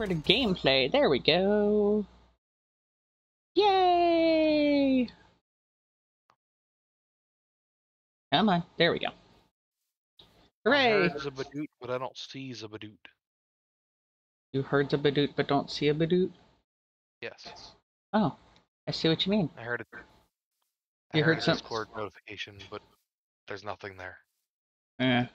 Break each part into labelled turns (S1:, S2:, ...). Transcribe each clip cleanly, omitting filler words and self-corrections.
S1: over to gameplay. There we go. Yay! Come on. There we go. Hooray!
S2: I heard Zabadoot, but I don't see Zabadoot.
S1: You heard Zabadoot, but don't see a Badoot?
S2: Yes.
S1: Oh, I see what you mean.
S2: I heard it.
S1: You heard
S2: a
S1: some
S2: Discord notification, but there's nothing there.
S1: Yeah.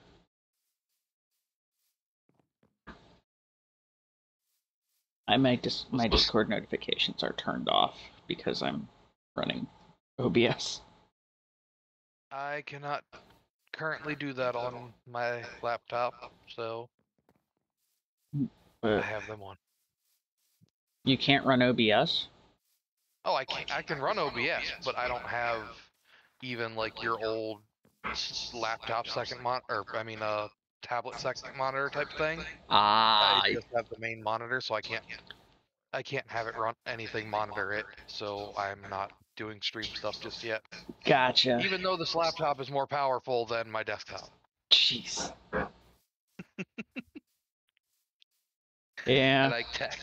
S1: My Discord notifications are turned off because I'm running OBS.
S2: I cannot currently do that on my laptop, so I have them on.
S1: You can't run OBS?
S2: Oh, I can run OBS, but I don't have even like your old laptop second tablet second monitor type thing. I just have the main monitor, so I can't have it run anything monitor it, so I'm not doing stream stuff just yet.
S1: Gotcha.
S2: Even though this laptop is more powerful than my desktop.
S1: Jeez. Yeah.
S2: And I tech.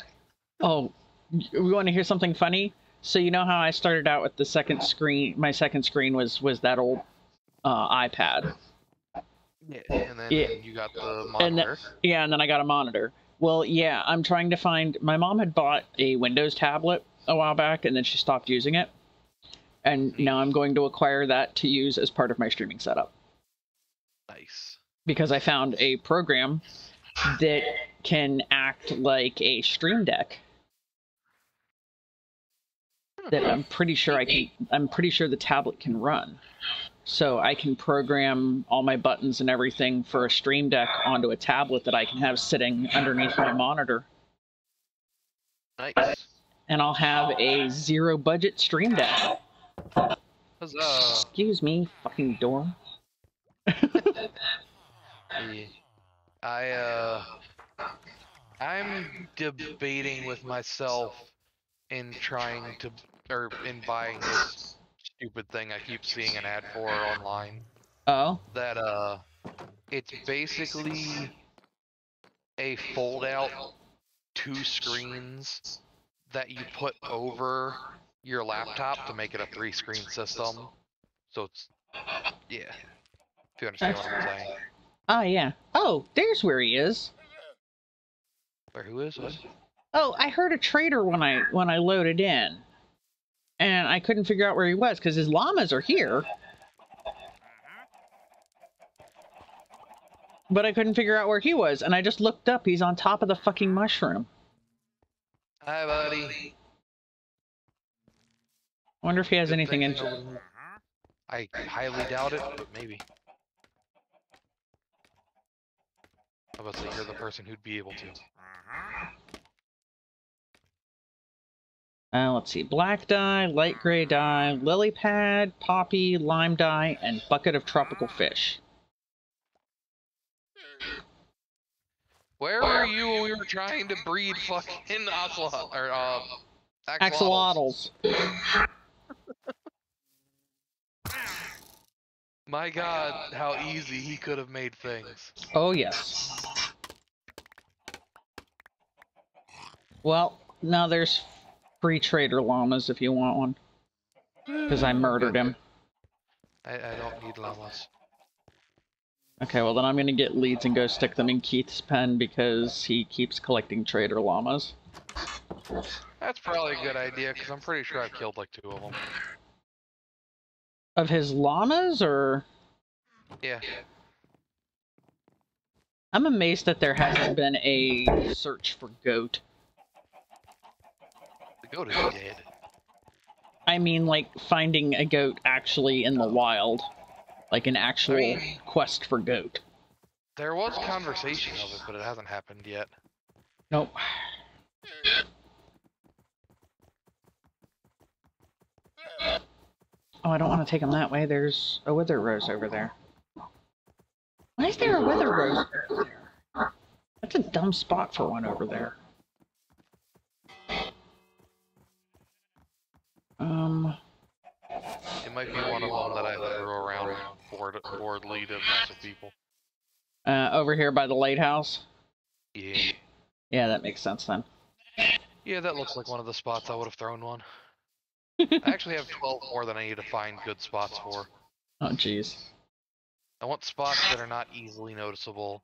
S1: Oh, we want to hear something funny? So you know how I started out with the second screen? My second screen was that old iPad.
S2: Yeah, and then you got the monitor.
S1: And then I got a monitor. Well, yeah, I'm trying to find... My mom had bought a Windows tablet a while back, and then she stopped using it. And now I'm going to acquire that to use as part of my streaming setup.
S2: Nice.
S1: Because I found a program that can act like a Stream Deck. That I'm pretty sure the tablet can run. So I can program all my buttons and everything for a Stream Deck onto a tablet that I can have sitting underneath my monitor.
S2: Nice.
S1: And I'll have a zero-budget Stream Deck. Excuse me, fucking door.
S2: I'm debating with myself in buying this stupid thing I keep seeing an ad for online.
S1: Oh?
S2: That, it's basically a fold-out 2 screens that you put over your laptop to make it a 3-screen system. So it's, yeah. If you understand what I'm saying.
S1: Oh, yeah. Oh, there's where he is.
S2: Where who is? What?
S1: Oh, I heard a trader when I loaded in. And I couldn't figure out where he was, because his llamas are here. But I couldn't figure out where he was, and I just looked up. He's on top of the fucking mushroom.
S2: Hi, buddy.
S1: I wonder if he has anything in...
S2: I highly doubt it, but maybe. I was like, you're the person who'd be able to.
S1: Let's see. Black dye, light gray dye, lily pad, poppy, lime dye, and bucket of tropical fish.
S2: Where were you when we were trying to breed fucking
S1: axolotls?
S2: My god, how easy he could have made things.
S1: Oh, yes. Well, now there's free trader llamas if you want one. Because I murdered him.
S2: I don't need llamas.
S1: Okay, well then I'm gonna get leads and go stick them in Keith's pen because he keeps collecting trader llamas.
S2: That's probably a good idea, because I'm pretty sure I've killed like 2 of them.
S1: Of his llamas, or...?
S2: Yeah.
S1: I'm amazed that there hasn't been a search for goat.
S2: The goat is dead.
S1: I mean, like, finding a goat actually in the wild. Like an actual quest for goat.
S2: There was conversation of it, but it hasn't happened yet.
S1: Nope. Oh, I don't want to take him that way. There's a wither rose over there. Why is there a wither rose over there? That's a dumb spot for one over there.
S2: It might be one of them that I threw around boardly to mess with people.
S1: Over here by the lighthouse?
S2: Yeah.
S1: Yeah, that makes sense then.
S2: Yeah, that looks like one of the spots I would have thrown one. I actually have 12 more than I need to find good spots for.
S1: Oh, jeez.
S2: I want spots that are not easily noticeable,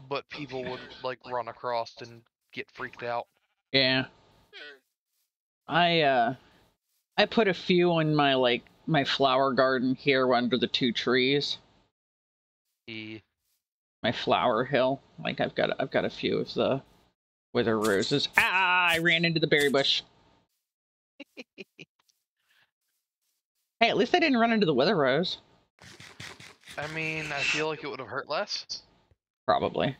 S2: but people would like run across and get freaked out.
S1: Yeah. I put a few in my my flower garden here under the 2 trees. My flower hill. Like I've got a few of the wither roses. Ah! I ran into the berry bush. Hey, at least I didn't run into the wither rose.
S2: I mean, I feel like it would have hurt less.
S1: Probably.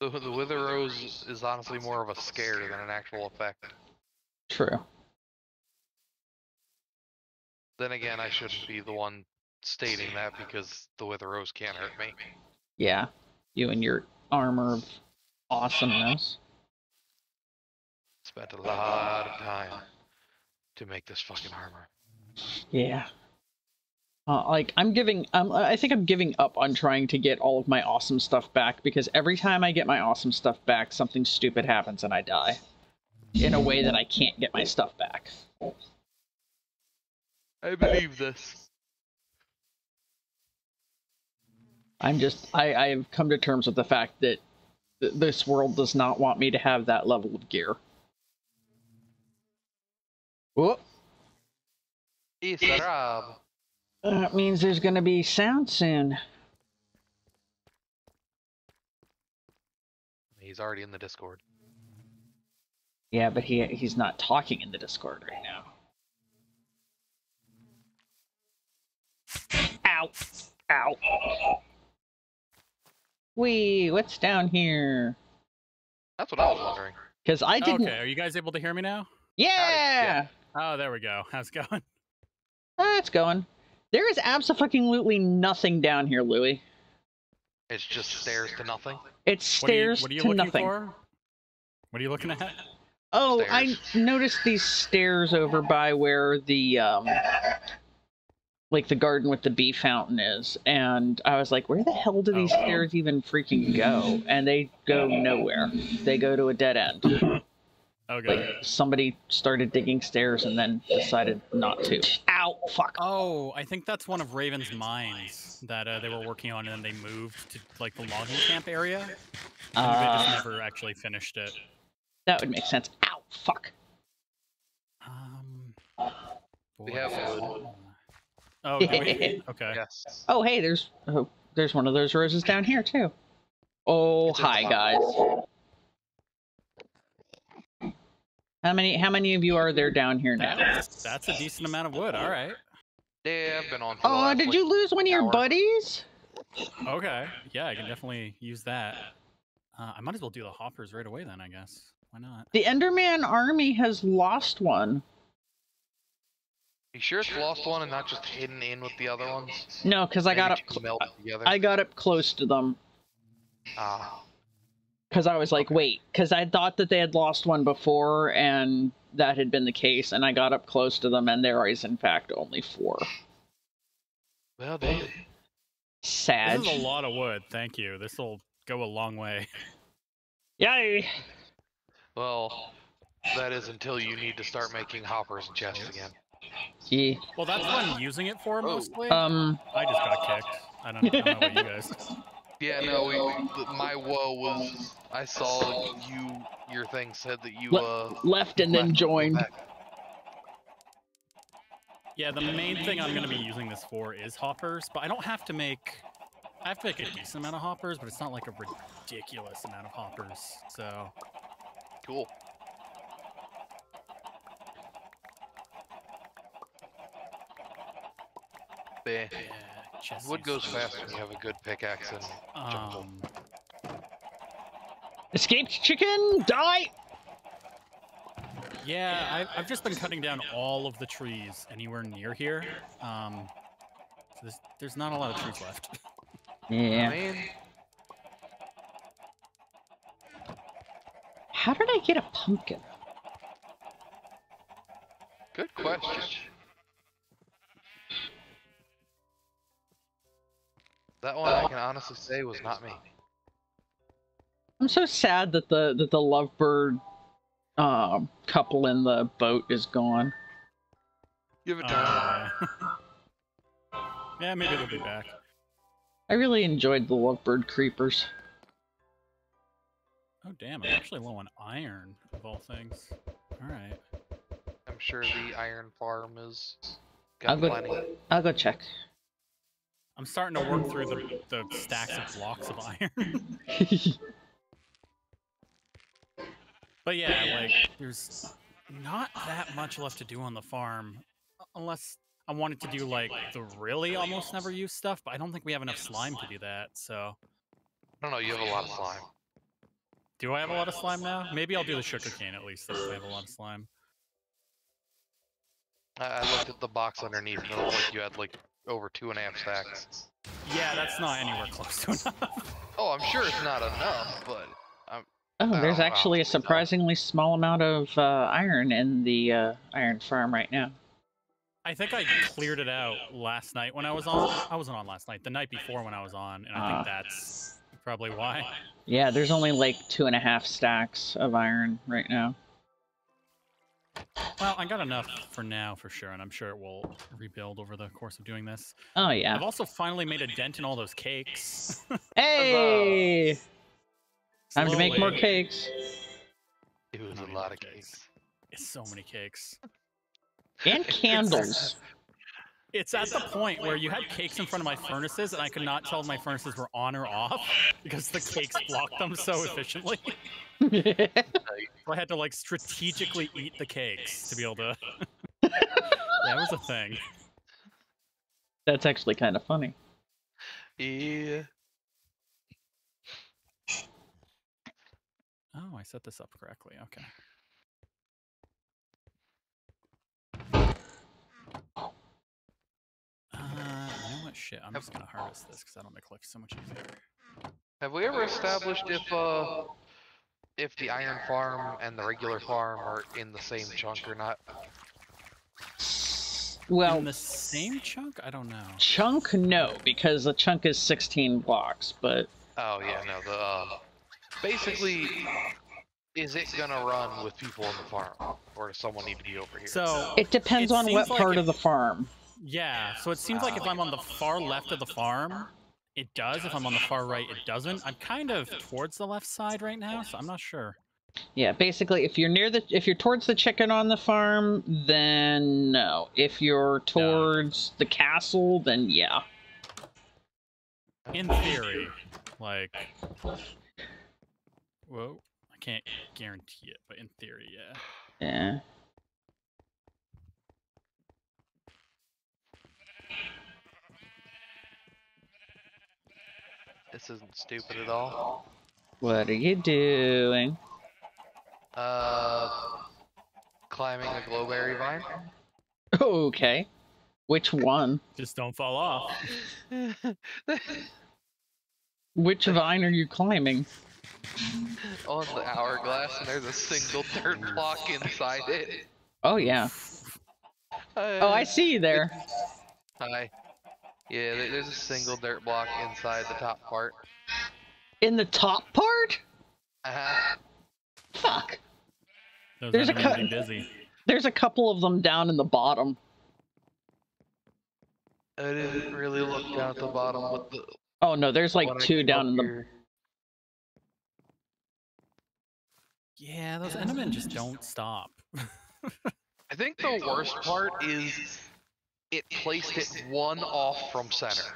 S2: The wither rose is honestly more of a scare than an actual effect.
S1: True.
S2: Then again, I shouldn't be the one stating that because the wither rose can't hurt me.
S1: Yeah. You and your armor of awesomeness.
S2: Spent a lot of time to make this fucking armor.
S1: Yeah. Like I think I'm giving up on trying to get all of my awesome stuff back because every time I get my awesome stuff back, something stupid happens and I die. In a way that I can't get my stuff back.
S2: I believe this.
S1: I've come to terms with the fact that this world does not want me to have that level of gear. Whoop.
S2: It's a Rob.
S1: That means there's going to be sound soon.
S2: He's already in the Discord.
S1: Yeah, but he's not talking in the Discord right now. Ow! Ow! Wee, what's down here?
S2: That's what I was wondering.
S1: Because I didn't...
S3: Okay, are you guys able to hear me now?
S1: Yeah!
S3: Oh, there we go. How's it going?
S1: It's going. There is absolutely nothing down here, Louie.
S2: It's just stairs to nothing?
S1: It's stairs
S3: what are you
S1: to
S3: looking
S1: nothing.
S3: For? What are you looking at?
S1: Oh,
S2: Stairs.
S1: I noticed these stairs over by where the, like the garden with the bee fountain is, and I was like, where the hell do these stairs even freaking go? And they go nowhere. They go to a dead end.
S3: Okay.
S1: Like, somebody started digging stairs and then decided not to. Ow! Fuck!
S3: Oh, I think that's one of Raven's mines that they were working on, and then they moved to, like, the logging camp area. And they just never actually finished it.
S1: That would make sense. Ow! Fuck!
S2: We have wood.
S3: Oh, do we? Okay.
S2: Yes.
S1: Oh, hey, there's one of those roses down here, too. Oh, hi, guys. How many of you are there down here now?
S3: That's a decent amount of wood, alright.
S2: Yeah, I've been on for
S1: Oh, did you lose one of your buddies?
S3: Okay. Yeah, I can definitely use that. I might as well do the hoppers right away then, I guess. Why not?
S1: The Enderman army has lost one.
S2: You sure it's lost one and not just hidden in with the other ones?
S1: No, because I got up. I got up close to them.
S2: Ah.
S1: Because I was like, wait, because I thought that they had lost one before, and that had been the case, and I got up close to them, and there is in fact only 4.
S2: Well, damn.
S1: Sad.
S3: This is a lot of wood. Thank you. This will go a long way.
S1: Yay!
S2: Well, that is until you need to start making hoppers and chests again.
S1: Yeah.
S3: Well, that's what I'm using it for mostly.
S1: I
S3: just got kicked. I don't know about you guys.
S2: Yeah, no, my woe was I saw your thing said that you
S1: left and then joined.
S3: Yeah, the main thing I'm going to be using this for is hoppers, but I don't have to make... I have to make a decent amount of hoppers, but it's not like a ridiculous amount of hoppers, so...
S2: Cool. Yeah, wood goes fast when you have a good pickaxe and jungle.
S1: Escaped chicken, die!
S3: Yeah, I've just been cutting down all of the trees anywhere near here. So there's not a lot of trees left.
S1: Yeah.
S2: I mean,
S1: how did I get a pumpkin?
S2: good question. That one I can honestly say was not me.
S1: I'm so sad that the lovebird couple in the boat is gone.
S2: Give it time.
S3: Yeah, maybe they'll be back.
S1: I really enjoyed the lovebird creepers.
S3: Oh damn! I'm actually low on iron of all things. All right.
S2: I'm sure the iron farm is
S1: I'll
S2: got plenty.
S1: I'll go check.
S3: I'm starting to work through the stacks of blocks of iron. But yeah, like, there's not that much left to do on the farm. Unless I wanted to do, like, the really almost never used stuff, but I don't think we have enough slime to do that, so...
S2: I don't know, you have a lot of slime.
S3: Do I have a lot of slime now? Maybe I'll do the sugarcane at least, if I have a lot of slime.
S2: I looked at the box underneath, and it looked like you had, like, over 2.5 stacks.
S3: Yeah, that's not anywhere close to enough.
S2: Oh, I'm sure it's not enough, but...
S1: Oh, there's actually a surprisingly small amount of iron in the iron farm right now.
S3: I think I cleared it out last night when I was on. I wasn't on last night. The night before when I was on, and I think that's probably why.
S1: Yeah, there's only like 2.5 stacks of iron right now.
S3: Well, I got enough for now, for sure, and I'm sure it will rebuild over the course of doing this.
S1: Oh, yeah.
S3: I've also finally made a dent in all those cakes.
S1: Hey! Time to make more cakes.
S2: It was a lot of cakes.
S3: It's so many cakes.
S1: And candles.
S3: It's at the point where you had cakes in front of my furnaces, and I could not tell if my furnaces were on or off because the cakes blocked them so efficiently. I had to, like, strategically eat the cakes to be able to... That was a thing.
S1: That's actually kind of funny.
S2: Yeah.
S3: Oh, I set this up correctly. Okay. You know what? Shit, I'm just gonna harvest this because that'll make life so much easier.
S2: Have we ever established if the iron farm and the regular farm are in the same chunk or not?
S1: Well,
S3: in the same chunk? I don't know.
S1: Chunk, no, because the chunk is 16 blocks, but...
S2: Oh, yeah, no, basically, is it gonna run with people in the farm? Or does someone need to be over here?
S3: So...
S1: It depends on what part of the farm.
S3: Yeah, so it seems like if I'm on the far left of the farm, it does. If I'm on the far right, it doesn't. I'm kind of towards the left side right now, so I'm not sure.
S1: Yeah, basically, if you're towards the chicken on the farm, then no. If you're towards the castle, then yeah.
S3: In theory, like... Whoa, I can't guarantee it, but in theory, yeah.
S1: Yeah.
S2: This isn't stupid at all.
S1: What are you doing?
S2: Climbing a glowberry vine.
S1: Okay. Which one?
S3: Just don't fall off.
S1: Which vine are you climbing?
S2: On the hourglass, and there's a single dirt block inside it.
S1: Oh, yeah. Oh, I see you there.
S2: Hi. Yeah, there's a single dirt block inside the top part.
S1: In the top part?
S2: Uh-huh.
S1: Fuck.
S3: There's a busy.
S1: There's a couple of them down in the bottom.
S2: I didn't really look down at the bottom with the...
S1: Oh no, there's like 2 down in the...
S3: Yeah, those Endermen just don't stop.
S2: I think the worst part is it placed it 1 off from center.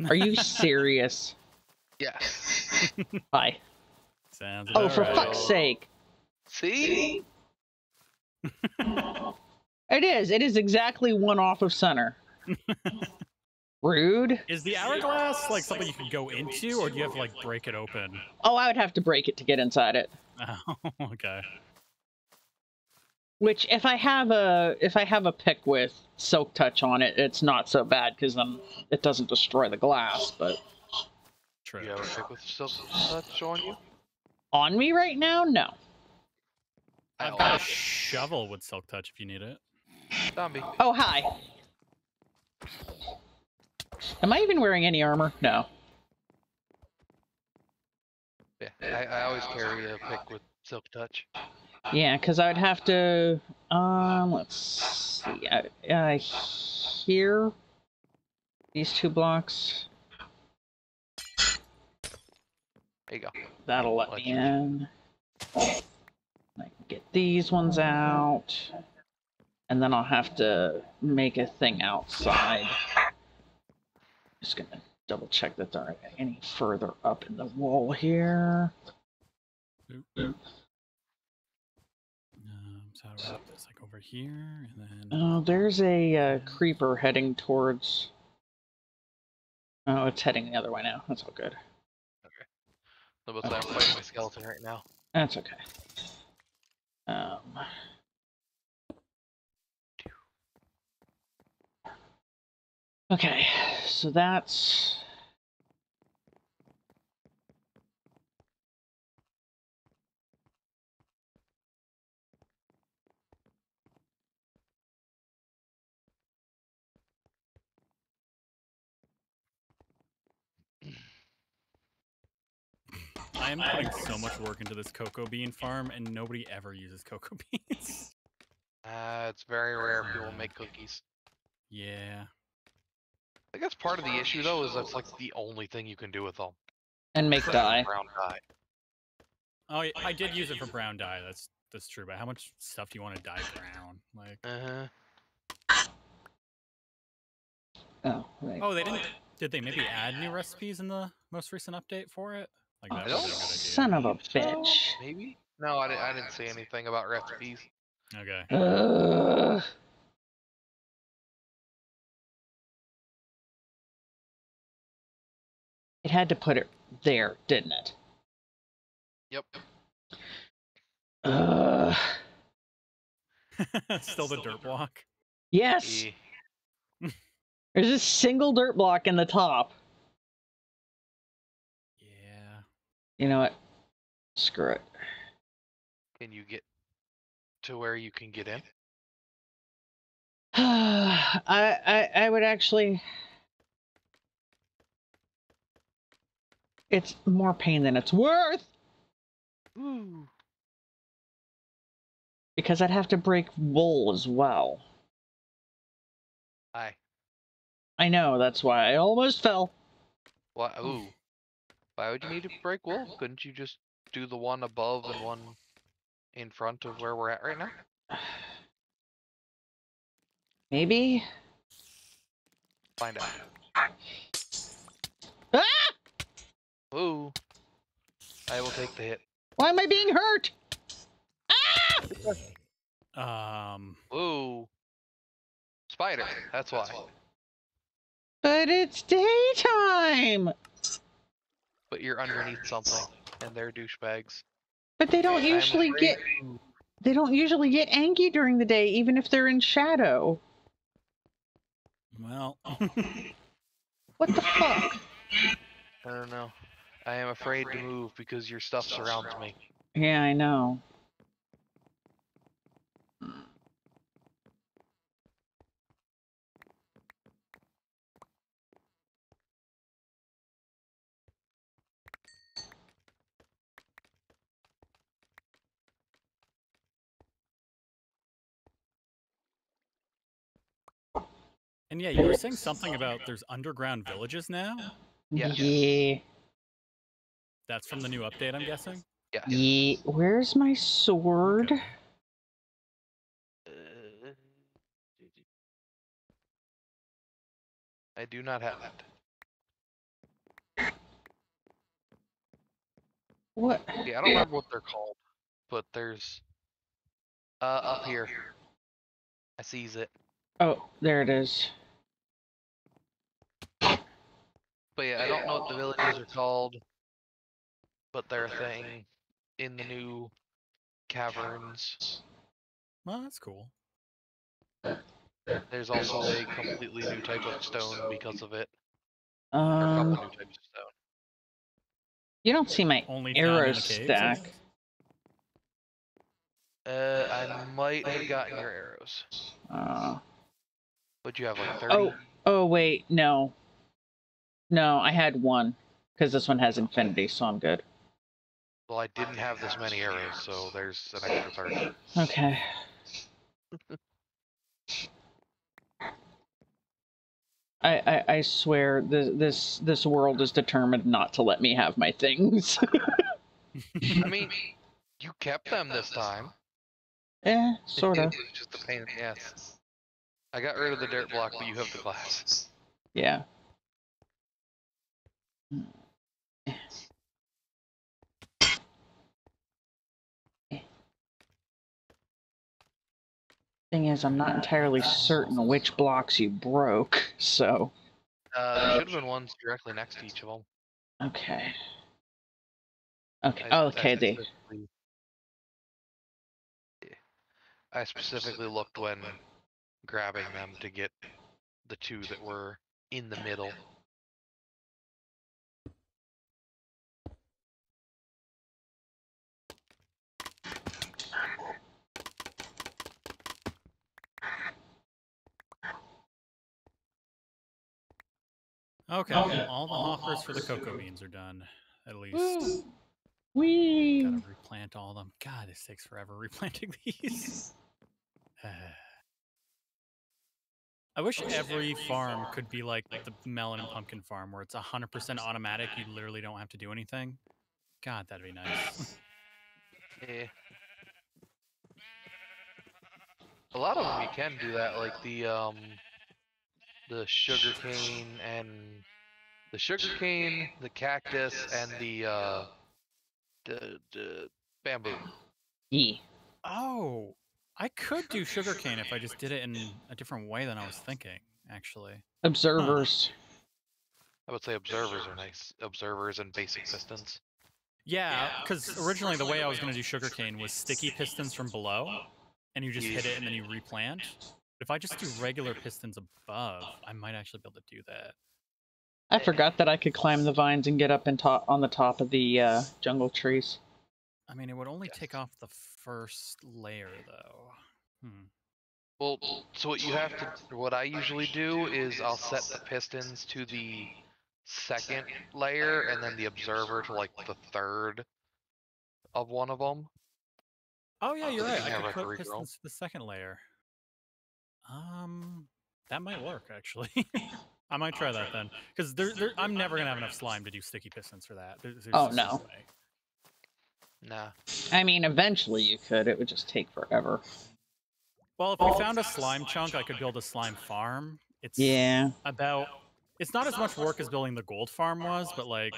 S1: Are you serious?
S2: Yes.
S1: Hi.
S3: Sounds
S1: Oh, for
S3: right.
S1: fuck's sake.
S2: See?
S1: It is exactly 1 off of center. Rude.
S3: Is the hourglass like something you can go into, or do you have to like break it open?
S1: Oh, I would have to break it to get inside it.
S3: Oh, okay.
S1: Which, if I have a pick with Silk Touch on it, it's not so bad because then it doesn't destroy the glass. But
S3: True.
S2: You have a pick with Silk Touch on you?
S1: On me right now, no.
S3: I've got a shovel with Silk Touch if you need it.
S2: Zombie.
S1: Oh, hi. Am I even wearing any armor? No.
S2: Yeah, I always carry a pick with Silk Touch.
S1: Yeah, because I would have to. Let's see. Here, these 2 blocks.
S2: There you go.
S1: That'll let me in. I can get these ones out, and then I'll have to make a thing outside. Just gonna double check that there aren't any further up in the wall here.
S3: So how do I put this? Like over here, and then.
S1: Oh, there's a creeper heading towards. Oh, it's heading the other way now. That's all good.
S2: Okay. So I'm fighting a skeleton right now.
S1: That's okay. Okay, so that's.
S3: I am putting so much work into this cocoa bean farm, and nobody ever uses cocoa beans.
S2: It's very rare people make cookies.
S3: Yeah.
S2: I guess part of the issue though is that's like the only thing you can do with them.
S1: And make dye.
S2: Brown dye.
S3: Oh, yeah, I did use it for brown dye. That's true. But how much stuff do you want to dye brown? Like.
S1: Oh, right.
S3: Oh, they didn't. Did they maybe add new recipes in the most recent update for it? Like that
S1: Oh,
S3: was a good idea.
S1: son of a bitch.
S2: Maybe? No, I didn't say anything about recipes.
S3: Okay.
S1: It had to put it there, didn't it?
S2: Yep.
S3: Still the dirt block?
S1: Yes! There's a single dirt block in the top.
S3: Yeah.
S1: You know what? Screw it.
S2: Can you get to where you can get in?
S1: I would actually... It's more pain than it's worth!
S2: Ooh.
S1: Because I'd have to break wool as well. I know, that's why I almost fell.
S2: Why? Ooh. Why would you need to break wool? Couldn't you just do the one above and one in front of where we're at right now?
S1: Maybe?
S2: Find out.
S1: Ah!
S2: Ooh. I will take the hit.
S1: Why am I being hurt?
S3: Ah!
S2: Ooh. Spider. That's why.
S1: But it's daytime!
S2: But you're underneath something, and they're douchebags.
S1: But they don't usually get... They don't usually get angry during the day, even if they're in shadow.
S3: Well...
S1: What the fuck?
S2: I don't know. I am afraid to move because your stuff surrounds me.
S1: Yeah, I know.
S3: And yeah, you were saying something about there's underground villages now?
S2: Yes.
S1: Yeah.
S3: That's from the new update, I'm guessing?
S2: Yes.
S1: Yeah. Where's my sword?
S3: Okay.
S2: I do not have it.
S1: What?
S2: Yeah, I don't remember what they're called, but there's up here. I sees it.
S1: Oh, there it is.
S2: But yeah, I don't know what the villages are called, but they're a thing in the new caverns.
S3: Well, that's cool.
S2: There's also a completely new type of stone because of it. Or a couple new types of stone.
S1: You don't see my arrow stack.
S2: I might have gotten your arrows. Would you have like 30?
S1: Oh wait, no. No, I had one. Because this one has infinity, so I'm good.
S2: Well, I didn't have this many arrows, so there's an extra 30.
S1: Okay. I swear this world is determined not to let me have my things.
S2: I mean, you kept them this time.
S1: Sort of.
S2: It was just a pain in the ass. I got rid of the dirt block, but you have the glass.
S1: Yeah. Thing is, I'm not entirely certain which blocks you broke, so...
S2: There should have been ones directly next to each of them.
S1: Okay. Okay, okay,
S2: I specifically looked when grabbing them to get the two that were in the middle.
S3: Okay, all the hoppers for the cocoa beans are done, at least.
S1: Whee!
S3: Gotta replant all of them. God, this takes forever replanting these. I wish every farm could be like the melon and pumpkin farm, where it's 100% automatic. You literally don't have to do anything. God, that'd be nice.
S2: Yeah. A lot of them you can do that, like the sugarcane and the sugarcane, the cactus, and the bamboo.
S1: Yeah.
S3: Oh, I could do sugarcane if I just did it in a different way than I was thinking, actually.
S1: Observers.
S2: Huh. I would say observers are nice. Observers and basic pistons.
S3: Yeah, because originally the way I was going to do sugarcane was sticky pistons from below, and you just hit it and then you replant. But if I just do regular pistons above, I might actually be able to do that.
S1: I forgot that I could climb the vines and get up and on the top of the jungle trees.
S3: I mean, it would only take off the first layer, though.
S2: Well, so what I usually do is I'll set the pistons to the second layer and then the observer to like the third of one of them.
S3: Oh yeah, you're right. I could put pistons to the second layer. That might work actually. I might try that then, because I'm never gonna have enough slime to do sticky pistons for that. There's
S1: oh
S3: just
S1: no
S3: way.
S2: Nah.
S1: I mean, eventually you could. It would just take forever.
S3: Well, if we found a slime chunk, I could build a slime farm. It's It's not as much work as building the gold farm was, but like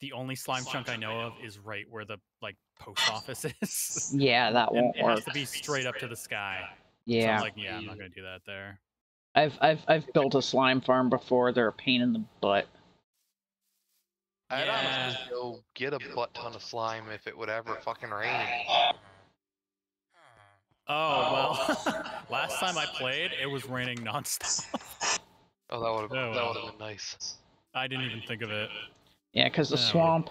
S3: the only slime chunk I know of is right where the like post office is.
S1: Yeah, that won't
S3: work. It has to be straight up to the sky.
S1: Yeah.
S3: So I'm like, yeah, I'm not gonna do that there.
S1: I've built a slime farm before. They're a pain in the butt.
S2: I'd honestly go get a butt ton of slime if it would ever fucking rain.
S3: Oh well, last time I played, it was raining nonstop.
S2: Oh, that would have been nice.
S3: I didn't even think of it.
S1: Yeah, because the swamp.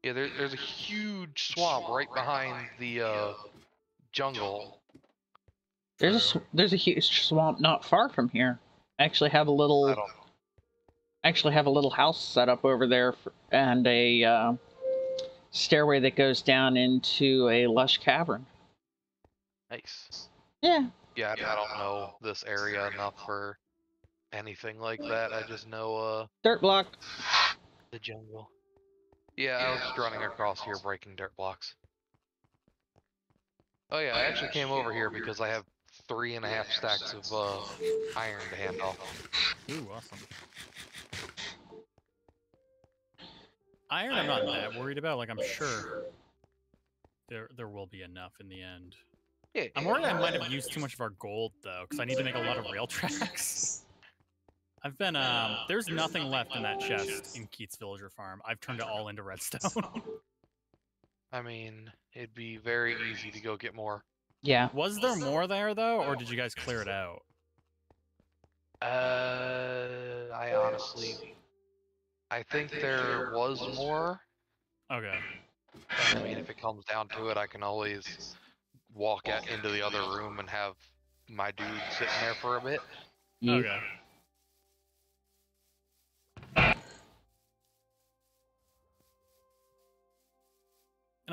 S2: Yeah, there's a huge swamp right behind the jungle.
S1: There's a huge swamp not far from here. I actually have a little house set up over there and a stairway that goes down into a lush cavern.
S2: Nice.
S1: Yeah.
S2: Yeah, I don't know this area enough for anything like that. I just know
S1: dirt block.
S2: The jungle. Yeah, I was just running across here breaking dirt blocks. Oh yeah, I actually came over here because I have 3.5 stacks of iron to hand off.
S3: Ooh, awesome. Iron I'm not that worried about, like I'm sure there will be enough in the end.
S2: Yeah,
S3: I'm worried I might have used too much of our gold though, because I need to make a lot of rail tracks. I've been there's nothing left in that chest in Keats Villager Farm. I've turned it all into redstone.
S2: I mean, it'd be very easy to go get more.
S1: Yeah.
S3: Was there more there though, or did you guys clear it out?
S2: I think there was more.
S3: Okay.
S2: I mean, if it comes down to it, I can always walk out into the other room and have my dude sitting there for a bit.
S3: Okay.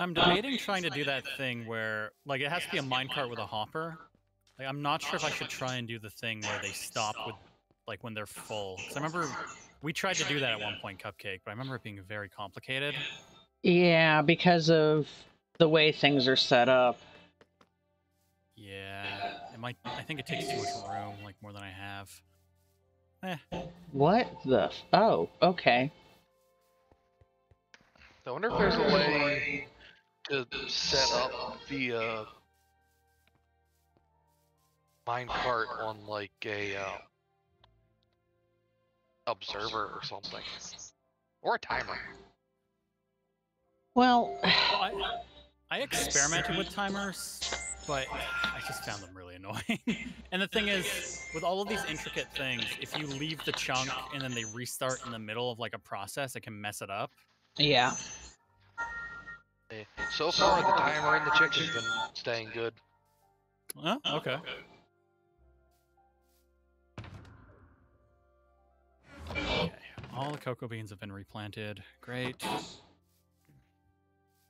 S3: And I'm debating trying to do that thing where, like, it has to be a minecart with a hopper. Like, I'm not sure if I should try and do the thing where they stop with, like, when they're full. Because I remember we tried to do that at one point, Cupcake, but I remember it being very complicated.
S1: Yeah, because of the way things are set up.
S3: Yeah, it might. I think it takes too much room, like more than I have.
S1: What the? Oh, okay.
S2: I wonder if there's a way to set up the minecart on like a observer or something, or a timer.
S1: Well,
S3: I experimented with timers, but I just found them really annoying. And the thing is, with all of these intricate things, if you leave the chunk and then they restart in the middle of like a process, it can mess it up.
S1: yeah.
S2: So far, the timer and the chicken's been staying good.
S3: Oh, okay. Okay, all the cocoa beans have been replanted. Great.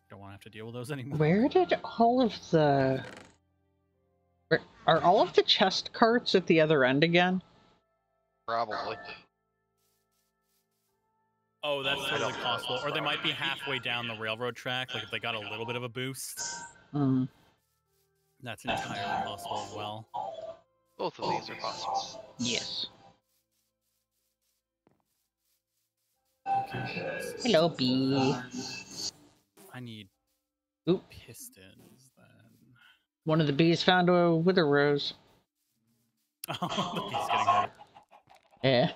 S3: Don't want to have to deal with those anymore.
S1: Where did all of the... Are all of the chest carts at the other end again?
S2: Probably.
S3: Oh, that's totally possible. Or they might be halfway down the railroad track, like if they got a little bit of a boost.
S1: Mm.
S3: That's entirely possible as well.
S2: Both of these are possible.
S1: Yes.
S3: Okay.
S1: Hello, bee.
S3: I need
S1: Oop.
S3: pistons then.
S1: One of the bees found a wither rose.
S3: Oh, the bee's getting hurt.
S1: Yeah.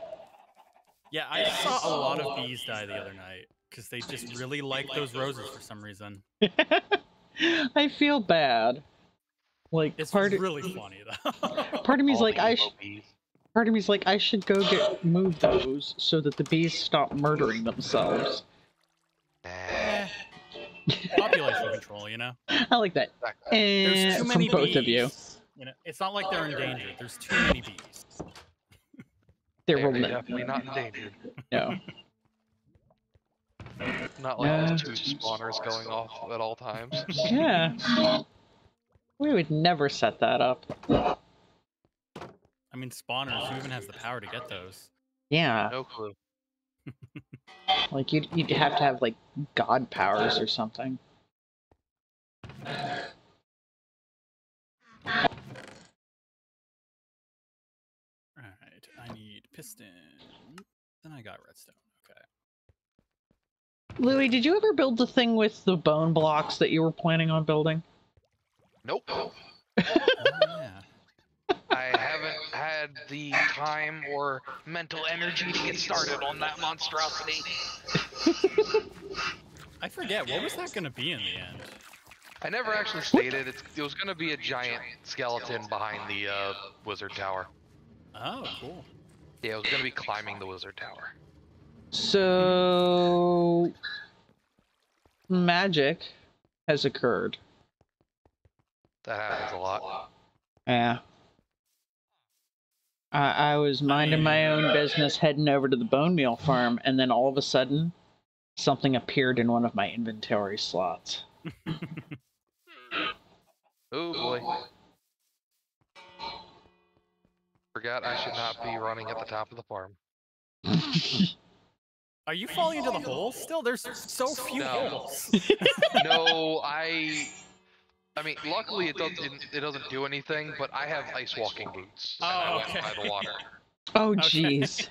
S3: Yeah, I saw a lot of bees die the other night because they just really like those roses for some reason.
S1: I feel bad. Like
S3: It's
S1: part
S3: really funny though.
S1: part of me's
S2: All
S1: like part of me's like I should go move those so that the bees stop murdering themselves.
S3: Population control, you know.
S1: I like that.
S3: There's too many
S1: from both
S3: bees.
S1: of you.
S3: You know, it's not like they're endangered. There's too many bees.
S1: They're
S2: They're definitely not endangered.
S1: No.
S2: Not like there's two spawners going off at all times.
S1: Yeah. We would never set that up.
S3: I mean, spawners. Who even has the power to get those?
S1: Yeah.
S2: No clue.
S1: Like you'd have to have like god powers or something.
S3: Alright, I need piston. Then I got redstone. Okay.
S1: Louis, did you ever build the thing with the bone blocks that you were planning on building?
S2: Nope.
S3: Oh, yeah.
S2: I haven't had the time or mental energy to get started on that monstrosity.
S3: I forget, what was that going to be in the end?
S2: I never actually stated it was going to be a giant skeleton behind the wizard tower.
S3: Oh, cool.
S2: Yeah, it was going to be climbing the wizard tower.
S1: So magic has occurred.
S2: That happens a lot.
S1: Yeah. I was minding my own business, heading over to the bone meal farm, and then all of a sudden, something appeared in one of my inventory slots.
S2: Oh boy. Forgot I should not be running at the top of the farm.
S3: Are you falling into the hole still? There's so few holes.
S2: No, I mean, luckily it doesn't do anything, but I have ice walking boots. And I went by the water.
S1: Oh, jeez.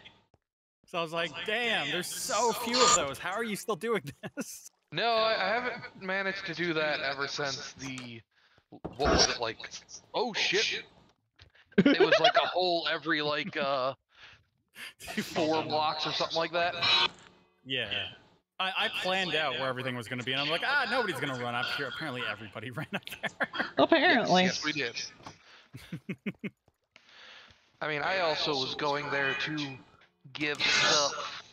S3: So I was like, damn, there's so few of those. How are you still doing this?
S2: No, I haven't managed to do that ever since the... What was it, like... Oh, shit! It was like a hole every, like, 4 blocks or something like that.
S3: Yeah. I planned out where everything was going to be, and I'm like, nobody's going to run up here. Apparently everybody ran up there.
S1: Apparently.
S2: Yes, we did. I mean, I also was going there to give stuff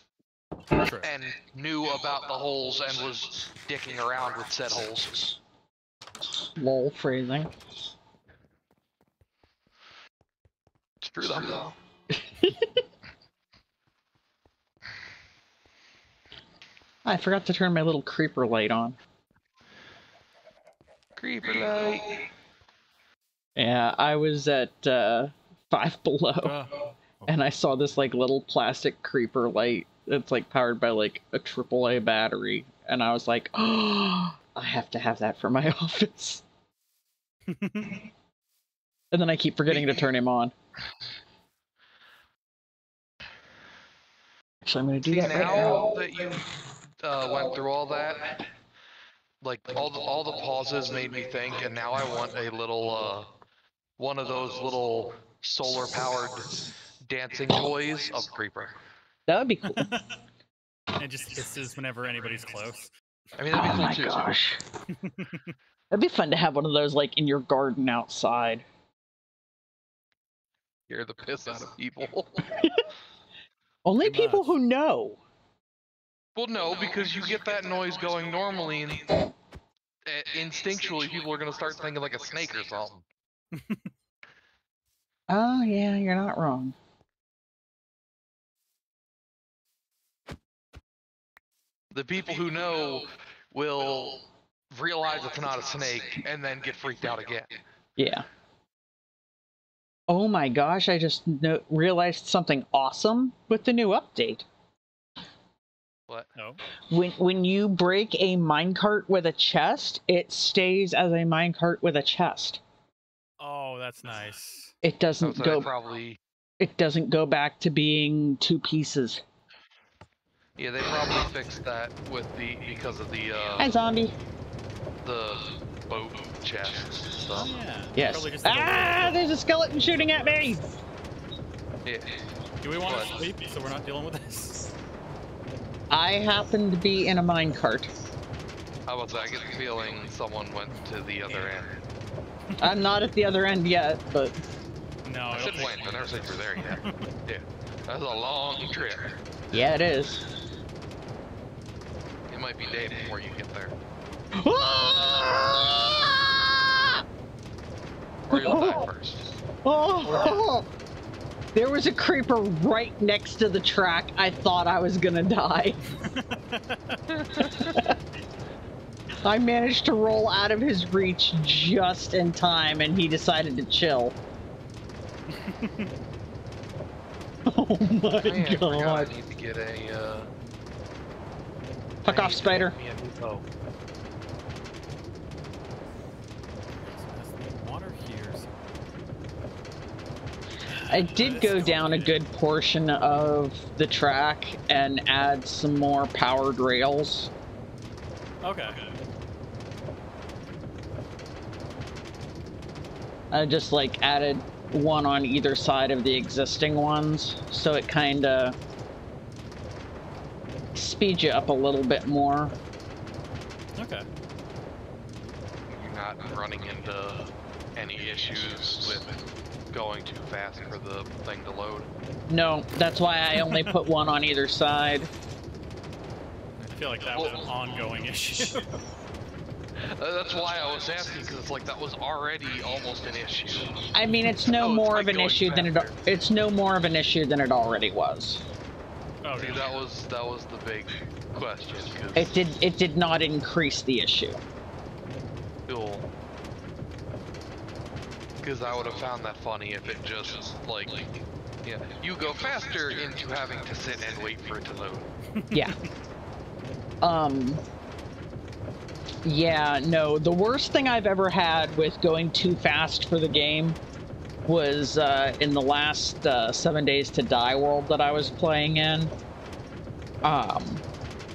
S2: and knew about the holes and was dicking around with said holes.
S1: Lol, phrasing.
S2: It's true though.
S1: I forgot to turn my little creeper light on.
S2: right.
S1: Yeah, I was at 5 below, and I saw this like little plastic creeper light that's like powered by like a AAA battery, and I was like, oh, I have to have that for my office. And then I keep forgetting to turn him on. Actually, I'm going to do that right now.
S2: That you went through all that, like all the pauses made me think, and now I want a little one of those little solar powered dancing toys of Creeper.
S1: That would be cool.
S3: It just hisses whenever anybody's close.
S2: I mean, that'd be cool too.
S1: Oh my gosh. That'd be fun to have one of those like in your garden outside.
S2: Hear the piss out of people.
S1: Only people who know.
S2: Well, no, because you get that noise going normally, and instinctually people are going to start thinking like a snake or something.
S1: Oh, yeah, you're not wrong.
S2: The people who know will realize it's not a snake and then get freaked out again.
S1: Yeah. Oh my gosh, I just realized something awesome with the new update.
S2: What?
S3: No.
S1: When you break a minecart with a chest, it stays as a minecart with a chest.
S3: Oh, that's nice.
S1: It doesn't go. It doesn't go back to being 2 pieces.
S2: Yeah, they probably fixed that with because of the
S1: Hi, zombie.
S2: The boat chest stuff.
S3: Oh, yeah.
S1: Yes. Ah, there's a skeleton shooting at me.
S2: Yeah.
S3: Do we want to sleep so we're not dealing with this?
S1: I happen to be in a minecart.
S2: How about that? I get the feeling someone went to the other end.
S1: I'm not at the other end yet, but...
S3: No,
S2: I said went, I never said you're there yet. Yeah. That's a long trip.
S1: Yeah, it is.
S2: It might be day before you get there. Or you'll die first.
S1: Oh! There was a creeper right next to the track. I thought I was gonna die. I managed to roll out of his reach just in time, and he decided to chill. Oh my god.
S2: I need to get a,
S1: Fuck off, spider.
S3: Water here.
S1: I did go down a good portion of the track and add some more powered rails.
S3: Okay.
S1: I just like added one on either side of the existing ones, so it kind of speeds you up a little bit more.
S3: Okay.
S2: You're not running into any issues with going too fast for the thing to load?
S1: No, that's why I only put one on either side.
S3: I feel like that was an ongoing issue.
S2: That's why I was asking, because it's like that was already almost an issue.
S1: I mean, it's no more of an issue than it's no more of an issue than it already was.
S2: Oh, see, that was the big question.
S1: It did not increase the issue.
S2: Cool. Because I would have found that funny if it just like, yeah, you go faster into having to sit and wait for it to load.
S1: Yeah. Yeah, no, the worst thing I've ever had with going too fast for the game was in the last 7 Days to Die world that I was playing in.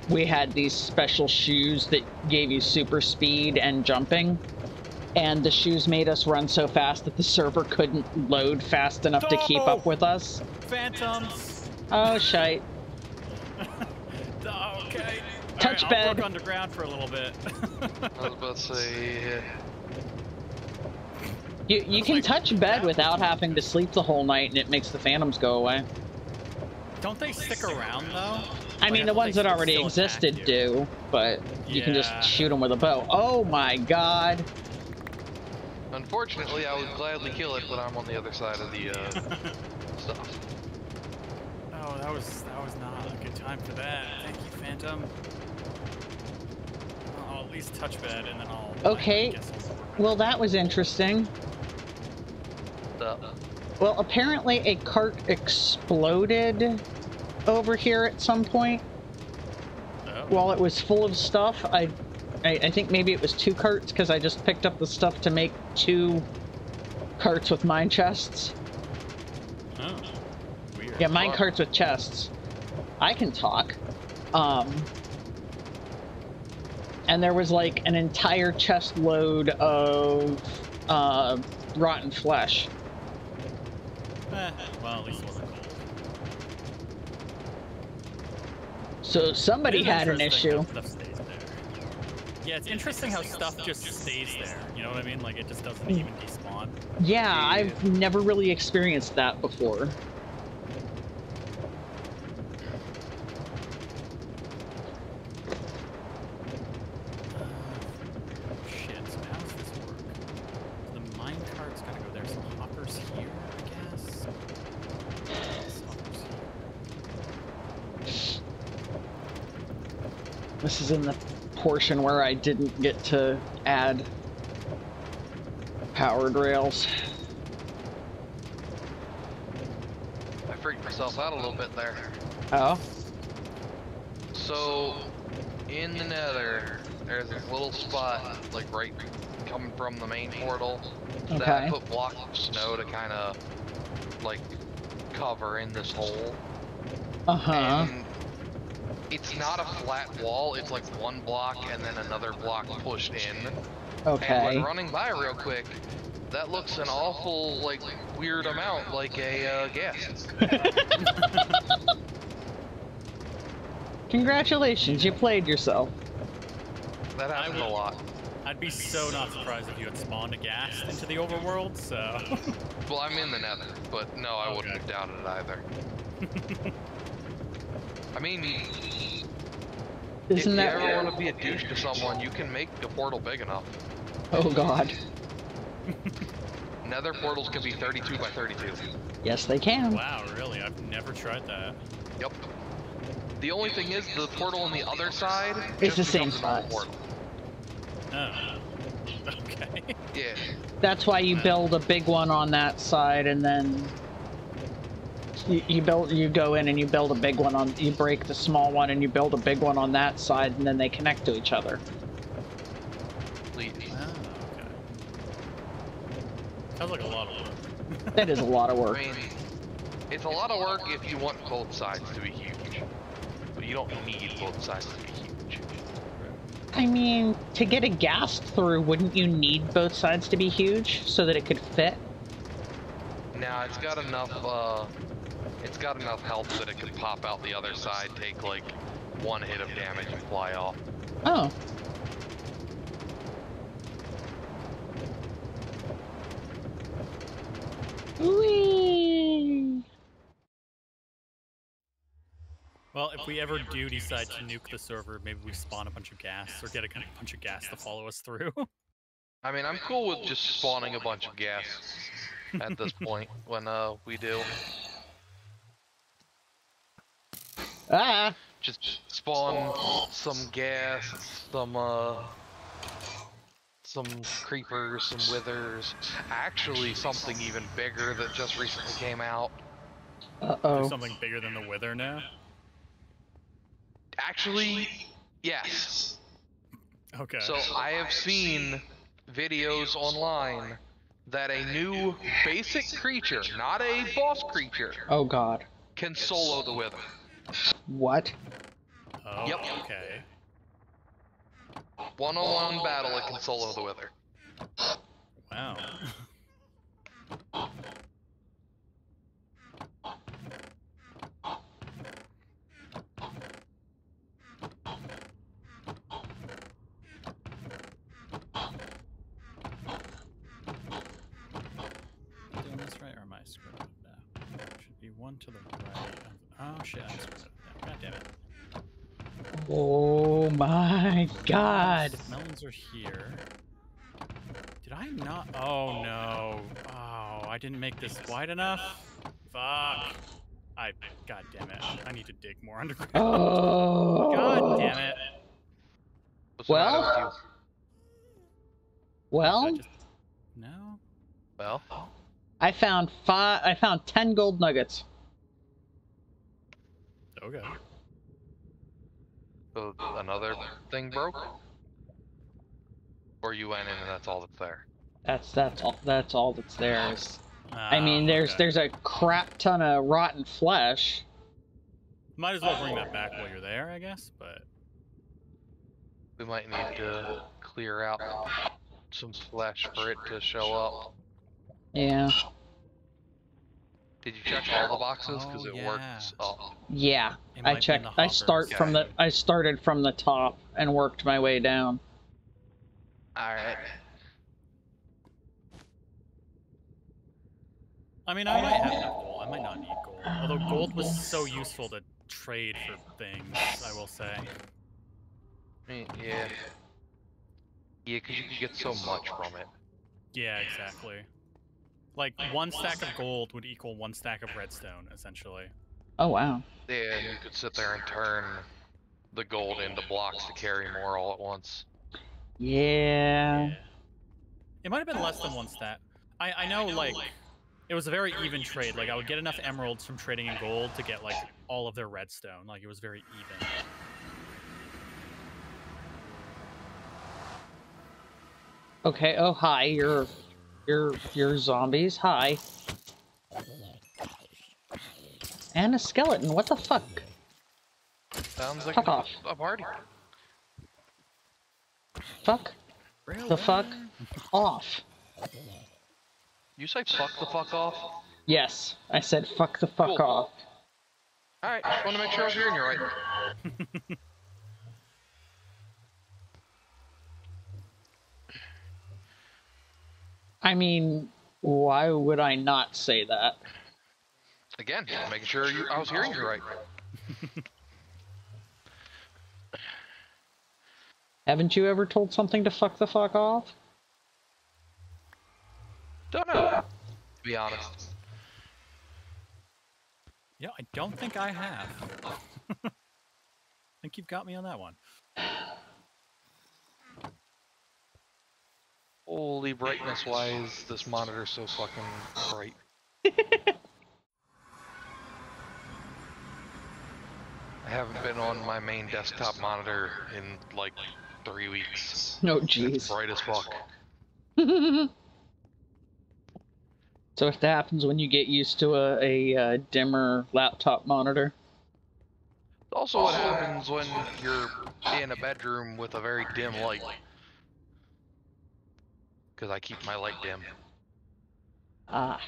S1: We had these special shoes that gave you super speed and jumping, and the shoes made us run so fast that the server couldn't load fast enough to keep up with us.
S3: Phantoms!
S1: Oh, shite.
S3: Okay.
S1: Touch
S3: right,
S1: bed.
S3: I'll work underground for a little bit.
S2: I was about to say,
S1: You can touch bed without having to sleep the whole night, and it makes the phantoms go away.
S3: Don't they stick around, though?
S1: I mean, the ones that already existed do, but you can just shoot them with a bow. Oh my god.
S2: Unfortunately, I would gladly kill it, but I'm on the other side of the stuff.
S3: Oh, that was not a good time for that. Thank you, Phantom. I'll at least touch bed, and then I'll...
S1: Okay. Well, that was interesting. Well, apparently a cart exploded over here at some point. Oh. While it was full of stuff. I think maybe it was 2 carts, because I just picked up the stuff to make 2 carts with mine chests.
S3: Oh. Weird.
S1: Yeah, mine carts with chests. I can talk. And there was like an entire chest load of rotten flesh.
S3: Well, at least it wasn't cold.
S1: So somebody had an issue.
S3: Stuff stays there. Yeah, it's interesting how stuff just stays there. You know what I mean? Like, it just doesn't even despawn.
S1: Yeah, I've never really experienced that before.
S3: Shit, so how does this work? The mine cart's gotta go there, so hopper's here, I guess? Hopper's here.
S1: This is in the portion where I didn't get to add powered rails.
S2: I freaked myself out a little bit there.
S1: Oh?
S2: So, in the nether, there's this little spot, like right coming from the main portal, that I put blocks of snow to kind of, like, cover in this hole. And it's not a flat wall, it's like 1 block and then another block pushed in.
S1: Okay.
S2: And when running by real quick, that looks an awful, like, weird amount like a gas.
S1: Congratulations, you played yourself.
S2: That happens a lot.
S3: I'd be so not surprised if you had spawned a ghast into the overworld, so...
S2: Well, I'm in the nether, but no, I wouldn't have doubted it either. I mean, if you ever want to be a douche to someone, you can make the portal big enough.
S1: Oh god.
S2: Nether portals can be 32 by 32.
S1: Yes, they can.
S3: Wow, really? I've never tried that.
S2: Yep. The only thing is, the portal on the other side
S1: it's the same size.
S3: Oh. Okay.
S2: Yeah.
S1: That's why you build a big one on that side, and then you go in and you build a big one on. You break the small one and you build a big one on that side, and then they connect to each other.
S3: Oh, okay. Sounds like a lot of work.
S1: That is a lot of work.
S2: I mean, it's a lot of work if you want both sides to be huge. But you don't need both sides to be huge.
S1: I mean, to get a ghast through, wouldn't you need both sides to be huge so that it could fit?
S2: Nah, it's got enough health that it could pop out the other side, take like 1 hit of damage and fly off.
S1: Oh. Whee!
S3: Well, if we ever do decide to nuke the server, maybe we spawn a bunch of gas, or get a bunch of gas to follow us through.
S2: I mean, I'm cool with just spawning a bunch of gas at this point, when we do.
S1: Ah!
S2: Just spawn some gas, some creepers, some withers. Actually, something even bigger that just recently came out.
S1: Uh-oh.
S3: There's something bigger than the wither now?
S2: Actually, yes.
S3: Okay.
S2: So I have seen videos online that a new basic creature, not a boss creature,
S1: oh god,
S2: can solo the wither.
S1: What?
S3: Oh,
S2: yep.
S3: Okay.
S2: One-on-one battle, it can solo the wither.
S3: Wow. Doing this right, or am I screwing up now? Should be 1 to the right. Oh shit, I screwed up now. God damn it.
S1: Oh my god.
S3: Melons are here. Did I not? Oh no. Oh, I didn't make this wide enough? Fuck. God damn it. I need to dig more underground.
S1: Oh.
S3: God damn it.
S2: What's the matter with you?
S1: Well,
S3: no.
S2: Well,
S1: I found 10 gold nuggets.
S3: Okay.
S2: so another thing broke? Or you went in and that's all that's there?
S1: That's all that's there. I mean,
S3: Okay.
S1: there's a crap ton of rotten flesh.
S3: Might as well bring that back while you're there, I guess, but...
S2: We might need to clear out some flesh for it to show up.
S1: Yeah.
S2: Did you check all the boxes? Because it works up.
S1: Yeah.
S3: It
S1: I
S3: might be in
S1: checked.
S3: the
S1: I
S3: hoppers.
S1: I started from the top and worked my way down.
S2: Alright.
S3: I mean, I might have enough gold. I might not need gold. Although gold was so useful to trade for things, I will say.
S2: Yeah. Yeah, because you can get so much from it.
S3: Yeah, exactly. Like, 1 stack of gold would equal 1 stack of redstone, essentially.
S1: Oh, wow.
S2: Yeah, and you could sit there and turn the gold into blocks to carry more all at once.
S1: Yeah.
S3: It might have been less than 1 stack. I know, like, it was a very even trade. Like, I would get enough emeralds from trading in gold to get, like, all of their redstone. Like, it was very even.
S1: Okay. Oh, hi. You're zombies. Hi. And a skeleton. What the fuck?
S2: Sounds like
S1: Fuck off.
S2: a party.
S1: Fuck. The fuck off.
S2: You say fuck the fuck off?
S1: Yes, I said fuck the fuck
S2: Cool.
S1: off.
S2: Alright, just want to make sure I was hearing you right.
S1: I mean, why would I not say that?
S2: Again, making sure I was hearing you right.
S1: Haven't you ever told something to fuck the fuck off?
S2: Don't know, to be honest.
S3: Yeah, I don't think I have. I think you've got me on that one.
S2: Holy brightness, why is this monitor so fucking bright? I haven't been on my main desktop monitor in like 3 weeks.
S1: No,
S2: It's
S1: jeez.
S2: bright as fuck.
S1: So if that happens when you get used to a dimmer laptop monitor.
S2: Also what happens when you're in a bedroom with a very dim light. Because I keep my light dim.
S1: Ah.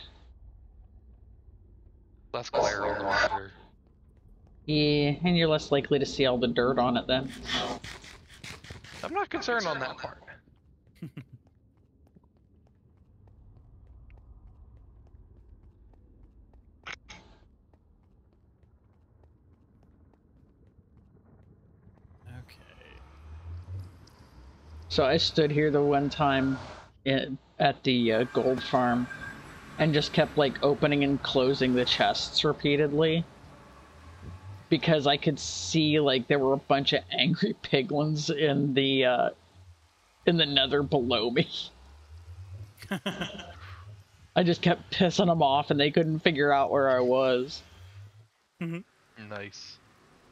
S2: Less glare on the monitor.
S1: Yeah, and you're less likely to see all the dirt on it then.
S2: I'm not concerned on that part.
S3: Okay.
S1: So I stood here the one time at the gold farm and just kept like opening and closing the chests repeatedly because I could see like there were a bunch of angry piglins in the nether below me. I just kept pissing them off and they couldn't figure out where I was.
S2: Nice.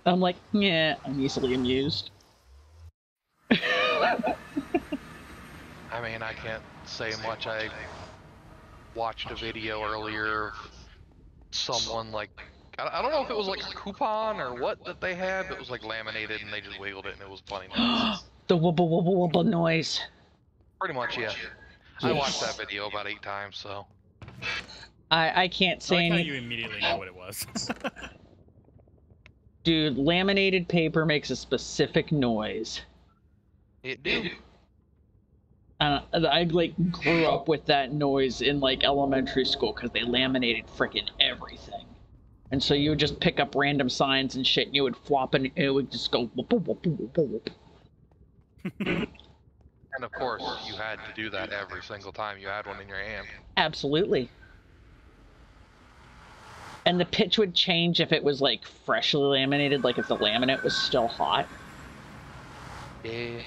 S1: I'm like, yeah, I'm easily amused.
S2: I mean, I can't say much. I watched a video earlier of someone like, I don't know if it was like a coupon or what that they had, but it was like laminated and they just wiggled it and it was funny.
S1: The wubble wubble wubble noise.
S2: Pretty much, yeah. I watched that video about 8 times, so.
S1: I can't say
S3: I like how
S1: anything.
S3: you immediately know what it was.
S1: Dude, laminated paper makes a specific noise.
S2: It do.
S1: I like grew up with that noise in like elementary school because they laminated freaking everything, and so you would just pick up random signs and shit, and you would flop and it would just go whoop, whoop, whoop, whoop, whoop.
S2: And of course, you had to do that every single time you had one in your hand.
S1: Absolutely. And the pitch would change if it was like freshly laminated, like if the laminate was still hot.
S2: Yeah.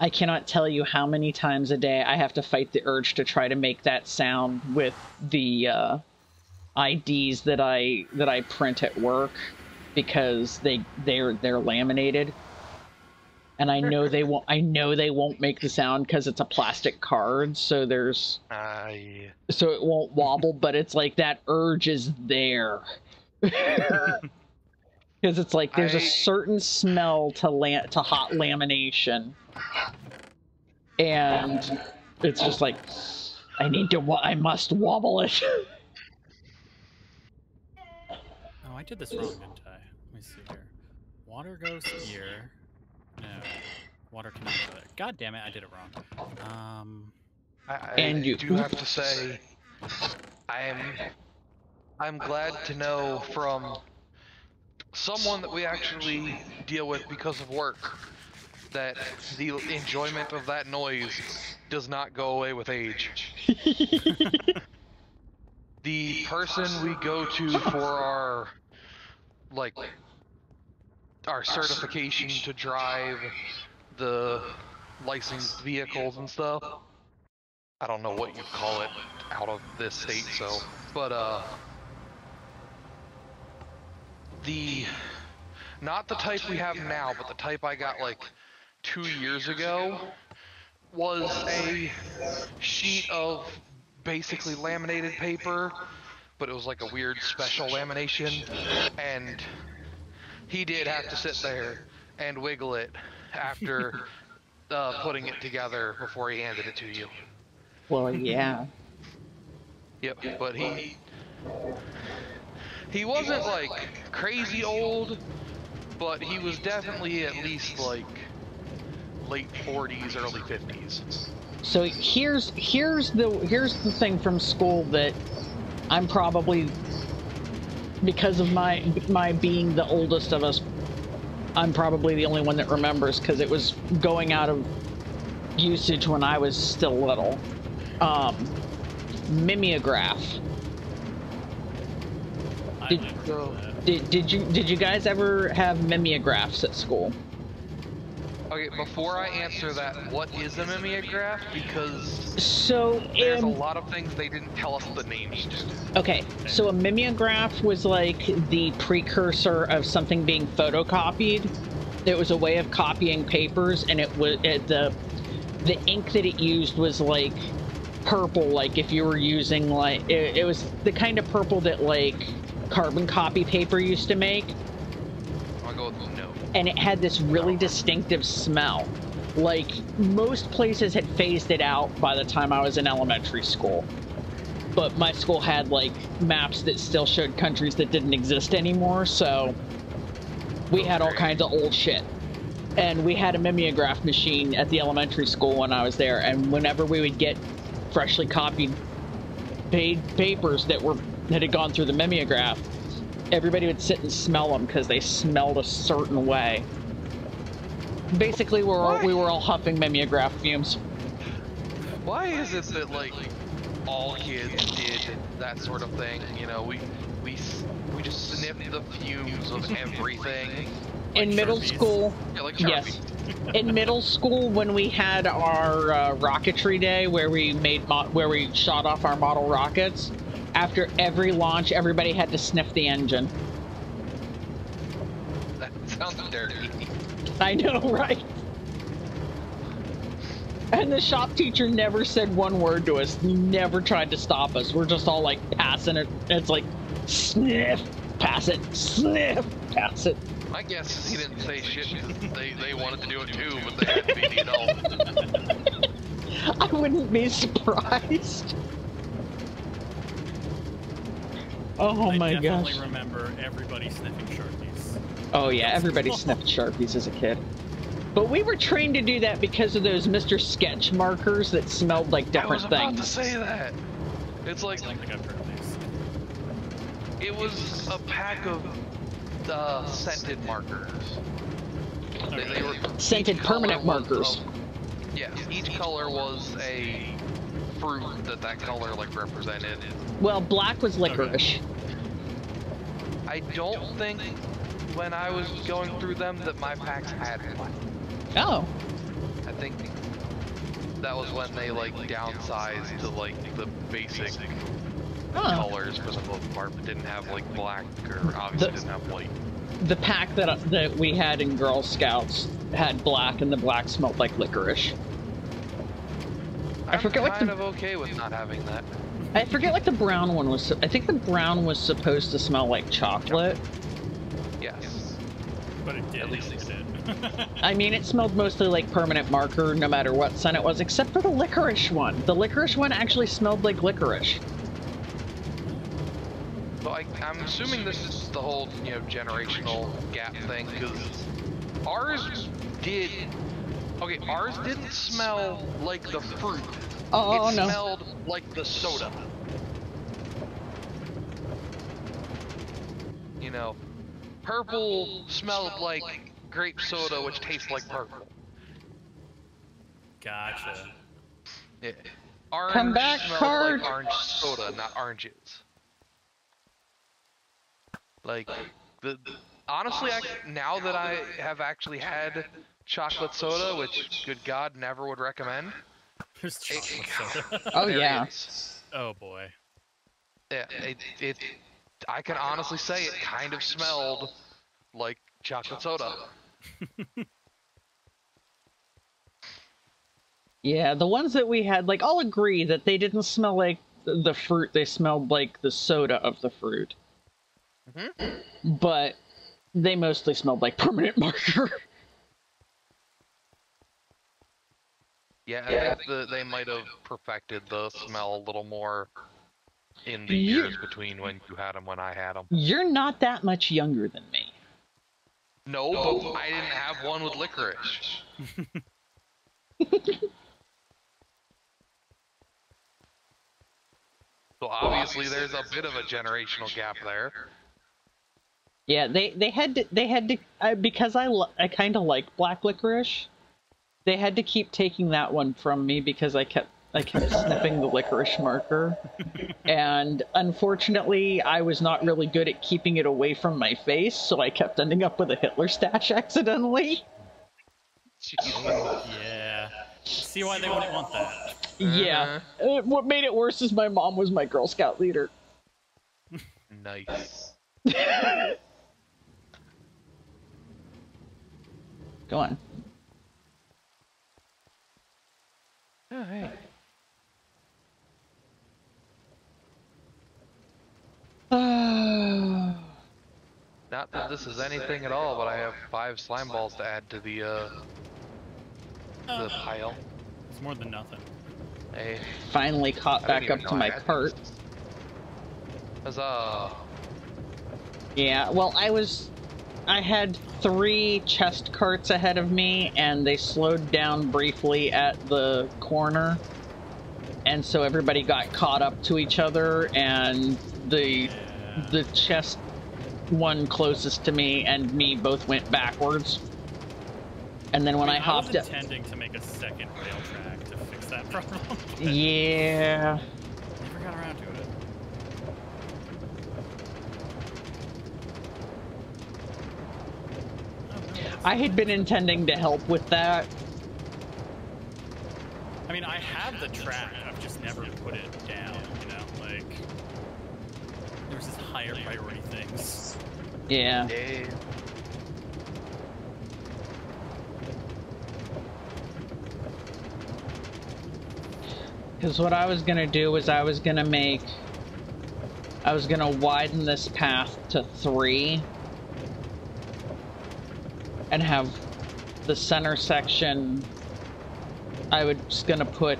S1: I cannot tell you how many times a day I have to fight the urge to try to make that sound with the IDs that I print at work, because they're laminated, and I know they won't. I know they won't make the sound because it's a plastic card, so there's
S2: yeah.
S1: so it won't wobble. But it's like that urge is there. Because it's like there's a certain smell to hot lamination, and it's just like I must wobble it.
S3: Oh, I did this wrong, didn't I? Let me see here. Water goes here. No, water cannot go there. God damn it, I did it wrong.
S2: And you do have to say, I'm glad to know from someone that we actually deal with because of work that the enjoyment of that noise does not go away with age. The person we go to for our certification to drive the licensed vehicles and stuff, I don't know what you call it out of this state, but not the type we have now, but the type I got like 2 years ago was a sheet of basically laminated paper, but it was like a weird special lamination, and he did have to sit there and wiggle it after putting it together before he handed it to you.
S1: Well, yeah.
S2: Yep, but he wasn't like crazy old, but he was definitely at least like late 40s, early 50s.
S1: So here's the thing from school that I'm probably, because of my being the oldest of us, I'm probably the only one that remembers, because it was going out of usage when I was still little. Mimeograph. Did you guys ever have mimeographs at school?
S2: Okay, before I answer that, what is a mimeograph? Because
S1: so
S2: there's a lot of things they didn't tell us the names to.
S1: Okay, so a mimeograph was like the precursor of something being photocopied. It was a way of copying papers, and it was the ink that it used was like purple, like if you were using like it was the kind of purple that like carbon copy paper used to make.
S2: I'll go with no.
S1: And it had this really distinctive smell. Like, most places had phased it out by the time I was in elementary school. But my school had, like, maps that still showed countries that didn't exist anymore, so we had all kinds of old shit. And we had a mimeograph machine at the elementary school when I was there, and whenever we would get freshly copied papers that had gone through the mimeograph, everybody would sit and smell them because they smelled a certain way. Basically, we were all huffing mimeograph fumes.
S2: Why is it that like all kids did that sort of thing? You know, we just sniffed the fumes of everything.
S1: In middle school,
S2: yeah, like
S1: yes. In middle school, when we had our rocketry day, where we shot off our model rockets, after every launch, everybody had to sniff the engine.
S2: That sounds dirty.
S1: I know, right? And the shop teacher never said one word to us. He never tried to stop us. We're just all like passing it. It's like, sniff, pass it, sniff, pass it.
S2: My guess is he didn't say shit because they wanted to do it too, but they had to be the adult.
S1: I wouldn't be surprised. Oh my gosh. I
S3: definitely remember everybody sniffing Sharpies.
S1: Oh yeah, everybody sniffed Sharpies as a kid. But we were trained to do that because of those Mr. Sketch markers that smelled like different things.
S2: I was about to say that. It's like
S3: I think I've heard of these.
S2: It was a pack of scented markers. They were
S1: scented permanent markers.
S2: Yes, each color was a fruit that color like represented.
S1: Well, black was licorice.
S2: I don't think when I was going through them that my packs had black.
S1: Oh.
S2: I think that was when they like downsized to like the basic colors for the most part, but didn't have like black, or obviously didn't have white.
S1: The pack that we had in Girl Scouts had black, and the black smelled like licorice.
S2: I forget what. I'm kind of okay with not having that.
S1: I forget what the brown one was. I think the brown was supposed to smell like chocolate.
S2: Yes.
S3: But it did. At least it did.
S1: I mean, it smelled mostly like permanent marker, no matter what scent it was, except for the licorice one. The licorice one actually smelled like licorice.
S2: So I'm assuming this is the whole, you know, generational gap thing, because ours didn't smell like the fruit.
S1: Oh,
S2: it
S1: no.
S2: smelled like the soda. You know, purple smelled like grape soda, which tastes like purple.
S3: Gotcha.
S2: Yeah. Orange
S1: Come back,
S2: smelled
S1: card.
S2: like orange soda, not oranges. Like, honestly, now that I have actually had chocolate soda, which, good God, never would recommend.
S3: There's chocolate soda.
S1: Oh, yeah.
S3: Oh, boy.
S2: Yeah, I can honestly say it kind of smelled like chocolate soda.
S1: Yeah, the ones that we had, like, I'll agree that they didn't smell like the fruit, they smelled like the soda of the fruit. Mm-hmm. But they mostly smelled like permanent marker.
S2: Yeah, I think they might have perfected the smell a little more in the years between when you had them when I had them.
S1: You're not that much younger than me.
S2: No, but I didn't have one with licorice. So obviously there's a bit of a generational gap there.
S1: Yeah, they had to because I kind of like black licorice. They had to keep taking that one from me because I kept sniffing the licorice marker. And unfortunately, I was not really good at keeping it away from my face, so I kept ending up with a Hitler stash accidentally.
S3: Yeah. See why they wouldn't want that.
S1: Yeah. What made it worse is my mom was my Girl Scout leader.
S2: Nice.
S1: Go on.
S2: Oh, hey. Not that this is anything at all, but I have 5 slime balls to add to the pile.
S3: It's more than nothing.
S2: Hey.
S1: Finally caught back up to my cart.
S2: Huzzah.
S1: Yeah, well, I had 3 chest carts ahead of me, and they slowed down briefly at the corner. And so everybody got caught up to each other, and the chest one closest to me and me both went backwards. And then when I hopped up...
S3: I was intending to make a second rail track to fix that problem.
S1: Yeah.
S3: Never got around to it.
S1: I had been intending to help with that.
S3: I mean, I have the track, I've just never put it down, you know? Like, there's just higher priority things.
S1: Yeah. Because what I was going to do was I was going to widen this path to 3 and have the center section, I was just going to put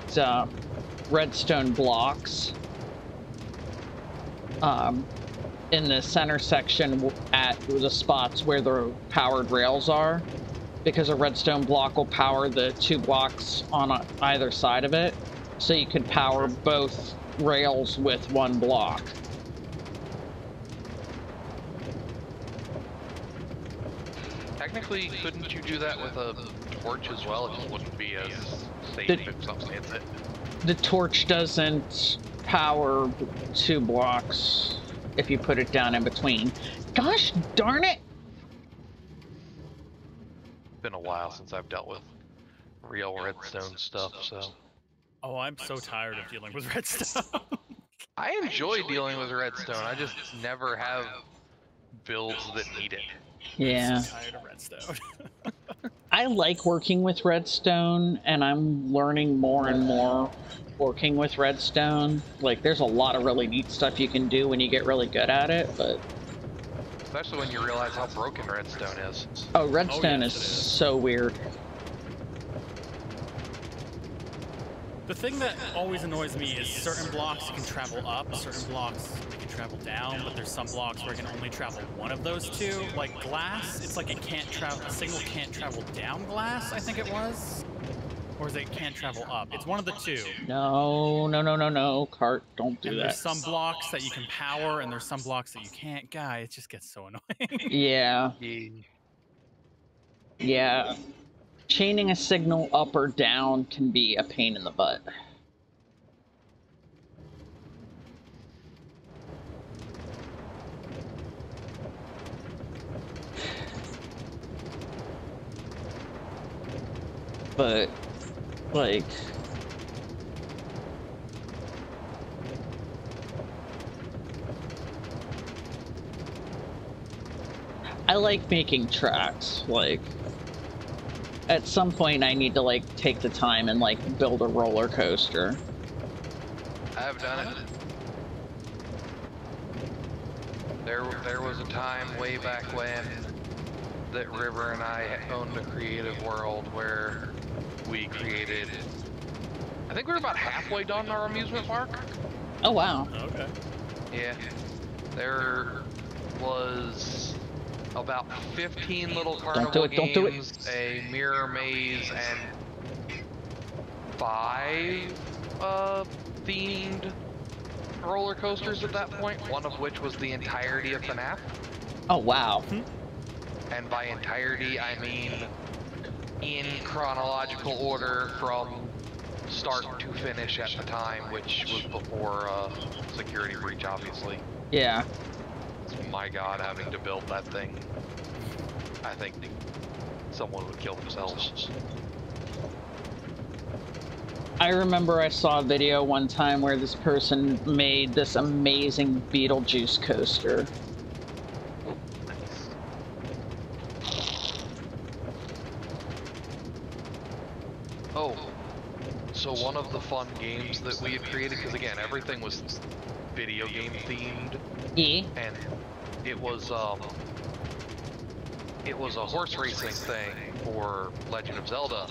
S1: redstone blocks in the center section at the spots where the powered rails are, because a redstone block will power the 2 blocks on either side of it, so you could power both rails with 1 block.
S2: Technically, couldn't you do that with a torch as well? It just wouldn't be as safe if something hits it.
S1: The torch doesn't power 2 blocks if you put it down in between. Gosh darn it!
S2: Been a while since I've dealt with real redstone stuff, so.
S3: Oh, I'm so tired of dealing with redstone.
S2: I enjoy dealing with redstone. I just never have builds that need it.
S1: Yeah.
S3: I'm so tired of redstone.
S1: I like working with redstone, and I'm learning more and more working with redstone. Like, there's a lot of really neat stuff you can do when you get really good at it, but...
S2: Especially when you realize how broken redstone is.
S1: Oh, redstone is so weird.
S3: The thing that always annoys me is certain blocks you can travel up, certain blocks you can travel down, but there's some blocks where I can only travel one of those two. Like glass, it's like it can't travel, a signal can't travel down glass, I think it was. Or is it can't travel up? It's one of the two.
S1: No, Cart, don't do that.
S3: There's some blocks that you can power, and there's some blocks that you can't. Guy, it just gets so annoying.
S1: Yeah. Yeah. Chaining a signal up or down can be a pain in the butt. But, like... I like making tracks, like... At some point, I need to, like, take the time and, like, build a roller coaster.
S2: I've done it. There was a time way back when that River and I owned a creative world where we created... I think we were about halfway done our amusement park.
S1: Oh, wow.
S3: Okay.
S2: Yeah. There was... about 15 little carnival games, a mirror maze, and 5 themed roller coasters at that point, one of which was the entirety of FNAF.
S1: Oh, wow.
S2: And by entirety, I mean in chronological order from start to finish at the time, which was before security breach, obviously.
S1: Yeah.
S2: My god, having to build that thing. I think someone would kill themselves.
S1: I remember I saw a video one time where this person made this amazing Beetlejuice coaster.
S2: Nice. Oh, so one of the fun games that we had created, because again, everything was video game themed.
S1: Yeah.
S2: And it was a horse racing thing for Legend of Zelda.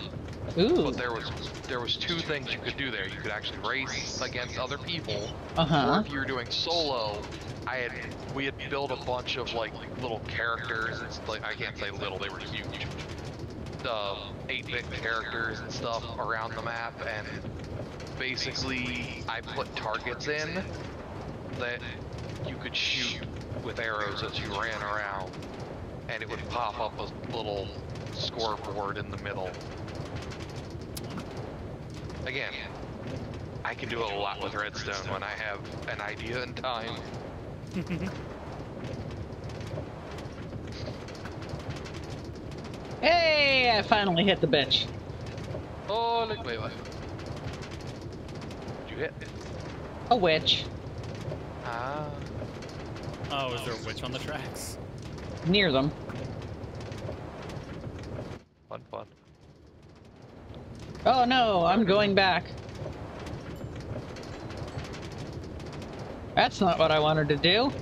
S1: Ooh.
S2: But there was 2 things you could do there. You could actually race against other people,
S1: Uh-huh.
S2: or if you were doing solo, we had built a bunch of like little characters. It's like, I can't say little, they were huge. 8-bit characters and stuff around the map, and basically I put targets in that you could shoot with arrows as you ran around, and it would pop up a little scoreboard in the middle. Again, I can do a lot with redstone when I have an idea and time.
S1: Hey, I finally hit the bench.
S2: Oh, look, wait. What'd you hit?
S1: A witch.
S2: Ah.
S3: Oh, is there a witch on the tracks?
S1: Near them.
S2: Fun.
S1: Oh no, I'm going back. That's not what I wanted to do.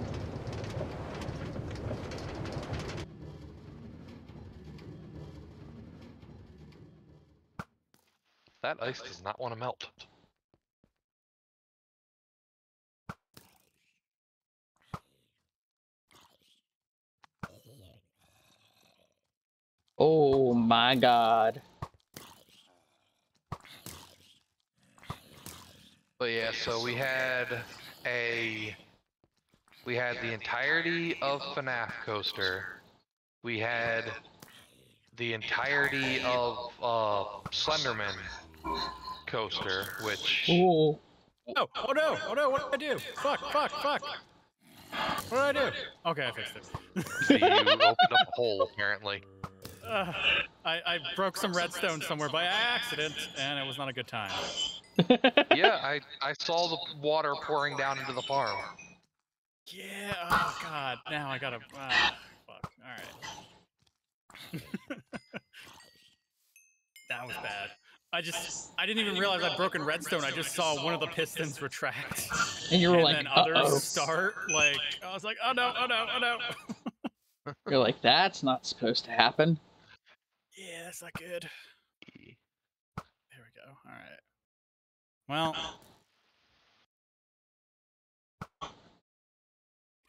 S2: That ice does not want to melt.
S1: Oh my god.
S2: But yeah, so we had the entirety of FNAF coaster. We had the entirety of Slenderman coaster, which...
S1: Ooh.
S3: Oh no, what did I do? Fuck. What did I do? Okay, I fixed it.
S2: So you opened up a hole, apparently.
S3: I broke some redstone somewhere by accident, and it was not a good time.
S2: Yeah, I saw the water pouring down into the farm.
S3: Yeah. Oh God. Now I gotta. Fuck. All right. That was bad. I didn't even realize I'd broken redstone. I just saw one of the pistons retract.
S1: And you were like,
S3: then others start. Like, I was like, oh no, oh no, oh no.
S1: You're like, that's not supposed to happen.
S3: Yeah, that's not good. There we go. All right. Well, I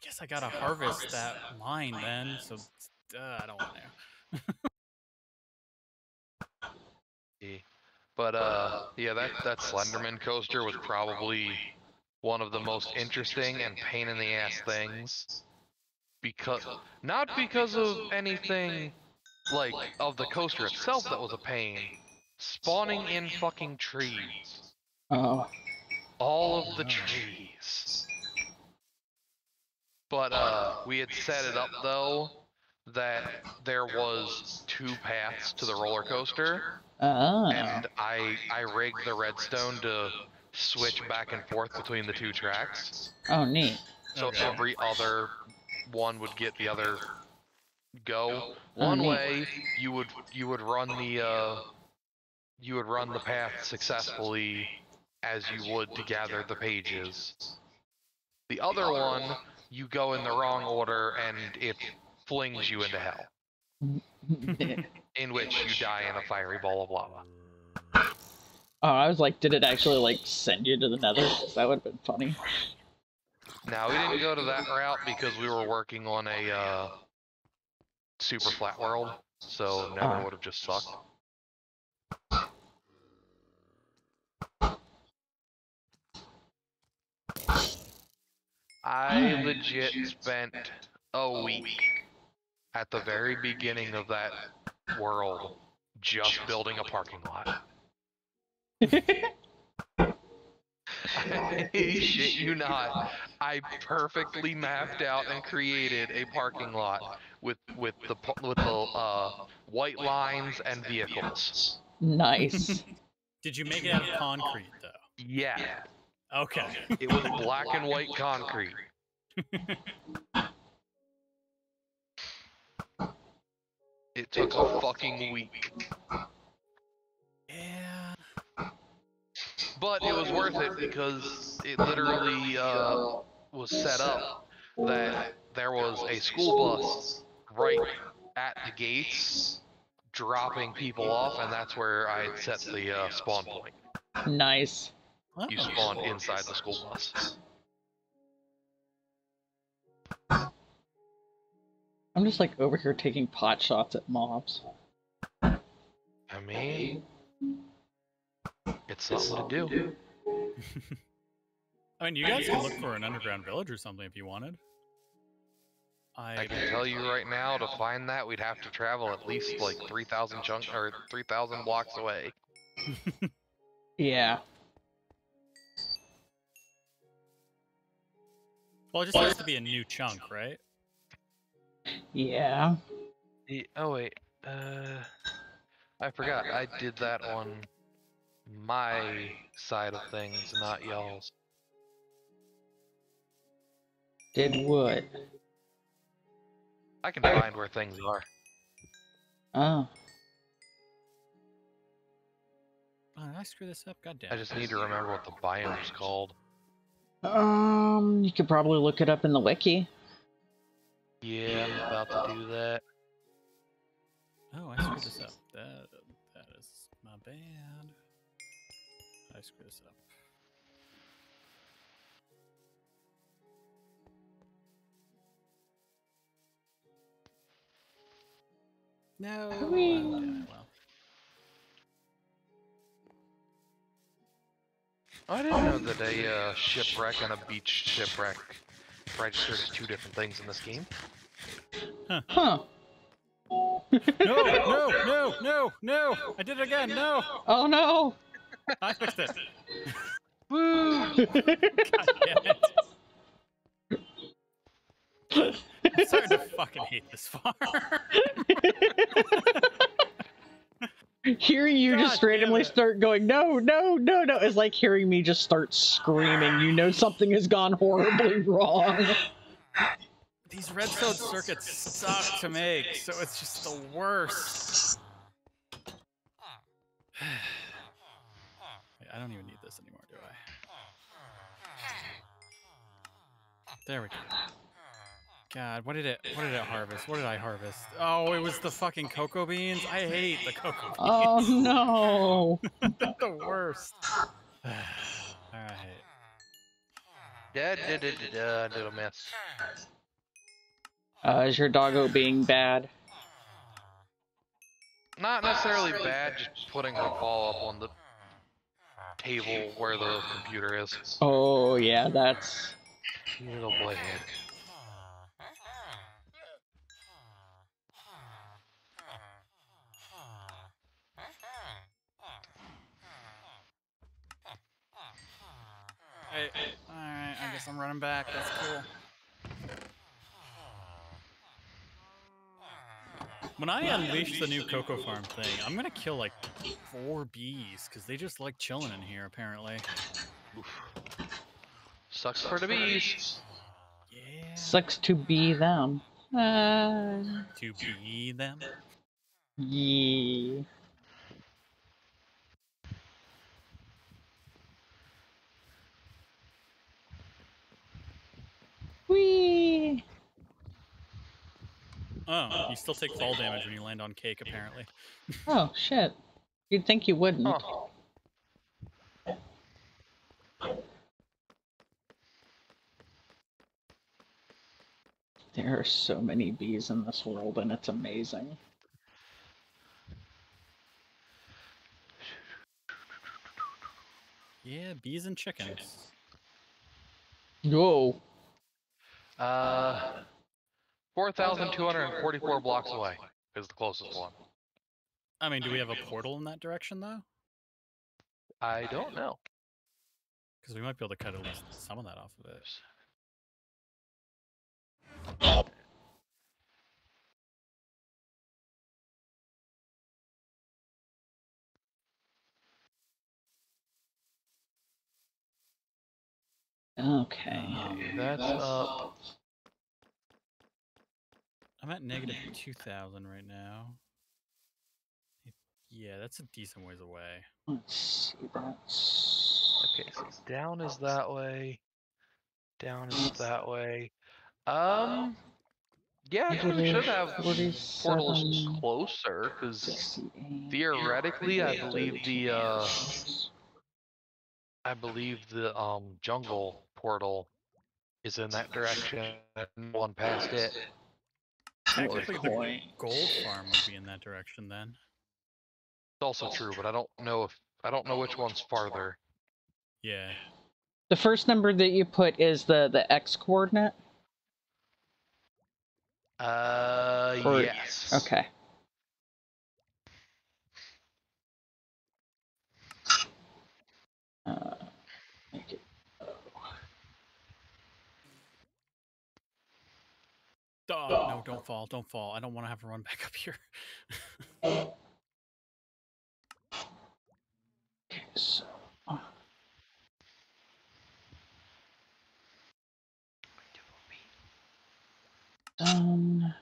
S3: guess I gotta harvest that mine then. So I don't want
S2: to. But yeah, that Slenderman coaster was probably one of the most interesting and pain in the ass things. Not because of anything like of the coaster itself that was a pain. Spawning in fucking trees.
S1: Oh.
S2: All of the trees. But we had set it up though that there was 2 paths to the roller coaster. And I rigged the redstone to switch back and forth between the 2 tracks.
S1: Oh, neat.
S2: So every other one would get the other go. One way you would run the path successfully as you would to gather the pages. The other one, you go in the wrong order and it flings you into hell. In which you die in a fiery ball of lava.
S1: Oh, I was like, did it actually like send you to the nether? That would have been funny.
S2: No, we didn't go to that route because we were working on a super flat world, so nether would have just sucked. I legit spent a week at the very beginning of that world just building a parking lot. I shit you not. I perfectly mapped out and created a parking lot with the white lines and vehicles.
S1: Nice.
S3: Did you make it out of concrete though?
S2: Yeah.
S3: Okay.
S2: It was black and white concrete. It took a fucking week.
S3: Yeah.
S2: But it was worth it because it literally was set up that there was a school bus right at the gates dropping people off, and that's where I had set the spawn point.
S1: Nice.
S2: You spawned inside the school bus.
S1: I'm just like over here taking pot shots at mobs.
S2: I mean, it's something to do.
S3: I mean, you guys can look for an underground village or something if you wanted.
S2: I can tell you right now, to find that, we'd have to travel at least like 3,000 blocks away.
S1: Yeah.
S3: Well, it just has to be a new chunk, right?
S1: Yeah.
S2: Oh wait, I forgot. I did that on my side of things, not y'all's.
S1: Did what?
S2: I can find where things are.
S1: Oh.
S3: Oh, did I screw this up? God damn.
S2: I just need to remember what the biome's called.
S1: You could probably look it up in the wiki.
S2: Yeah, I'm about to do that.
S3: Oh, I screwed this up. That is my bad. I screwed this up. No. Oh, damn it, well.
S2: I didn't know that a shipwreck and a beach shipwreck registered as 2 different things in this game.
S1: Huh.
S3: No! I did it again, no!
S1: Oh no!
S3: I fixed it.
S2: Woo!
S3: God damn it. I'm starting to fucking hate this farm.
S1: Hearing you
S3: God
S1: just randomly
S3: damn it.
S1: start going, no, no, no, no, is like hearing me just start screaming. You know something has gone horribly wrong.
S3: These redstone circuits suck to make, so it's just the worst. Wait, I don't even need this anymore, do I? There we go. God, what did it harvest? What did I harvest? Oh, it was the fucking cocoa beans. I hate the cocoa beans.
S1: Oh no.
S3: They're the worst. All right.
S2: Little miss.
S1: Is your doggo being bad?
S2: Not necessarily bad, just putting her paw up on the table where the computer is.
S1: Oh yeah, that's...
S2: Little boy head.
S3: Hey, alright, I guess I'm running back. That's cool. When I unleash the new cocoa farm thing, I'm gonna kill like 4 bees, because they just like chilling in here, apparently.
S2: Oof. Sucks for the bees.
S3: Yeah.
S1: Sucks to be them.
S3: To be them?
S1: Yeah. Whee!
S3: Oh, you still take fall damage when you land on cake, apparently.
S1: Oh, shit. You'd think you wouldn't.
S2: Huh.
S1: There are so many bees in this world, and it's amazing.
S3: Yeah, bees and chickens.
S1: Whoa.
S2: 4,244 blocks away is the closest one.
S3: I mean, do we have a portal in that direction, though?
S2: I don't know.
S3: Because we might be able to cut at least some of that off of it.
S1: Okay.
S2: That's up.
S3: I'm at negative 2,000 right now. Yeah, that's a decent ways away.
S1: Let's see, that's...
S2: Okay, so down is that way. Down is that way. Yeah, actually, we should have portals closer, because theoretically, I believe the jungle portal is in that direction, and one past it.
S3: Technically, the gold farm would be in that direction then.
S2: It's also true, but I don't know which one's farther.
S3: Yeah.
S1: The first number that you put is the X coordinate?
S2: Yes.
S1: Okay. Make it...
S3: No, don't fall, don't fall. I don't want to have to run back up here.
S1: Okay, so... Done.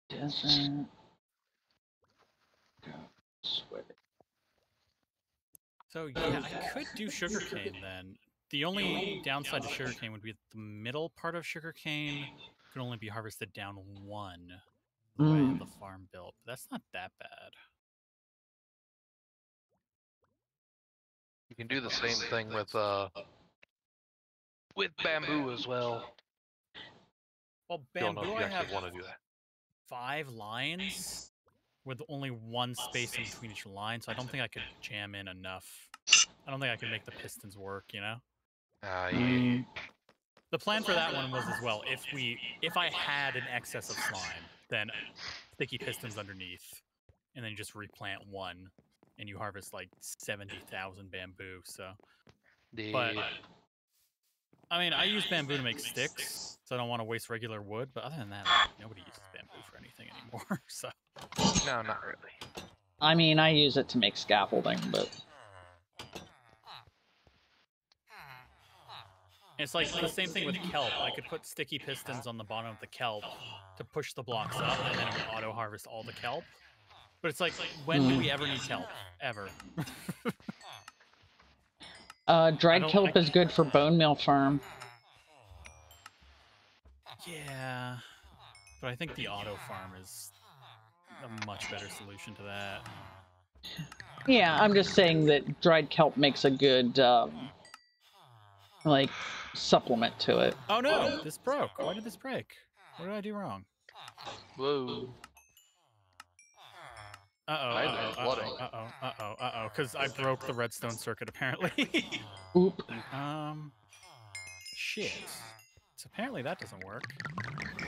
S1: Desert. Go sweat.
S3: So yeah, I could do sugarcane then. The only downside to sugarcane would be that the middle part of sugarcane could only be harvested down 1 the way I have the farm built. But that's not that bad.
S2: You can do the same thing with bamboo as well.
S3: Well,
S2: Don't know
S3: bamboo,
S2: if you
S3: I have
S2: actually want to do that.
S3: 5 lines with only 1 space in between each line, so I don't think I could jam in enough. I don't think I could make the pistons work, you know?
S2: Yeah.
S3: The plan for that one was as well, if I had an excess of slime, then sticky pistons underneath, and then you just replant 1, and you harvest like 70,000 bamboo, so... But I mean, I use bamboo to make sticks, so I don't want to waste regular wood. But other than that, nobody uses bamboo for anything anymore. So.
S2: No, not really.
S1: I mean, I use it to make scaffolding, but...
S3: It's like the same thing with kelp. I could put sticky pistons on the bottom of the kelp to push the blocks up, and then it would auto-harvest all the kelp. But it's like, when do we ever need kelp? Ever.
S1: Dried kelp is good for bone meal farm.
S3: Yeah. But I think the auto farm is a much better solution to that.
S1: Yeah, I'm just saying that dried kelp makes a good, like, supplement to it.
S3: Oh no! This broke. Why did this break? What did I do wrong?
S2: Whoa.
S3: Uh-oh, because I broke the redstone circuit, apparently.
S1: Oop.
S3: Shit. So apparently that doesn't work.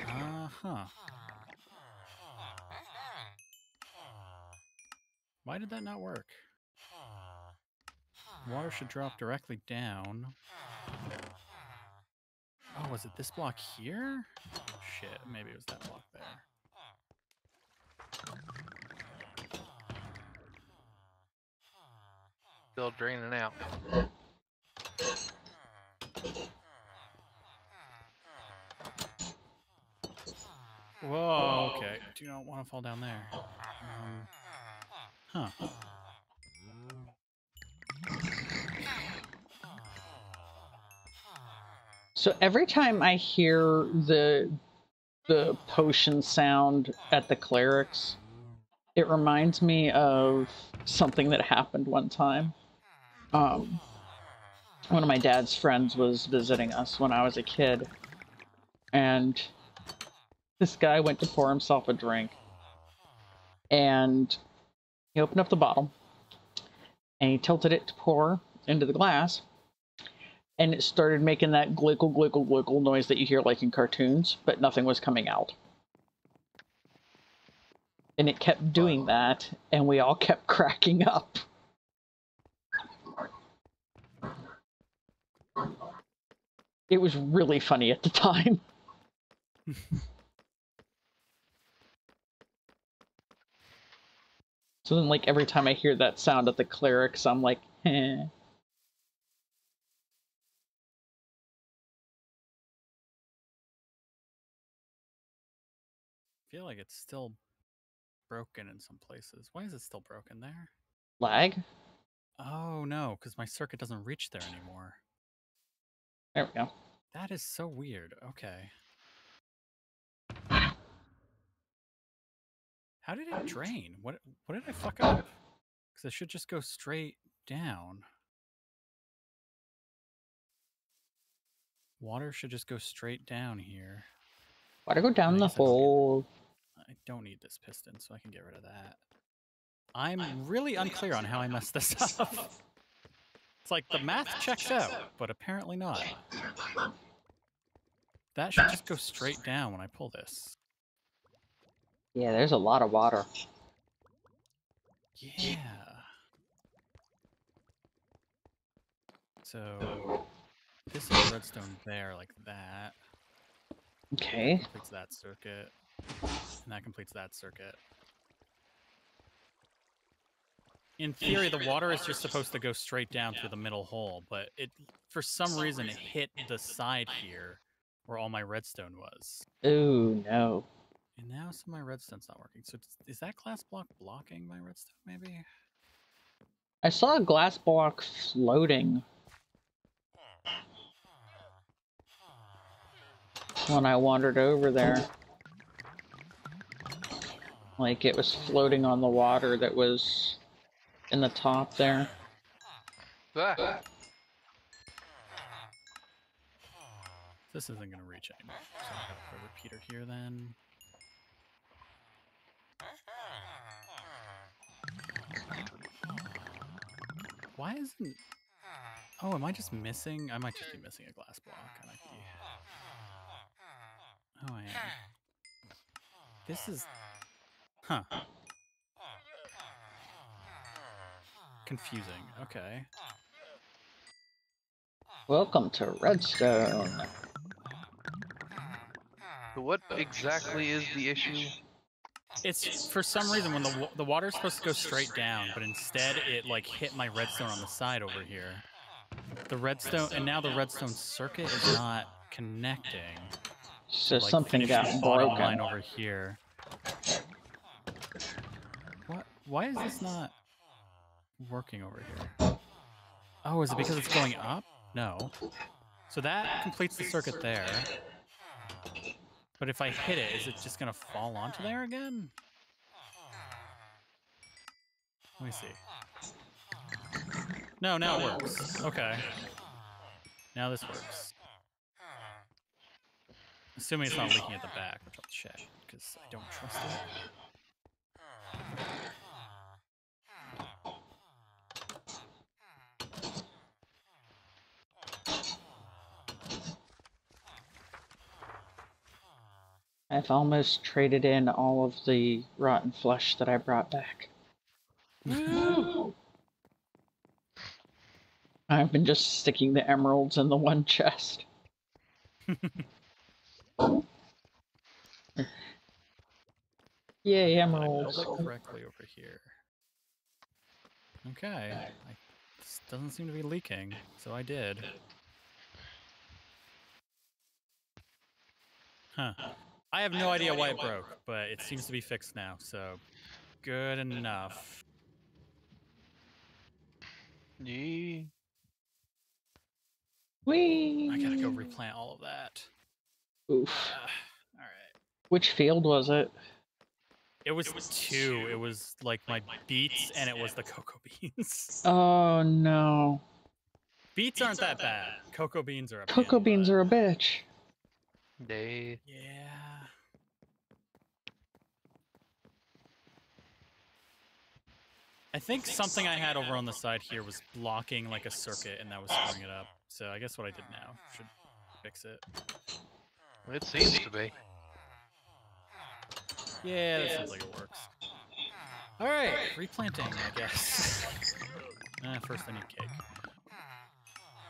S3: Uh-huh. Why did that not work? Water should drop directly down. Oh, was it this block here? Shit, maybe it was that block there.
S2: Still draining out.
S3: Whoa, okay. Do not want to fall down there. Huh.
S1: So every time I hear the potion sound at the clerics, it reminds me of something that happened one time. One of my dad's friends was visiting us when I was a kid, and this guy went to pour himself a drink, and he opened up the bottle, and he tilted it to pour into the glass, and it started making that glickle, glickle, glickle noise that you hear like in cartoons, but nothing was coming out. And it kept doing that, and we all kept cracking up. It was really funny at the time. So then, like, every time I hear that sound at the clerics, I'm like, eh.
S3: I feel like it's still broken in some places. Why is it still broken there?
S1: Lag?
S3: Oh, no, because my circuit doesn't reach there anymore.
S1: There we go.
S3: That is so weird. Okay. How did it drain? What did I fuck up? Because it should just go straight down. Water should just go straight down here.
S1: Water go down the hole.
S3: I don't need this piston, so I can get rid of that. I'm really unclear on how I messed this up. It's like the math checks out, but apparently not. That should just go straight down when I pull this.
S1: Yeah, there's a lot of water.
S3: Yeah. So this is redstone there, like that.
S1: Okay.
S3: That completes that circuit. And that completes that circuit. In theory, the water is just supposed to go straight down through the middle hole, but it, for some reason, it hit the side here where all my redstone was.
S1: Ooh, no.
S3: And now some of my redstone's not working. So is that glass block blocking my redstone, maybe?
S1: I saw a glass block floating when I wandered over there. Like it was floating on the water that was in the top there.
S2: Ah.
S3: This isn't going to reach anymore. So I'll put a repeater here then. Why isn't... Oh, am I just missing? I might just be missing a glass block. I might be... Oh, I am. This is... Huh. Confusing. Okay.
S1: Welcome to Redstone.
S2: So what exactly is the issue?
S3: It's for some reason when the water's supposed to go straight down, but instead it like hit my redstone on the side over here. The redstone, and now the redstone circuit is not connecting.
S1: So
S3: like,
S1: something got
S3: the bottom
S1: broken.
S3: line over here. What? Why is this not working over here? Oh, is it because it's going up? No. So that completes the circuit there. But if I hit it, is it just gonna fall onto there again? Let me see. No, now it works. Okay. Now this works. Assuming it's not leaking at the back, which I'll check, because I don't trust it.
S1: I've almost traded in all of the rotten flesh that I brought back.
S3: Woo!
S1: I've been just sticking the emeralds in the one chest. Yay, emeralds.
S3: I build it correctly over here. Okay. This doesn't seem to be leaking, so I did. Huh. I have no idea why it broke, but it seems to be fixed now, so good enough.
S2: Yee.
S1: Whee!
S3: I gotta go replant all of that.
S1: Oof.
S3: Alright.
S1: Which field was it?
S3: It was two. It was like my beets and it was the cocoa beans.
S1: Oh no.
S3: Beets aren't that bad. Cocoa beans are a
S1: Cocoa beans are a bitch.
S2: Yeah.
S3: I think something I had over on the side here was blocking like a circuit and that was screwing it up. So I guess what I did now should fix it.
S2: It seems to be.
S3: Yeah, that seems like it works. Alright, replanting, I guess. First I need cake.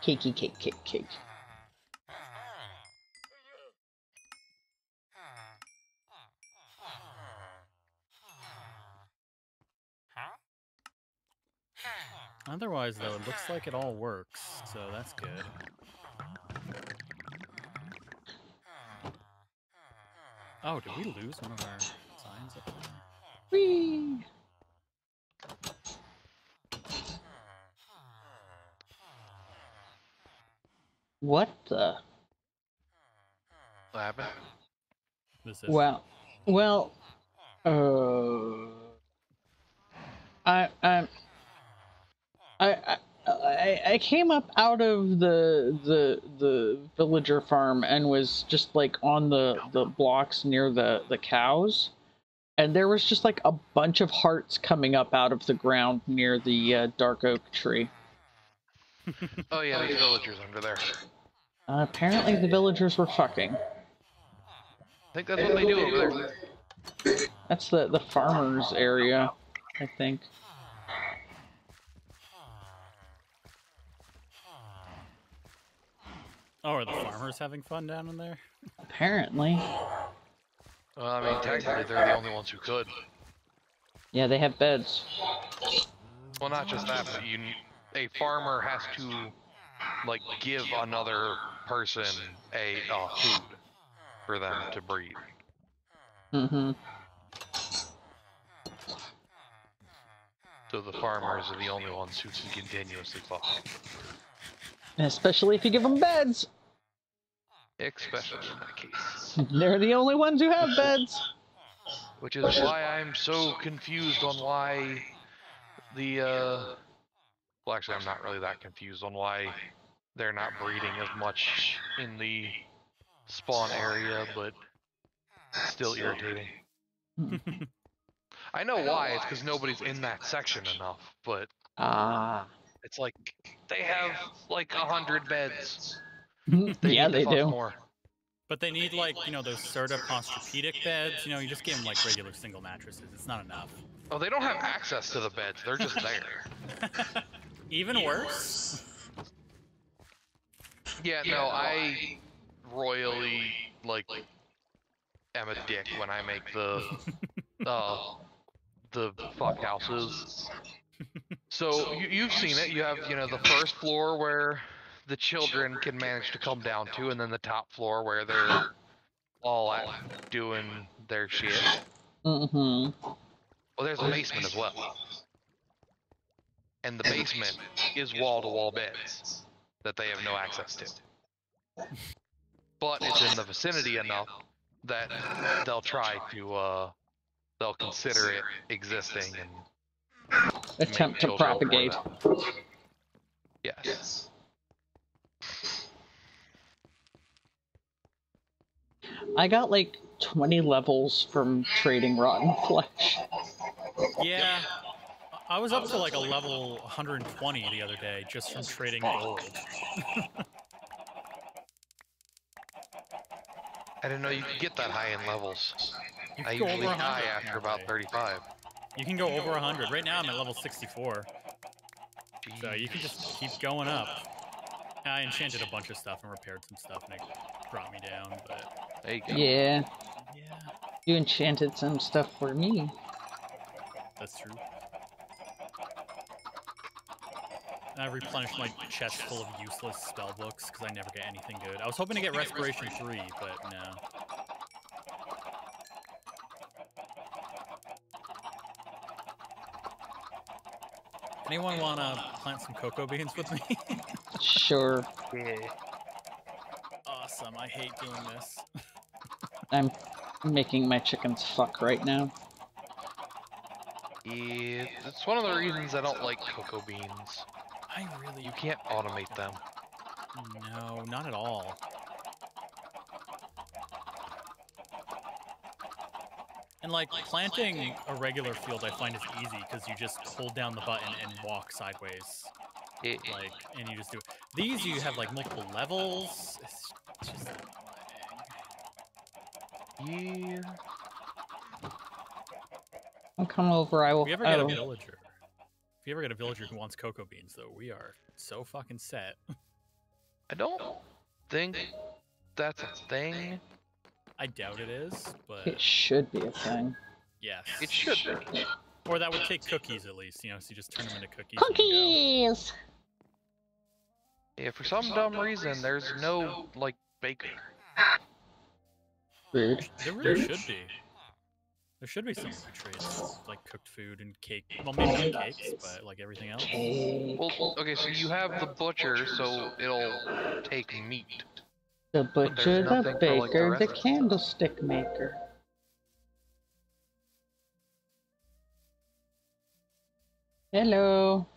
S1: Cakey, cake, cake, cake.
S3: Otherwise, though, it looks like it all works, so that's good. Oh, did we lose one of our signs up there?
S1: Whee! What the?
S2: What happened?
S3: This is
S1: Well, I came up out of the villager farm and was just like on the blocks near the cows, and there was just like a bunch of hearts coming up out of the ground near the dark oak tree.
S2: Oh yeah, these villagers under there.
S1: Apparently the villagers were fucking.
S2: I think that's what they do over there.
S1: That's the farmers area, I think.
S3: Oh, are the farmers having fun down in there?
S1: Apparently.
S2: Well, I mean, technically they're the only ones who could.
S1: Yeah, they have beds.
S2: Well, not just that, but a farmer has to, like, give another person a food for them to breed.
S1: Mm-hmm.
S2: So the farmers are the only ones who can continuously fuck.
S1: Especially if you give them beds.
S2: Especially in that case.
S1: They're the only ones who have beds.
S2: Which is why I'm so confused on why the, well, actually, I'm not really that confused on why they're not breeding as much in the spawn area, but it's still irritating. I know why, it's because nobody's in that section enough, but it's like, they have like 100 beds.
S1: Yeah, they do.
S2: More.
S3: But they need, like, you know, those Posturpedic beds. You know, you just give them, like, regular single mattresses. It's not enough.
S2: Oh, they don't have access to the beds. They're just there.
S3: Even worse?
S2: Yeah, no, I royally, like, am a dick when I make the fuck houses. So, you've seen it. You have, you know, the first floor where the children can manage to come down to, and then the top floor where they're all at doing their shit.
S1: Mm-hmm.
S2: Well, there's a basement as well. And the basement is wall-to-wall beds that they have no access to. But it's in the vicinity enough that they'll try to, they'll consider it existing and
S1: Attempt to propagate.
S2: Yes.
S1: I got like 20 levels from trading rotten flesh.
S3: Yeah. I was up to like a level 120 the other day just from trading gold.
S2: I didn't know you could get that high in levels.
S3: You
S2: I
S3: can go
S2: usually
S3: over 100
S2: die after about 35.
S3: You can go over 100. Right now I'm at level 64.
S2: Jeez.
S3: So you can just keep going up. I enchanted a bunch of stuff and repaired some stuff and it brought me down, but...
S2: There you go.
S1: Yeah.
S3: Yeah.
S1: You enchanted some stuff for me.
S3: That's true. And I replenished my chest full of useless spell books because I never get anything good. I was hoping to get Respiration 3, but no. Anyone want to plant some cocoa beans with me?
S1: Sure.
S2: Yeah.
S3: Awesome, I hate doing this.
S1: I'm making my chickens fuck right now.
S2: Yeah, it's one of the reasons I don't like cocoa beans. You can't automate them.
S3: No, not at all. And like planting a regular field I find is easy because you just hold down the button and walk sideways. Like, and you just do it. These you have like multiple levels. It's just
S2: Yeah.
S1: I'll come over, I will...
S3: If you ever get a villager, if you ever get a villager who wants cocoa beans though, we are so fucking set.
S2: I don't think that's a thing.
S3: I doubt it is, but...
S1: It should be a thing.
S3: Yes.
S2: It should be.
S3: Or that would take cookies at least, you know, so you just turn them into cookies.
S1: Cookies!
S2: Yeah, for some dumb reason, there's no, like, baker.
S1: Rude.
S3: There really should be. There should be some food trades, like cooked food and cake. Well, maybe not cakes, but like everything else.
S2: Well, okay, so you have the butcher, so it'll take meat.
S1: The butcher, the
S2: nothing for, like, the
S1: baker, the
S2: rest.
S1: candlestick maker. Hello.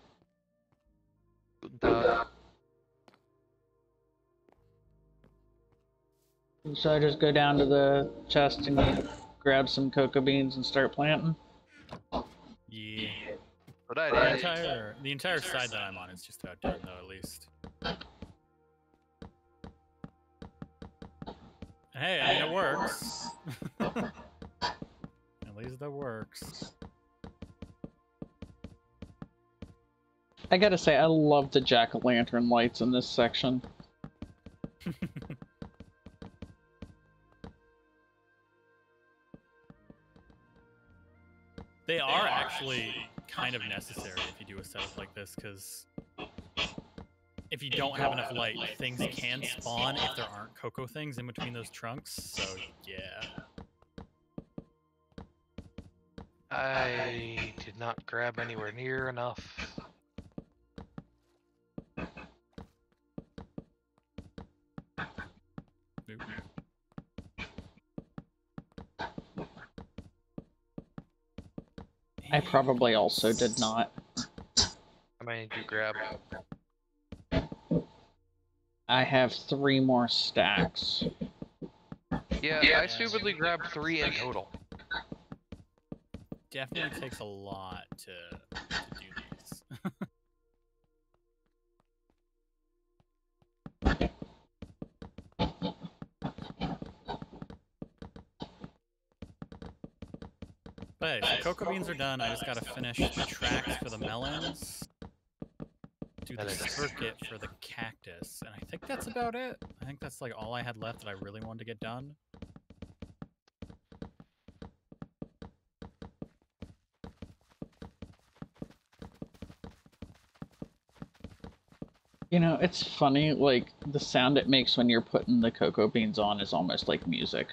S1: So I just go down to the chest and grab some cocoa beans and start planting?
S2: The
S3: Yeah.
S2: idea.
S3: The entire side that I'm on is just about done though, at least. Hey, I mean, it works. At least that works.
S1: I gotta say, I love the jack-o'-lantern lights in this section.
S3: They are actually kind of necessary if you do a setup like this, because if you don't have enough light, things can spawn if there aren't cocoa things in between those trunks, so yeah.
S2: I did not grab anywhere near enough.
S3: Oop.
S1: I probably also did not.
S2: How many did you grab?
S1: I have 3 more stacks.
S2: Yeah, I stupidly grabbed 3 in total.
S3: Definitely takes a lot to do these. But hey, so cocoa beans are done. I just gotta finish the tracks for the melons. do the circuit for the cactus, and I think that's about it. I think that's like all I had left that I really wanted to get done.
S1: You know, it's funny, like, the sound it makes when you're putting the cocoa beans on is almost like music.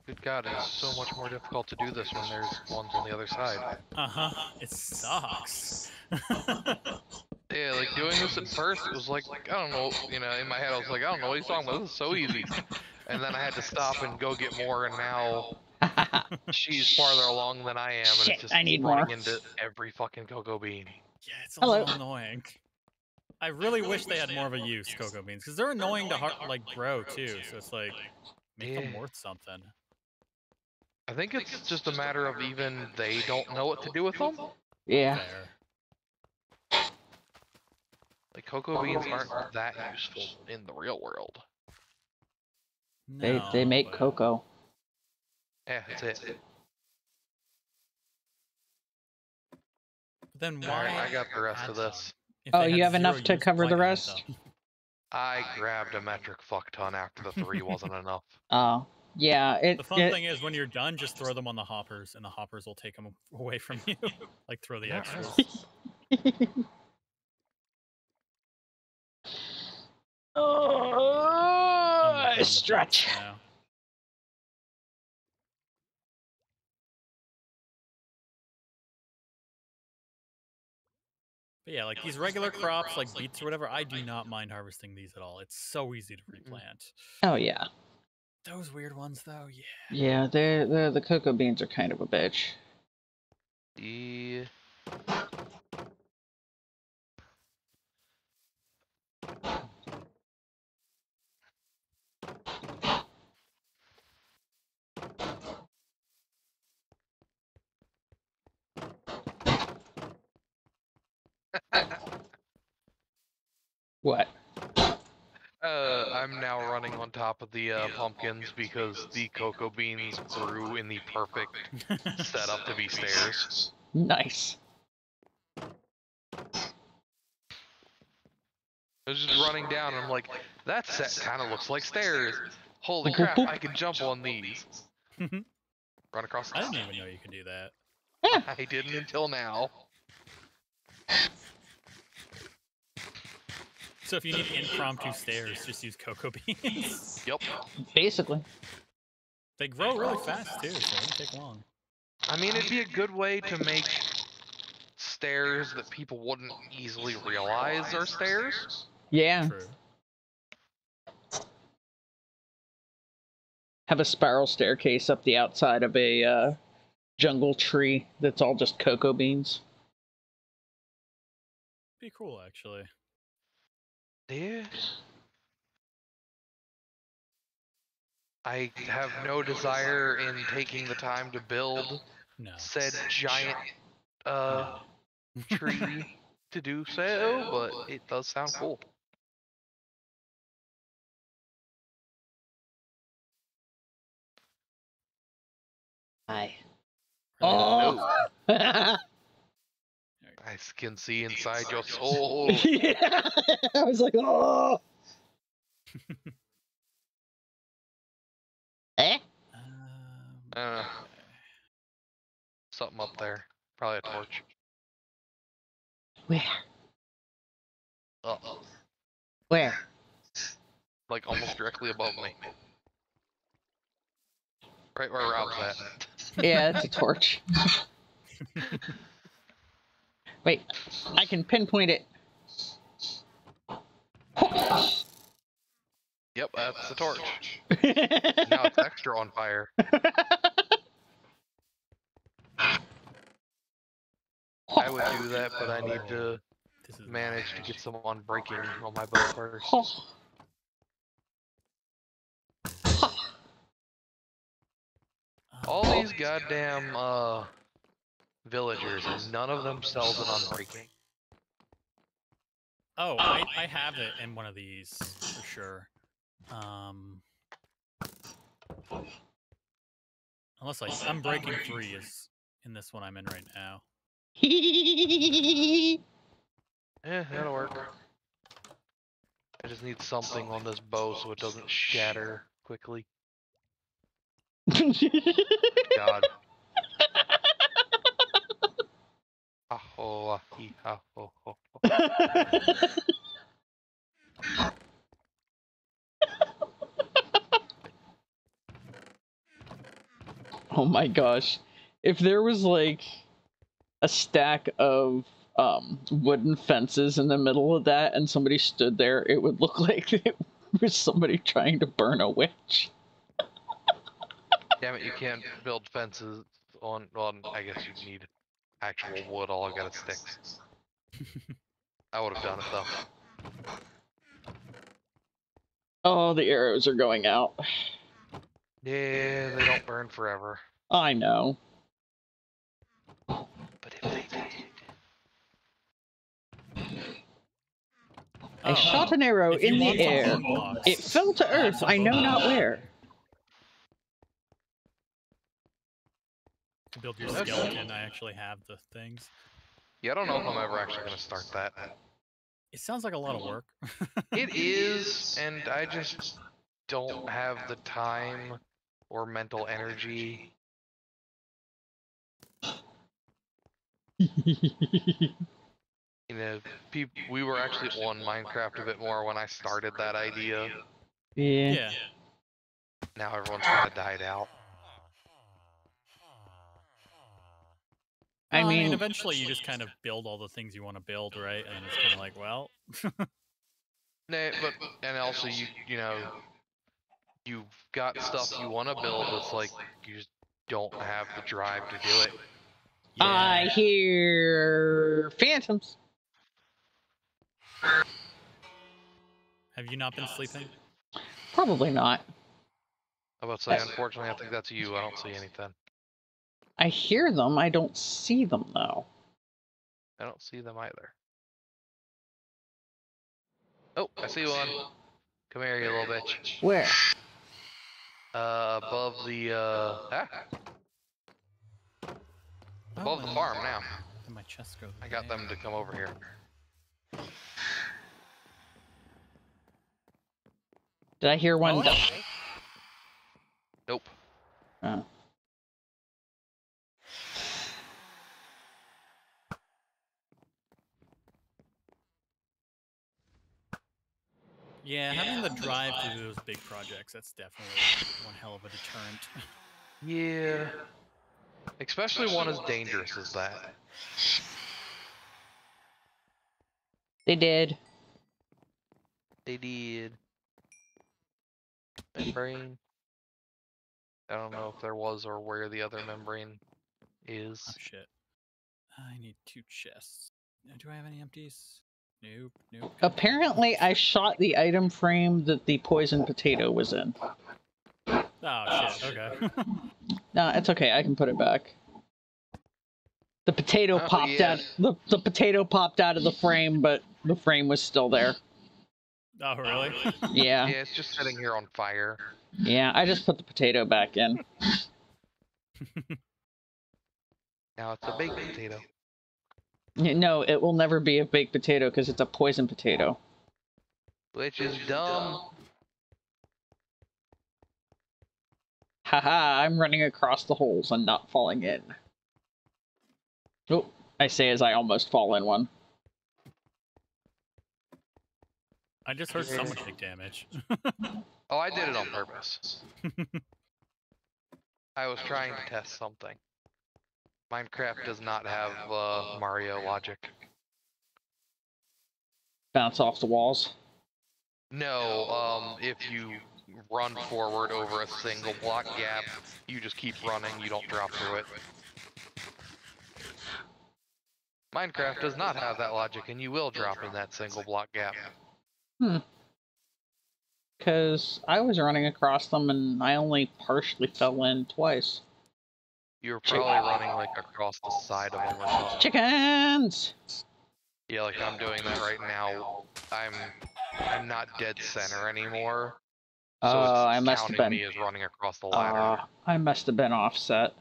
S2: Good God, it's so much more difficult to do this when there's ones on the other side.
S3: Uh-huh. It sucks.
S2: Yeah, like doing this at first, it was like, I don't know, you know, in my head I was like, I don't know what he's talking about, this is so easy. And then I had to stop and go get more, and now she's farther along than I am, and it's just
S1: I need
S2: running
S1: more.
S2: into every fucking cocoa bean.
S3: Yeah, it's a little annoying. I really wish they had more of a use, cocoa beans, because they're annoying to like grow too. So it's like, make them worth something.
S2: I think it's just a matter of even they don't know what to do with them.
S1: Yeah.
S3: Fair.
S2: Like, cocoa beans aren't that useful in the real world.
S1: They make cocoa.
S2: Yeah, that's it.
S3: But then why?
S2: Alright, I got the rest of this.
S1: Oh, you have enough to cover the rest?
S2: I grabbed a metric fuck ton after the 3 wasn't enough.
S1: Oh, yeah.
S3: The fun thing is, when you're done, just throw them on the hoppers, and the hoppers will take them away from you. Like, throw the extras.
S1: Oh, stretch.
S3: But yeah, like these regular crops, like beets or whatever, I do not mind harvesting these at all. It's so easy to replant.
S1: Oh yeah.
S3: Those weird ones, though, yeah.
S1: Yeah, the cocoa beans are kind of a bitch.
S2: Yeah.
S1: What?
S2: I'm now running on top of the pumpkins because the cocoa beans grew in the perfect setup to be stairs.
S1: Nice.
S2: I was just running down and I'm like, that set kind of looks like stairs. Holy crap, I can jump on these. Run across the
S3: I didn't even know you could do that.
S2: I didn't until now.
S3: So if you need impromptu stairs, just use cocoa beans.
S2: Yep.
S1: Basically.
S3: They grow really fast too, so it doesn't take long.
S2: I mean, it'd be a good way to make stairs that people wouldn't easily realize are stairs.
S1: Yeah.
S3: True.
S1: Have a spiral staircase up the outside of a jungle tree that's all just cocoa beans.
S3: Be cool, actually.
S2: Yeah. I have no desire in taking the time to build said giant tree to do so, but it does sound cool.
S1: Hi.
S2: Oh!
S1: I
S2: I can see inside your soul.
S1: yeah. I was like, oh. Eh?
S2: I don't know. Something up there. Probably a torch.
S1: Where?
S2: Uh-oh.
S1: Where?
S2: Like almost directly above me. Right where Rob's at.
S1: Yeah, it's a torch. Wait, I can pinpoint it.
S2: Yep, that's the torch. Now it's extra on fire. I would do that, but I need to manage to get someone breaking on my boat first. All these goddamn villagers, and none of them sells it on breaking.
S3: Oh, I have it in one of these for sure. Unless I'm breaking free is in this one I'm in right now.
S2: Yeah, that'll work. I just need something on this bow so it doesn't shatter quickly. God. Oh
S1: my gosh. If there was like a stack of wooden fences in the middle of that and somebody stood there, it would look like it was somebody trying to burn a witch.
S2: Damn it, you can't build fences on, well, I guess you need actual wood, all I got is sticks. I would have done it though.
S1: Oh, the arrows are going out.
S2: Yeah, they don't burn forever.
S1: I know.
S2: But if they did...
S1: I shot an arrow in the air. It fell to earth, I know not where.
S3: To build your skeleton, I actually have the things.
S2: Yeah, I don't know if I'm ever actually going to start that.
S3: It sounds like a lot of work.
S2: It is, and I just don't have the time or mental energy. You know, we were actually on Minecraft a bit more when I started that idea.
S1: Yeah.
S2: Now everyone's kind of died out.
S3: I mean, eventually you just kind of build all the things you want to build, right? And it's kind of like, well.
S2: Nah, and also you know, you've got stuff you want to build. It's like you just don't have the drive to do it.
S1: Yeah. I hear phantoms.
S3: Have you not been sleeping?
S1: Probably not.
S2: I would say, unfortunately, I think that's you. I don't see anything.
S1: I hear them. I don't see them, though.
S2: I don't see them either. Oh, I see one. Come here, you little bitch.
S1: Where?
S2: Above the, above the farm now.
S3: My chest goes.
S2: I got them to come over here.
S1: Did I hear one?
S2: Nope.
S1: Oh.
S3: Yeah, having the drive to do those big projects, that's definitely one hell of a deterrent.
S2: Yeah. Especially one as dangerous as that.
S1: They did.
S2: They did. Membrane. I don't know if there was or where the other membrane is.
S3: Oh, shit. I need 2 chests. Do I have any empties? Nope, nope.
S1: Apparently, I shot the item frame that the poison potato was in.
S3: Oh, shit, okay.
S1: No, it's okay. I can put it back. The potato popped out. The potato popped out of the frame, but the frame was still there.
S3: Oh, really?
S1: Yeah.
S2: Yeah, it's just sitting here on fire.
S1: Yeah, I just put the potato back in.
S2: Now it's a baked potato.
S1: No, it will never be a baked potato because it's a poison potato.
S2: Which is dumb.
S1: Haha, I'm running across the holes and not falling in. Oh, I say as I almost fall in one.
S3: I just heard someone take damage.
S2: Oh, I did it on purpose. I was trying to test something. Minecraft does not have Mario logic.
S1: Bounce off the walls?
S2: No, if you run forward over a single block gap, you just keep running, you don't drop through it. Minecraft does not have that logic, and you will drop in that single block gap.
S1: Because I was running across them and I only partially fell in twice.
S2: You're probably running like across the side of them or something.
S1: Chickens!
S2: Yeah, like I'm doing that right now. I'm not dead center anymore. So
S1: I
S2: it's
S1: must have
S2: counting
S1: been.
S2: me as running across the ladder.
S1: I must have been offset.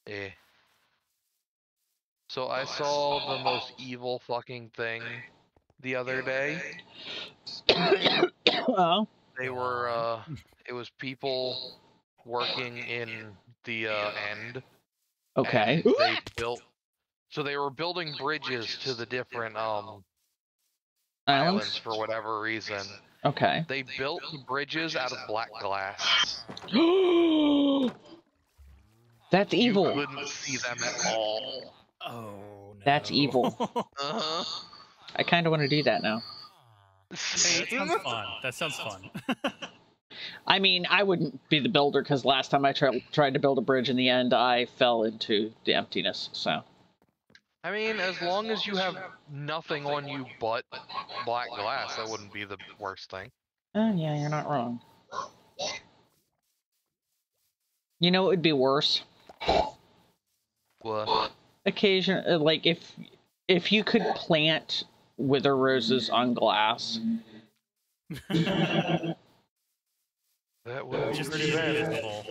S2: Eh. So I saw the most evil fucking thing the other day.
S1: Oh.
S2: They were, it was people working in the end.
S1: Okay.
S2: And they built, so they were building bridges to the different islands for whatever reason.
S1: Okay.
S2: They built the bridges out of black glass.
S1: That's evil.
S2: You couldn't see them at all.
S3: Oh, no.
S1: That's evil.
S2: Uh-huh.
S1: I kind of want to do that now.
S2: Same.
S3: That sounds fun. That sounds fun.
S1: I mean, I wouldn't be the builder because last time I tried to build a bridge in the end, I fell into the emptiness, so.
S2: I mean, as long as you have nothing on you but black glass, that wouldn't be the worst thing.
S1: Yeah, you're not wrong. You know what would be worse?
S2: What?
S1: Like if you could plant wither roses on glass.
S2: That would be pretty bad.
S3: Invisible.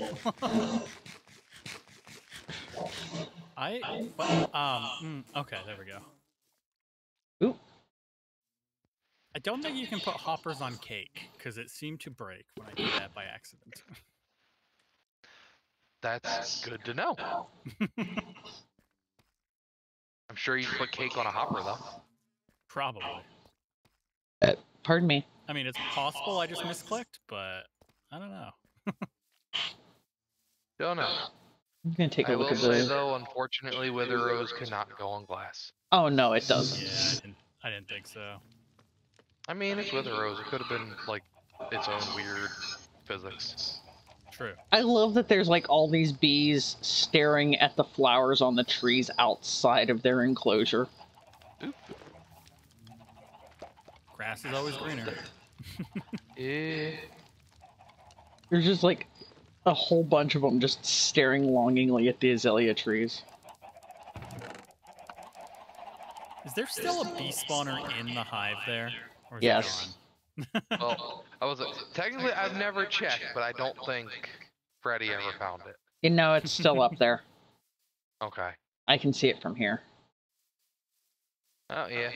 S3: Okay, there we go.
S1: Ooh.
S3: I don't think you can put hoppers on cake, because it seemed to break when I did that by accident.
S2: That's good to know. I'm sure you put cake on a hopper, though.
S3: Probably.
S1: Pardon me.
S3: I mean, it's possible I just misclicked, but I don't know.
S2: Don't know.
S1: I'm gonna take a look at
S2: I will say,
S1: the...
S2: though, unfortunately, Wither Rose cannot go on glass.
S1: Oh, no, it doesn't.
S3: Yeah, I didn't think so.
S2: I mean, it's Wither Rose. It could have been, like, its own weird physics.
S3: True.
S1: I love that there's, like, all these bees staring at the flowers on the trees outside of their enclosure.
S2: Oop.
S3: Grass is always greener.
S2: Yeah.
S1: There's just, like, a whole bunch of them just staring longingly at the azalea trees.
S3: Is there still a bee spawner in the hive there? Or is
S1: Yes.
S3: it gone?
S2: Well, technically, I've never checked, but I don't think Freddy ever found it.
S1: You know, it's still up there.
S2: Okay.
S1: I can see it from here.
S2: Oh, yeah.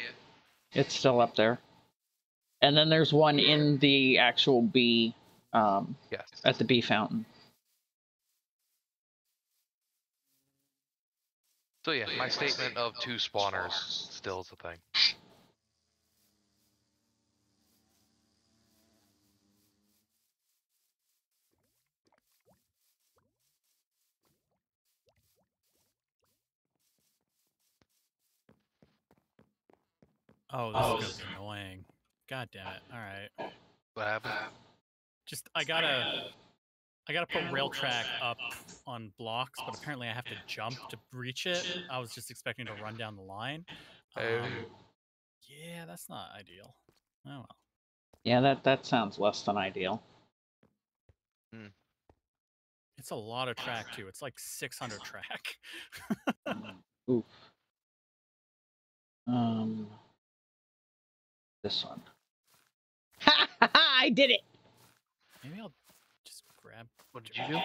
S1: It's still up there. And then there's one in the actual bee,
S2: Yes.
S1: at the bee fountain.
S2: So yeah, my statement of 2 spawners still is a thing.
S3: Oh, this is gonna be annoying. God damn it. Alright.
S2: What happened?
S3: Just, I gotta put rail track up on blocks, but apparently I have to jump to reach it. I was just expecting to run down the line. Yeah, that's not ideal. Oh well.
S1: Yeah, that sounds less than ideal.
S3: It's a lot of track, too. It's like 600 track.
S1: Oof. This one. Ha ha ha! I did it!
S3: Maybe I'll just grab...
S2: What did you do?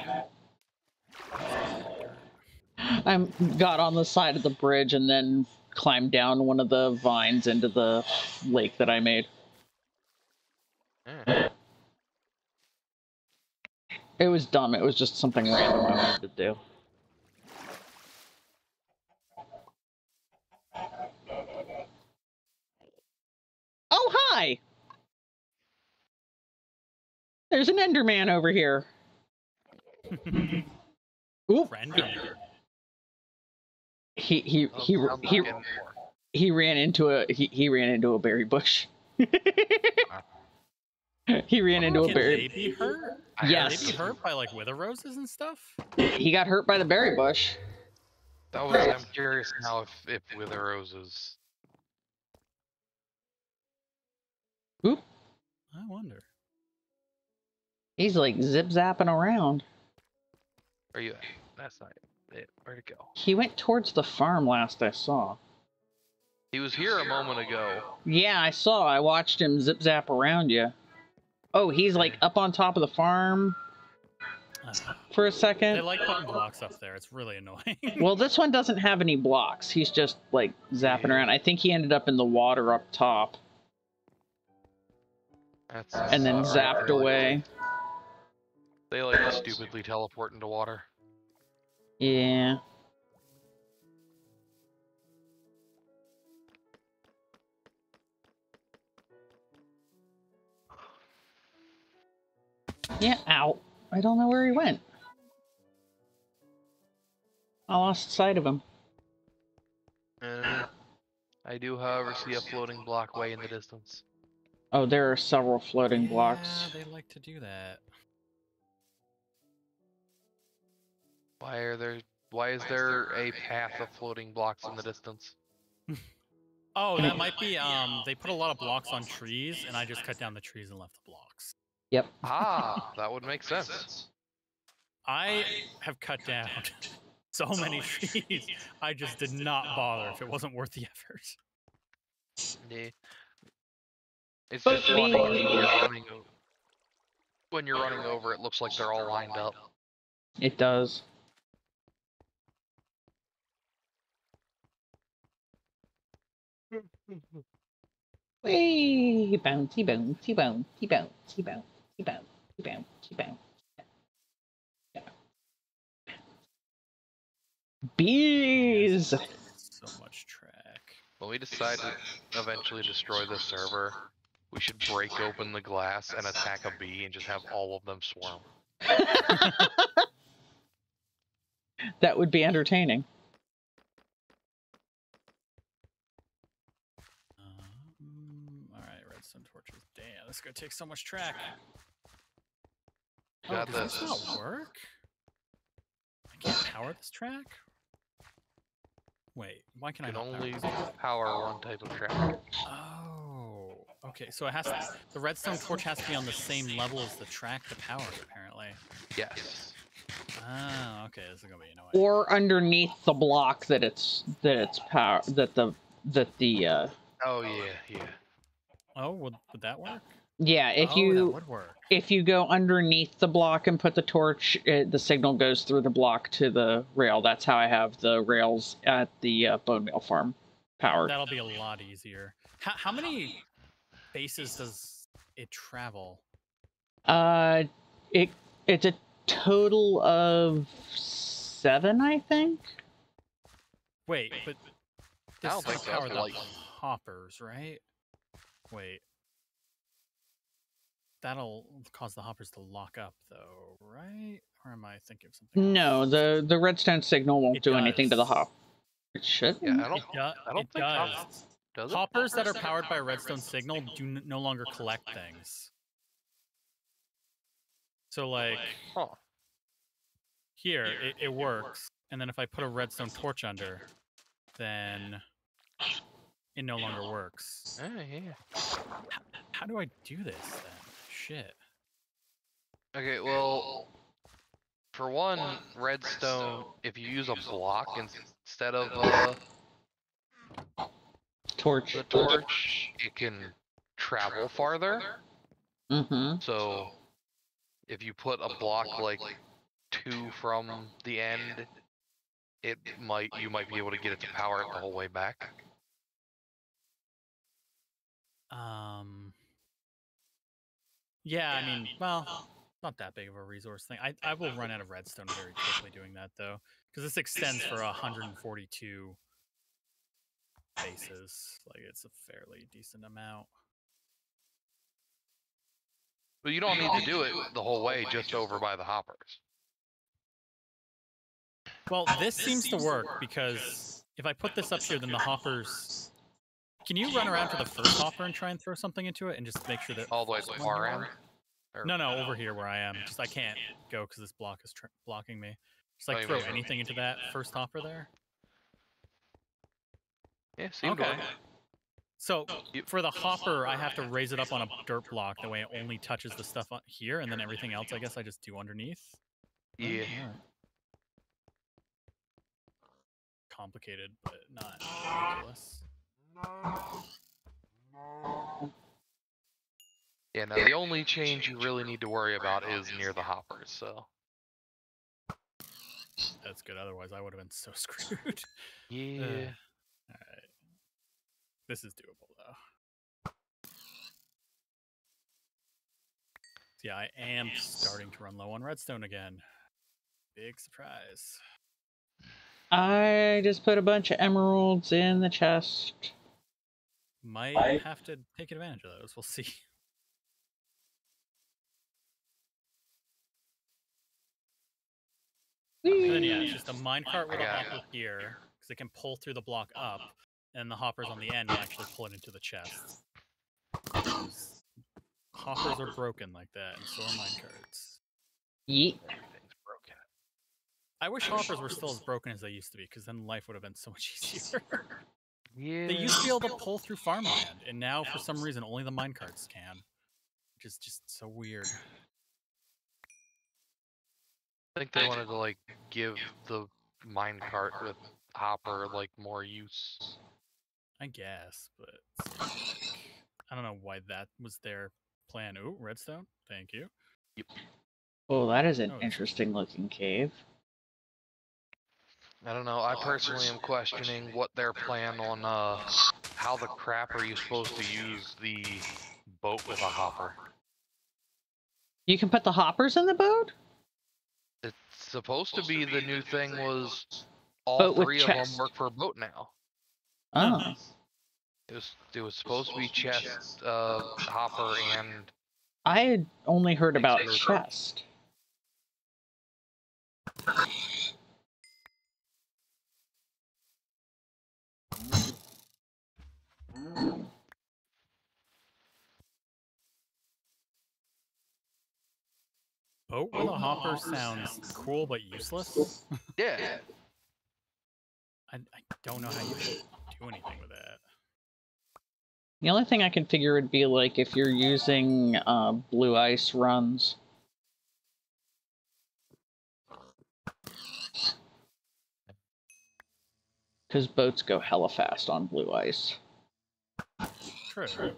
S1: I got on the side of the bridge and then climbed down one of the vines into the lake that I made. It was dumb. It was just something random I wanted to do. Oh, hi! There's an Enderman over here. Oop. He ran into a berry bush. He ran into a berry.
S3: Can they be hurt?
S1: Yes.
S3: Can they be hurt by like wither roses and stuff?
S1: He got hurt by the berry bush.
S2: I'm curious now if Wither Roses.
S1: Oop.
S3: I wonder.
S1: He's like zip-zapping around.
S2: Where you at? That's not it. Where'd it go?
S1: He went towards the farm last I saw.
S2: He was here a moment ago.
S1: Yeah, I saw. I watched him zip-zap around you. Oh, he's like up on top of the farm for a second.
S3: They like putting blocks up there. It's really annoying.
S1: Well, this one doesn't have any blocks. He's just like zapping around. I think he ended up in the water up top. And then zapped away.
S2: They like to stupidly teleport into water.
S1: Yeah. Yeah, ow. I don't know where he went. I lost sight of him.
S2: I do, however, see a floating block way in the distance.
S1: Oh, there are several floating blocks.
S3: Yeah, they like to do that.
S2: Why is there a path of floating blocks in the distance?
S3: Oh, that might be, they put a lot of blocks on trees, and I just cut down the trees and left the blocks.
S1: Yep.
S2: Ah, that would make sense.
S3: I have cut down so many trees. I just did not bother if it wasn't worth the effort.
S2: Yeah. It's just funny when you're running over, it looks like they're all lined up.
S1: It does. Whee! Bouncy, bouncy, bouncy, bouncy, bouncy, bouncy, bouncy, bouncy. Bees!
S3: So much track.
S2: When we decide to eventually destroy this server, we should break open the glass and attack a bee and just have all of them swarm.
S1: That would be entertaining.
S3: Alright, redstone torches. Damn, this is gonna take so much track.
S2: Got
S3: does
S2: this.
S3: this not work? I can't power this track? Wait, why can I not
S2: only
S3: power
S2: power one type of track.
S3: Oh, okay. So it has to, the redstone torch has to be on the same level as the track to power it, apparently.
S2: Yes.
S3: Ah, okay. This is gonna be annoying.
S1: Or underneath the block that it's power
S2: Oh yeah.
S3: Oh, would that work?
S1: Yeah,
S3: that would work.
S1: If you go underneath the block and put the torch, the signal goes through the block to the rail. That's how I have the rails at the bone meal farm powered.
S3: That'll be a lot easier. How many bases does it travel?
S1: It's a total of 7, I think.
S3: Wait, but this
S2: I don't think so.
S3: power the
S2: Like...
S3: hoppers, right? Wait. That'll cause the hoppers to lock up, though, right? Or am I thinking of something else?
S1: No, the redstone signal won't do anything to the hop. It should.
S2: Yeah, I don't think
S3: does. Hoppers that are powered by a redstone signal do no longer collect things. So, like, here, it works. And then if I put a redstone torch under, then it no longer works.
S2: Yeah.
S3: How do I do this, then? Shit.
S2: Okay, well, for one, redstone, if you use a block instead of the torch, it can travel farther.
S1: Mm-hmm.
S2: So, if you put a block like 2 from the end, you might be able to get it to power it the whole way back.
S3: Yeah, I mean, well, not that big of a resource thing. I will run out of redstone very quickly doing that, though, because this extends for 142 bases. Like, it's a fairly decent amount.
S2: But you don't need to do it the whole way, just over by the hoppers.
S3: Well, this seems to work, because if I put this up here, then the hoppers... Can you run around to the first hopper and try and throw something into it and just make sure that...
S2: All the way to the far end?
S3: No, over here where I am. Just I can't go because this block is blocking me. Just like throw anything into that first hopper there.
S2: Yeah, seems okay.
S3: So for the hopper, I have to raise it up on a dirt block. That way it only touches the stuff here, and then everything else I guess I just do underneath.
S2: Yeah.
S3: Right. Complicated, but not ridiculous.
S2: Yeah, no, the only change you really need to worry about is near the hoppers, so.
S3: That's good, otherwise I would have been so screwed.
S2: Yeah.
S3: Alright. This is doable, though. Yeah, I am starting to run low on redstone again. Big surprise.
S1: I just put a bunch of emeralds in the chest.
S3: Might have to take advantage of those. We'll see. And then, yeah, it's just a minecart with a hopper here, because it can pull through the block up, and the hoppers on the end will actually pull it into the chest. Hoppers are broken like that, and so are minecarts.
S1: Yeet.
S2: Everything's broken.
S3: I wish hoppers were still as broken as they used to be, because then life would have been so much easier.
S2: Yeah.
S3: They used to be able to pull through farmland, and now, for some reason, only the minecarts can. Which is just so weird.
S2: I think they wanted to, like, give the minecart with hopper, like, more use.
S3: I guess, but like, I don't know why that was their plan. Ooh, redstone. Thank you.
S2: Yep.
S1: Oh, that is an interesting looking cave.
S2: I don't know. I personally am questioning what their plan on how the crap are you supposed to use the boat with a hopper.
S1: You can put the hoppers in the boat?
S2: It's supposed to be the new thing was all three of them work for a boat now.
S1: Oh.
S2: It was supposed to be chest, hopper, and...
S1: I had only heard about chest.
S3: Boat with a hopper sounds cool but useless.
S2: Yeah.
S3: I don't know how you can do anything with that.
S1: The only thing I can figure would be like if you're using blue ice runs. Because boats go hella fast on blue ice.
S3: True.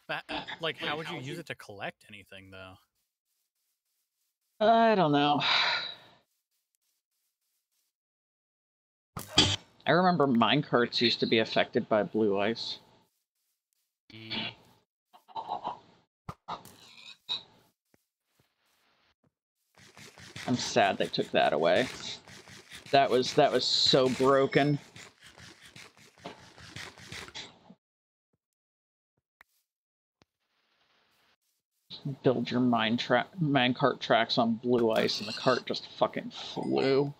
S3: But, like, how would you use it to collect anything, though?
S1: I don't know. I remember minecarts used to be affected by blue ice. I'm sad they took that away. That was so broken. Build your minecart tracks on blue ice, and the cart just fucking flew.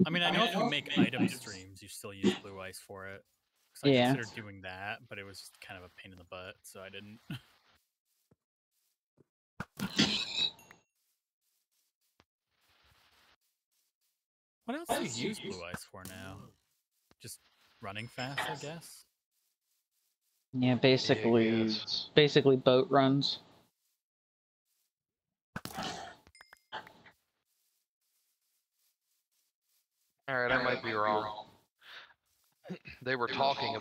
S3: I mean, I know if you make item streams, you still use blue ice for it. Because I considered doing that, but it was just kind of a pain in the butt, so I didn't. What else do you use blue ice for now? Just running fast, I guess?
S1: Yeah, basically boat runs.
S2: Alright, I might be wrong. They were talking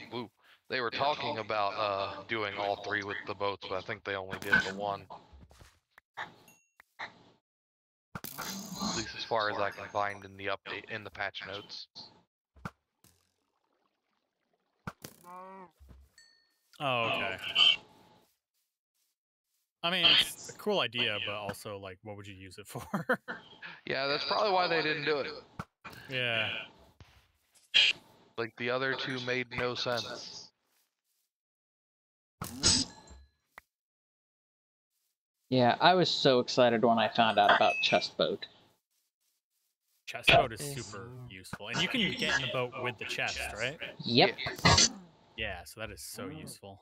S2: about doing all three with the boats, but I think they only did the one. At least as far as I can find in the update, in the patch notes.
S3: Oh, okay. I mean, it's a cool idea, but also, like, what would you use it for?
S2: Yeah, that's probably why they didn't do it.
S3: Yeah.
S2: Like, the other two made no sense.
S1: Yeah, I was so excited when I found out about chest boat.
S3: Chest boat is super useful. And you can get in the boat with the chest, right?
S1: Yep.
S3: Yeah, so that is so useful.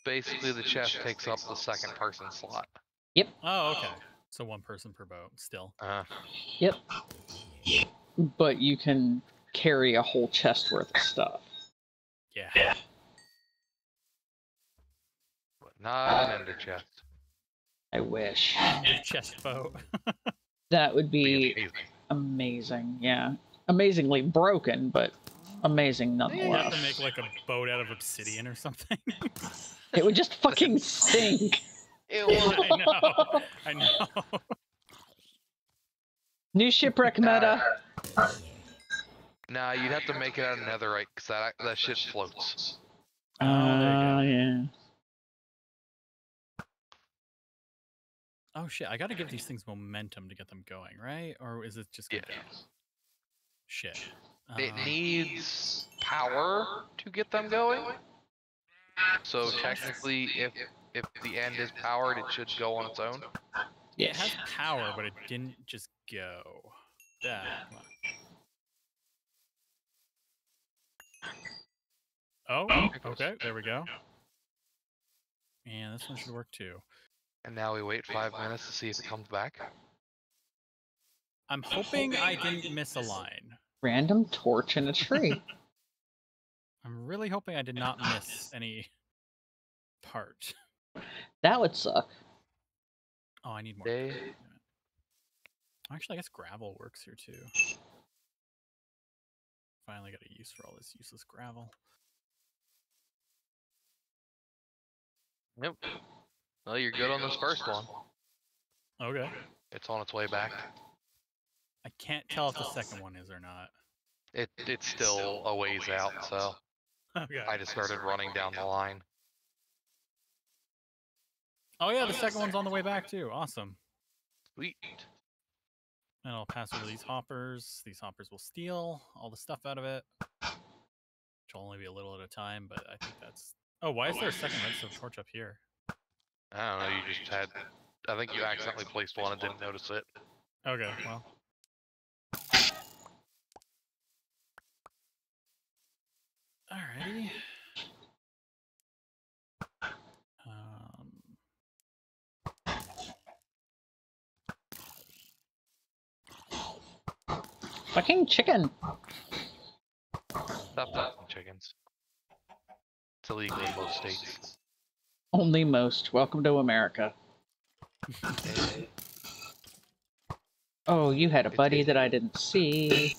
S2: Basically, the chest takes up the second person slot.
S1: Yep.
S3: Oh, okay. So one person per boat, still.
S1: Yep. But you can carry a whole chest worth of stuff.
S3: Yeah.
S2: But not an ender chest.
S1: I wish.
S3: Ender chest boat.
S1: That would be amazing. Yeah. Amazingly broken, but amazing
S3: You
S1: nonetheless.
S3: have to make like a boat out of obsidian or something.
S1: It would just fucking sink.
S3: I know.
S1: New shipwreck meta.
S2: Nah, you'd have to make it out of netherite, because that shit floats.
S3: There you go.
S1: Yeah.
S3: Oh shit, I gotta give these things momentum to get them going, right? Or is it just gonna go? Shit.
S2: It needs power to get them going. So technically, if the end is powered, it should go on its own.
S3: Yeah, it has power, but it didn't just go. Yeah. Oh, okay, there we go. And this one should work too.
S2: And now we wait 5 minutes to see if it comes back.
S3: I'm hoping I didn't miss a line.
S1: Random torch in a tree.
S3: I'm really hoping I did not miss any part.
S1: That would suck.
S3: Oh, I need more. Actually, I guess gravel works here too. Finally got a use for all this useless gravel.
S2: Yep. Well, you're good on this first one.
S3: Okay.
S2: It's on its way back.
S3: I can't tell if the second one is or not.
S2: It's still a ways out, so
S3: Okay.
S2: I just started running down the line.
S3: Oh yeah, the second one's on the way back too. Awesome.
S2: Sweet.
S3: And I'll pass over these hoppers. These hoppers will steal all the stuff out of it. Which will only be a little at a time, but I think that's... Oh, why is there a second redstone torch up here?
S2: I don't know, you just had... I think you accidentally placed one and didn't notice it.
S3: Okay, well. Alrighty.
S1: Fucking chicken.
S2: Stop fucking chickens. It's illegal in most states.
S1: Only most. Welcome to America. Oh, you had a buddy that I didn't see.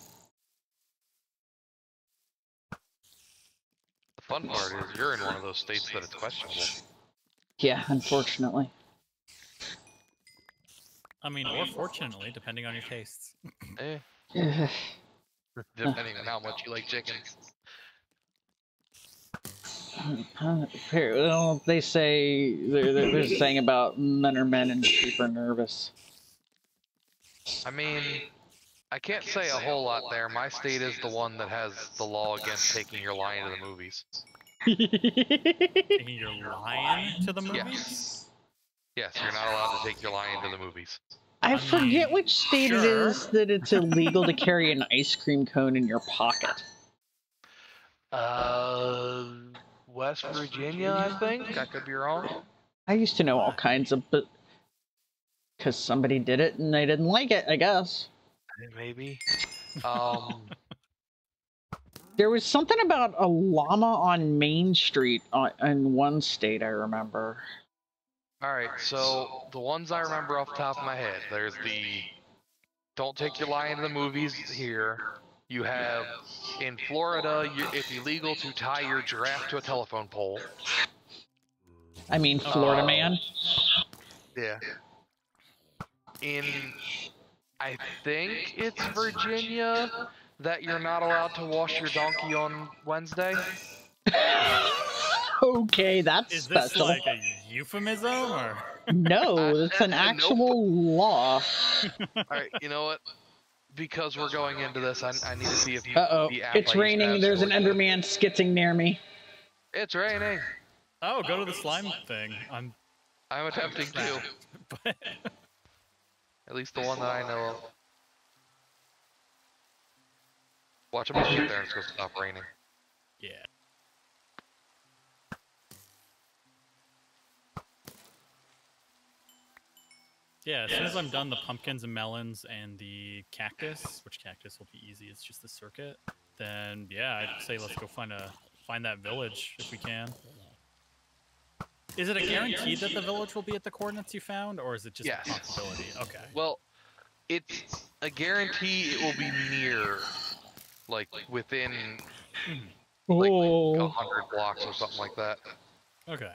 S2: The fun part is you're in one of those states that it's questionable.
S1: Yeah, unfortunately.
S3: I mean, or fortunately, depending on your tastes.
S2: Depending on how much you like chickens.
S1: Well, they say they're saying about men are men and sheep are nervous.
S2: I mean, I can't say a whole lot there. My state is the one that has the law against taking your lion to the movies.
S3: Taking your lion to the movies?
S2: Yes, you're not allowed to take your lion to the movies.
S1: I forget which state it is that it's illegal to carry an ice cream cone in your pocket.
S2: West Virginia, I think. I could be wrong.
S1: I used to know all kinds of, but because somebody did it and they didn't like it, I guess.
S2: Maybe.
S1: There was something about a llama on Main Street in one state, I remember.
S2: Alright, so the ones I remember off the top of my head, there's the don't take your lion to the movies here. You have, in Florida, it's illegal to tie your giraffe to a telephone pole.
S1: I mean, Florida man.
S2: Yeah. In, I think it's Virginia, that you're not allowed to wash your donkey on Wednesday.
S1: Okay, that's
S3: Is
S1: special.
S3: Is this like a euphemism, or?
S1: No, it's an actual law.
S2: Alright, you know what? Because we're going into this, I need to see if
S1: Uh-oh, it's raining. There's an Enderman skitzing near me.
S2: It's raining.
S3: Oh, go to the slime thing. I'm
S2: attempting to.
S3: But...
S2: At least the one that I know of. Watch him get there and it's going to stop raining.
S3: Yeah. Yeah, as soon as I'm done the pumpkins and melons and the cactus, which cactus will be easy, it's just the circuit, then yeah, I'd say let's go find that village if we can. Is it a guarantee that the village will be at the coordinates you found, or is it just a possibility? Okay.
S2: Well, it's a guarantee it will be near, like, within Like
S1: Oh.
S2: 100 blocks or something like that.
S3: Okay.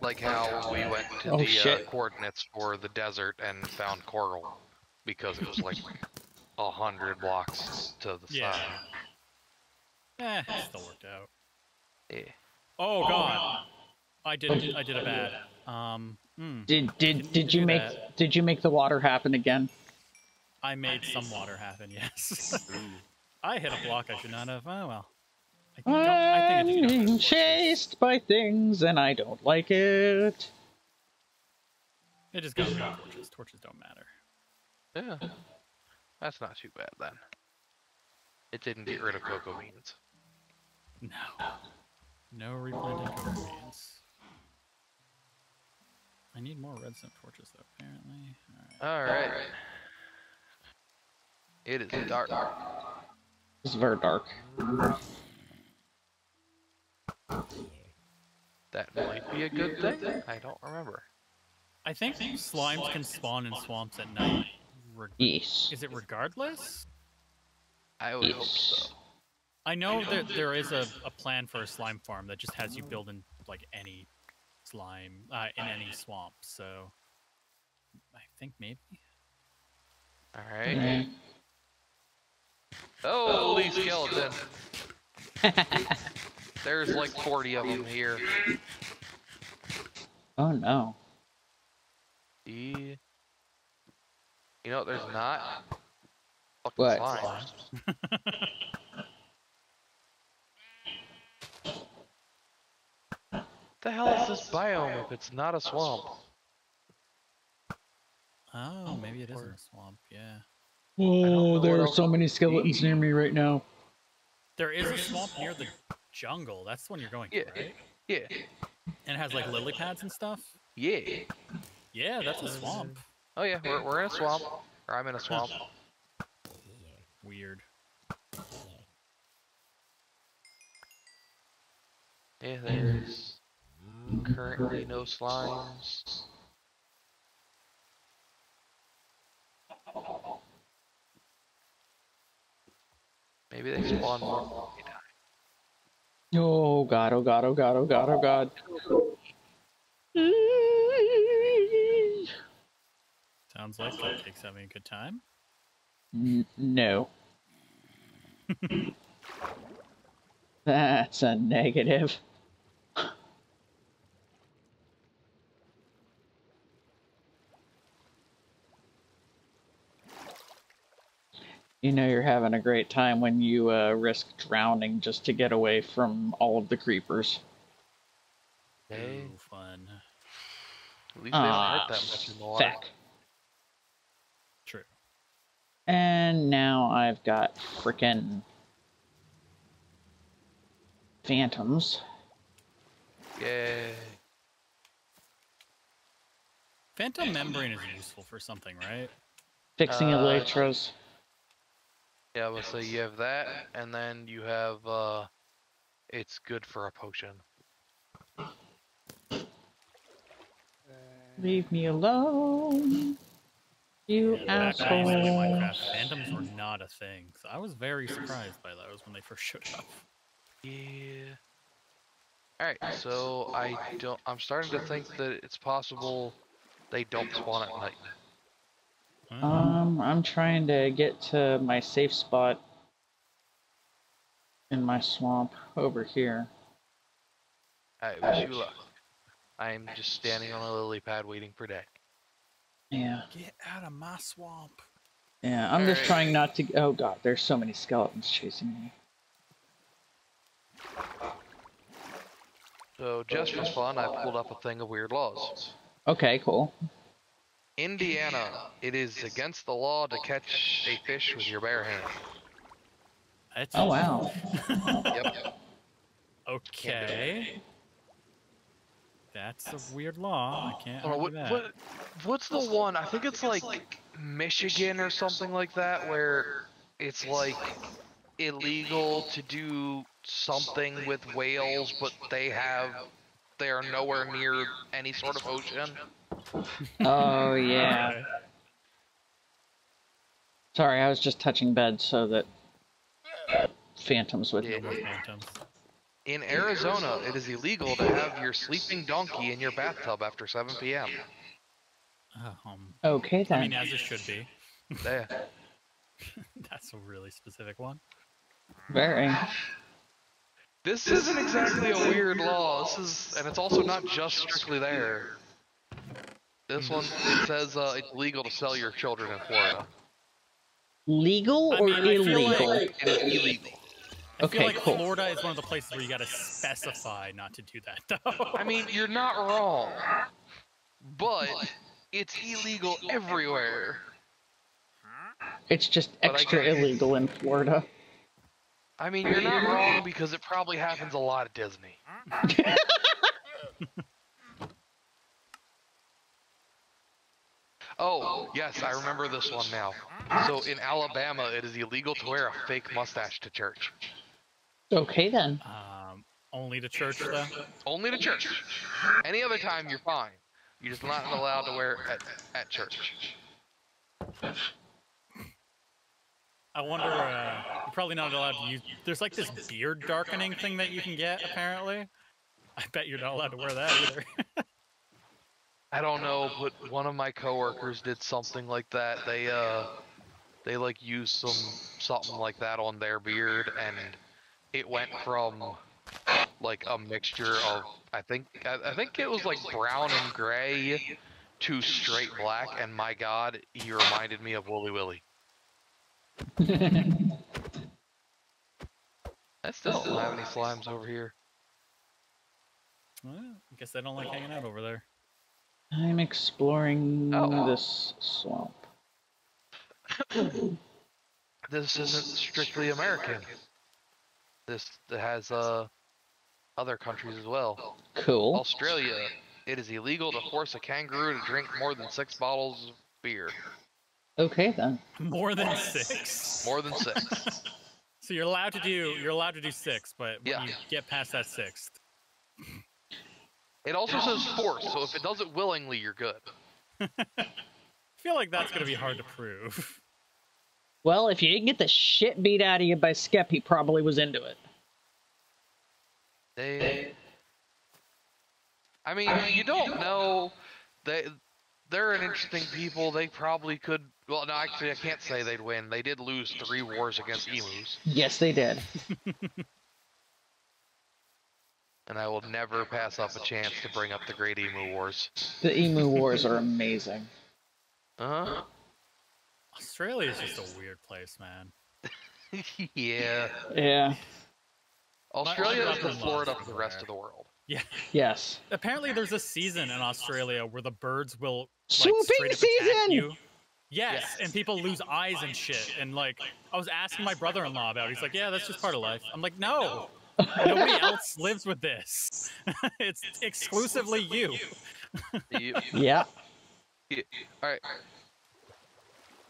S2: Like how we went to the coordinates for the desert and found coral because it was like 100 blocks to the side.
S3: It still worked out.
S2: Yeah.
S3: Oh god, I did a bad.
S1: Did you make the water happen again?
S3: I made some water happen. Yes. I hit a block I should not have. Oh well. I think
S1: I'm being chased by things and I don't like it.
S3: It just got rid of torches. Torches don't matter.
S2: Yeah. That's not too bad then. It didn't get rid of cocoa beans.
S3: No. No replanted cocoa beans. I need more redstone torches though, apparently.
S2: Alright. It is dark.
S1: It's very dark.
S2: That might be a good thing. I don't remember.
S3: I think slimes can spawn in swamps at night.
S1: Yes.
S3: Is it regardless?
S2: I would hope so.
S3: I know that there is a plan for a slime farm that just has you build in like any slime in any swamp. So I think maybe.
S2: All right. Holy skeleton! There's like 40 of them here.
S1: Oh no.
S2: You know what there's not? Fucking
S1: What?
S2: slimes. The hell is this biome if it's not a swamp?
S3: Oh, maybe it isn't a swamp. Yeah.
S1: Oh, there are so many skeletons near me right now.
S3: There is a swamp near the jungle. That's the one you're going to, right?
S2: Yeah.
S3: And it has like lily pads and stuff?
S2: Yeah.
S3: Yeah, that's a swamp.
S2: Oh yeah, we're in a swamp. Or I'm in a swamp.
S3: Weird.
S2: Yeah, there's currently no slimes. Maybe they spawn more.
S1: Oh god, oh god, oh god, oh god, oh god.
S3: Sounds like Cupcake's having a good time.
S1: No. That's a negative. You know you're having a great time when you risk drowning just to get away from all of the creepers.
S2: Hey.
S3: Ooh, fun.
S2: At least they don't hurt that much in the water.
S1: Feck.
S3: True.
S1: And now I've got frickin' phantoms.
S2: Yay.
S3: Phantom membrane is useful for something, right?
S1: Fixing elytras.
S2: Yeah, let's say you have that, and then you have, it's good for a potion.
S1: Leave me alone, you asshole.
S3: Back when I used to play Minecraft, phantoms were not a thing. So I was very surprised by those when they first showed up.
S2: Yeah. Alright, so I'm starting to think that it's possible they don't spawn at night.
S1: I'm trying to get to my safe spot in my swamp over here.
S2: I wish you luck. I'm just standing on a lily pad waiting for day.
S1: Yeah.
S3: Get out of my swamp.
S1: Yeah, I'm just trying not to. Oh god, there's so many skeletons chasing me.
S2: So just for fun, I pulled up a thing of weird laws.
S1: Okay, cool.
S2: Indiana, it is against the law to catch a fish with your bare hand.
S3: That's
S1: Oh wow.
S2: Yep.
S3: Okay. That's a weird law. I can't argue
S2: What's the one? I think it's like Michigan or something like that, where it's like illegal to do something with whales, but they are nowhere near any sort of ocean.
S1: Oh yeah.
S3: Okay.
S1: Sorry, I was just touching bed so that phantoms would.
S3: No more phantoms.
S2: In Arizona, it is illegal to have your sleeping donkey in your bathtub after 7 p.m.
S1: Okay then.
S3: I mean, as it should be.
S2: Yeah.
S3: That's a really specific one.
S1: Very.
S2: This isn't exactly a weird law. And it's also not just strictly there. This one, it says it's illegal to sell your children in Florida.
S1: Legal or illegal?
S2: It is illegal.
S3: I feel like
S1: cool.
S3: Florida is one of the places where you gotta specify not to do that, though.
S2: I mean, you're not wrong, but it's illegal everywhere.
S1: It's just extra illegal in Florida.
S2: I mean, you're not wrong because it probably happens a lot at Disney. Oh, yes, I remember this one now. So in Alabama, it is illegal to wear a fake mustache to church.
S1: Okay then.
S3: Only to church, though?
S2: Only to church. Any other time, you're fine. You're just not allowed to wear it at church.
S3: I wonder, you're probably not allowed to use... There's like this beard darkening thing that you can get, apparently. I bet you're not allowed to wear that either.
S2: I don't know, but one of my coworkers did something like that. They like used something like that on their beard, and it went from like a mixture of I think it was like brown and gray to straight black, and my god, he reminded me of Wooly Willy. I still don't have any slimes over here.
S3: Well, I guess they don't like hanging out over there.
S1: I'm exploring this swamp.
S2: This isn't strictly American. This has other countries as well.
S1: Cool.
S2: Australia, it is illegal to force a kangaroo to drink more than 6 bottles of beer.
S1: Okay then.
S3: More than 6?
S2: More than 6.
S3: So you're allowed to do 6, but when you get past that 6th.
S2: It also says force, so if it does it willingly, you're good.
S3: I feel like that's going to be hard to prove.
S1: Well, if you didn't get the shit beat out of you by Skep, he probably was into it.
S2: I mean, you don't know. They're an interesting people. They probably could... Well, no, actually, I can't say they'd win. They did lose 3 wars against emus.
S1: Yes, they did.
S2: And I will never pass up a chance to bring up the Great Emu Wars.
S1: The Emu Wars are amazing.
S2: Uh-huh.
S3: Australia is just a weird place, man.
S2: Yeah.
S1: Yeah.
S2: Australia is the Florida for the rest of the world.
S3: Yeah.
S1: Yes.
S3: Apparently there's a season in Australia where the birds will, like,
S1: swooping
S3: straight up
S1: season!
S3: attack you. Yes, and people lose eyes and shit. And, like, I was asking my brother-in-law about it. He's like, yeah, that's just part of life. I'm like, no. Nobody else lives with this. It's exclusively you.
S1: Yeah.
S2: All right.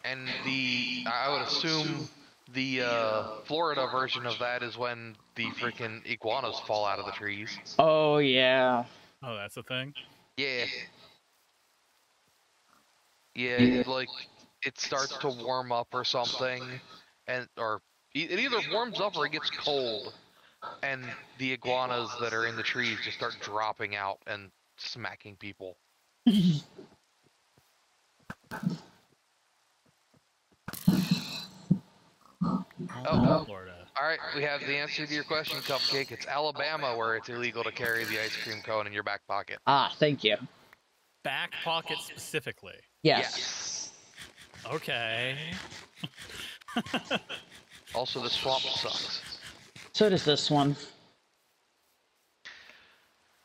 S2: And I would assume the Florida version of that is when the freaking iguanas fall out of the trees.
S1: Oh yeah.
S3: Oh, that's a thing?
S2: Yeah. Yeah, like it starts to warm up or something, or it either warms up or it gets cold, and the iguanas that are in the trees just start dropping out and smacking people.
S3: Oh, Florida.
S2: All right, we have the answer to your question, Cupcake. It's Alabama, where it's illegal to carry the ice cream cone in your back pocket.
S1: Ah, thank you.
S3: Back pocket specifically?
S1: Yes.
S3: Okay.
S2: Also, the swamp sucks.
S1: So does this one.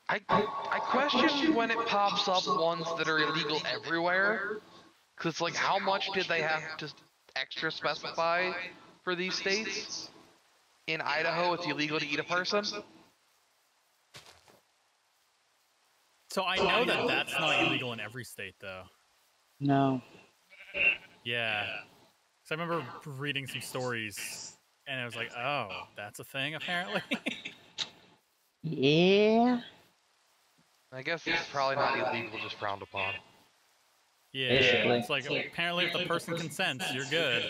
S2: I question when it pops up ones that are illegal everywhere. Because it's like, how much did they have to extra specify for these states? In Idaho, it's illegal to eat a person.
S3: So I know that that's not illegal in every state, though.
S1: No.
S3: Yeah. I remember reading some stories, and I was like, "Oh, that's a thing, apparently."
S1: Yeah.
S2: I guess it's probably not illegal, just frowned upon.
S3: Yeah,
S1: Basically.
S3: it's like apparently if the person consents, you're good.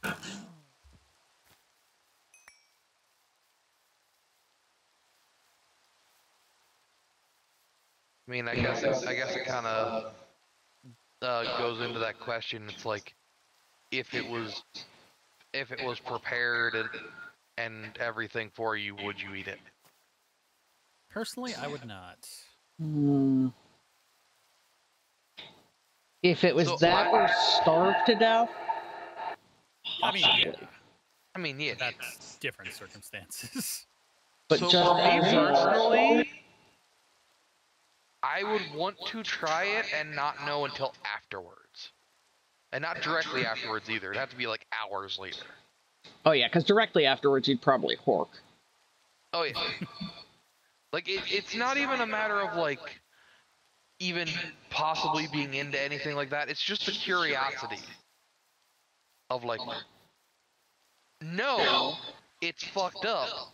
S2: I mean, I guess it kind of goes into that question. It's like if it was prepared and everything for you, would you eat it?
S3: Personally, I would not.
S1: If it was or starved to death, possibly.
S3: I mean, yeah. That's different circumstances.
S2: But so just for me personally, I would want to try it and not know until afterwards. And not directly afterwards either. It'd have to be like hours later.
S1: Oh yeah, because directly afterwards you'd probably hork.
S2: Oh yeah. Like it's not even a matter of like even possibly being into anything like that. It's just the curiosity of like, no, it's fucked up.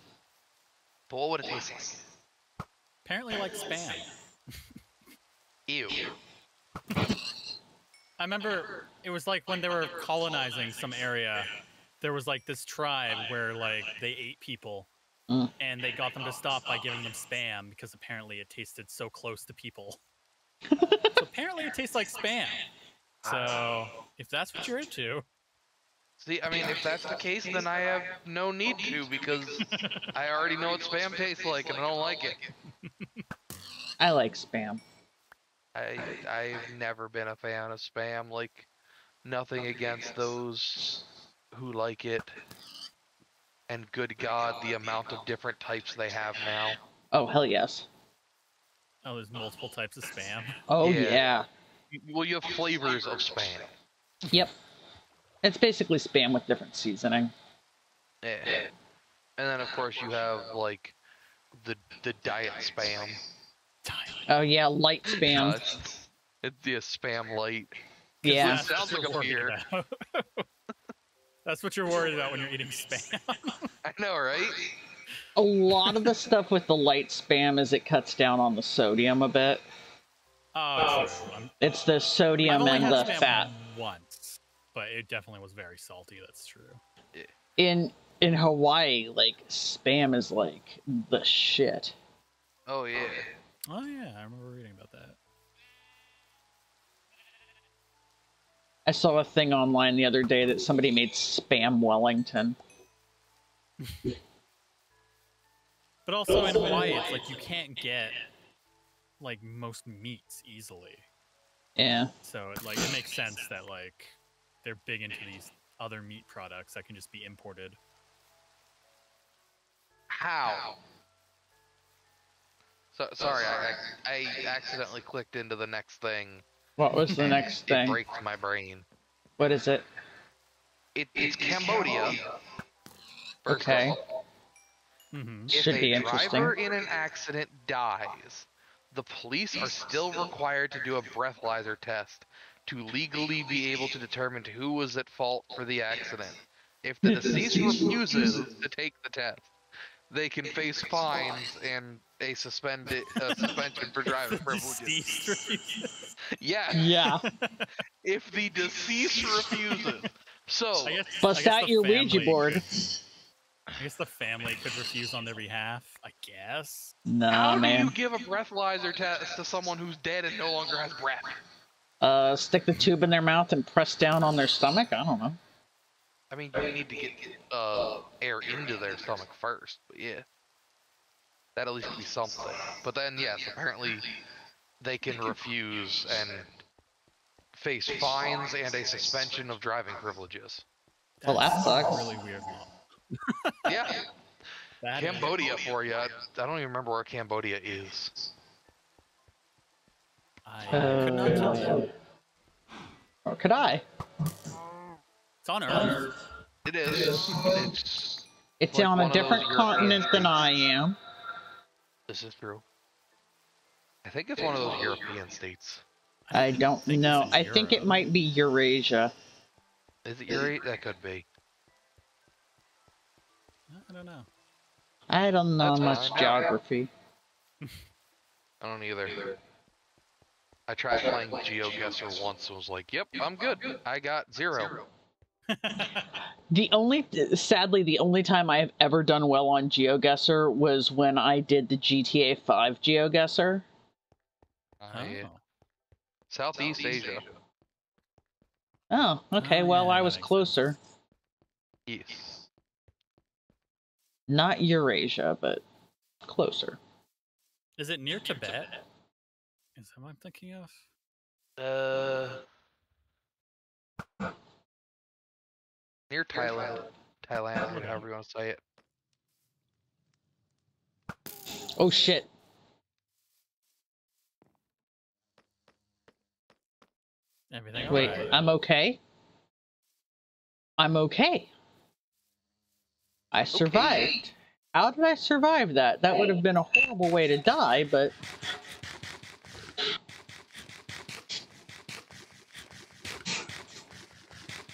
S2: But what would it taste like?
S3: Apparently like spam.
S2: Ew.
S3: I remember it was like when they were colonizing some area, there was like this tribe where like they ate people and they got them to stop by giving them spam because apparently it tasted so close to people. So apparently it tastes like spam. So if that's what you're into.
S2: See, I mean, if that's the case, then I have no need to because I already know what spam tastes like and I don't like it.
S1: I like spam.
S2: I've never been a fan of spam. Like, nothing against those who like it. And good God, the amount of different types they have now.
S1: Oh, hell yes.
S3: Oh, there's multiple types of spam.
S1: Oh, yeah.
S2: Well, you have flavors of spam.
S1: Yep. It's basically spam with different seasoning.
S2: Yeah. And then, of course, you have, like, the diet spam.
S1: Oh, yeah, light spam.
S2: It's the spam light.
S1: Yeah.
S2: It sounds like a beer.
S3: That's what you're worried about when you're eating spam.
S2: I know, right?
S1: A lot of the stuff with the light spam is it cuts down on the sodium a bit.
S3: Oh, true.
S1: It's the sodium and the fat.
S3: Once, but it definitely was very salty. That's true.
S1: In Hawaii, like spam is like the shit.
S2: Oh yeah.
S3: Oh yeah, I remember reading about that.
S1: I saw a thing online the other day that somebody made spam Wellington.
S3: But also in Hawaii, it's like you can't get like most meats easily.
S1: Yeah.
S3: So it makes sense that like they're big into these other meat products that can just be imported.
S2: How? So sorry, I accidentally clicked into the next thing.
S1: What was the next thing?
S2: It breaks my brain.
S1: What is it?
S2: It's Cambodia.
S1: Okay.
S2: Should be interesting. If a driver in an accident dies, the police are still required to do a breathalyzer test to legally be able to determine who was at fault for the accident. If the deceased refuses to take the test, they can face fines and a suspension for driving privileges. Yeah. If the deceased refuses. So,
S1: bust out your Ouija board.
S3: I guess the family could refuse on their behalf, I guess.
S1: No,
S2: How
S1: man.
S2: do you give a breathalyzer test to someone who's dead and no longer has breath?
S1: Stick the tube in their mouth and press down on their stomach? I don't know.
S2: I mean, you need to get air into their stomach first, but yeah. That'd at least be something. But then, yes, apparently they can refuse and face fines and a suspension of driving privileges.
S1: Well, that sucks.
S3: Really weird law.
S2: Yeah. Cambodia for you. I don't even remember where Cambodia is.
S3: I could not tell you.
S1: Or could I?
S3: It's on Earth.
S2: It is.
S1: It's like on a different continent than I am.
S2: This is true. I think it's one of those European states.
S1: I don't know. I think it might be Eurasia.
S2: Is it Eurasia? That could be.
S3: I don't know.
S1: I don't know much geography.
S2: I don't either. I tried playing GeoGuessr once and was like, yep, I'm good. I got 0.
S1: Sadly, the only time I have ever done well on GeoGuessr was when I did the GTA 5 GeoGuessr.
S2: Southeast Asia.
S1: Oh, okay. Well, I was closer.
S2: Yes.
S1: Not Eurasia, but closer.
S3: Is it near Tibet? Is that what I'm thinking of?
S2: Near Thailand. Thailand, however you want to say it.
S1: Oh, shit.
S3: Everything
S1: Wait,
S3: right?
S1: I'm okay? I'm okay. I survived. Okay. How did I survive that? That would have been a horrible way to die, but...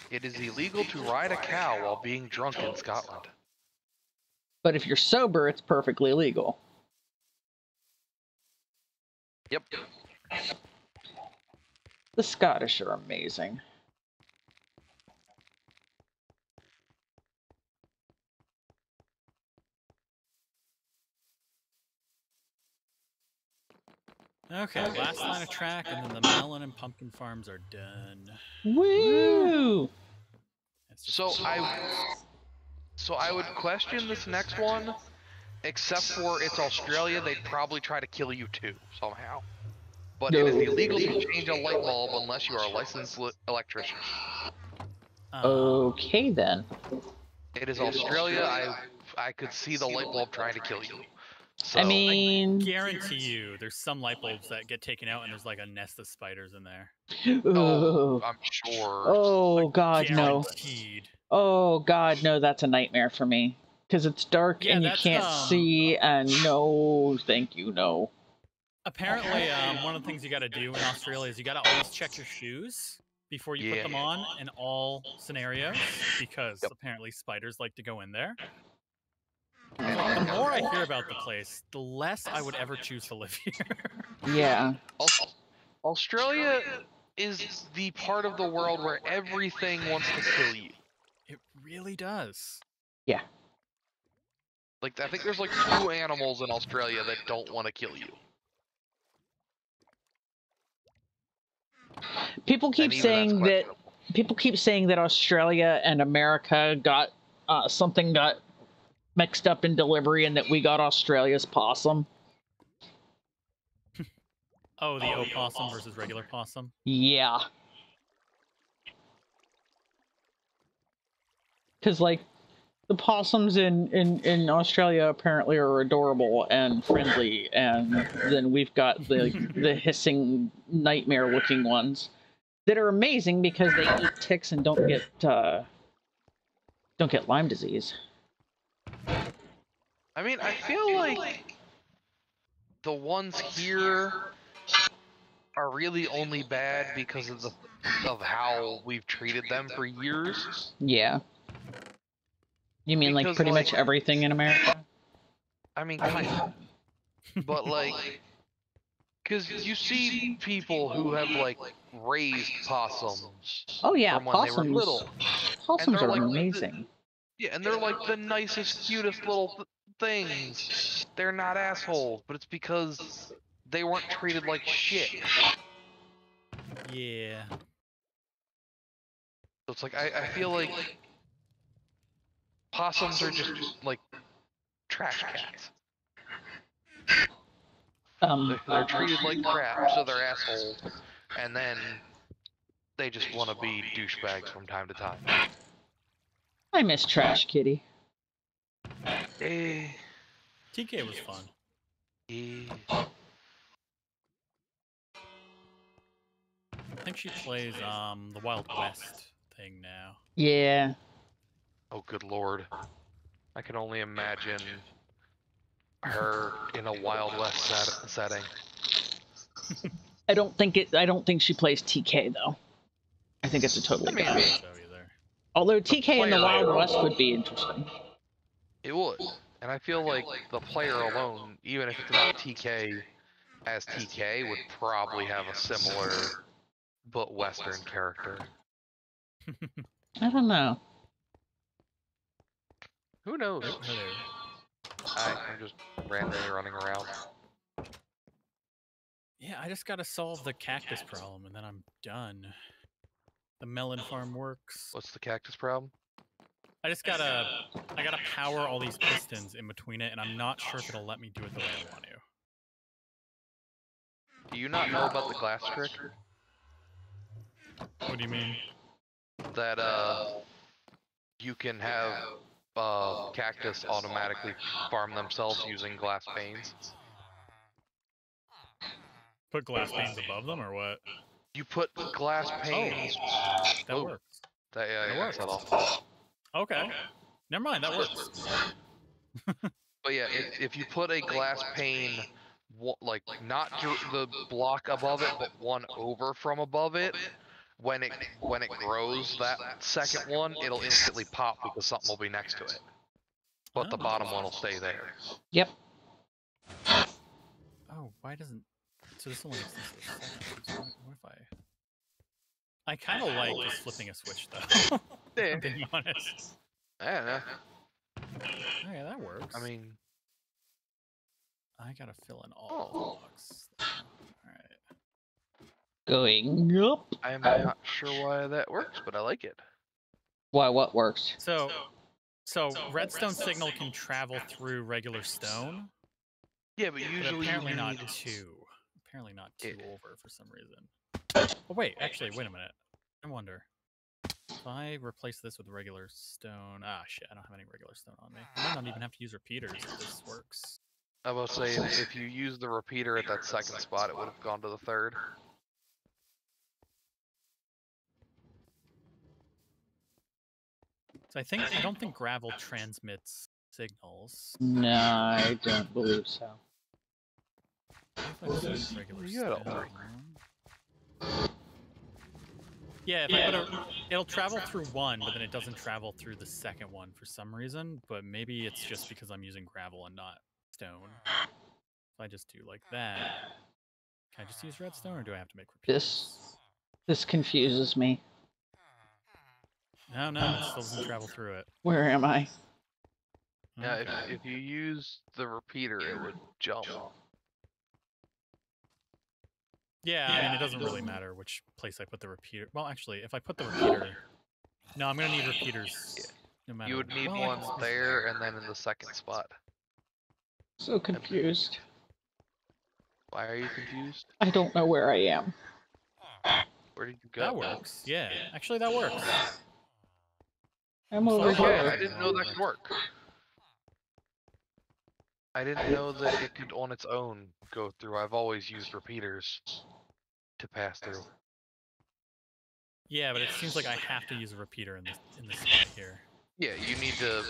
S2: It is illegal to ride a cow while being drunk in Scotland.
S1: But if you're sober, it's perfectly legal.
S2: Yep.
S1: The Scottish are amazing.
S3: Okay, last line of track, and then the melon and pumpkin farms are done.
S1: Woo!
S2: So I would question this next one, except for it's Australia. They'd probably try to kill you too somehow. But it is illegal to change a light bulb unless you are a licensed electrician.
S1: Okay then.
S2: It is Australia. I could see the light bulb trying to kill you. So,
S1: I mean,
S3: I guarantee you, there's some light bulbs that get taken out, and there's like a nest of spiders in there.
S2: Oh, I'm sure.
S1: Oh
S3: like,
S1: God,
S3: guaranteed.
S1: no! Oh God, no! That's a nightmare for me because it's dark and you can't see. And no, thank you, no.
S3: Apparently, one of the things you got to do in Australia is you got to always check your shoes before you put them on in all scenarios, because apparently spiders like to go in there. Like, the more I hear about the place, the less I would ever choose to live here.
S1: Yeah.
S2: Australia is the part of the world where everything wants to kill you.
S3: It really does.
S1: Yeah.
S2: Like, I think there's like 2 animals in Australia that don't want to kill you.
S1: People keep saying that Australia and America got something got mixed up in delivery and that we got Australia's possum.
S3: Oh, the opossum versus regular possum?
S1: Yeah. Because, like, the possums in Australia apparently are adorable and friendly, and then we've got the hissing, nightmare-looking ones that are amazing because they eat ticks and don't get Lyme disease.
S2: I mean, I feel like the ones here are really only bad because of how we've treated them for years.
S1: Yeah. You mean because, like pretty much everything in America?
S2: I mean, kind of. But like, because you see people who have like raised possums.
S1: Oh yeah,
S2: from when
S1: possums.
S2: They were little.
S1: Possums are like amazing.
S2: And they're like the nicest, cutest little things. They're not assholes, but it's because they weren't treated like shit.
S3: Yeah.
S2: So it's like I feel like possums are just like trash cats. They're treated like crap, so they're assholes, and then they just want to be douchebags from time to time.
S1: I miss Trash Kitty.
S3: TK was fun. I think she plays the Wild West thing now.
S1: Yeah.
S2: Oh, good lord. I can only imagine her in a Wild West setting.
S1: I don't think she plays TK though. I think it's a totally different.
S3: So either.
S1: Although TK in the Wild West would be interesting.
S2: It would. And I feel like the player alone, even if it's not TK as TK, would probably have a similar but Western character.
S1: I don't know.
S2: Who knows? I'm just randomly running around.
S3: Yeah, I just gotta solve the cactus problem and then I'm done. The melon farm works.
S2: What's the cactus problem?
S3: I gotta power all these pistons in between it, and I'm not sure if it'll let me do it the way I want to.
S2: Do you not know about the glass trick?
S3: What do you mean?
S2: That you can have cactus automatically farm themselves using glass panes.
S3: Put glass panes above them, or what?
S2: You put glass panes.
S3: Oh, that works.
S2: That works. That off.
S3: Okay. Never mind, that works.
S2: But yeah, if you put a glass pane, like not the block above it, but one over from above it, when it grows that second one, it'll instantly pop because something will be next to it. But the bottom one will stay there.
S1: Yep.
S3: Oh, why doesn't? So this only exists as a second. What if I kind of like just flipping a switch though.
S2: Yeah.
S3: Being honest.
S2: I don't know.
S3: Oh, yeah, that works.
S2: I mean,
S3: I gotta fill in all the blocks. Alright.
S1: Going up.
S2: I'm not sure why that works, but I like it.
S1: Why? What works?
S3: So redstone signal can travel through regular stone.
S2: Yeah, but usually
S3: apparently not two. Apparently not two over for some reason. Oh wait, actually, wait a minute. I wonder. If I replace this with regular stone... Ah, shit, I don't have any regular stone on me. I might not even have to use repeaters if this works.
S2: I will say, if you use the repeater at that second spot, it would have gone to the third.
S3: So I don't think gravel transmits signals.
S1: No, I don't believe so.
S3: If I use regular stone... Yeah, if I put it'll travel through one, but then it doesn't travel through the second one for some reason. But maybe it's just because I'm using gravel and not stone. If I just do like that, can I just use redstone, or do I have to make repeaters?
S1: This confuses me.
S3: No, it still doesn't travel through it.
S1: Where am I?
S2: Yeah,
S3: Okay.
S2: if you use the repeater, it would jump.
S3: Yeah, I mean, it doesn't really matter which place I put the repeater. Well, actually, if I put the repeater... No, I'm going to need repeaters no matter...
S2: You would need one there and then in the second spot.
S1: So confused.
S2: Why are you confused?
S1: I don't know where I am.
S2: Where did you go?
S3: That works. Yeah, actually, that works.
S1: I'm over
S2: Okay,
S1: here.
S2: I didn't know that could work. I didn't know that it could on its own go through. I've always used repeaters to pass through.
S3: Yeah, but it seems like I have to use a repeater in this spot here.
S2: Yeah, you need to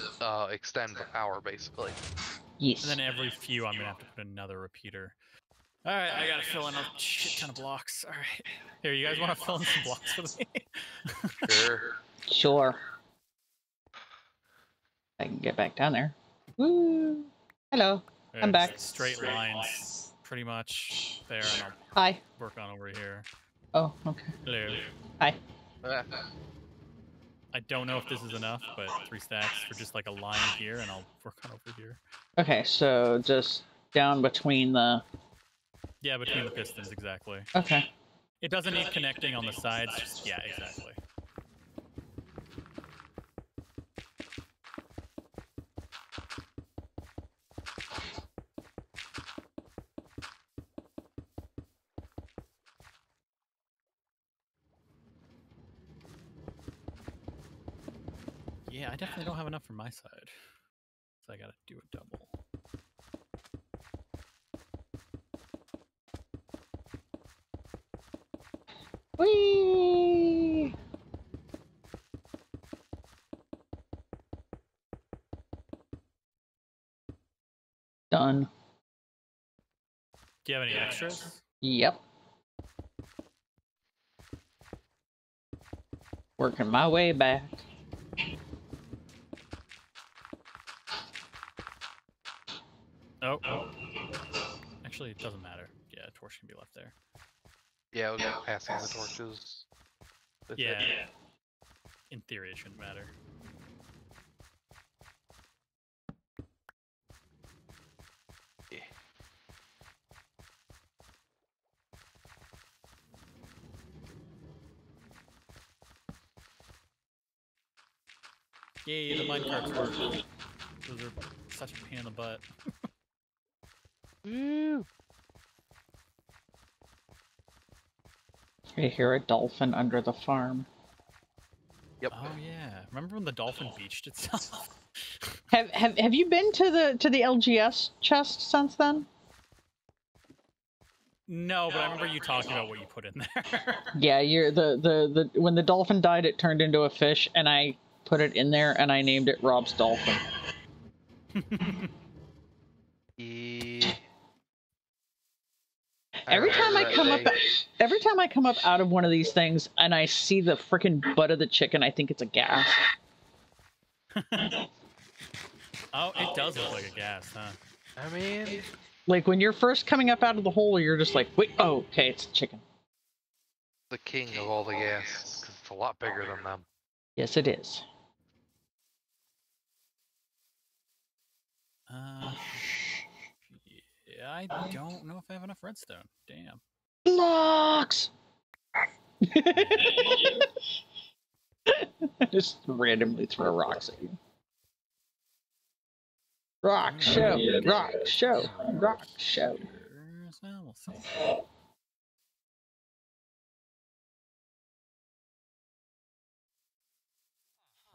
S2: extend the power, basically.
S1: Yes.
S3: And then every few, I'm going to have to put another repeater. Alright, I got to fill in a shit ton of blocks. Alright. Here, you guys want to fill in some blocks with me?
S2: Sure.
S1: Sure. I can get back down there. Woo! Hello. I'm back.
S3: Straight lines, pretty much there, and I'll
S1: Hi.
S3: work on over here.
S1: Oh, okay.
S3: Hello.
S1: Hi.
S3: I don't know if this is enough, but 3 stacks for just like a line here, and I'll work on over here.
S1: Okay, so just down between the...
S3: Yeah, between the pistons, exactly.
S1: Okay.
S3: It doesn't need connecting on the sides, just, yeah, exactly. Yeah, I definitely don't have enough for my side. So I gotta do a double.
S1: Whee! Done.
S3: Do you have any extras?
S1: Yep. Working my way back.
S3: Oh. Actually, it doesn't matter. Yeah, a torch can be left there.
S2: Yeah, I was passing the torches.
S3: Yeah. In theory, it shouldn't matter.
S2: Yeah.
S3: Yay, the minecarts work. Those are such a pain in the butt.
S2: Woo!
S1: I hear a dolphin under the farm.
S2: Yep.
S3: Oh yeah. Remember when the dolphin beached itself?
S1: Have you been to the LGS chest since then?
S3: No, but I remember you talking about what you put in there.
S1: Yeah, you're the when the dolphin died, it turned into a fish, and I put it in there, and I named it Rob's Dolphin.
S2: Yeah.
S1: Every time I come up out of one of these things, and I see the frickin' butt of the chicken, I think it's a gas.
S3: Oh, it does look like a gas, huh?
S2: I mean,
S1: Like when you're first coming up out of the hole, you're just like, wait, oh, okay, it's a chicken.
S2: the king of all the gas, because it's a lot bigger than them.
S1: Yes, it is.
S3: Yeah, I don't know if I have enough redstone. Damn.
S1: Blocks! Just randomly throw rocks at you. Rock show, rock show, rock show.
S3: Well, we'll see.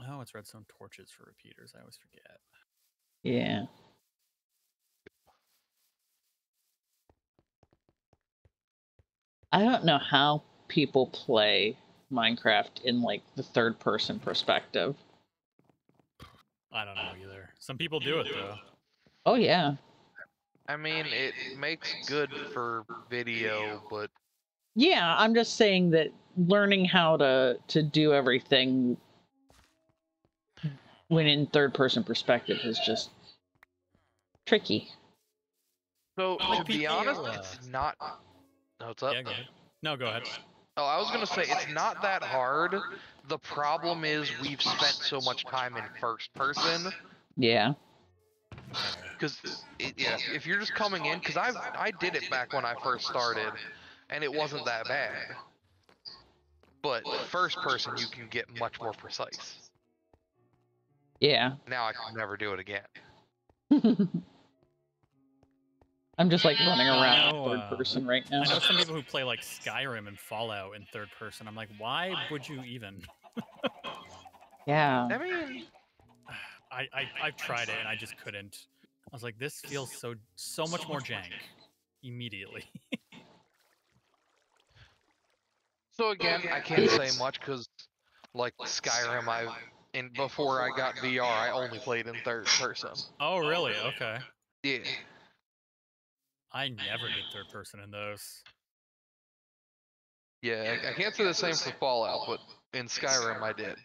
S3: Oh, it's redstone torches for repeaters. I always forget.
S1: Yeah. I don't know how people play Minecraft in like the third person perspective.
S3: I don't know either. Some people do it though.
S1: Oh yeah.
S2: I mean, it makes good for video, but
S1: Yeah, I'm just saying that learning how to do everything when in third person perspective is just tricky.
S2: so to be honest, it's not. No, what's up?
S3: Yeah, go ahead. No, go ahead.
S2: Oh, I was gonna say it's not that hard. The problem is we've spent so much time in first person.
S1: Yeah.
S2: Because yeah, if you're just coming in, because I did it back when I first started, and it wasn't that bad. But first person, you can get much more precise.
S1: Yeah.
S2: Now I can never do it again.
S1: I'm just like running around
S3: know,
S1: third person right now.
S3: I know some people who play like Skyrim and Fallout in third person. I'm like, why would you even?
S1: Yeah.
S2: I mean,
S3: I've tried it and I just couldn't. I was like, this feels so much more jank immediately.
S2: so again, I can't say much because, like Skyrim, before I got VR, I only played in third person.
S3: Oh, really? Okay.
S2: Yeah.
S3: I never did third person in those.
S2: Yeah, I can't say the same for Fallout, but in Skyrim I did.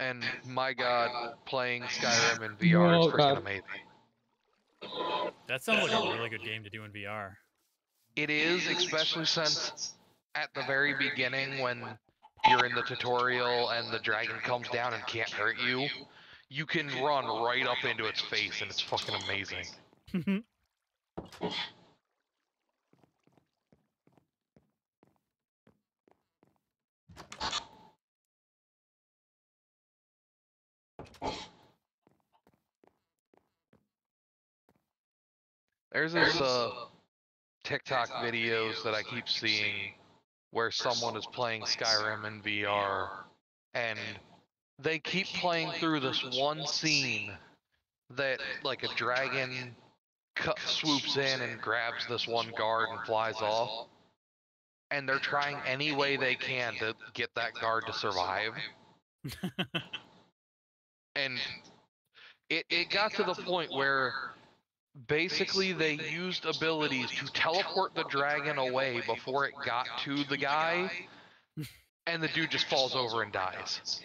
S2: And my god, playing Skyrim in VR is freaking amazing.
S3: That sounds like a really good game to do in VR.
S2: It is, especially since at the very beginning when you're in the tutorial and the dragon comes down and can't hurt you, you can run right up into its face and it's fucking amazing. There's this TikTok videos that I keep seeing where someone is playing Skyrim in VR and they keep playing through this one scene that like a dragon swoops in and grabs this one guard and flies off, and they're trying any way they can to get that guard to survive. And it got to the point where basically they used abilities to teleport the dragon away before it got to the guy, and the dude just falls over and dies.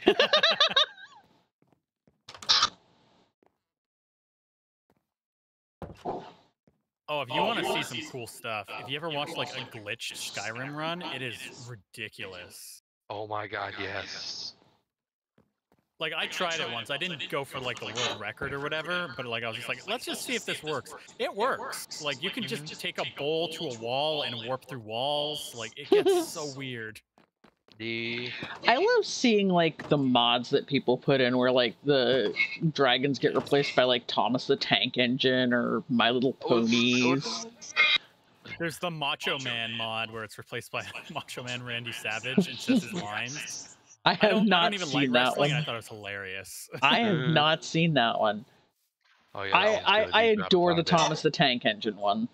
S3: Oh, if you want to see some cool stuff, if you ever watched like a glitched Skyrim run, it is ridiculous.
S2: Oh my god, yes.
S3: Like, I tried it once. I didn't go for like the world record or whatever, but like I was just like, let's just see if this works. It works. Like, you can just take a bowl to a wall and warp through walls. Like, it gets so weird.
S1: I love seeing like the mods that people put in where like the dragons get replaced by like Thomas the Tank Engine or My Little Ponies.
S3: There's the Macho Man mod where it's replaced by Macho Man Randy Savage and says his lines.
S1: I have not
S3: even
S1: seen
S3: like
S1: that
S3: wrestling.
S1: one.
S3: I thought it was hilarious.
S1: I have not seen that one.
S2: Oh, yeah,
S1: I adore the Thomas the Tank Engine one.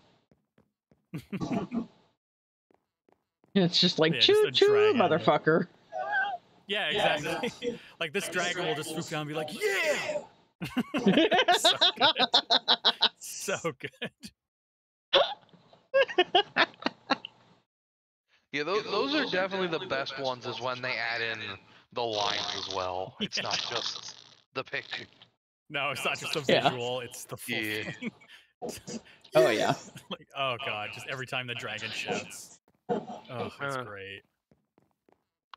S1: It's just like, choo choo, motherfucker.
S3: Yeah, exactly. Like, this dragon will just swoop down and be like, yeah! So good.
S2: Yeah, those are definitely the best ones, is when they add in the lines as well. It's not just the picture.
S3: No, it's not just the visual, it's the full thing.
S1: Oh, yeah.
S3: Like, oh, God, just every time the dragon shouts. Oh, that's great.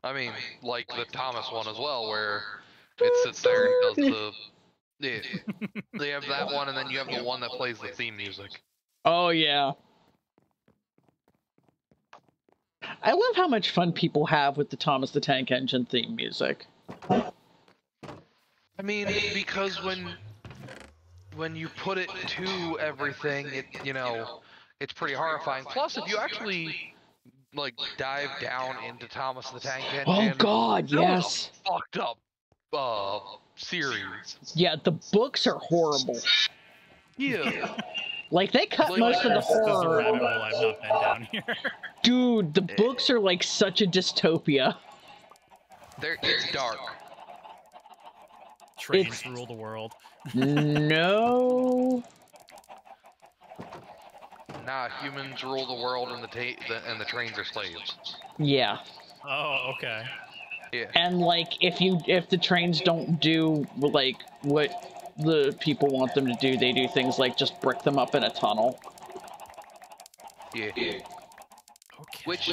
S2: I mean, like the Thomas one as well, where it sits there and does the... Yeah, they have that one, and then you have the one that plays the theme music.
S1: Oh, yeah. I love how much fun people have with the Thomas the Tank Engine theme music.
S2: I mean, because when you put it to everything, it's pretty horrifying. Plus, if you actually like dive down into Thomas the Tank Engine,
S1: oh god, yes,
S2: fucked up series.
S1: Yeah, the books are horrible.
S2: Yeah.
S1: Like, they cut most of the horror.
S3: Rabbit hole I've not been down here.
S1: Dude, the books are like such a dystopia.
S2: It's dark.
S3: Trains rule the world.
S1: No.
S2: Nah, humans rule the world, and the trains are slaves.
S1: Yeah.
S3: Oh, okay.
S2: Yeah.
S1: And like, if the trains don't do like what the people want them to do, they do things like just brick them up in a tunnel.
S2: Yeah.
S3: Okay.
S2: Which,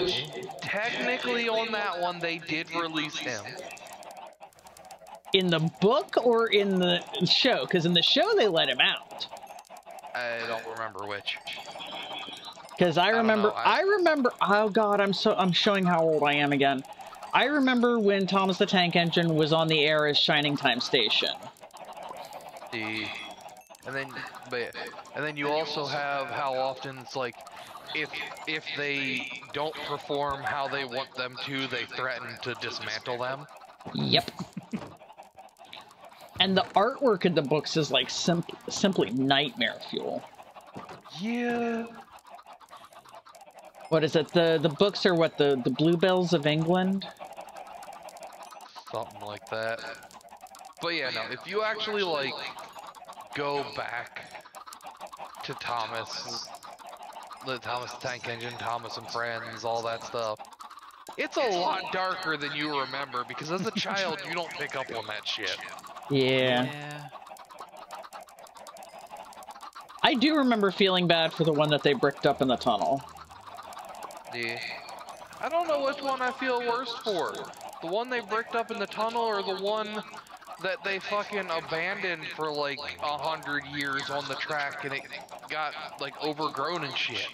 S2: technically on that one, they did release him.
S1: In the book or in the show? Because in the show they let him out.
S2: I don't remember which.
S1: Because I remember, oh god, I'm showing how old I am again. I remember when Thomas the Tank Engine was on the air as Shining Time Station.
S2: And then you also have how often it's like, if they don't perform how they want them to, they threaten to dismantle them.
S1: Yep. And the artwork in the books is like simply nightmare fuel.
S2: Yeah.
S1: What is it? The books are what, the Bluebells of England?
S2: Something like that. But yeah, no, if you actually like go back to the Thomas Tank Engine, Thomas and Friends, all that stuff, it's a lot darker than you remember, because as a child you don't pick up on that shit.
S1: Yeah. I do remember feeling bad for the one that they bricked up in the tunnel.
S2: Yeah. I don't know which one I feel worse for. The one they bricked up in the tunnel, or the one that they fucking abandoned for like 100 years on the track and it got like overgrown and shit.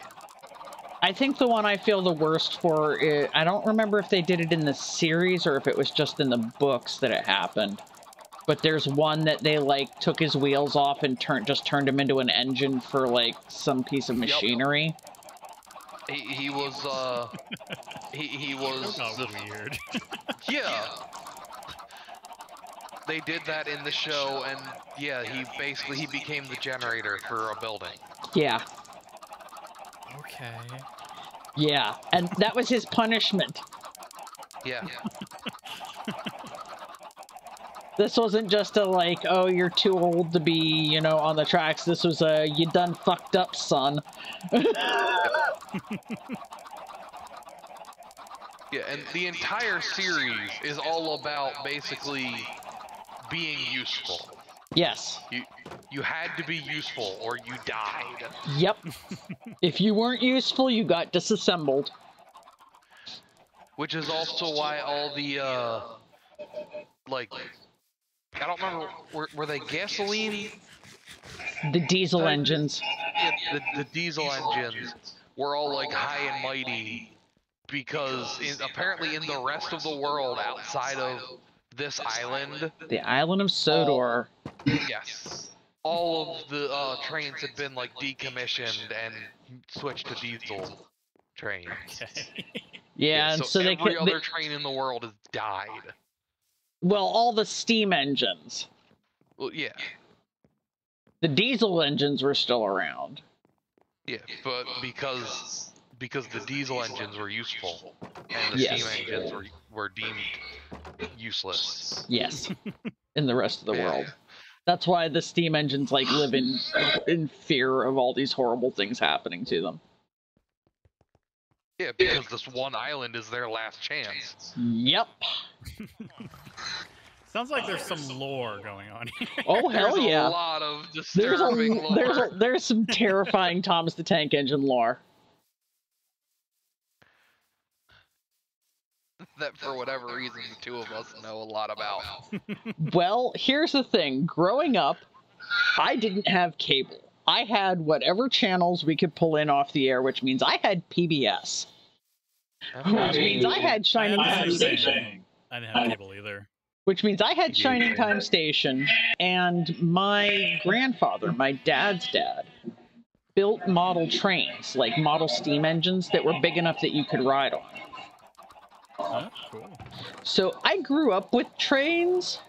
S1: I think the one I feel the worst for is, I don't remember if they did it in the series or if it was just in the books that it happened. But there's one that they like took his wheels off and just turned him into an engine for like some piece of machinery.
S2: Yep. He was he was
S3: weird.
S2: Yeah. They did that in the show, and yeah, he became the generator for a building.
S1: Yeah.
S3: Okay.
S1: Yeah, and that was his punishment.
S2: Yeah.
S1: This wasn't just a like, oh, you're too old to be, you know, on the tracks. This was a, you done fucked up, son.
S2: Yeah, and the entire series is all about basically being useful.
S1: Yes.
S2: You had to be useful or you died.
S1: Yep. If you weren't useful, you got disassembled.
S2: Which is also why all the like, I don't remember, were they gasoline?
S1: The diesel engines.
S2: Yeah, the diesel engines were all like high and mighty because apparently in the rest of the world outside of this island,
S1: The island of Sodor.
S2: yes, all of the trains had been like decommissioned and switched to diesel trains.
S3: Okay.
S1: Yeah, and so
S2: every other train in the world has died.
S1: Well, all the steam engines.
S2: Well, yeah.
S1: The diesel engines were still around.
S2: Yeah, but because the diesel engines were useful and the
S1: Yes.
S2: steam engines were deemed useless.
S1: Yes. In the rest of the world. That's why the steam engines like live in fear of all these horrible things happening to them.
S2: Yeah, because this one island is their last chance.
S1: Yep.
S3: Sounds like there's some lore going on here.
S1: Oh hell
S2: there's
S1: yeah!
S2: A lot of disturbing lore.
S1: There's some terrifying Thomas the Tank Engine lore.
S2: That for whatever reason the two of us know a lot about.
S1: Well, here's the thing. Growing up, I didn't have cable. I had whatever channels we could pull in off the air, which means I had PBS. Which means I had Shining Time Station.
S3: I didn't have cable either.
S1: Which means I had Shining Time Station, and my grandfather, my dad's dad, built model trains, like model steam engines that were big enough that you could ride on.
S3: Oh, cool.
S1: So I grew up with trains.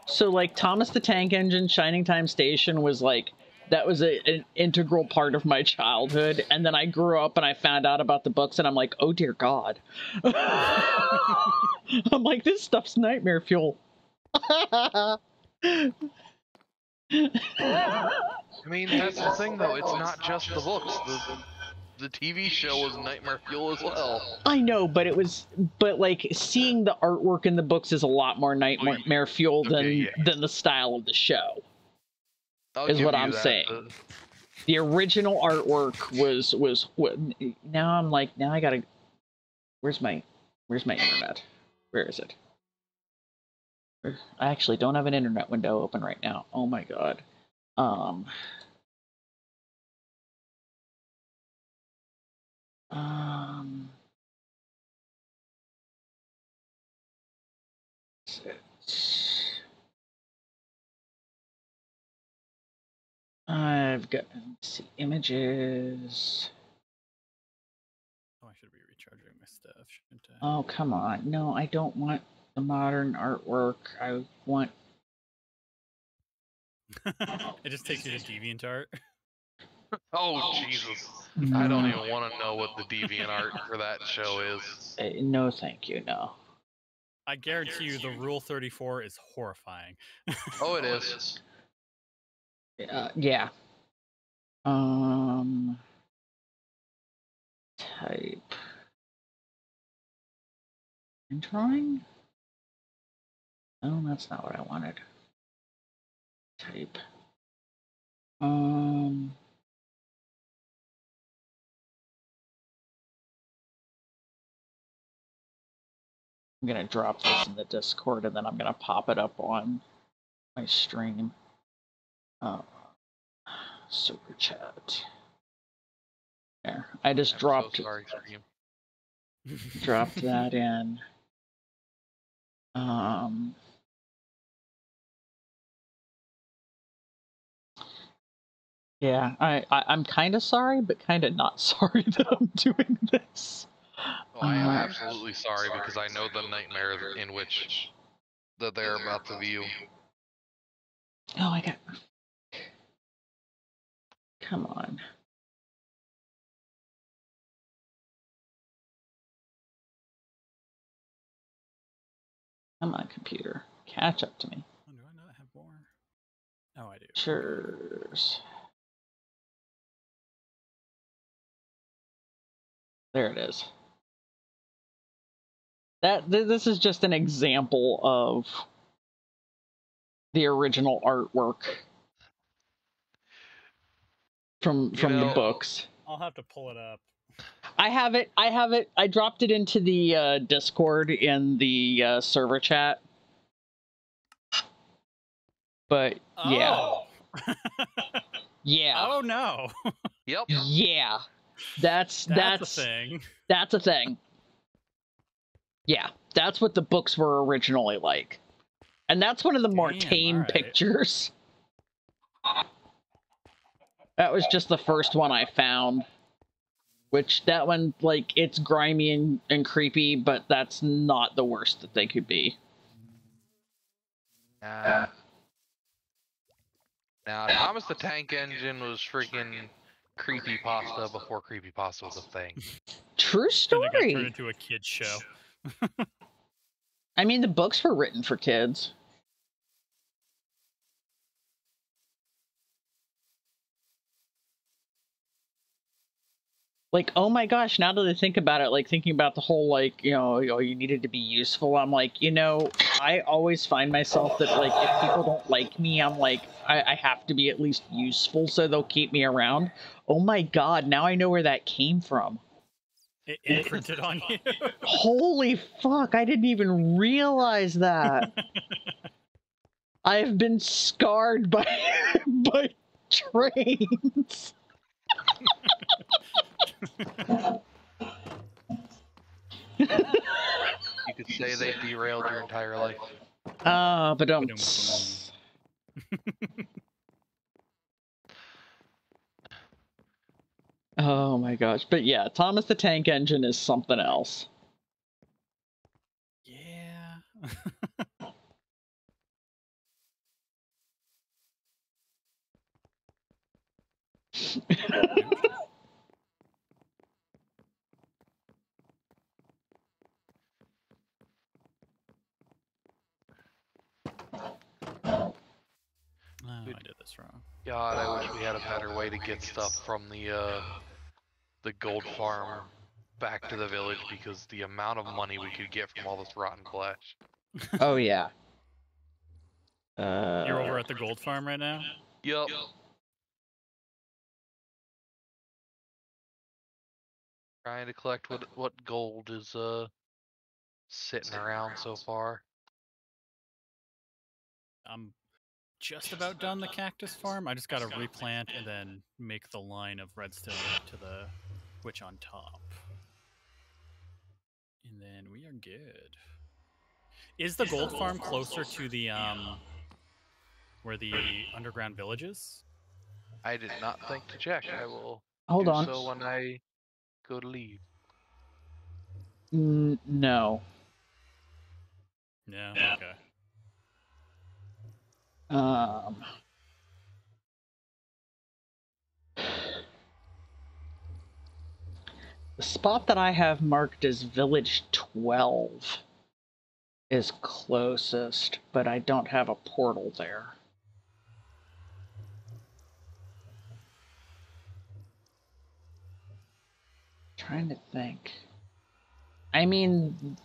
S1: So like Thomas the Tank Engine, Shining Time Station was like, that was an integral part of my childhood. And then I grew up and I found out about the books and I'm like, oh dear God. I'm like, this stuff's nightmare fuel.
S2: I mean, that's the thing though, it's not just the books. The TV show was nightmare fuel as well.
S1: I know, but like seeing the artwork in the books is a lot more nightmare fuel than the style of the show. Is what I'm saying. The original artwork was now I'm like, now I gotta, where's my internet? Where is it? I actually don't have an internet window open right now. Oh my God. I've got, let's see, images.
S3: Oh, I should be recharging my stuff, shouldn't I?
S1: Oh, come on. No, I don't want the modern artwork. I want...
S3: It just takes you to DeviantArt.
S2: Oh, Jesus. I don't even want to know what the DeviantArt for that show is.
S1: No, thank you, no.
S3: I guarantee you the Rule 34 is horrifying.
S2: Oh, it is.
S1: Yeah. Type. And drawing? No, that's not what I wanted. Type. I'm gonna drop this in the Discord and then I'm gonna pop it up on my stream. Super chat. There. I just dropped dropped that in. Yeah, I'm kind of sorry, but kind of not sorry that I'm doing this.
S2: Well, I am absolutely sorry because I know the nightmare in which that they're about to view.
S1: Oh, I got... Come on. Come on, computer. Catch up to me.
S3: Oh, do I not have more? Oh, I do.
S1: Cheers. There it is. This is just an example of the original artwork from the books.
S3: I'll have to pull it up.
S1: I have it. I dropped it into the Discord in the server chat. But yeah.
S3: Oh.
S1: Yeah.
S3: Oh no.
S2: Yep.
S1: Yeah. That's
S3: a thing.
S1: That's a thing. Yeah, that's what the books were originally like. And that's one of the more tame pictures. That was just the first one I found. Which, that one, like, it's grimy and creepy, but that's not the worst that they could be.
S2: Now, Thomas the Tank Engine was freaking creepypasta before creepypasta was a thing.
S1: True story.
S3: And it got turned into a kid's show.
S1: I mean, the books were written for kids. Like, oh my gosh, now that I think about it, like, thinking about the whole, like, you needed to be useful, I'm like, I always find myself that, like, if people don't like me, I'm like, I have to be at least useful so they'll keep me around. Oh my god, now I know where that came from.
S3: It imprinted on you.
S1: Holy fuck, I didn't even realize that. I have been scarred by trains.
S2: You could say they derailed your entire life.
S1: But don't. Oh my gosh. But yeah, Thomas the Tank Engine is something else.
S3: Yeah. I did this wrong.
S2: God, I wish we had a better way to get stuff from the gold farm back to the village, because the amount of money we could get from all this rotten flesh.
S1: Oh yeah.
S3: You're over at the gold farm right now?
S2: Yup. Trying to collect what gold is sitting around so far.
S3: I'm just about done the cactus farm. I just gotta replant and then make the line of redstone to the witch on top. And then we are good. Is the gold farm closer to the where the underground village is?
S2: I did not think to check. I will
S1: Hold on.
S2: so when I go to leave.
S1: No.
S3: No? Okay.
S1: The spot that I have marked as Village 12 is closest, but I don't have a portal there. Trying to think. I mean,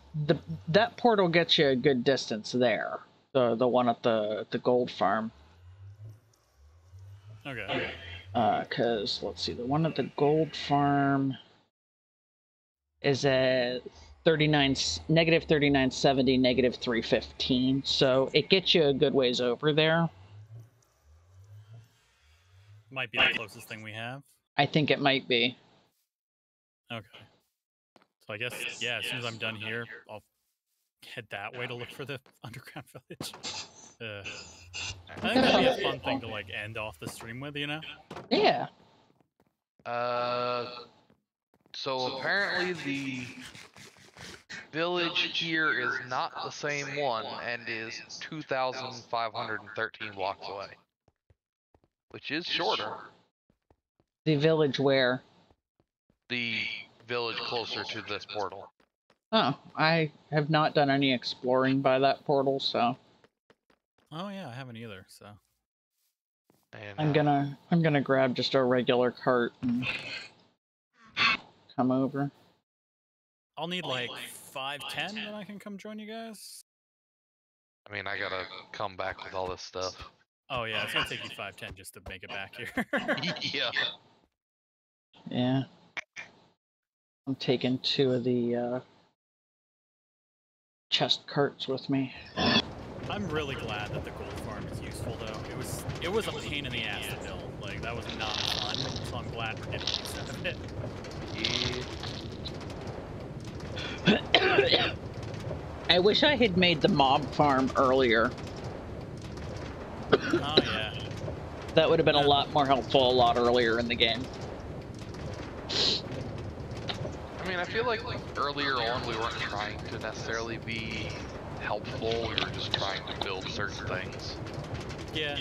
S1: that portal gets you a good distance there. The one at the gold farm.
S3: Okay.
S1: Because let's see, the one at the gold farm is at negative 3970, negative 315. So it gets you a good ways over there.
S3: Might be the closest thing we have.
S1: I think it might be.
S3: Okay. So I guess, yeah, as soon as I'm done here, I'll head that way to look for the underground village. I think that'd be a fun thing to, like, end off the stream with,
S1: Yeah.
S2: So apparently the village here is not the same one and is 2,513 blocks away, which is shorter.
S1: The village where?
S2: The village closer to this portal.
S1: Oh, I have not done any exploring by that portal, so.
S3: Oh yeah, I haven't either, so.
S2: And,
S1: I'm gonna grab just a regular cart and come over.
S3: I'll need like 5:10 then I can come join you guys?
S2: I mean, I gotta come back with all this stuff.
S3: Oh yeah, it's gonna take you 5:10 just to make it back here.
S2: Yeah.
S1: Yeah. I'm taking 2 of the chest carts with me.
S3: I'm really glad that the gold farm is useful though. It was a pain in the ass to build. Like that was not fun. So I'm glad we're getting use out of it.
S1: Yeah. I wish I had made the mob farm earlier.
S3: Oh yeah.
S1: That would have been a lot more helpful a lot earlier in the game.
S2: I mean, I feel like earlier on we weren't trying to necessarily be helpful, we were just trying to build certain things.
S3: Yeah.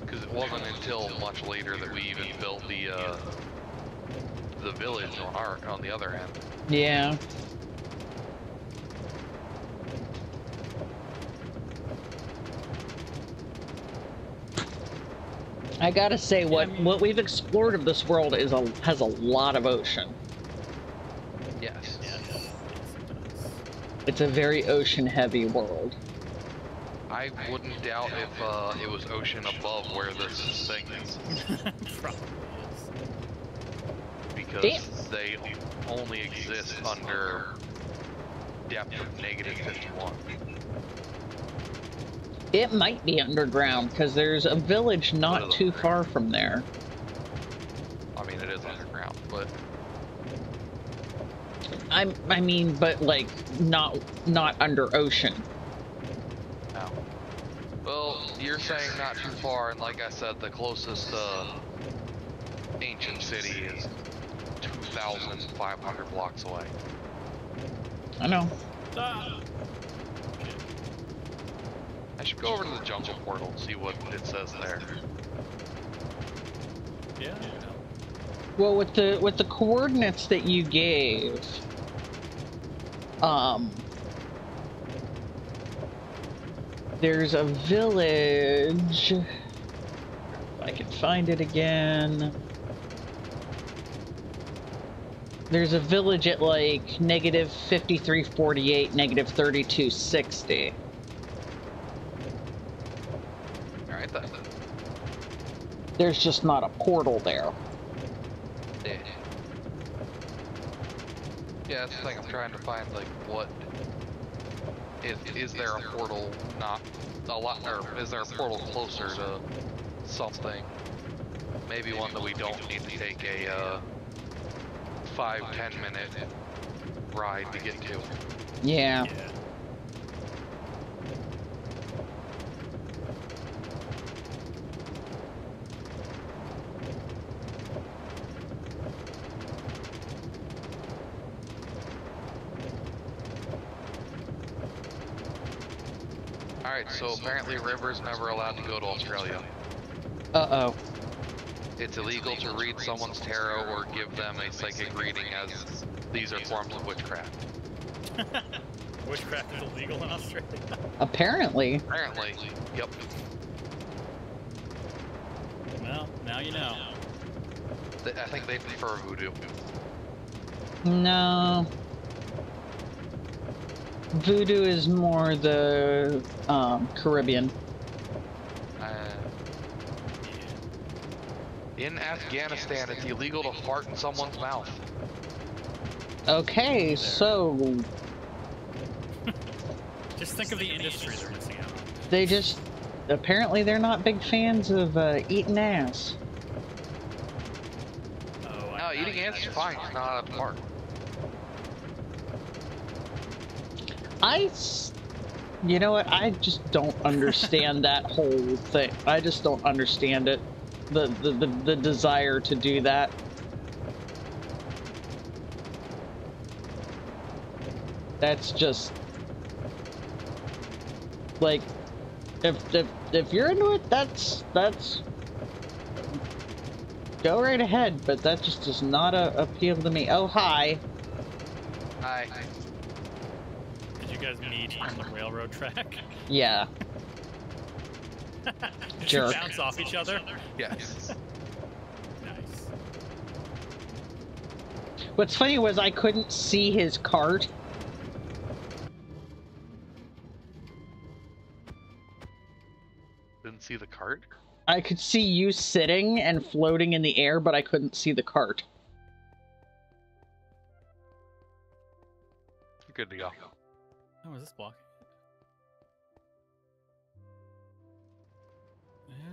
S2: Because it wasn't until much later that we even built the village on the other end.
S1: Yeah. I gotta say, what we've explored of this world has a lot of ocean.
S2: Yes.
S1: It's a very ocean-heavy world.
S2: I wouldn't doubt if it was ocean above where this thing is.
S3: Probably is.
S2: Because they only exist under depth of -51.
S1: It might be underground, because there's a village not too far from there.
S2: I mean, it is underground, but...
S1: I mean, but, like, not under ocean.
S2: No. Well, you're saying not too far, and like I said, the closest ancient city is 2,500 blocks away.
S1: I know.
S2: I should go over to the jungle portal and see what it says there.
S3: Yeah.
S1: Well, with the coordinates that you gave, there's a village. If I can find it again. There's a village at like -5348, -3260.
S2: Alright, then.
S1: There's just not a portal there.
S2: Yeah, that's the thing. I'm trying to find, like, what... Is there a portal not a lot... Or is there a portal closer to something? Maybe one that we don't need to take a 5-10 minute ride to get to.
S1: Yeah.
S2: Alright, so apparently River's never allowed to go to Australia.
S1: Uh-oh.
S2: It's illegal to read someone's tarot or give them a psychic reading, as these are forms of witchcraft.
S3: Witchcraft is illegal in Australia?
S1: Apparently.
S2: Apparently, yep.
S3: Well, now you know.
S2: I think they prefer voodoo.
S1: No. Voodoo is more the Caribbean.
S2: In Afghanistan, it's illegal to fart in someone's mouth.
S1: Okay, so...
S3: Just think of the industry they're missing out on.
S1: They just... Apparently they're not big fans of eating ass.
S3: Oh,
S2: No, eating ass is fine, it's not a fart.
S1: You know what? I just don't understand that whole thing. I just don't understand it. The desire to do that. That's just like, if you're into it, that's go right ahead. But that just does not appeal to me. Oh, hi.
S2: Hi.
S3: Did you guys meet on the railroad track?
S1: Yeah.
S3: Did
S1: Jerk.
S3: you bounce off each other?
S2: Yes.
S3: Nice.
S1: What's funny was I couldn't see his cart.
S2: Didn't see the cart?
S1: I could see you sitting and floating in the air, but I couldn't see the cart.
S2: Good to go.
S3: Oh, is this blocking?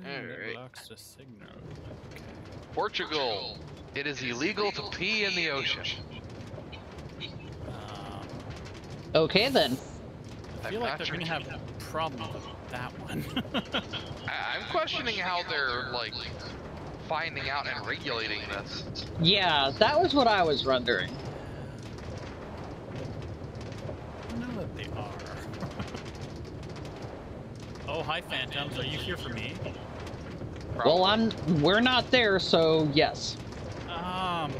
S3: And it blocks the signal. Okay.
S2: Portugal. It is illegal to pee in the ocean.
S1: Okay, then.
S3: I feel like they're going to have a problem with that one.
S2: I'm questioning how they're, like, finding out and regulating this.
S1: Yeah, that was what I was wondering.
S3: I know that they are. Oh, hi, Phantoms. Are you here for me?
S2: Probably.
S1: Well, we're not there, so yes.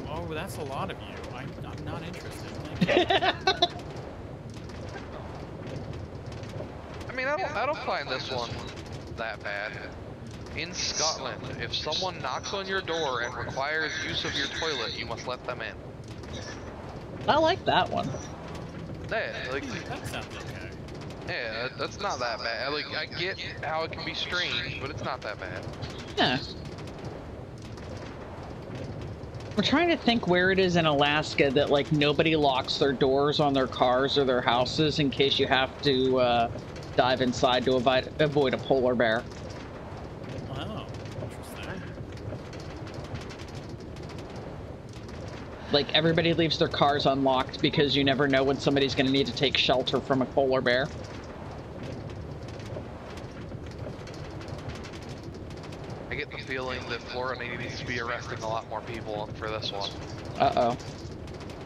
S3: Oh, that's a lot of you. I'm not interested. Thank you.
S2: I mean, I don't find this one that bad. In Scotland, if someone knocks on your door and requires use of your toilet, you must let them in.
S1: I like that one.
S2: Yeah, like,
S3: That sounds okay.
S2: yeah, that's not that bad. Like, I get how it can be strange, but it's not that bad.
S1: Yeah. We're trying to think where it is in Alaska that, like, nobody locks their doors on their cars or their houses in case you have to dive inside to avoid a polar bear.
S3: Oh, interesting.
S1: Like, everybody leaves their cars unlocked because you never know when somebody's going to need to take shelter from a polar bear.
S2: I get the feeling that Florida needs to be arresting a lot more people for this one.
S1: Uh-oh.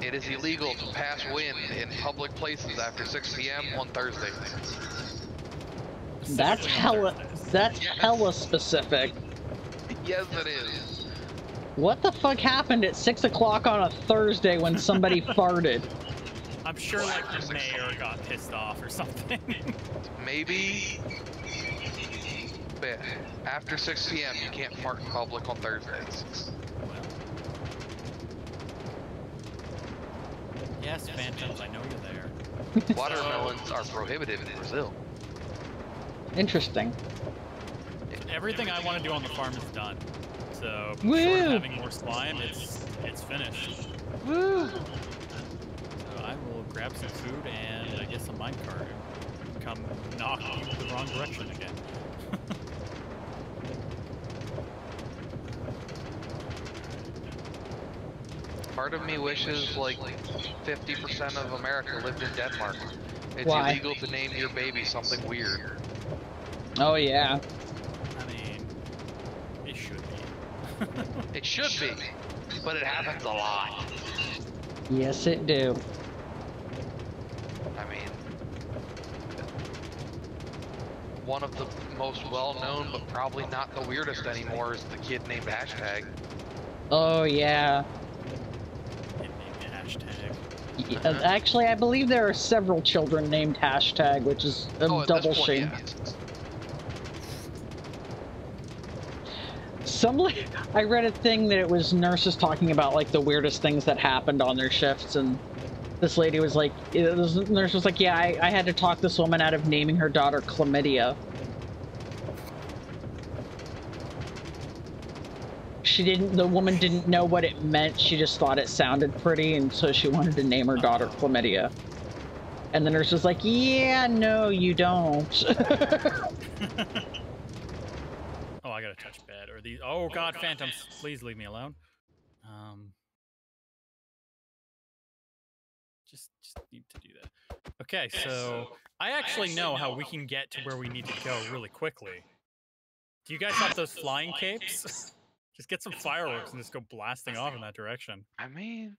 S2: It is illegal to pass wind in public places after 6 p.m. on Thursday.
S1: That's hella specific.
S2: Yes, it is.
S1: What the fuck happened at 6 o'clock on a Thursday when somebody farted?
S3: I'm sure, like, the mayor got pissed off or something.
S2: Maybe. But after 6 p.m., you can't fart in public on Thursdays.
S3: Well. Yes, Phantoms, I know you're there.
S2: Watermelons are prohibited in Brazil.
S1: Interesting.
S3: Everything I want to do on the farm is done. So,
S1: Woo!
S3: short of having more slime, it's finished.
S1: Woo!
S3: So I will grab some food and I guess a minecart and come knock you the wrong direction again.
S2: Part of me wishes, like, 50% of America lived in Denmark. It's
S1: Why?
S2: illegal to name your baby something weird.
S1: Oh, yeah.
S3: I mean, it should be.
S2: It should be, but it happens a lot.
S1: Yes, it do.
S2: I mean, one of the most well-known, but probably not the weirdest anymore, is the kid named Hashtag.
S1: Oh, yeah.
S3: Hashtag.
S1: Actually, I believe there are several children named Hashtag, which is a double shame.
S2: Yeah.
S1: I read a thing that it was nurses talking about, like, the weirdest things that happened on their shifts, and this lady was like, this nurse was like, yeah, I had to talk this woman out of naming her daughter Chlamydia. The woman didn't know what it meant, she just thought it sounded pretty, and so she wanted to name her daughter Chlamydia. And the nurse was like, yeah, no, you don't.
S3: Oh, I gotta touch bed. Or these. Oh God, Phantoms! Please leave me alone. Just need to do that. Okay, so I actually know how we can get to where we need to go really quickly. Do you guys have those flying capes? Just get some fireworks and just go blasting off in that direction.
S2: I mean,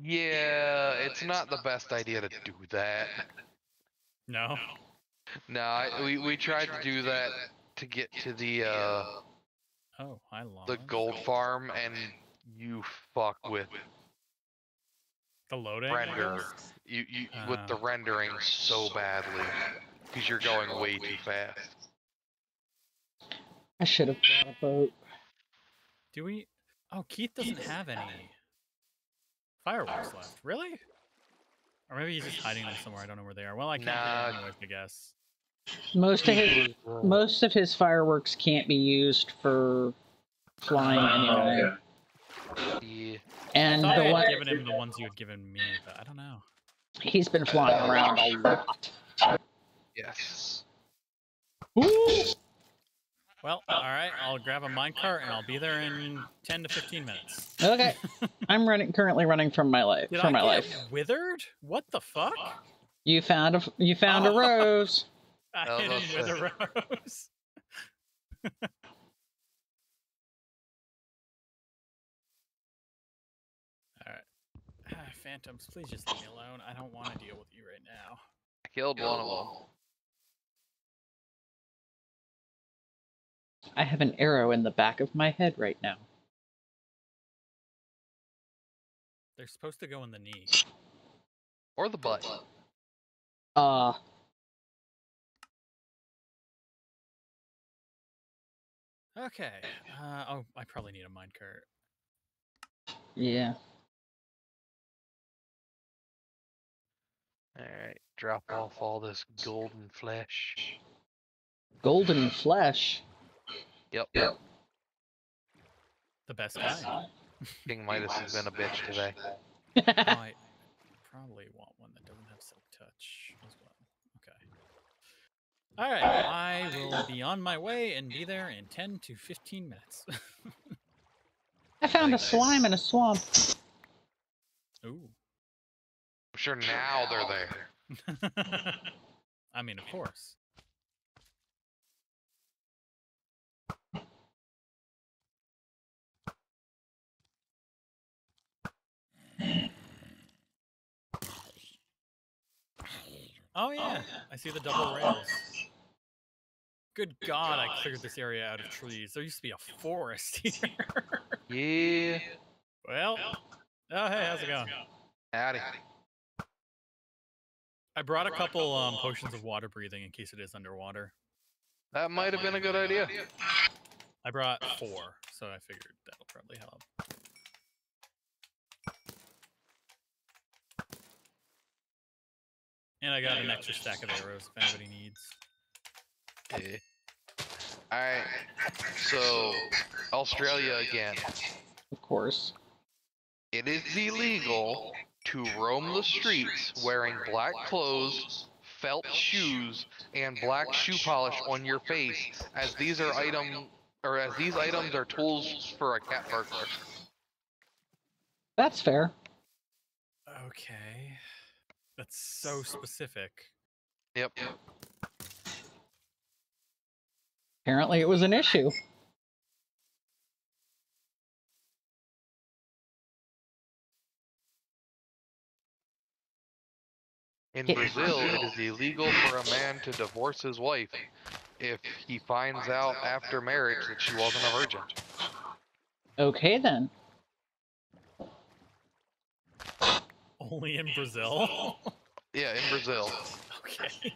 S2: yeah, it's not the best idea to do that.
S3: No.
S2: No, we tried to do that to get to the
S3: Oh, hi, Llama.
S2: the gold farm, and you fuck with
S3: the loading
S2: render. You with the rendering so badly because you're going way too fast.
S1: I should have brought a boat.
S3: Do we? Oh, Keith doesn't have any. fireworks left. Really? Or maybe he's just hiding them somewhere. I don't know where they are. Well, I can't get anyways, I guess.
S1: Most of his fireworks can't be used for flying anyway.
S2: Yeah.
S3: I
S1: And
S3: thought
S1: the
S3: I
S1: one
S3: had given him the ones you had given me, but I don't know.
S1: he's been flying around a lot.
S2: Yes.
S1: Ooh.
S3: Well, all right. I'll grab a minecart and I'll be there in 10 to 15 minutes.
S1: Okay, I'm currently running from my life.
S3: Did
S1: for
S3: I
S1: my
S3: get
S1: life.
S3: withered? What the fuck?
S1: You found a rose.
S3: I didn't wither rose. All right. Phantoms, please just leave me alone. I don't want to deal with you right now.
S2: I killed one of them.
S1: I have an arrow in the back of my head right now.
S3: They're supposed to go in the knee.
S2: Or the butt.
S3: Okay. Oh, I probably need a minecart.
S1: Yeah.
S2: Alright, drop off all this golden flesh.
S1: Golden flesh?
S2: Yep.
S3: The best kind.
S2: King Midas has been a bitch today.
S3: I probably want one that doesn't have silk touch as well. Okay. Alright, I will be on my way and be there in 10 to 15 minutes.
S1: I found a slime in a swamp.
S3: Ooh.
S2: I'm sure now they're there.
S3: I mean, of course. Oh yeah, I see the double rails. Good God, I cleared this area out of trees. There used to be a forest here.
S2: Yeah.
S3: Well, oh hey, how's it going?
S2: Howdy.
S3: I brought a couple potions of water breathing in case it is underwater.
S2: That might have been a good idea.
S3: I brought 4, so I figured that'll probably help. And I got an extra stack of arrows if anybody needs.
S2: Yeah. Alright, so Australia again.
S1: Of course.
S2: It is illegal to roam the streets wearing black clothes, felt shoes, and black shoe polish on your face, as these are these items are tools for a cat burglar.
S1: That's fair.
S3: Okay. That's so specific.
S2: Yep.
S1: Apparently it was an issue.
S2: In Brazil, it is illegal for a man to divorce his wife if he finds out after marriage that she wasn't a virgin.
S1: Okay then.
S3: Only in Brazil?
S2: Yeah, in Brazil.
S3: Okay.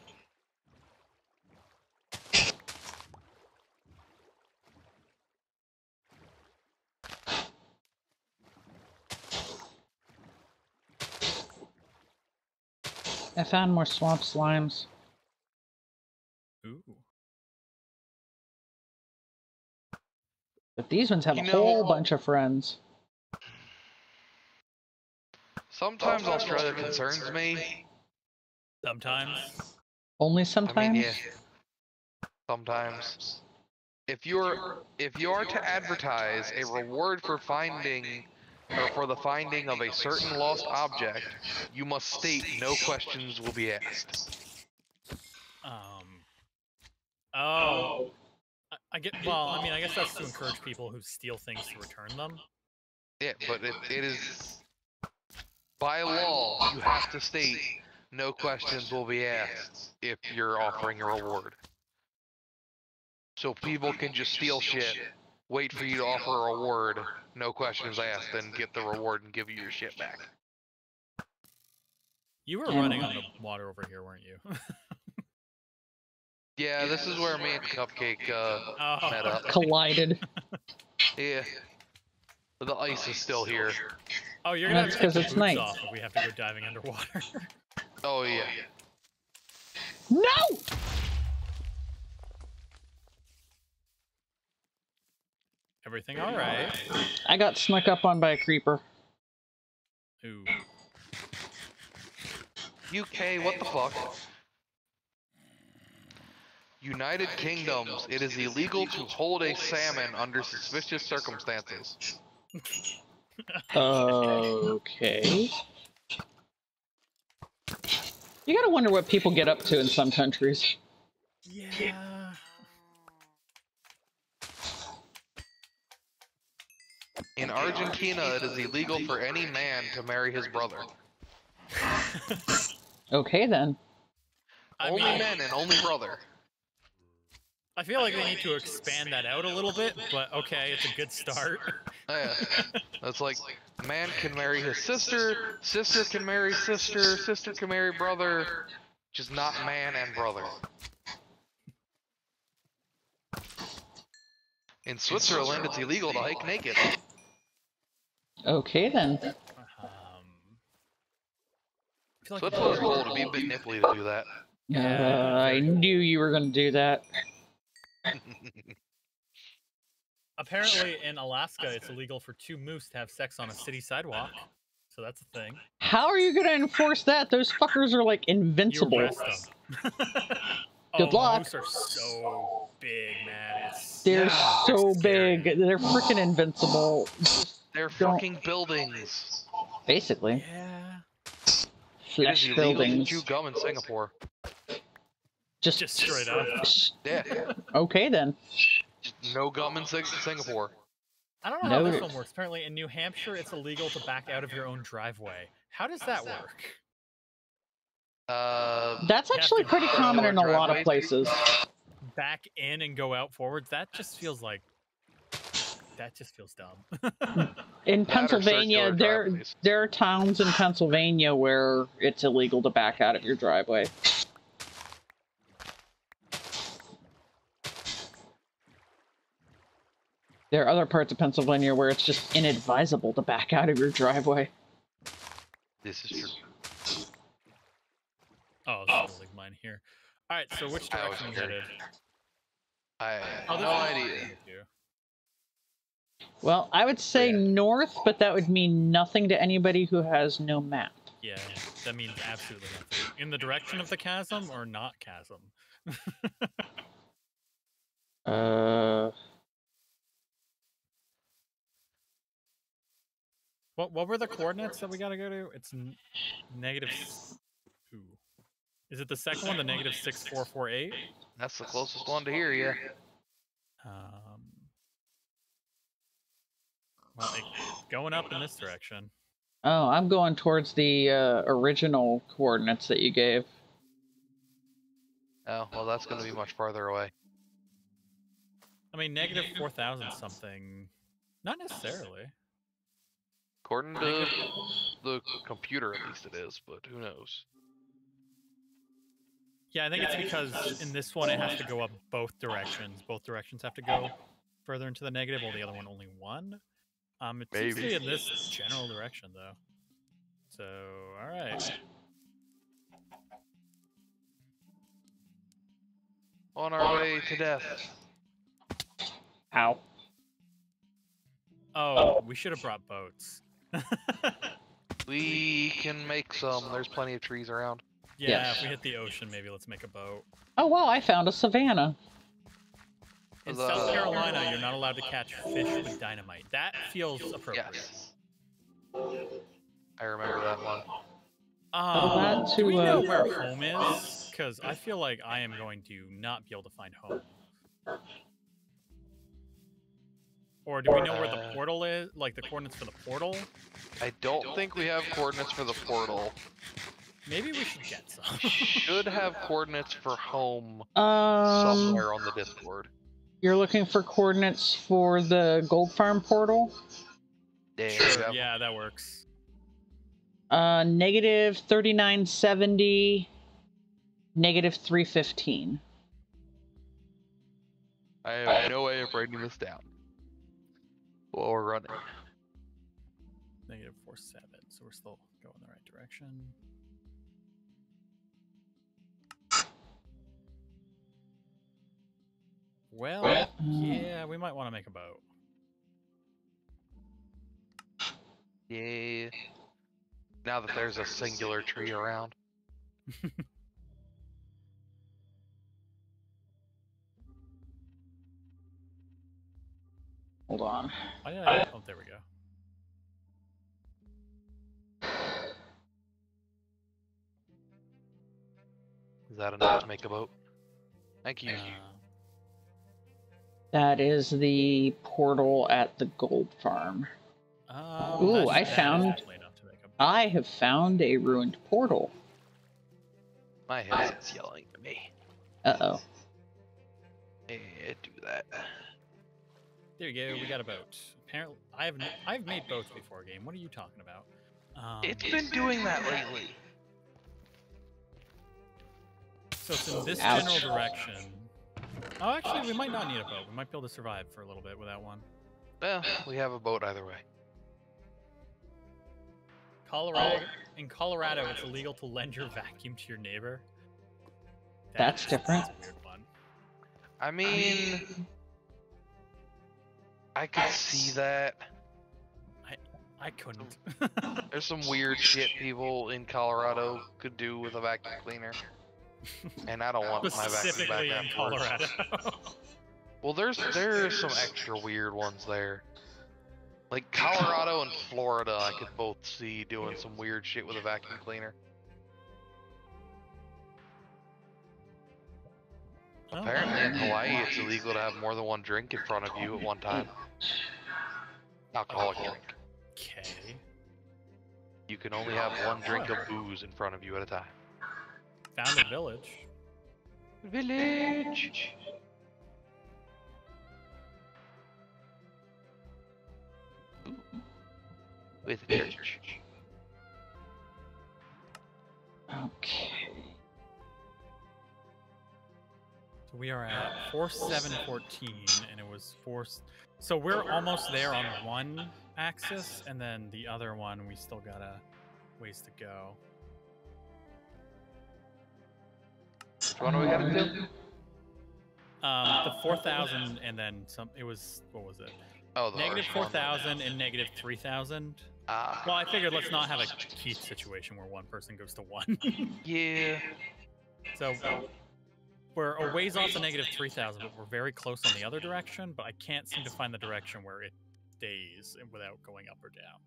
S1: I found more swamp slimes.
S3: Ooh.
S1: But these ones have a whole bunch of friends.
S2: Sometimes Australia concerns me.
S3: Sometimes.
S1: Only sometimes?
S2: I mean, yeah. Sometimes. If you are to advertise a reward for finding or for the finding of a certain lost object, you must state no questions will be asked.
S3: Oh. I get. Well, I mean, I guess that's to encourage people who steal things to return them.
S2: Yeah, but it is by law you have to state no questions will be asked if you're offering a reward. So people can just steal shit, wait for you to offer a reward, no questions asked, then get the reward and give you your shit back.
S3: You were running on the water over here, weren't you?
S2: Yeah, this is where me and Cupcake met up.
S1: Collided.
S2: Yeah. The ice is still here.
S3: Oh, you're gonna have to take the
S1: it's
S3: boots
S1: night.
S3: off if we have to go diving underwater.
S2: Oh yeah.
S1: No!
S3: Everything all right?
S1: I got snuck up on by a creeper.
S3: Ooh.
S2: UK, what the fuck? United Kingdoms, it is illegal to hold a salmon under suspicious circumstances.
S1: Okay. You gotta wonder what people get up to in some countries.
S3: Yeah.
S2: In Argentina, it is illegal for any man to marry his brother.
S1: Okay, then.
S2: Only men and only brother.
S3: I feel like they need to expand that out a little bit, but okay, it's a good start.
S2: Yeah. That's like, man can marry his sister, sister can marry sister, sister can marry brother, just not man and brother. In Switzerland, it's illegal to hike naked.
S1: Okay, then.
S2: Switzerland's cool to be a bit nipply to do that.
S1: I knew you were gonna do that.
S3: Apparently, in Alaska, it's illegal for 2 moose to have sex on a city sidewalk. So that's a thing.
S1: How are you gonna enforce that? Those fuckers are like invincible.
S3: You arrest them.
S1: Good luck.
S3: Moose are so big, man.
S1: They're so big. They're freaking invincible.
S2: They're fucking buildings.
S1: Basically.
S3: Yeah.
S1: Flesh buildings.
S2: To chew gum in Singapore.
S1: Just
S3: straight up.
S2: Yeah.
S1: Okay, then.
S2: No gum in Singapore.
S3: I don't know how this one works. Apparently, in New Hampshire, it's illegal to back out of your own driveway. How does that work?
S1: That's actually pretty common in a lot of places.
S3: Back in and go out forwards. That just feels like. That just feels dumb.
S1: In Pennsylvania, there are towns in Pennsylvania where it's illegal to back out of your driveway. There are other parts of Pennsylvania where it's just inadvisable to back out of your driveway.
S2: This is true.
S3: Oh, this is mine here. All right, so which direction are you headed?
S2: I have no idea.
S1: Well, I would say north, but that would mean nothing to anybody who has no map.
S3: Yeah, that means absolutely nothing. In the direction of the chasm or not chasm? What were the coordinates that we gotta go to? It's negative. Ooh. Is it the second one, the negative 6448?
S2: That's the closest one to here, yeah.
S3: Well, going up in this direction.
S1: Oh, I'm going towards the original coordinates that you gave.
S2: Oh, well, that's going to be much farther away.
S3: I mean, negative 4,000 something. Not necessarily.
S2: According to the computer, at least it is, but who knows?
S3: Yeah, I think it's because in this one it has to go up both directions. Both directions have to go further into the negative, while the other one only one. It seems to be in this general direction, though. So, all right.
S2: On our way to death.
S1: Ow.
S3: Oh, we should have brought boats.
S2: We can make some. There's plenty of trees around.
S3: Yeah, if we hit the ocean, maybe let's make a boat.
S1: Oh, wow, I found a savanna.
S3: In South Carolina, you're not allowed to catch fish with dynamite. That feels appropriate.
S2: Yes. I remember that one.
S3: Do we know where home is? Because I feel like I am going to not be able to find home. Or do we know where the portal is? Like the coordinates for the portal?
S2: I don't think we have coordinates for the portal.
S3: Maybe we should get some.
S2: Should have coordinates for home somewhere on the Discord.
S1: You're looking for coordinates for the gold farm portal?
S3: Sure, yeah, that works.
S1: Negative 3970, negative 315.
S2: I have no way of writing this down while we're running.
S3: -47, so we're still going the right direction. Well, yeah, we might want to make a boat.
S2: Yeah. Now that there's a singular tree around.
S1: Hold on.
S3: Oh, yeah. Oh, there we go.
S2: Is that enough to make a boat? Thank you.
S1: That is the portal at the gold farm. Ooh, I have found a ruined portal.
S2: My headset's yelling at me.
S1: Uh-oh.
S2: Yeah, do that.
S3: There you go. We got a boat. Apparently, I've made boats before. Game. What are you talking about?
S2: It's been doing that lately.
S3: So it's in this general direction. Oh, actually, we might not need a boat. We might be able to survive for a little bit without one.
S2: Well, we have a boat either way.
S3: In Colorado, it's illegal to lend your vacuum to your neighbor.
S1: That's different.
S3: That's a weird one.
S2: I mean, I could see that.
S3: I couldn't.
S2: There's some weird shit people in Colorado could do with a vacuum cleaner. And I don't want my vacuum
S3: Specifically
S2: back
S3: in Colorado.
S2: Well, there's some extra weird ones there. Like Colorado and Florida, I could both see doing some weird shit with a vacuum cleaner. Apparently in Hawaii, it's illegal to have more than one drink in front of you at one time. Alcoholic drink.
S3: Okay.
S2: You can only have one drink of booze in front of you at a time.
S3: Found a village.
S2: Village! With a church.
S1: Okay.
S3: So we are at 4714, and it was 4. So we're almost there on one axis, and then the other one we still got a ways to go.
S2: Which one do we gotta do?
S3: The 4,000, and then some. It was, what was it?
S2: Oh, the
S3: negative 4,000 and negative 3,000. Well, I figured let's not have a Keith situation where one person goes to 1.
S2: Yeah.
S3: So we're a ways off the negative 3,000, but we're very close on the other direction. But I can't seem to find the direction where it stays without going up or down.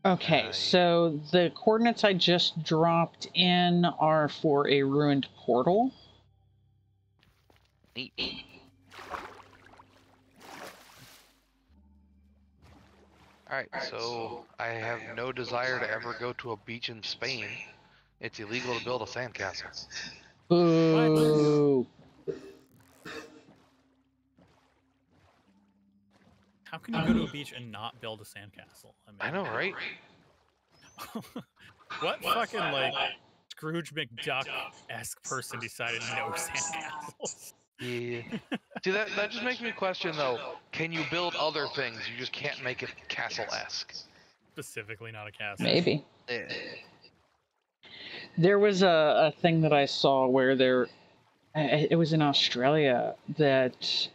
S1: Okay, so the coordinates I just dropped in are for a ruined portal.
S2: Neat. Alright, so I have no desire to ever go to a beach in Spain. It's illegal to build a sandcastle.
S1: Boo!
S3: How can you go to a beach and not build a sandcastle?
S2: I know, right?
S3: What fucking, like, Scrooge McDuck-esque person decided no sandcastles?
S2: Yeah. See, that just makes me question, though. Can you build other things? You just can't make it castle-esque.
S3: Specifically not a castle.
S1: Maybe.
S2: Yeah.
S1: There was a thing that I saw where it was in Australia that,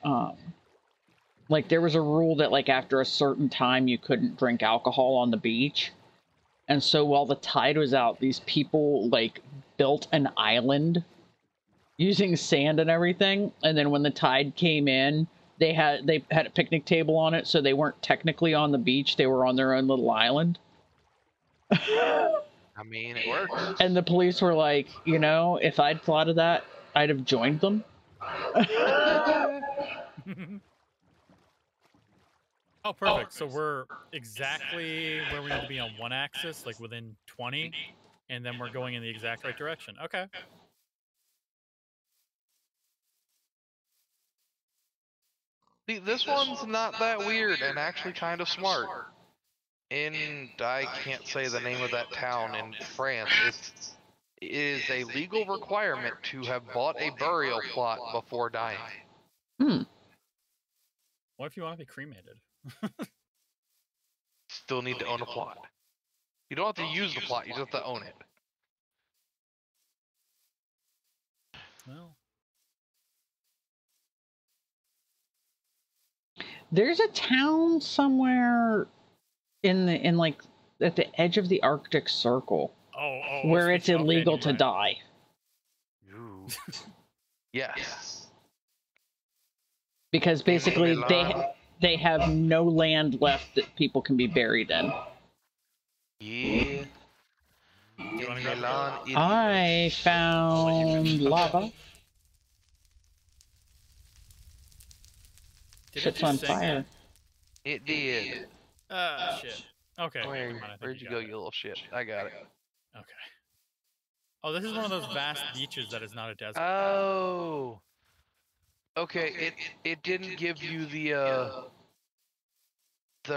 S1: like, there was a rule that, like, after a certain time you couldn't drink alcohol on the beach. And so while the tide was out, these people, like, built an island using sand and everything. And then when the tide came in, they had a picnic table on it, so they weren't technically on the beach. They were on their own little island.
S2: I mean, it works.
S1: And the police were like, you know, if I'd thought of that, I'd have joined them.
S3: Oh, perfect. So we're exactly where we need to be on one axis, like within 20, and then we're going in the exact right direction. Okay.
S2: See, this one's not that weird and actually kind of smart. I can't say the name of that town in France. It is a legal requirement to have bought a burial plot before dying.
S3: What if you want to be cremated?
S2: Still need to own a plot. You don't have to use the plot, you just have to own it.
S3: Well.
S1: There's a town somewhere in like at the edge of the Arctic Circle where it's illegal to die.
S2: Ooh. Yes.
S1: Because basically they have no land left that people can be buried in.
S2: Yeah.
S1: I found lava. Shit's on fire.
S2: It did.
S3: Shit. Okay.
S2: Where'd you go, you little shit? I got it.
S3: Okay. Oh, this is one of those vast beaches that is not a desert.
S2: Oh. Okay, it didn't give you the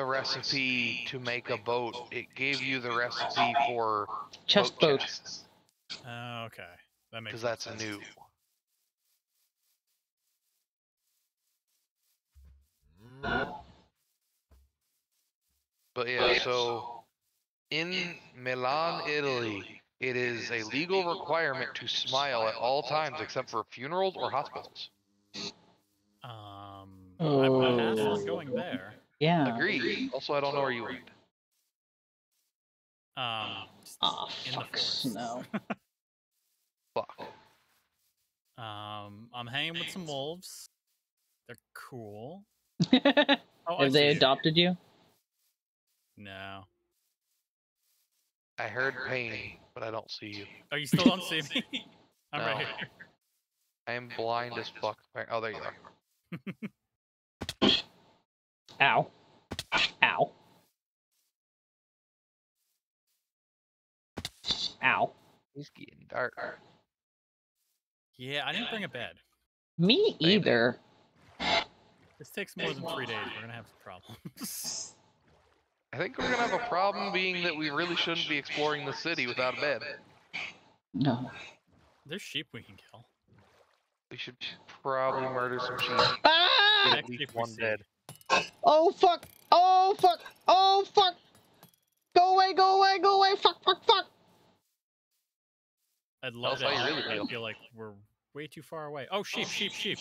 S2: recipe to make a boat. It gave you the recipe for
S1: chest
S2: boat.
S1: Chests.
S3: Okay. That makes
S2: sense. Because that's
S3: sense.
S2: new. But yeah, so in Milan, Italy, it is a legal requirement to smile at all times except for funerals or hospitals.
S3: I'm pass on going there.
S1: Yeah.
S2: Agreed. Also, I don't know where you went.
S3: In the forest.
S1: No.
S2: Fuck.
S3: I'm hanging with some wolves. They're cool.
S1: Have they adopted you?
S3: No.
S2: I heard pain, but I don't see you.
S3: Oh, you still don't see me? I'm right here.
S2: I am blind as fuck. Oh, there you are.
S1: Ow. Ow. Ow.
S2: It's getting dark.
S3: Yeah, I didn't bring a bed.
S1: Me either.
S3: This takes more than 3 days. We're gonna have some problems.
S2: I think we're gonna have a problem being that we really shouldn't be exploring the city without a bed.
S1: No.
S3: There's sheep we can kill.
S2: We should probably murder some sheep.
S1: Ah!
S2: At least one dead.
S1: Oh fuck! Oh fuck! Oh fuck! Go away! Go away! Go away! Fuck! Fuck! Fuck!
S3: I'd love that. I feel like we're way too far away. Oh, sheep! Sheep! Sheep!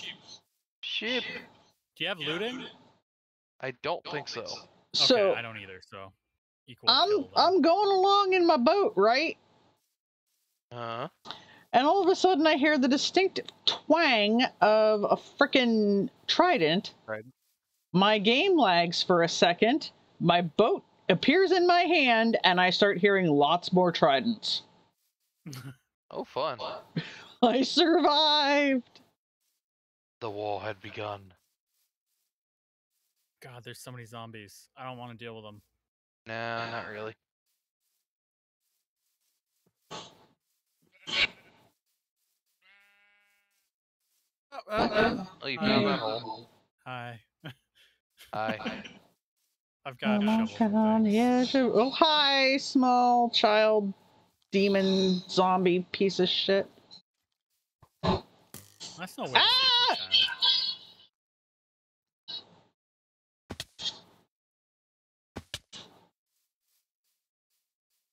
S2: Sheep!
S3: Do you have looting?
S2: I don't think so.
S1: So
S3: okay, I don't either. So equal.
S1: I'm going along in my boat, right? And all of a sudden, I hear the distinct twang of a frickin' trident.
S2: Right.
S1: My game lags for a second. My boat appears in my hand, and I start hearing lots more tridents.
S2: Oh, fun.
S1: I survived!
S2: The war had begun.
S3: God, there's so many zombies. I don't want to deal with them.
S2: No, not really. Oh, you found that hole.
S3: Hi.
S2: Hi.
S3: I've got
S1: on the edge of... Oh, hi, small child, demon, zombie piece of shit.
S3: That's no way to save your child.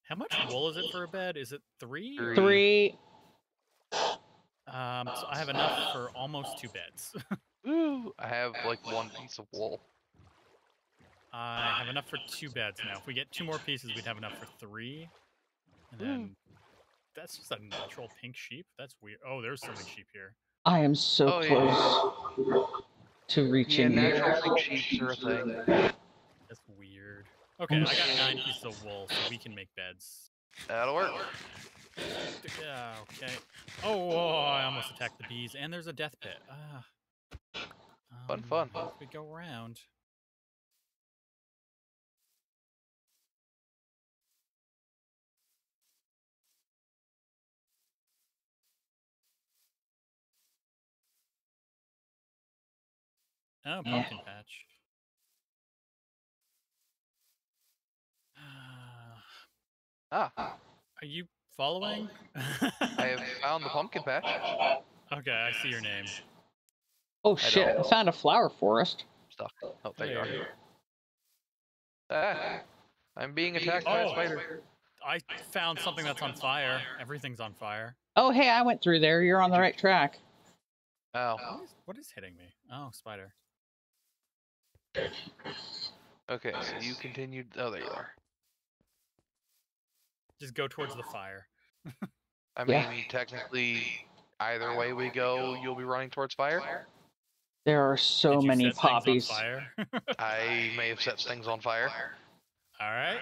S3: How much wool is it for a bed? Is it 3?
S1: 3.
S3: So I have enough for almost 2 beds.
S2: Ooh, I have like 1 piece of wool.
S3: I have enough for 2 beds now. If we get 2 more pieces, we'd have enough for 3. And then that's just a natural pink sheep. That's weird. Oh, there's so many sheep here.
S1: I am so close to reaching.
S2: Yeah, natural pink sheep are a thing.
S3: That's weird. Okay, I got 9 pieces of wool, so we can make beds.
S2: That'll work.
S3: Yeah, okay. Oh, I almost attacked the bees, and there's a death pit.
S2: Fun.
S3: We go around. Oh, pumpkin patch. Are you following?
S2: I have found the pumpkin patch.
S3: Okay, I see your name.
S1: Oh shit, I found a flower forest.
S2: Stuck. Oh, there you are. I'm being attacked by a spider.
S3: I found something that's on fire. Everything's on fire.
S1: Oh, hey, I went through there. You're on the right track.
S2: Oh.
S3: What is hitting me? Oh, spider.
S2: Okay, so you continued. Oh, there you are.
S3: Just go towards the fire.
S2: I mean, technically, either way we go, you'll be running towards fire.
S1: There are so many poppies.
S3: Fire?
S2: I may have set things on fire.
S3: All right.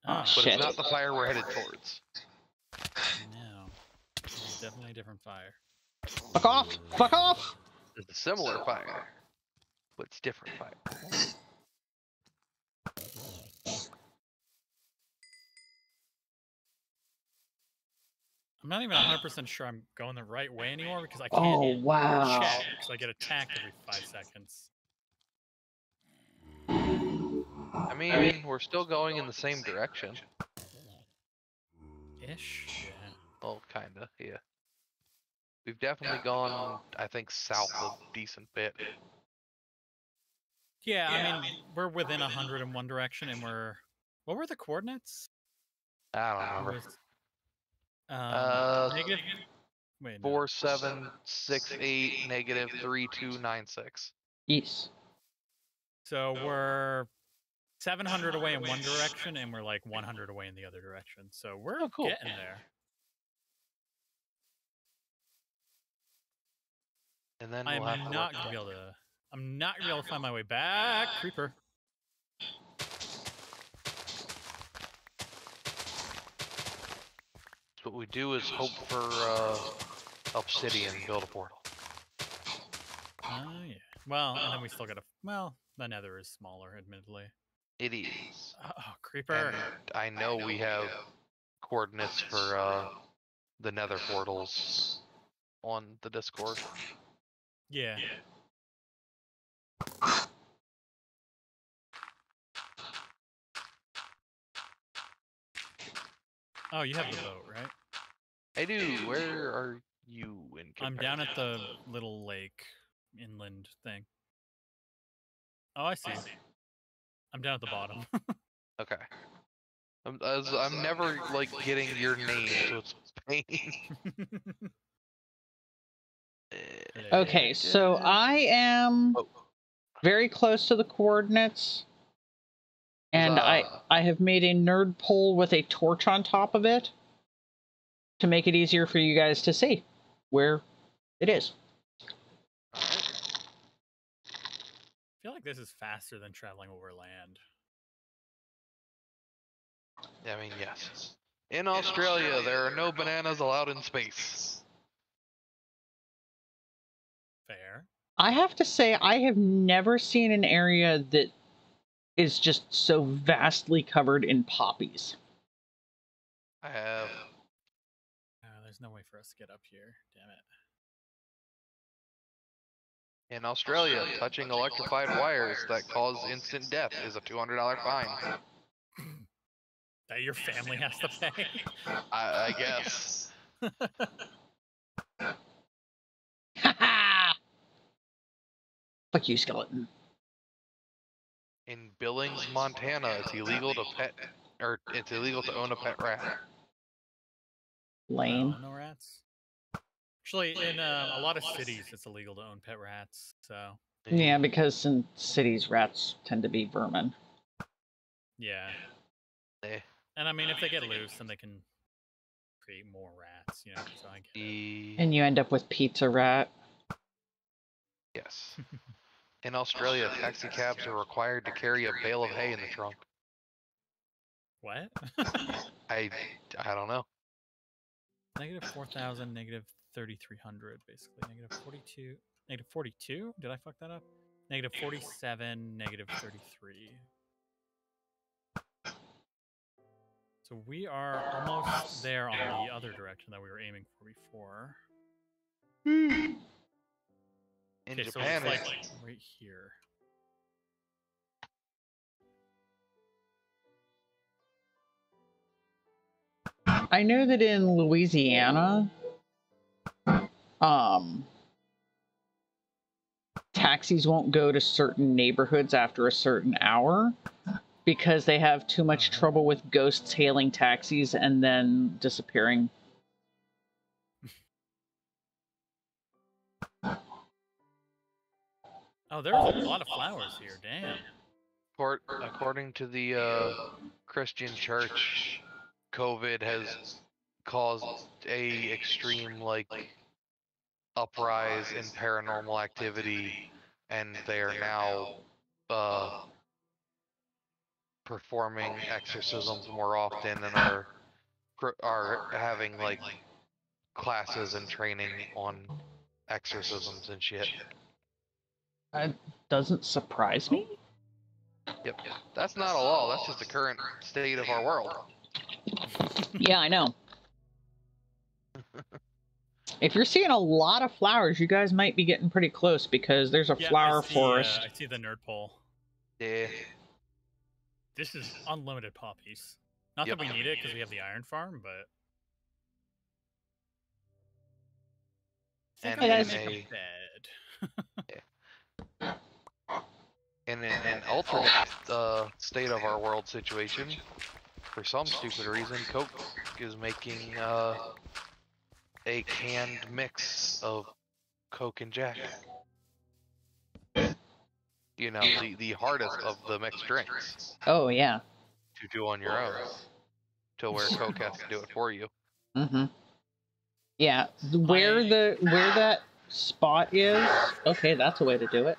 S1: Oh,
S3: But
S1: shit.
S2: It's not the fire we're headed towards.
S3: No. It's definitely a different fire.
S1: Fuck off! Fuck off!
S2: It's a similar fire, but it's different fire.
S3: I'm not even 100% sure I'm going the right way anymore because I can't check because I get attacked every 5 seconds.
S2: I mean, we're still going in the same direction.
S3: Ish? Yeah.
S2: Well, kinda, yeah. We've definitely gone, I think, south a decent bit.
S3: Yeah, I mean, we're within 100 in one direction and we're... What were the coordinates?
S2: I don't remember.
S3: Negative... Wait,
S2: 4768 negative 3296.
S1: East.
S3: So we're 700 away in one direction and we're like 100 away in the other direction. So we're getting there.
S2: And then
S3: I'm not gonna be able to find my way back. Creeper.
S2: What we do is hope for obsidian and build a portal.
S3: Oh yeah. Well, and then we still gotta. Well, the Nether is smaller, admittedly.
S2: It is.
S3: Oh, creeper.
S2: And I know we have coordinates for the Nether portals on the Discord.
S3: Yeah. Oh, you have the boat, right?
S2: I do. Where are you in comparison?
S3: I'm down at the little lake inland thing. Oh, I see. I'm down at the bottom.
S2: Okay. I'm never like getting your name, so it's a pain.
S1: Okay, so I am very close to the coordinates. And I have made a nerd pole with a torch on top of it to make it easier for you guys to see where it is.
S3: I feel like this is faster than traveling over land.
S2: I mean, yes. In Australia, there are no bananas allowed in space.
S3: Fair.
S1: I have to say, I have never seen an area that is just so vastly covered in poppies.
S2: I have.
S3: There's no way for us to get up here. Damn it.
S2: In Australia, touching electrified wires that cause instant death is a $200 fine.
S3: That your family has to pay?
S2: I guess.
S1: Fuck you, skeleton.
S2: In Billings, Montana, it's illegal to own a pet rat.
S1: Lame.
S3: No rats. Actually, in a lot of cities, it's illegal to own pet rats. So.
S1: Yeah, because in cities, rats tend to be vermin.
S3: Yeah. And I mean, if they get loose, then they can create more rats, you know. So I get it.
S1: And you end up with pizza rat.
S2: Yes. In Australia, taxi cabs are required to carry a bale of hay in the trunk.
S3: What?
S2: I don't know.
S3: Negative 4,000, negative 3,300, basically. Negative 42. Negative 42? Did I fuck that up? Negative 47, negative 33. So we are almost there on the other direction that we were aiming for before.
S2: In
S3: okay,
S2: Japan,
S3: so it's like right here.
S1: I know that in Louisiana, taxis won't go to certain neighborhoods after a certain hour Because they have too much trouble with ghosts hailing taxis and then disappearing.
S3: Oh, there's a lot of flowers here. Damn.
S2: According to the Christian Church, COVID has caused a extreme uprise in paranormal activity, and they are now performing exorcisms more often and are having classes and training on exorcisms and shit.
S1: That doesn't surprise me.
S2: Yep, that's not a law. That's just the current state of our world.
S1: Yeah, I know. If you're seeing a lot of flowers, you guys might be getting pretty close because there's a flower forest.
S3: I see the nerd pole.
S2: Yeah.
S3: This is unlimited poppies. Not that we need it because we have the iron farm, but.
S2: And in an alternate state of our world situation, for some stupid reason, Coke is making a canned mix of Coke and Jack. You know, the hardest of the mixed drinks.
S1: Oh, yeah.
S2: To do on your own. To where Coke has to do it for you.
S1: Mm-hmm. Yeah, where that spot is, okay, that's a way to do it.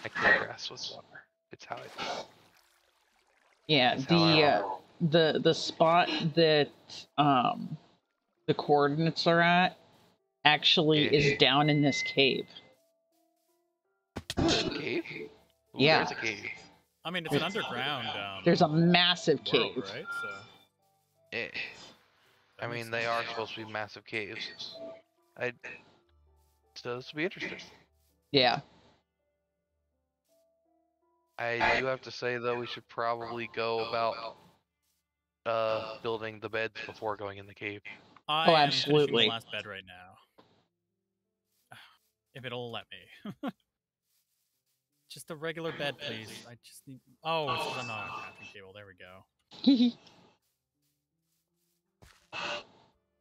S2: I kill grass with water. It's how I do it.
S1: Yeah, the spot that the coordinates are at actually is down in this cave.
S2: There's a cave? Ooh,
S1: yeah.
S2: There's a cave.
S3: I mean, it's an underground.
S1: There's a massive
S3: world,
S1: cave.
S3: Right? So.
S2: Yeah. I mean, they are supposed to be massive caves. So this will be interesting.
S1: Yeah.
S2: I do have to say, though, we should probably go about building the beds before going in the cave.
S3: I am
S1: absolutely.
S3: The last bed right now. If it'll let me. Just a regular bed, please. I just need. Oh, it's because I'm not on a crafting table. There we go.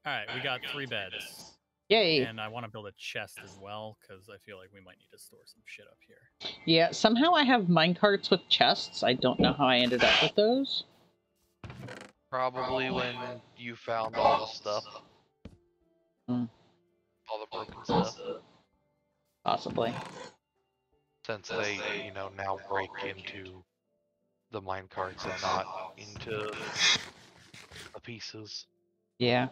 S3: Alright, we got 3 beds.
S1: Yay!
S3: And I want to build a chest as well, because I feel like we might need to store some shit up here.
S1: Yeah, somehow I have minecarts with chests. I don't know how I ended up with those.
S2: Probably when you found all the stuff.
S1: Hmm.
S2: All the broken stuff.
S1: Possibly.
S2: Since they, now break into the minecarts and not into the pieces.
S1: Yeah.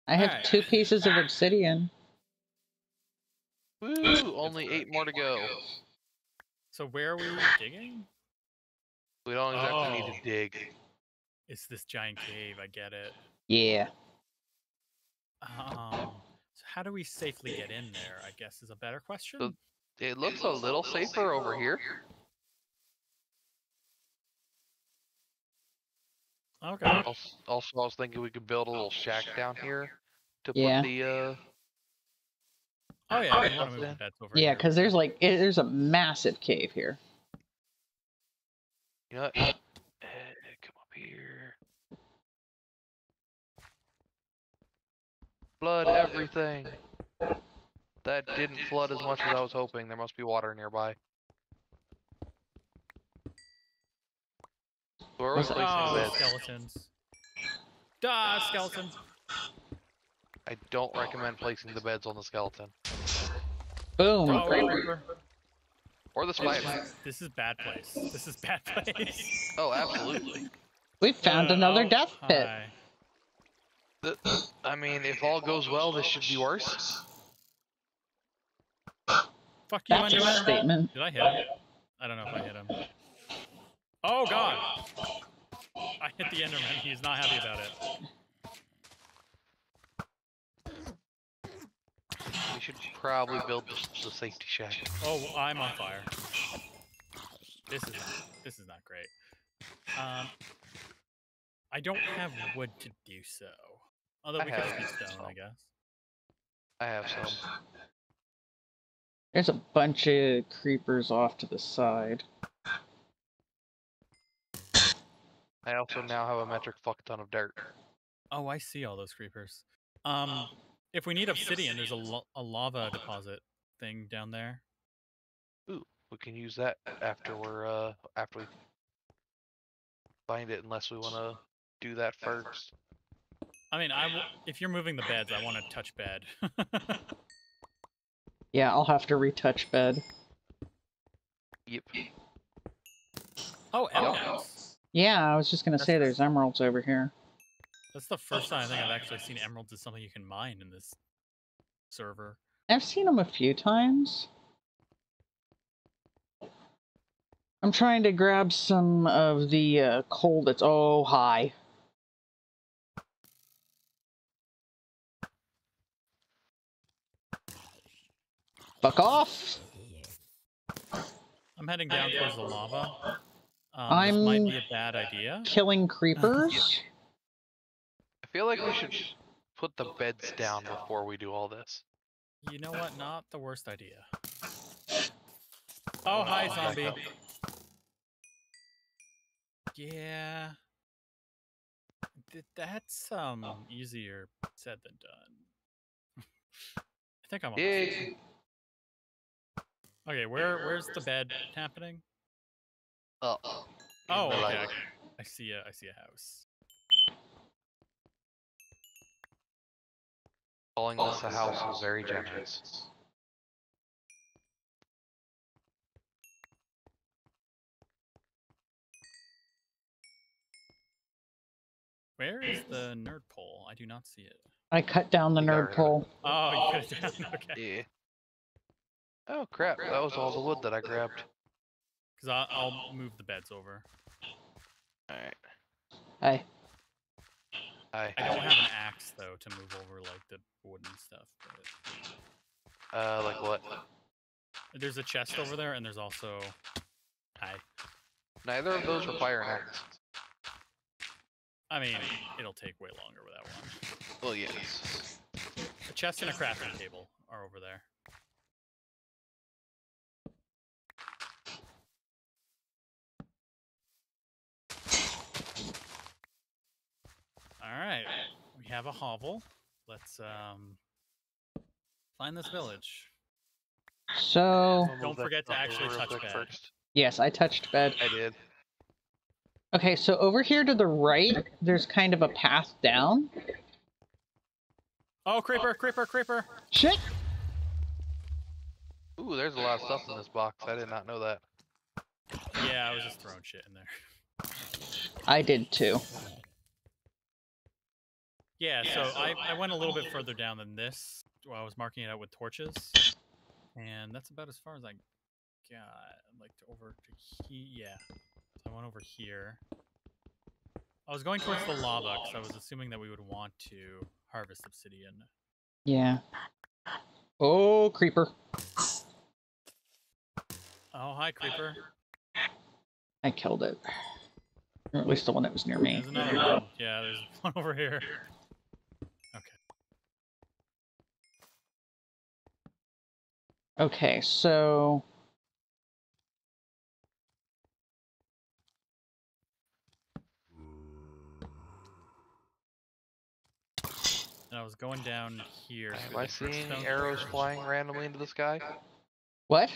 S1: I have 2 pieces of obsidian.
S2: Woo! Only 8 more to go.
S3: So where are we digging?
S2: We don't exactly need to dig.
S3: It's this giant cave, I get it.
S1: Yeah.
S3: So how do we safely get in there, I guess is a better question?
S2: So it looks a little safer over here.
S3: Okay.
S2: Also, I was thinking we could build a little shack down here to put the
S3: Oh yeah, I want to move the beds over
S1: yeah,
S3: here.
S1: because there's a massive cave here.
S2: You know what? Come up here. Flood everything. That didn't flood as much as I was hoping. There must be water nearby. Where are we placing the beds?
S3: Skeletons. Duh, skeleton.
S2: I don't recommend placing the beds on the skeleton.
S1: Boom.
S2: Or the spider.
S3: This is bad place. This is bad place.
S2: Oh, absolutely.
S1: We found another death pit.
S2: I mean, if all goes well, this should be worse.
S3: Fuck you,
S1: That's a statement.
S3: Did I hit him? I don't know if I hit him. Oh god! I hit the Enderman. He's not happy about it.
S2: We should probably build the safety shack.
S3: Oh, I'm on fire. This is not great. I don't have wood to do so. Although we could just use stone, I guess.
S2: I have some.
S1: There's a bunch of creepers off to the side.
S2: I also now have a metric fuck ton of dirt.
S3: Oh, I see all those creepers. If we need obsidian, there's a lava deposit thing down there.
S2: Ooh, we can use that after we find it, unless we want to do that first.
S3: I mean, if you're moving the beds, I want to touch bed.
S1: Yeah, I'll have to retouch bed.
S2: Yep.
S3: Oh, emeralds.
S1: Yeah, I was just gonna say there's emeralds over here.
S3: That's the first time I think I've actually seen emeralds as something you can mine in this server.
S1: I've seen them a few times. I'm trying to grab some of the coal that's high. Fuck off!
S3: I'm heading down towards the lava.
S1: This
S3: might be a bad idea.
S1: Killing creepers?
S2: I feel like we should put the beds down before we do all this.
S3: You know what? Not the worst idea. Oh, hi, zombie. Yeah. That's easier said than done. I think I'm on. Okay, where's the bed happening?
S2: Oh,
S3: okay. I see a house.
S2: Calling this a house is very generous.
S3: Where is the nerd pole? I do not see it.
S1: I cut down the nerd pole.
S3: Oh, you cut it down? Okay.
S2: Yeah. Oh crap, that was all the wood that I grabbed.
S3: Because I'll move the beds over.
S2: Alright.
S1: Hi.
S3: I don't have an axe, though, to move over, like, the wooden stuff. But...
S2: like what?
S3: There's a chest over there, and there's also... Hi.
S2: Neither of those require an axe.
S3: I mean, it'll take way longer with that one.
S2: Well, yes.
S3: A chest and a crafting table are over there. Alright, we have a hovel. Let's find this village.
S1: So...
S3: Don't forget to actually touch bed. First.
S1: Yes, I touched bed.
S2: I did.
S1: Okay, so over here to the right, there's kind of a path down.
S3: Oh, creeper, creeper, creeper!
S1: Shit!
S2: Ooh, there's a lot of stuff in this box. I did not know that.
S3: Yeah, I was just throwing shit in there.
S1: I did too.
S3: Yeah, so I went a little bit further down than this. Well, I was marking it out with torches. And that's about as far as I got. Like, over to here. Yeah. So I went over here. I was going towards the lava, because I was assuming that we would want to harvest obsidian.
S1: Yeah. Oh, creeper.
S3: Oh, hi, creeper.
S1: I killed it. Or at least the one that was near me.
S3: There's another one. Yeah, there's one over here.
S1: Okay, so...
S3: And I was going down here.
S2: Am I seeing arrows flying randomly into the sky?
S1: What?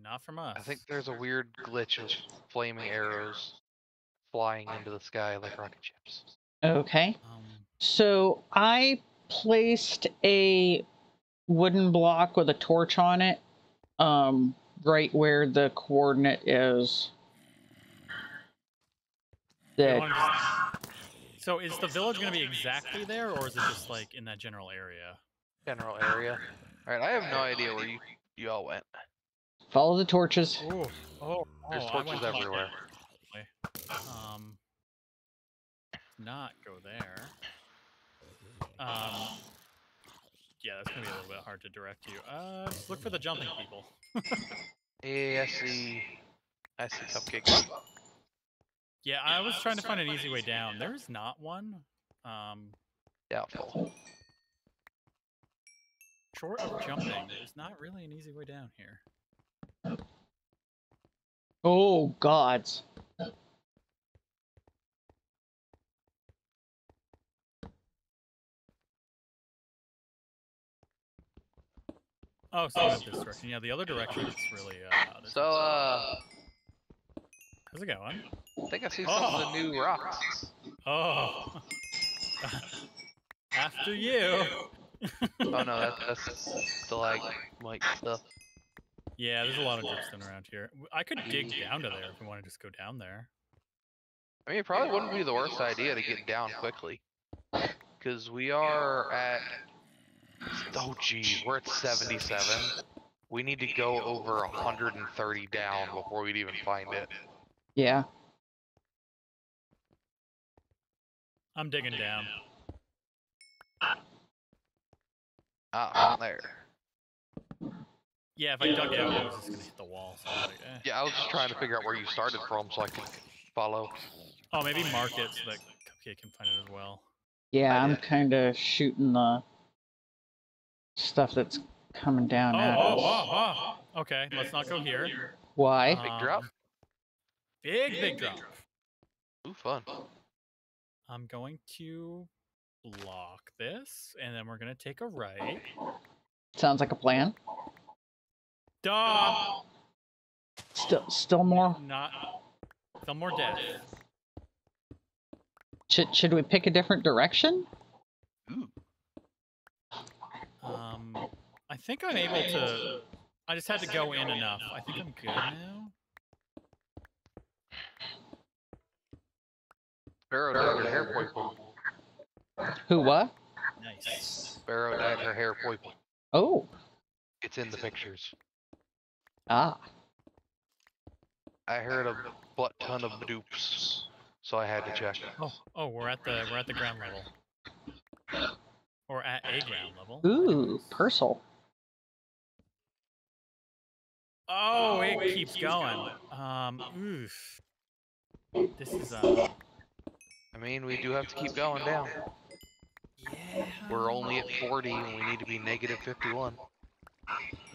S3: Not from us.
S2: I think there's a weird glitch of flaming arrows flying into the sky like rocket ships.
S1: Okay. So I placed a wooden block with a torch on it, right where the coordinate is.
S3: So is the village going to be exactly there, or is it just like in that general area?
S2: General area. All right, I have no idea where you all went.
S1: Follow the torches.
S2: There's torches everywhere.
S3: Not go there. Yeah, that's gonna be a little bit hard to direct you. Just look for the jumping people.
S2: Yeah, I see Cupcake.
S3: Yeah, I was trying to find an easy way down. There's not one.
S2: Doubtful.
S3: Short of jumping, there's not really an easy way down here.
S1: Oh, gods.
S3: Oh, so not this direction. Yeah, the other direction is really,
S2: So,
S3: how's it going?
S2: I think I see some of the new rocks.
S3: Oh. After you.
S2: Oh no, that's stalagmite stuff.
S3: Yeah, there's a lot of dripstone around here. I could dig down to there if we want to just go down there.
S2: I mean, it probably wouldn't be the worst idea to get down quickly. Because we are at... Oh geez, we're at 77. We need to go over 130 down before we'd even find it.
S1: Yeah.
S3: I'm digging down.
S2: Ah, there.
S3: Yeah, if I dug out, I was just gonna hit the wall. So I was like, eh.
S2: Yeah, I was just trying to figure out where you started from so I could follow.
S3: Oh, maybe mark it so that Cupcake can find it as well.
S1: Yeah, I'm kind of shooting the stuff that's coming down at us.
S3: Oh. Okay, let's not go here.
S1: Why?
S2: Big drop?
S3: Big drop.
S2: Ooh, fun.
S3: I'm going to block this, and then we're gonna take a right.
S1: Sounds like a plan.
S3: Duh!
S1: Still more?
S3: Still more death.
S1: Should we pick a different direction?
S2: Ooh.
S3: I think I'm able to... I just had to go in enough. I think I'm good now.
S2: Sparrow dyed her hair purple.
S1: Who, what?
S3: Nice.
S2: Sparrow dyed her hair purple.
S1: Oh.
S2: It's in the pictures.
S1: Ah.
S2: I heard a butt ton of dupes, so I had to check.
S3: Oh, we're at the ground level. Or at a ground level.
S1: Ooh, Purcell.
S3: Oh, it keeps going. Oof. This is
S2: I mean, we do have to keep going down.
S3: Yeah.
S2: We're only at 40 and we need to be negative 51.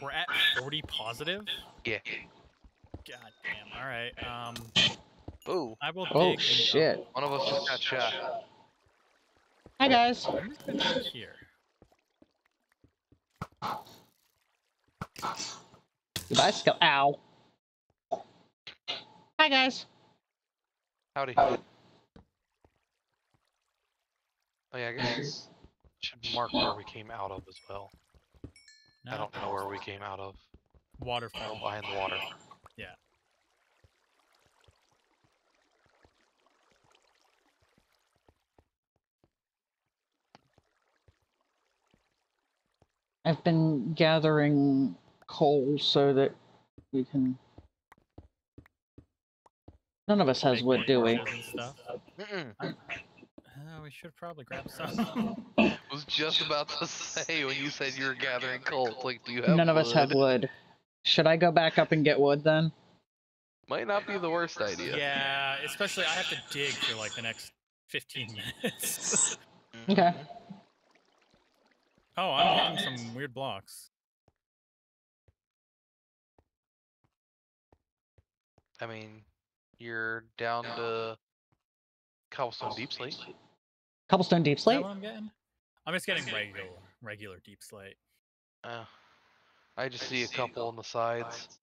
S3: We're at 40 positive?
S2: Yeah.
S3: God damn. Alright,
S2: Ooh.
S3: I will dig.
S1: Oh, shit.
S2: One of us just got shot.
S1: Hi, guys.
S3: I'm just gonna dig here.
S1: Goodbye, Ow. Hi, guys.
S2: Howdy. Oh yeah, I guess should mark where we came out of as well.
S3: No.
S2: I don't know where we came out of.
S3: Waterfall.
S2: Oh, behind the water.
S3: Yeah.
S1: I've been gathering coal so that we can... None of us has wood, do we?
S3: We should probably grab some.
S2: I was just about to say when you said you were gathering coal, it's like, do you have
S1: None of us have wood. Should I go back up and get wood then?
S2: Might not be the worst idea.
S3: Yeah, especially I have to dig for like the next 15 minutes.
S1: Okay.
S3: Oh, I'm hitting some weird blocks.
S2: I mean, you're down to cobblestone deep slate.
S1: Cobblestone deep
S3: Is that
S1: slate?
S3: what I'm getting? I'm just getting regular deep slate.
S2: I just see a couple on the sides.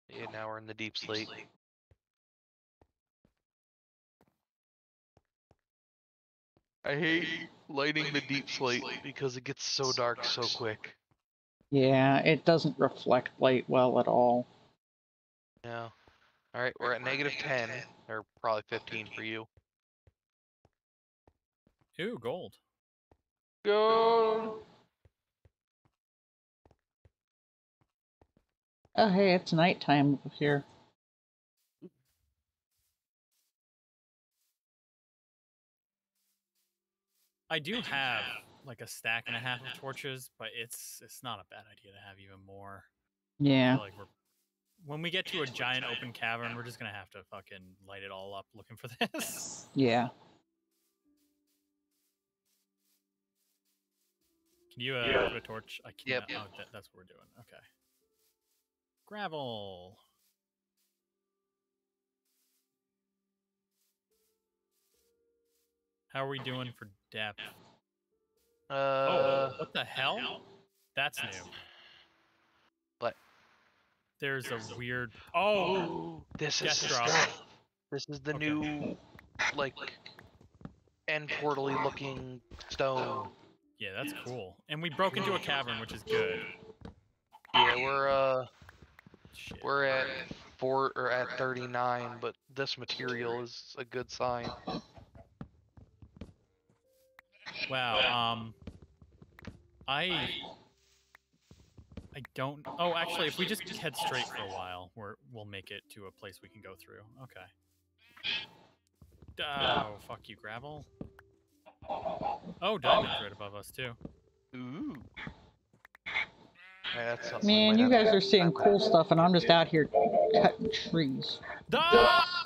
S2: Yeah, now we're in the deep slate. I hate lighting the deep slate because it gets so dark so quick.
S1: Yeah, it doesn't reflect light well at all.
S2: Yeah. Alright, we're at negative 10, or probably 15 for you.
S3: Ooh, gold.
S2: Go!
S1: Oh, hey, it's nighttime over here.
S3: I do have like a stack and a half of torches, but it's not a bad idea to have even more.
S1: Yeah.
S3: I feel like when we get to a giant open cavern, we're just gonna have to fucking light it all up looking for this.
S1: Yeah.
S3: Can you put a torch? I can't.
S2: Yep.
S3: Oh, that's what we're doing. Okay. Gravel. How are we doing for depth? Oh, what the hell? That's new.
S2: What?
S3: There's a weird. Oh,
S2: this is the
S3: drop.
S2: stuff. This is the new, like, end portal-y looking stone.
S3: Yeah, that's cool. And we broke into a cavern, which is good.
S2: Yeah, we're at 39, but this material is a good sign.
S3: Wow. I don't. Oh, actually, if we just head straight for a while, we'll make it to a place we can go through. Okay. Oh, fuck you, gravel. Oh, diamond's right above us too.
S2: Ooh. Yeah, that's
S1: Man, you guys are seeing cool stuff, and I'm just out here cutting trees.
S3: Ah!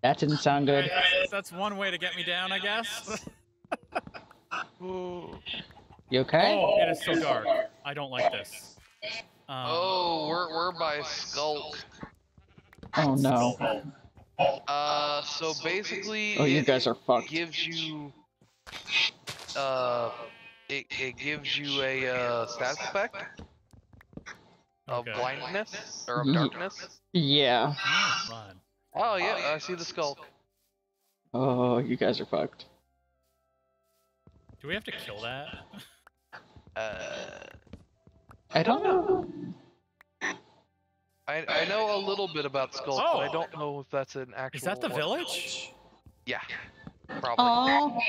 S1: That didn't sound good.
S3: That's one way to get me down, I guess.
S2: Ooh.
S1: You okay?
S3: Oh, it is so dark. I don't like this.
S2: Oh, we're by Skulk.
S1: Oh no.
S2: So basically,
S1: oh, you guys are fucked.
S2: Gives you, it gives you a status effect of blindness or of darkness.
S1: Yeah.
S3: Oh, fun.
S2: Oh yeah, I see the Skulk.
S1: Oh, you guys are fucked.
S3: Do we have to kill that?
S1: I don't know.
S2: I know a little bit about Skulk, but I don't know if that's an actual.
S3: Is that the village?
S2: Yeah, probably.
S1: Oh.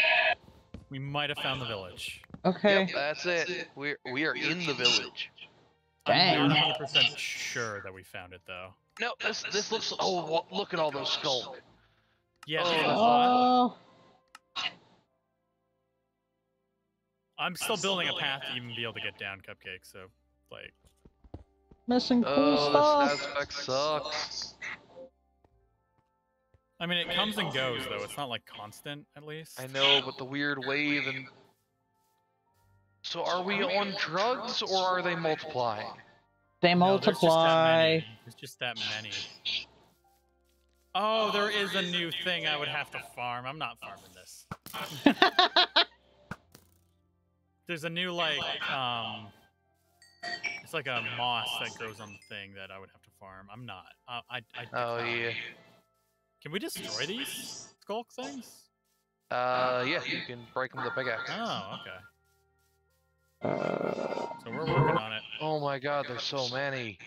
S3: We might have found the village.
S1: Okay.
S2: Yep, that's it. We are in the village.
S1: Dang.
S3: I'm not 100% sure that we found it though.
S2: No, this looks. Oh, look at all those Skulk.
S3: Yeah.
S1: Oh.
S3: I'm still building a path to even be able to get down Cupcake, so like.
S1: Missing cool stuff.
S2: This aspect sucks.
S3: I mean, it comes and goes though. It's not like constant, at least.
S2: I know, but the weird wave and. So are we on drugs or are they multiplying?
S1: They
S3: No,
S1: multiply.
S3: There's just that many. Oh, there is a new thing I would have to farm. I'm not farming this. There's a new, like, it's like a moss that grows on the thing that I would have to farm. I'm not.
S2: Oh, yeah.
S3: Can we destroy these skulk things?
S2: Yeah, you can break them with a pickaxe.
S3: Oh, okay. So we're working on it.
S2: Oh my god, there's so many.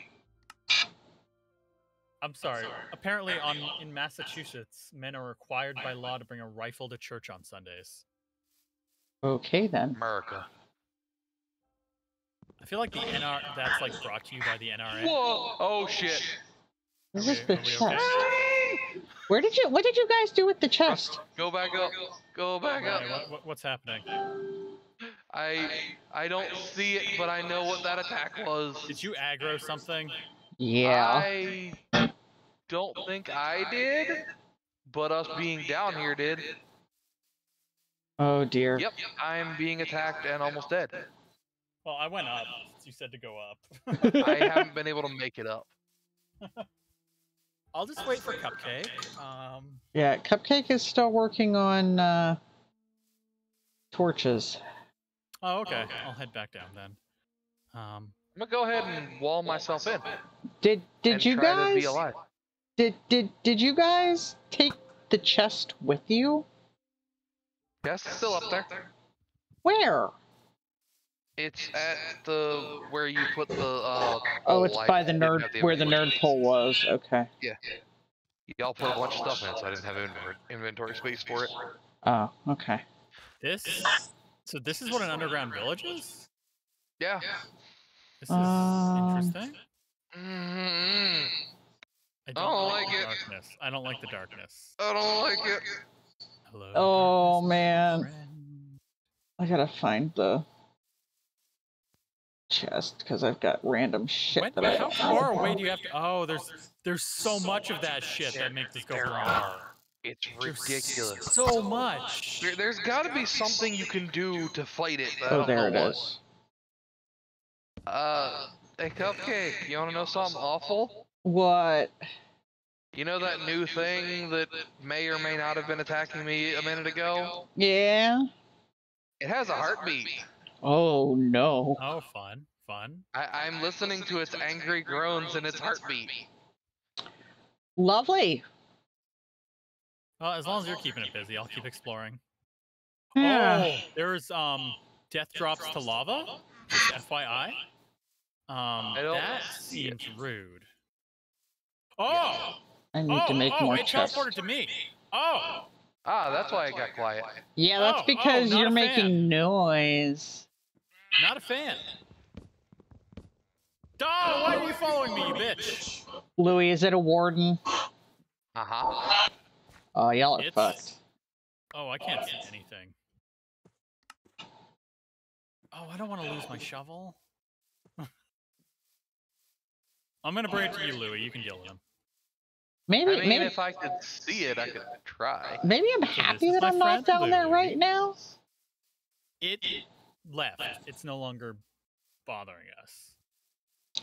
S3: I'm sorry. Apparently, in Massachusetts, men are required by law to bring a rifle to church on Sundays.
S1: Okay then.
S2: America.
S3: I feel like that's like brought to you by the NRA.
S2: Whoa! Oh shit!
S1: This is the chest.
S2: Okay?
S1: What did you guys do with the chest?
S2: Go back up. Go back up.
S3: What's happening?
S2: I don't see it, but I know what that attack was.
S3: Did you aggro something?
S1: Yeah.
S2: I don't think I did, but us being down here did.
S1: Oh dear.
S2: Yep, I'm being attacked and almost dead.
S3: Well, I went up. You said to go up.
S2: I haven't been able to make it up.
S3: I'll just wait for Cupcake.
S1: Yeah, Cupcake is still working on torches.
S3: Oh, okay. I'll head back down then.
S2: I'm gonna go ahead and wall myself in.
S1: Did you
S2: try
S1: guys?
S2: to be alive.
S1: Did you guys take the chest with you?
S2: Yes, still up there.
S1: Where?
S2: It's at the where you put the
S1: Oh, it's by the nerd where the nerd pole was. Okay.
S2: Yeah. Y'all put a bunch of stuff in it, so I didn't have inventory space for it.
S1: Oh, okay.
S3: So this is what an underground village is?
S2: Yeah.
S3: This is interesting.
S2: Mm-hmm.
S3: I don't like the darkness. I don't like the darkness.
S2: I don't like it.
S3: Hello.
S1: Oh
S3: darkness,
S1: man.
S3: friend.
S1: I gotta find the chest because I've got random shit that I
S3: How
S1: don't
S3: far
S1: know.
S3: away do you have to? Oh, there's so much of that shit that makes this go wrong.
S2: It's ridiculous.
S3: So much.
S2: There's got to be something you can do to fight it, but I
S1: Oh,
S2: don't
S1: there
S2: know
S1: it
S2: what.
S1: is.
S2: Hey, Cupcake, you want to know something awful?
S1: What?
S2: You know that new thing that may or may not have been attacking me a minute ago?
S1: Yeah?
S2: It has a heartbeat.
S1: Oh, no.
S3: Oh, fun.
S2: I'm listening to its angry groans and its heartbeat.
S1: Lovely.
S3: Well, as long as you're keeping it busy, I'll keep exploring.
S1: Yeah.
S3: Oh, there's death drops to lava. Just FYI. That seems rude. Oh.
S1: I need to make more
S3: it
S1: chests.
S3: teleported to me. Oh.
S2: Ah, that's why I got quiet.
S1: Yeah, that's because you're making noise.
S3: Not a fan. Oh, why are you following me, you bitch?
S1: Louis, is it a warden?
S2: Uh-huh.
S1: Oh, y'all are fucked.
S3: Oh, I can't see anything. Oh, I don't want to lose my shovel. I'm gonna bring it to you, Louis. You can deal with him.
S1: Maybe
S2: if I could see it, I could try.
S1: Maybe I'm happy that I'm not down there right now.
S3: It left. It's no longer bothering us.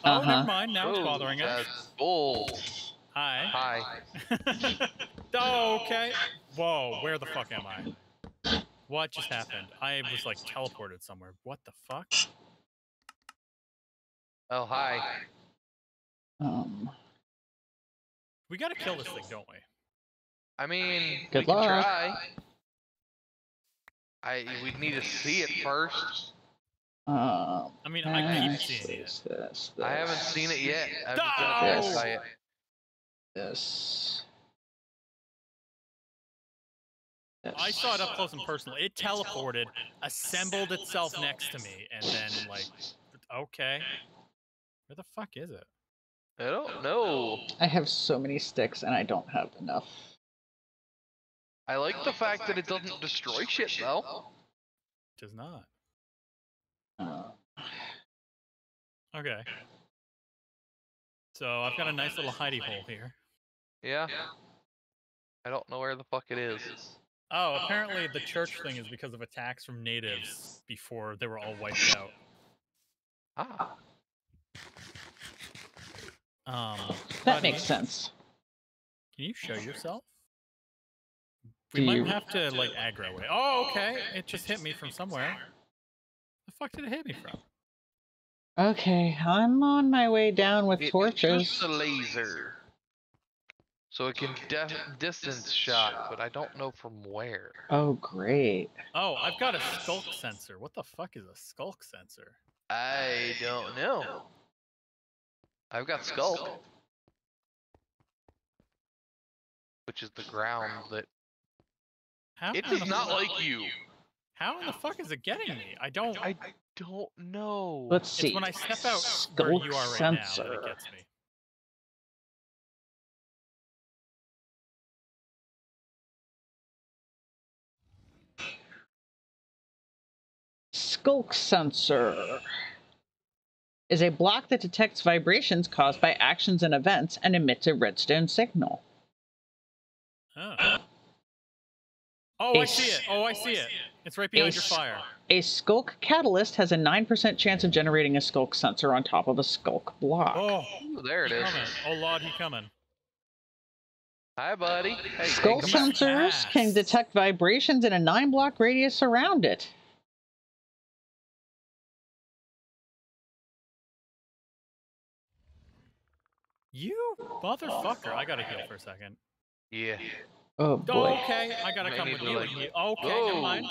S3: Oh, never mind. Now it's bothering us.
S2: Bold.
S3: Hi. Oh, okay. Whoa, where the fuck am I? What just happened? I was like teleported somewhere. What the fuck?
S2: Oh, hi.
S3: We gotta kill this thing, don't we?
S2: I mean,
S1: Good
S2: we
S1: luck.
S2: can try. We need to see it first.
S3: I mean, I keep seeing it.
S2: I haven't seen it yet. I've just been
S1: passed
S2: by it.
S1: This.
S3: I saw it up close and personal. It teleported, assembled itself next to me, and then like, okay, where the fuck is it?
S2: I don't know.
S1: I have so many sticks and I don't have enough.
S2: I like the fact that it doesn't destroy shit though.
S3: It does not. Okay. So I've got a nice little hidey hole here.
S2: Yeah. I don't know where the fuck it is.
S3: Oh, apparently the church thing is because of attacks from natives before they were all wiped out.
S1: That makes sense.
S3: Can you show yourself? We might have to like aggro it. Oh, okay. It just hit me from somewhere. The fuck did it hit me from?
S1: Okay, I'm on my way down with torches.
S2: It's just a laser. So it can distance shot, but I don't know from where.
S1: Oh, great.
S3: Oh, I've got a skulk sensor. What the fuck is a skulk sensor?
S2: I don't know. I've got skulk. Which is the ground that... It does not like you.
S3: How in the fuck is it getting me? I don't
S2: know.
S1: Let's see.
S3: It's when I step out where you are right now that it gets me.
S1: Skulk sensor is a block that detects vibrations caused by actions and events and emits a redstone signal.
S3: Oh, I see it. Oh, I see it. It's right behind your fire.
S1: A skulk catalyst has a 9% chance of generating a skulk sensor on top of a skulk block.
S2: Oh, there it is.
S3: Oh, Lord, he coming.
S2: Hi, buddy. Hey,
S1: Skulk sensors can detect vibrations in a 9-block radius around it.
S3: You motherfucker. I gotta heal for a second.
S2: Yeah.
S1: Oh, boy.
S3: Okay, I gotta come with you. Okay, never mind.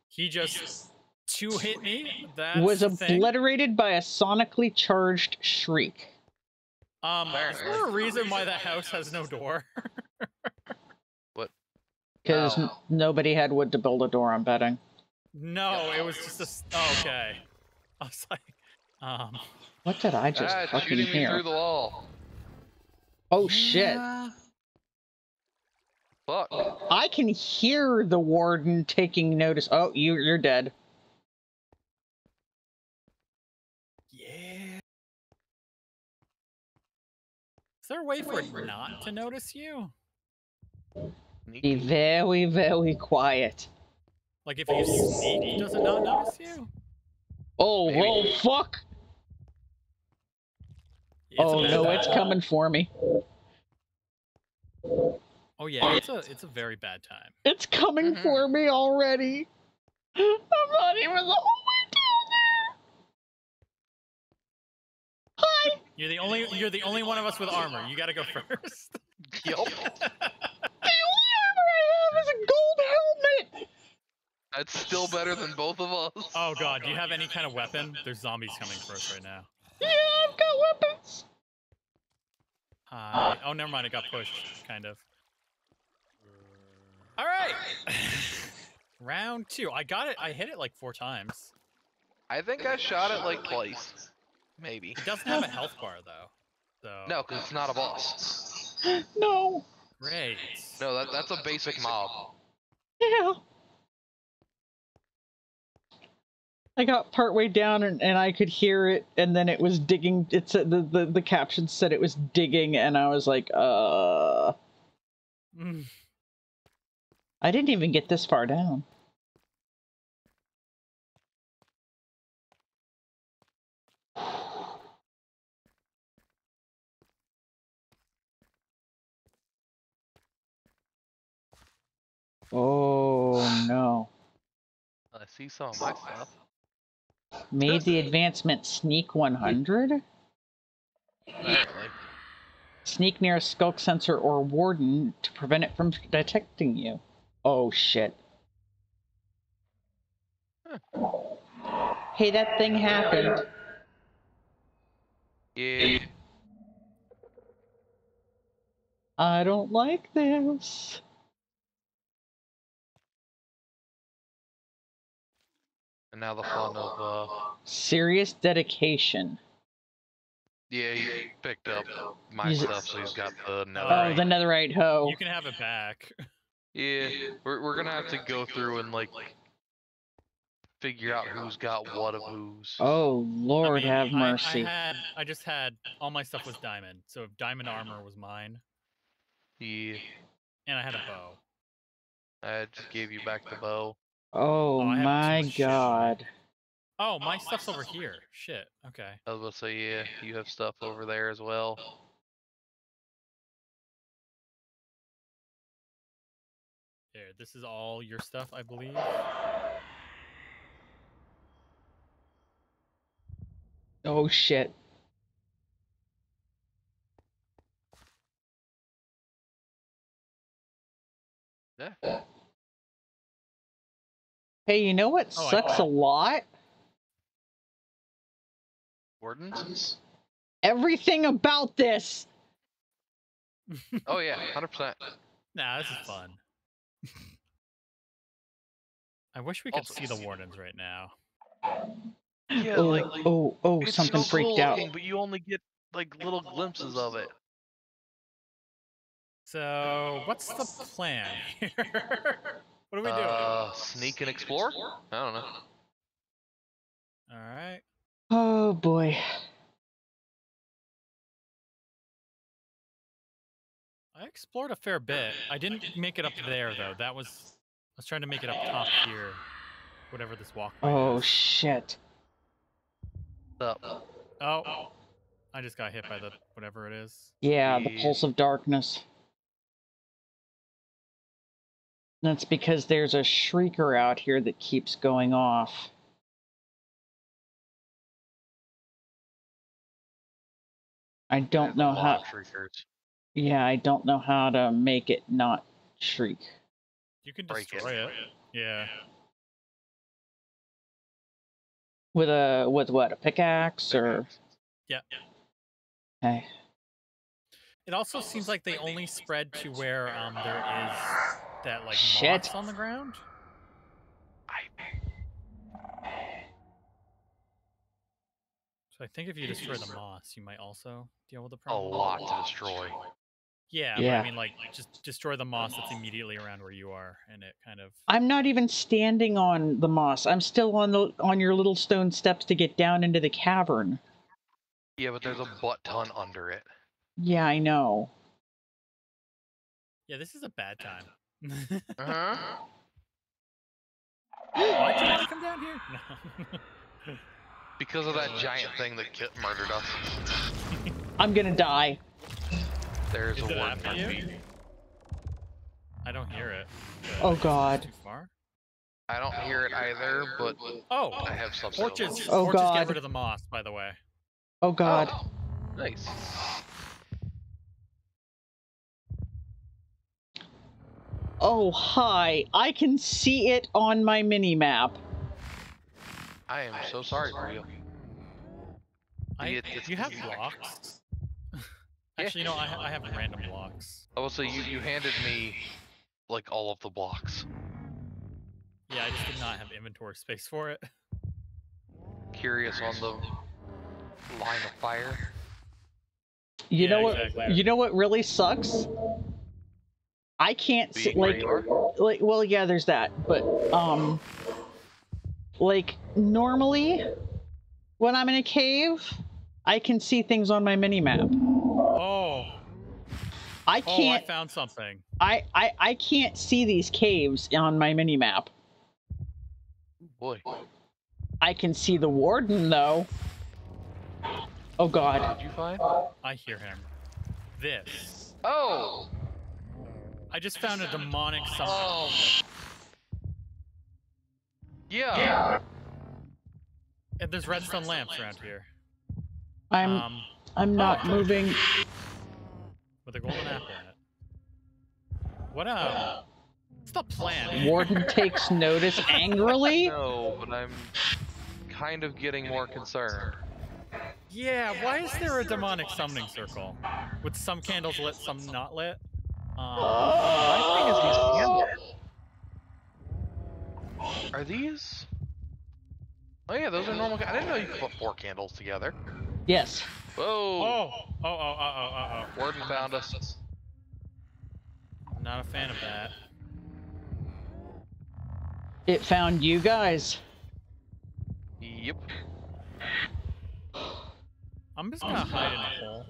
S3: He just two-hit me. That's
S1: was obliterated by a sonically charged shriek.
S3: Is there a reason why that house has no door?
S2: What?
S1: Because nobody had wood to build a door, I'm betting.
S3: No, it was just a... okay. I was like,
S1: What did I just fucking
S2: shooting
S1: hear?
S2: Me through the wall.
S1: Oh, shit.
S2: Fuck.
S1: I can hear the warden taking notice. Oh, you're dead.
S3: there a way for it not to notice you?
S1: Be very, very quiet.
S3: Like if you sneak, does it not notice you?
S1: Oh, whoa, fuck! Oh no, it's coming for me.
S3: Oh yeah, it's a very bad time.
S1: It's coming for me already. I'm not even the way down there. Hi.
S3: You're the only one of us with armor. You gotta go first.
S2: Yup.
S1: The only armor I have is a gold helmet.
S2: That's still better than both of us.
S3: Oh god, do you have any kind of weapon? There's zombies coming for us right now.
S1: Yeah, I've got weapons.
S3: Hi. Oh, never mind. It got pushed, kind of. All right. Round 2. I got it. I hit it like 4 times.
S2: I think I shot it like twice. Maybe.
S3: It doesn't have a health bar, though. So...
S2: No, because it's not a boss.
S1: No.
S3: Great.
S2: No, that's a basic mob.
S1: Yeah. I got partway down and I could hear it, and then it was digging. It said the caption said it was digging, and I was like, I didn't even get this far down. Oh no.
S2: I see some of my stuff.
S1: Made the advancement sneak 100?
S2: Apparently.
S1: Sneak near a skulk sensor or warden to prevent it from detecting you. Oh shit. Hey, that thing happened.
S2: Yeah.
S1: I don't like this.
S2: And now the fun of,
S1: Serious dedication.
S2: Yeah, he picked up my stuff, so he's got the
S1: netherite. Oh, the netherite hoe.
S3: You can have it back.
S2: Yeah, we're gonna have to go through and, like, figure out who's got what of whose.
S1: Oh, Lord have mercy.
S3: I just had, all my stuff was diamond, so diamond armor was mine.
S2: Yeah.
S3: And I had a bow.
S2: I just gave you back the bow.
S1: Oh my god.
S3: Oh, my stuff's over here. Shit, okay.
S2: I was about to say, yeah, you have stuff over there as well.
S3: There, this is all your stuff, I believe.
S1: Oh shit.
S2: Yeah.
S1: Hey, you know what sucks a lot?
S2: Wardens?
S3: Everything about this!
S2: Oh yeah, 100%.
S3: Nah, this is fun. I wish we could see the wardens right now.
S2: Yeah,
S1: something
S2: so
S1: freaked out.
S2: Looking, but you only get, like, little glimpses of it.
S3: So, what's the plan here? What are we doing?
S2: Sneak and explore? I don't know.
S3: Alright.
S1: Oh boy.
S3: I explored a fair bit. I didn't make it up there, though. I was trying to make it up top here. Whatever this walkway is.
S1: Shit.
S2: What's up?
S3: Oh. I just got hit by the whatever it is.
S1: Yeah, the pulse of darkness. That's because there's a shrieker out here that keeps going off. I don't know how. Yeah, I don't know how to make it not shriek.
S3: You can destroy it. Yeah.
S1: With what? A pickaxe or?
S3: Yeah.
S1: Okay.
S3: It also seems like they only spread to where there is that like
S1: shit
S3: moss on the ground. So I think if you destroy the moss, you might also deal with the problem.
S2: A lot to destroy.
S3: Yeah,
S1: yeah.
S3: But I mean, like, just destroy the moss that's immediately around where you are, and it kind of...
S1: I'm not even standing on the moss. I'm still on your little stone steps to get down into the cavern.
S2: Yeah, but there's a butt ton under it.
S1: Yeah, I know.
S3: Yeah, this is a bad time.
S2: Uh-huh.
S3: Why'd you want to come down here? No.
S2: Because of that giant thing that murdered us.
S1: I'm gonna die.
S2: There's
S3: Is
S2: a
S3: it
S2: word
S3: after you? I don't hear it.
S1: Oh God.
S3: Too far?
S2: I don't hear it either, but I have some
S3: torches.
S1: Oh
S3: Torches
S1: God.
S3: get rid of the moss, by the way.
S1: Oh God.
S2: Oh, nice.
S1: Oh hi. I can see it on my mini map.
S2: I am so sorry for you.
S3: You have blocks? Actually, no, I have random blocks.
S2: I will say you handed me like all of the blocks.
S3: Yeah, I just did not have inventory space for it.
S2: Curious on the line of fire.
S1: You know what?
S3: Exactly.
S1: You know what really sucks? I can't see like, well, yeah, there's that, but like normally when I'm in a cave, I can see things on my mini map.
S3: Oh.
S1: I can't.
S3: Oh, I found something.
S1: I can't see these caves on my mini map.
S2: Boy.
S1: I can see the warden though. Oh God.
S2: What did you find?
S3: I hear him. This.
S2: Oh.
S3: I just found a demonic summon.
S2: Oh. Yeah.
S3: And there's redstone lamps around here.
S1: I'm not moving.
S3: With a golden apple in it. What's the plan?
S1: Warden takes notice angrily.
S2: No, but I'm kind of getting more concerned.
S3: Yeah, why is there a demonic summoning circle? With some candles lit, some not lit?
S2: My thing is these candles. Are these? Oh yeah, those are normal. I didn't know you could put 4 candles together.
S1: Yes.
S2: Whoa.
S3: Oh.
S2: Warden found us.
S3: Not a fan of that.
S1: It found you guys.
S2: Yep.
S3: I'm just gonna hide in a hole.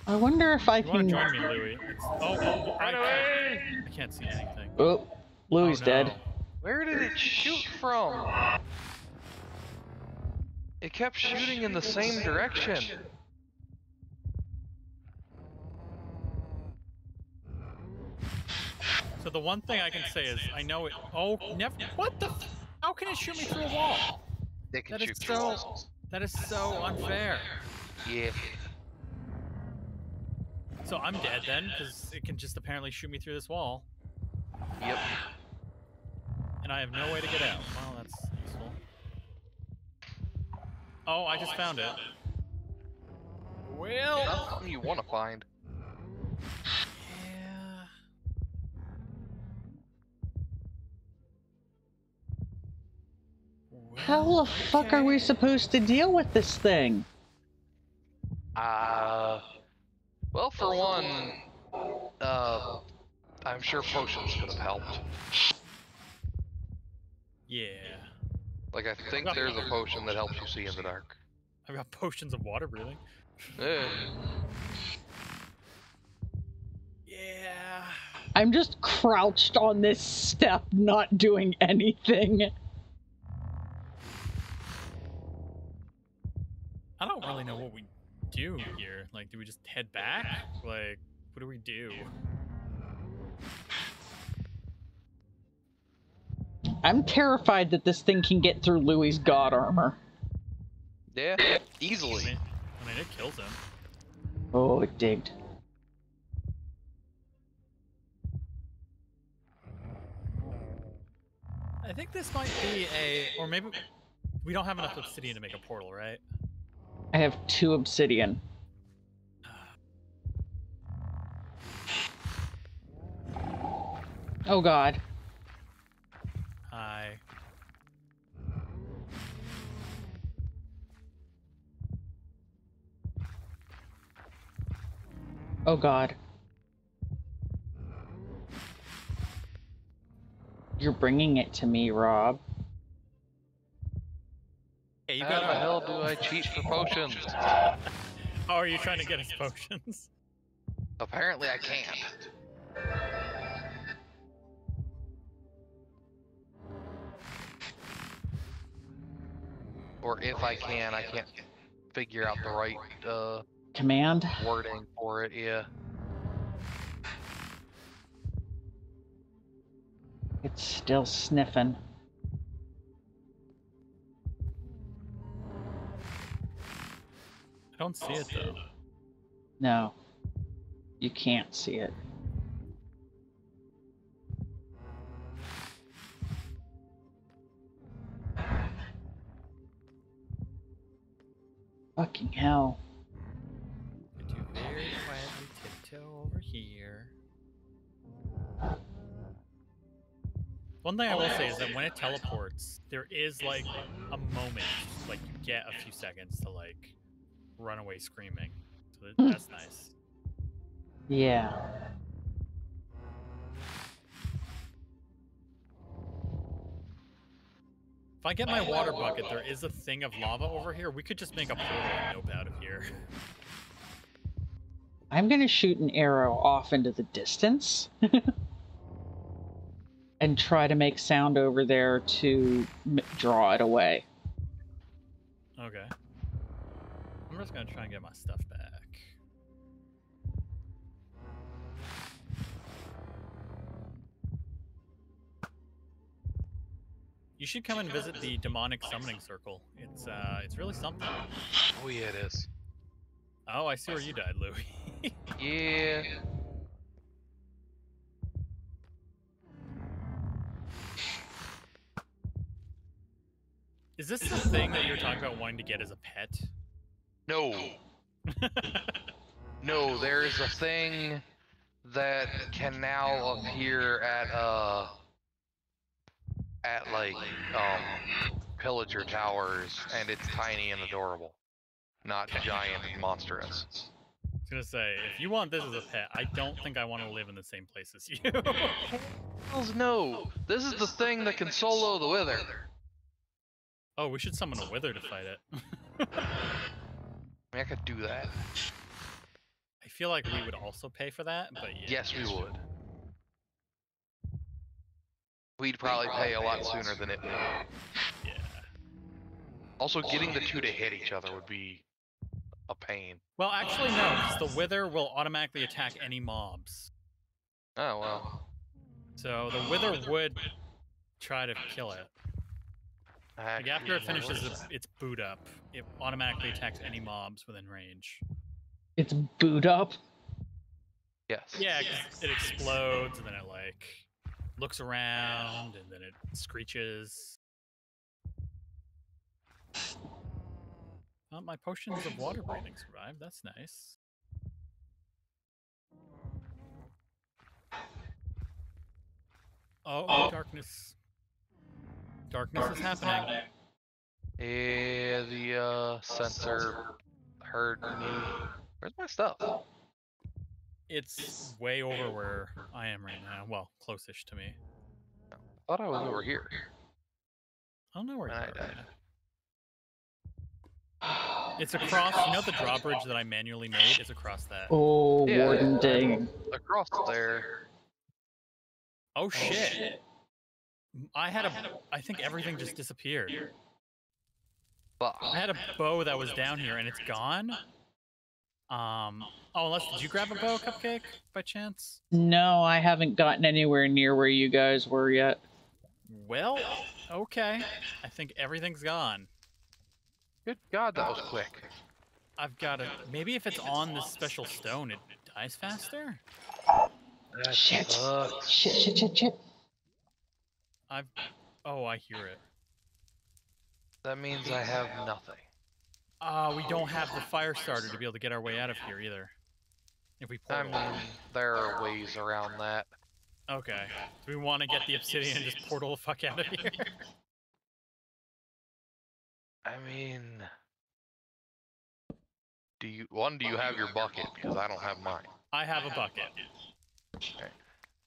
S1: I wonder if I can.
S3: Join me, Louie. I can't see anything.
S1: Oh, Louie's dead.
S2: Where did it shoot from? It kept shooting in the same direction.
S3: So the one thing I can say is I know it. Oh, never. What the? How can it shoot me through a wall?
S2: It can shoot through walls.
S3: That is so unfair.
S2: Yeah.
S3: So I'm dead then, because it can just apparently shoot me through this wall.
S2: Yep.
S3: And I have no way to get out. Well, that's useful. Oh, I just found it. Well,
S2: Not something you want to find.
S3: Yeah. Well,
S1: How the fuck are we supposed to deal with this thing?
S2: Well, for one, I'm sure potions could have helped.
S3: Yeah.
S2: Like, I think there's a potion that helps you see in the dark.
S3: I've got potions of water breathing.
S2: Yeah.
S3: Yeah.
S1: I'm just crouched on this step, not doing anything.
S3: I don't really know what we do here. Like, do we just head back? Like, what do we do?
S1: I'm terrified that this thing can get through Louie's god armor.
S2: Yeah, easily.
S3: I mean, it kills him.
S1: Oh, it digged.
S3: I think this might be or maybe we don't have enough obsidian to make a portal, right?
S1: I have 2 obsidian. Oh God.
S3: Hi.
S1: Oh God. You're bringing it to me, Rob.
S3: Hey, you
S2: How
S3: got
S2: the hell do I cheat for potions?
S3: Oh, are you trying to get his potions?
S2: Apparently I can't. Or if I can, I can't figure out the right
S1: command
S2: wording for it. Yeah.
S1: It's still sniffing.
S3: I don't see it though.
S1: No, you can't see it. Fucking hell.
S3: I do very quietly tiptoe over here. One thing I will say is that when it teleports, there is like a moment, like you get a few seconds to like run away screaming. So that's nice.
S1: Yeah.
S3: If I get my water bucket, there is a thing of lava over here. We could just make a portal and nope out of here.
S1: I'm gonna shoot an arrow off into the distance and try to make sound over there to draw it away.
S3: Okay. I'm just gonna try and get my stuff back. You should come and visit the demonic summoning circle. It's really something.
S2: Oh yeah, it is.
S3: Oh, I see where you died, Louie.
S2: Yeah.
S3: Is this the thing that you're talking about wanting to get as a pet?
S2: No. No, there's a thing that can now appear at like pillager towers, and it's tiny and adorable, not giant and monstrous.
S3: I was gonna say, if you want this as a pet, I don't think I want to live in the same place as you.
S2: Hells no! This is the thing that can solo the Wither.
S3: Oh, we should summon a Wither to fight it.
S2: I mean, I could do that.
S3: I feel like we would also pay for that, but yeah.
S2: Yes, we would. We'd probably pay a lot sooner than it would.
S3: Yeah.
S2: Also, getting the two to hit each other would be a pain.
S3: Well, actually, no, because the Wither will automatically attack any mobs.
S2: Oh, well.
S3: So the Wither would try to kill it. Like after it finishes its boot up, it automatically attacks any mobs within range.
S1: It's boot up?
S2: Yes.
S3: Yeah, because it explodes, and then it, like, looks around, and then it screeches. Well, my potions of water breathing survived. That's nice. Oh, darkness. Darkness is happening.
S2: Yeah, the sensor heard me. Where's my stuff?
S3: It's way over where I am right now. Well, close-ish to me.
S2: I thought I was over here.
S3: I don't know where you
S2: I
S3: are.
S2: died.
S3: Right. It's across, you know the drawbridge that I manually made? It's across that.
S1: Oh,
S2: Yeah,
S1: Warden dang.
S2: Across there.
S3: Oh shit. I think everything just disappeared.
S2: Fuck.
S3: I had a bow that was down here and it's gone. Oh, unless, did you grab a bow, Cupcake, by chance?
S1: No, I haven't gotten anywhere near where you guys were yet.
S3: Well, okay. I think everything's gone.
S2: Good God, that was quick.
S3: I've got to, maybe if it's on this special stone, it dies faster?
S2: That
S1: Shit.
S2: sucks.
S1: Shit.
S3: Oh, I hear it.
S2: That means I have nothing.
S3: We don't have the fire starter to be able to get our way out of here either. If we
S2: I
S3: portal.
S2: mean, there are ways around that.
S3: Okay. Do we want to get the obsidian and just portal the fuck out of here?
S2: I mean, do you have your bucket? Because I don't have mine.
S3: I have a bucket.
S2: Okay.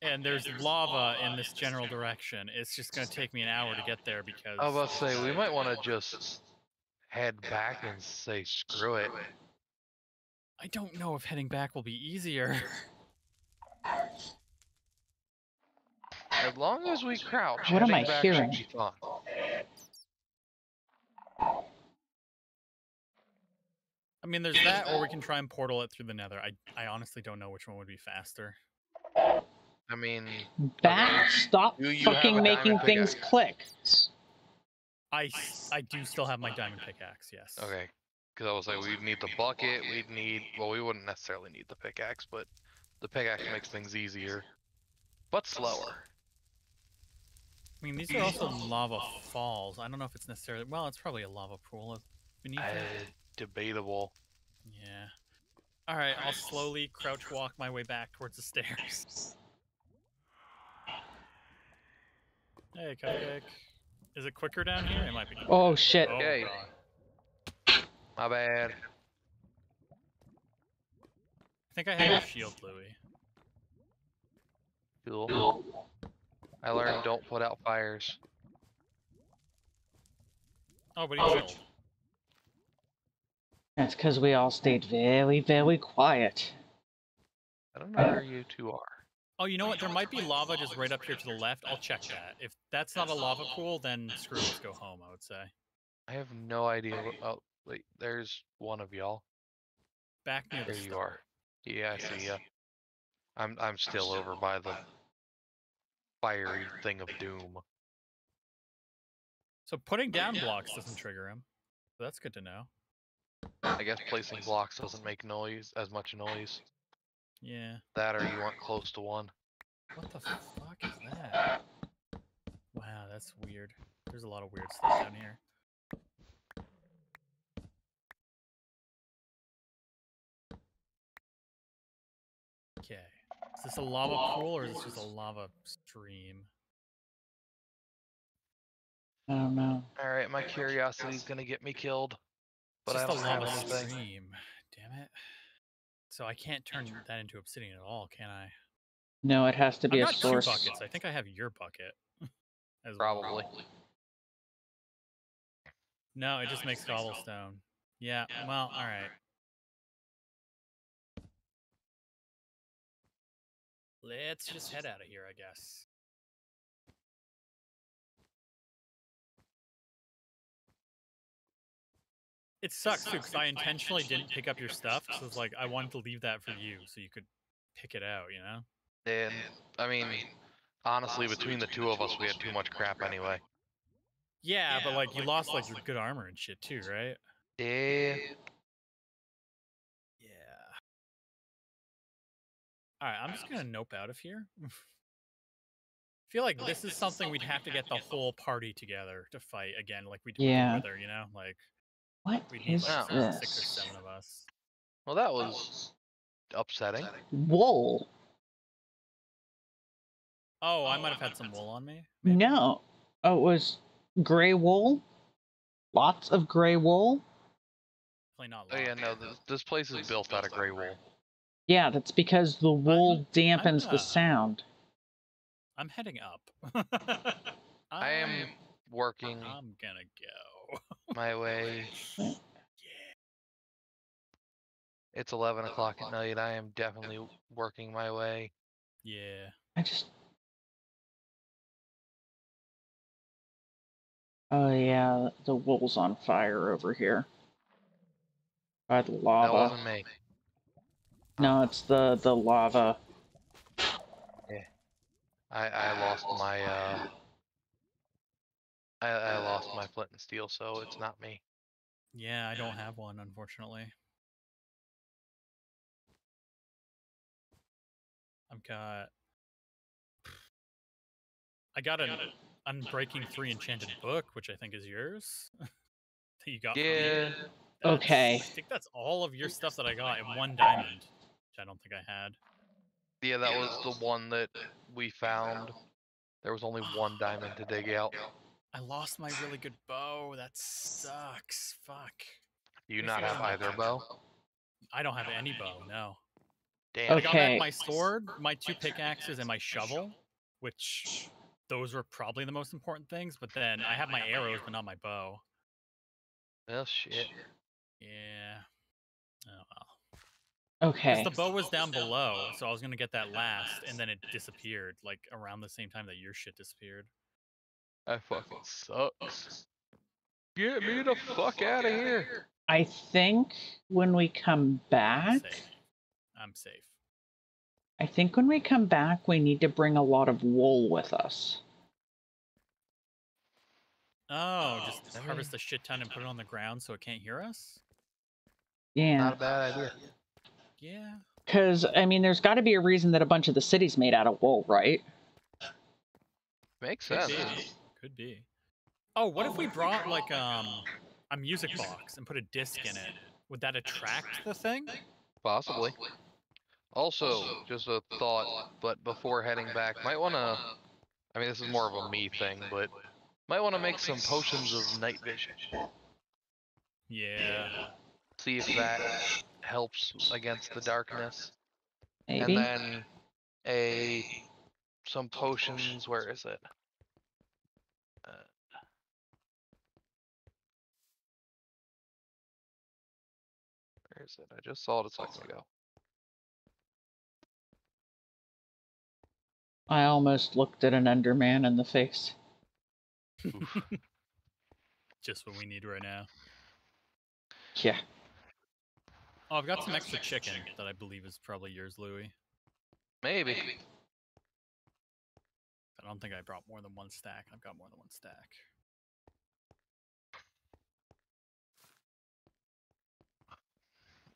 S3: And there's lava in this general direction. It's just going to take me an hour to get there because...
S2: I was about to say, we might want to just head back and say screw it.
S3: I don't know if heading back will be easier.
S2: As long as we crouch,
S1: What am I
S2: heading back
S1: hearing?
S2: should be fun.
S3: I mean, there's that, or we can try and portal it through the nether. I honestly don't know which one would be faster.
S2: I mean...
S1: Back,
S2: okay.
S1: stop fucking making things click.
S3: I do still have my diamond pickaxe, yes.
S2: Okay. Because I was like, we'd need the bucket, we'd need... Well, we wouldn't necessarily need the pickaxe, but the pickaxe makes things easier. But slower.
S3: I mean, these are also lava falls. I don't know if it's necessarily... Well, it's probably a lava pool beneath it.
S2: Debatable.
S3: Yeah. Alright, I'll slowly crouch walk my way back towards the stairs. Hey, cupcake. Is it quicker down here? It might be.
S1: Oh, shit.
S2: Okay.
S3: God.
S2: My bad.
S3: I think I have your shield, Louie.
S2: Cool. I learned don't put out fires.
S3: Oh, but he chilled.
S1: That's because we all stayed very, very quiet.
S2: I don't know where you two are.
S3: Oh, you know what? There might be lava just right up here to the left. I'll check that. If that's not a lava pool, then screw it, let's go home, I would say.
S2: I have no idea what... Oh, wait, there's one of y'all.
S3: Back near the
S2: There you
S3: start.
S2: are. Yeah, I see ya. I'm still over by the fiery thing of doom.
S3: So putting down blocks doesn't trigger him. So that's good to know.
S2: I guess placing blocks doesn't make as much noise.
S3: Yeah.
S2: That or you aren't close to one.
S3: What the fuck is that? Wow, that's weird. There's a lot of weird stuff down here. Okay. Is this a lava pool or is this just a lava stream?
S1: I don't know.
S2: Alright, my curiosity's gonna get me killed. But
S3: Just
S2: I don't
S3: a
S2: have
S3: lava
S2: anything.
S3: stream. Damn it. So I can't turn that into obsidian at all, can I?
S1: No, it has to be
S3: I've
S1: a
S3: got
S1: source.
S3: 2 buckets. I think I have your bucket. As
S2: Probably.
S3: Well. No, it just makes cobblestone. Yeah, well, alright. Let's just head out of here, I guess. It sucks, too, because I intentionally didn't pick up your stuff, because it's like, I wanted to leave that for you, so you could pick it out, you know?
S2: And, I mean, honestly, between the two of us, we had too much crap anyway.
S3: Yeah, but, like, you lost, like, your good armor and shit, too, right?
S2: Yeah.
S3: Yeah. Alright, I'm just gonna nope out of here. I feel like this is something we'd have to get the whole party together to fight again, like we did with the Wither, you know? Like,
S1: what
S3: we'd need like
S1: this?
S3: 6 or 7 of us.
S2: Well, that was upsetting.
S1: Wool.
S3: Oh, I might have had some wool on me.
S1: Maybe. No. Oh, it was gray wool? Lots of gray wool?
S3: Probably not.
S2: Oh yeah, no, this place is built out of gray wool.
S1: Yeah, that's because the wool dampens the sound.
S3: I'm heading up.
S2: I am working.
S3: I'm gonna go.
S2: My way.
S3: Yeah.
S2: It's 11 o'clock at night. I am definitely working my way.
S3: Yeah.
S1: I just... Oh yeah, the wool's on fire over here. By the lava.
S2: That wasn't me.
S1: No, it's the lava.
S2: Yeah. I lost my I lost my flint and steel, so it's not me.
S3: Yeah, I don't have one, unfortunately. I got an Unbreaking 3 enchanted book, which I think is yours. That you got from me.
S1: Okay.
S3: I think that's all of your stuff that I got in 1 diamond, which I don't think I had.
S2: Yeah, that was the one that we found. There was only 1 diamond to dig out.
S3: I lost my really good bow. That sucks. Fuck.
S2: Do you not have either bow?
S3: I don't have any bow, no.
S2: Damn.
S3: I got back my sword, my 2 pickaxes, and my shovel, which those were probably the most important things, but then I have my arrows, but not my bow.
S2: Well, shit.
S3: Yeah. Oh well.
S1: Okay.
S3: Because the bow was down below, so I was gonna get that last, and then it disappeared, like around the same time that your shit disappeared.
S2: That fucking sucks. Get me the fuck out of here.
S1: I think when we come back,
S3: I'm safe.
S1: I think when we come back, we need to bring a lot of wool with us.
S3: Oh, just harvest a shit ton and put it on the ground so it can't hear us?
S1: Yeah.
S2: Not a bad idea.
S3: Yeah.
S1: Because, I mean, there's got to be a reason that a bunch of the city's made out of wool, right?
S2: Makes sense.
S3: Could be. Oh, what if we brought, like, a music box and put a disc in it? Would that attract the thing?
S2: Possibly. Also, just a thought, but before heading back, might want to... I mean, this is more of a me thing, but... Might want to make some potions of night vision.
S3: Yeah.
S2: See if that helps against the darkness.
S1: Maybe.
S2: And then some potions. Where is it? Where is it? I just saw it a second ago.
S1: I almost looked at an Enderman in the face.
S3: Just what we need right now.
S1: Yeah.
S3: Oh, I've got some extra chicken that I believe is probably yours, Louie.
S2: Maybe.
S3: I don't think I brought more than one stack. I've got more than one stack.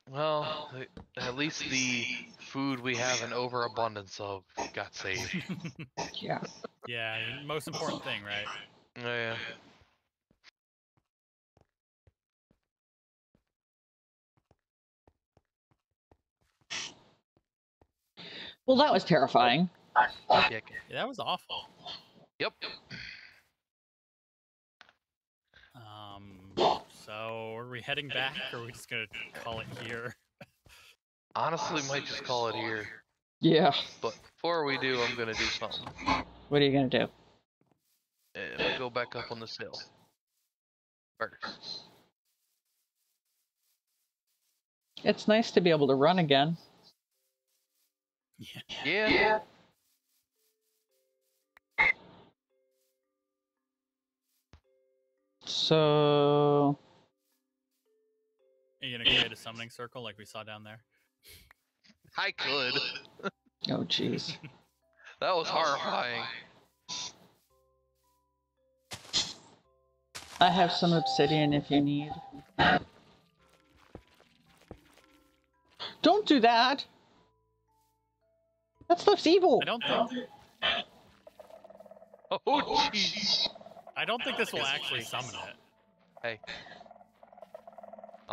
S2: Well, at least the food we have an overabundance of got saved.
S1: Yeah.
S3: Yeah, most important thing, right?
S2: Yeah.
S1: Well, that was terrifying.
S3: Yeah, that was awful.
S2: Yep.
S3: So are we heading back, or are we just gonna call it here?
S2: Honestly, might just call it here.
S1: Yeah.
S2: But before we do, I'm gonna do something.
S1: What are you gonna do?
S2: I'm gonna go back up on this hill first.
S1: It's nice to be able to run again.
S2: Yeah.
S1: So...
S3: Are you gonna create a summoning circle like we saw down there?
S2: I could.
S1: Oh, jeez.
S2: That was horrifying.
S1: I have some obsidian if you need. Don't do that! That stuff's evil!
S3: I don't think...
S2: Oh, jeez.
S3: I don't think this will actually summon it.
S2: Hey.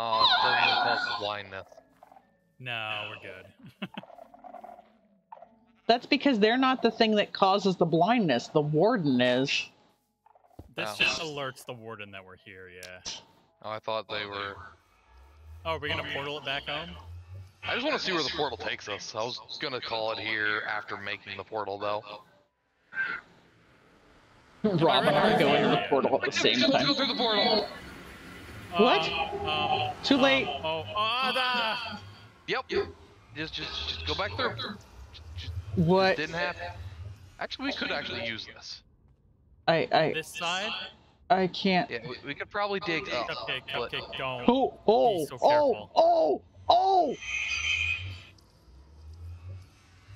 S2: Oh, it doesn't cause blindness.
S3: No, we're good.
S1: That's because they're not the thing that causes the blindness. The warden is.
S3: This just alerts the warden that we're here, yeah.
S2: Oh, I thought they were...
S3: Oh, are we gonna portal it back home?
S2: I just want to see where the portal takes us. I was gonna call it here after making the portal, though.
S1: Rob and I go into the portal at the same
S2: Let's
S1: time.
S2: go through the portal!
S1: What? Too late.
S2: Yep. Just go back through.
S1: What?
S2: Didn't happen. Actually, we could actually use this.
S3: This side?
S1: I can't.
S2: Yeah, we could probably dig up.
S3: Cupcake, don't.
S1: Oh,
S3: be so careful.
S1: oh!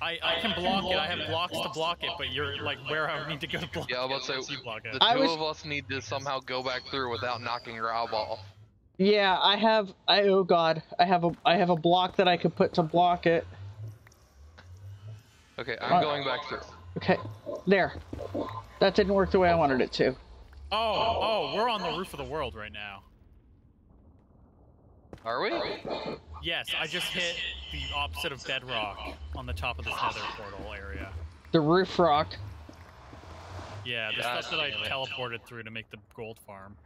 S3: I can block it. I have blocks to block it, but you're like where I need to go to block it.
S2: Yeah, I was about to say,
S3: block it.
S2: the two of us need to somehow go back through without knocking Rob off.
S1: Yeah, oh god, I have a block that I could put to block it.
S2: Okay, I'm going back through.
S1: Okay, there. That didn't work the way I wanted it to.
S3: Oh, we're on the roof of the world right now.
S2: Are we?
S3: Yes, I just hit the opposite of bedrock on the top of this nether portal area.
S1: The roof rock.
S3: Yeah, the stuff that I teleported through to make the gold farm.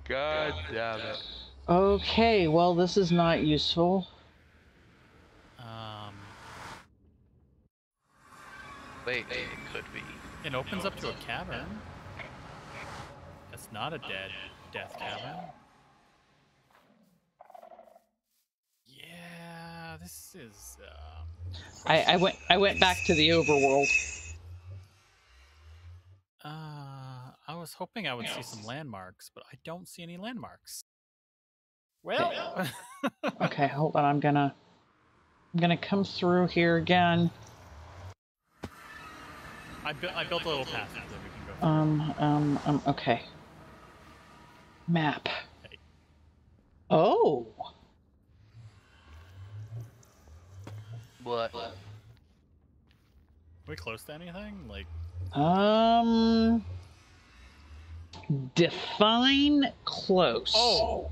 S2: God damn it.
S1: Okay, well this is not useful.
S2: Wait, it could be.
S3: It opens up to a cavern. That's not a death cavern. Yeah, This is.
S1: I went back to the overworld.
S3: I was hoping I would see some landmarks, but I don't see any landmarks. Well.
S1: Okay, hold on. I'm gonna come through here again.
S3: I built a little path that we can go through.
S1: Okay. Map. Okay. Oh.
S2: What?
S3: Are we close to anything? Like.
S1: Define close.
S3: Oh.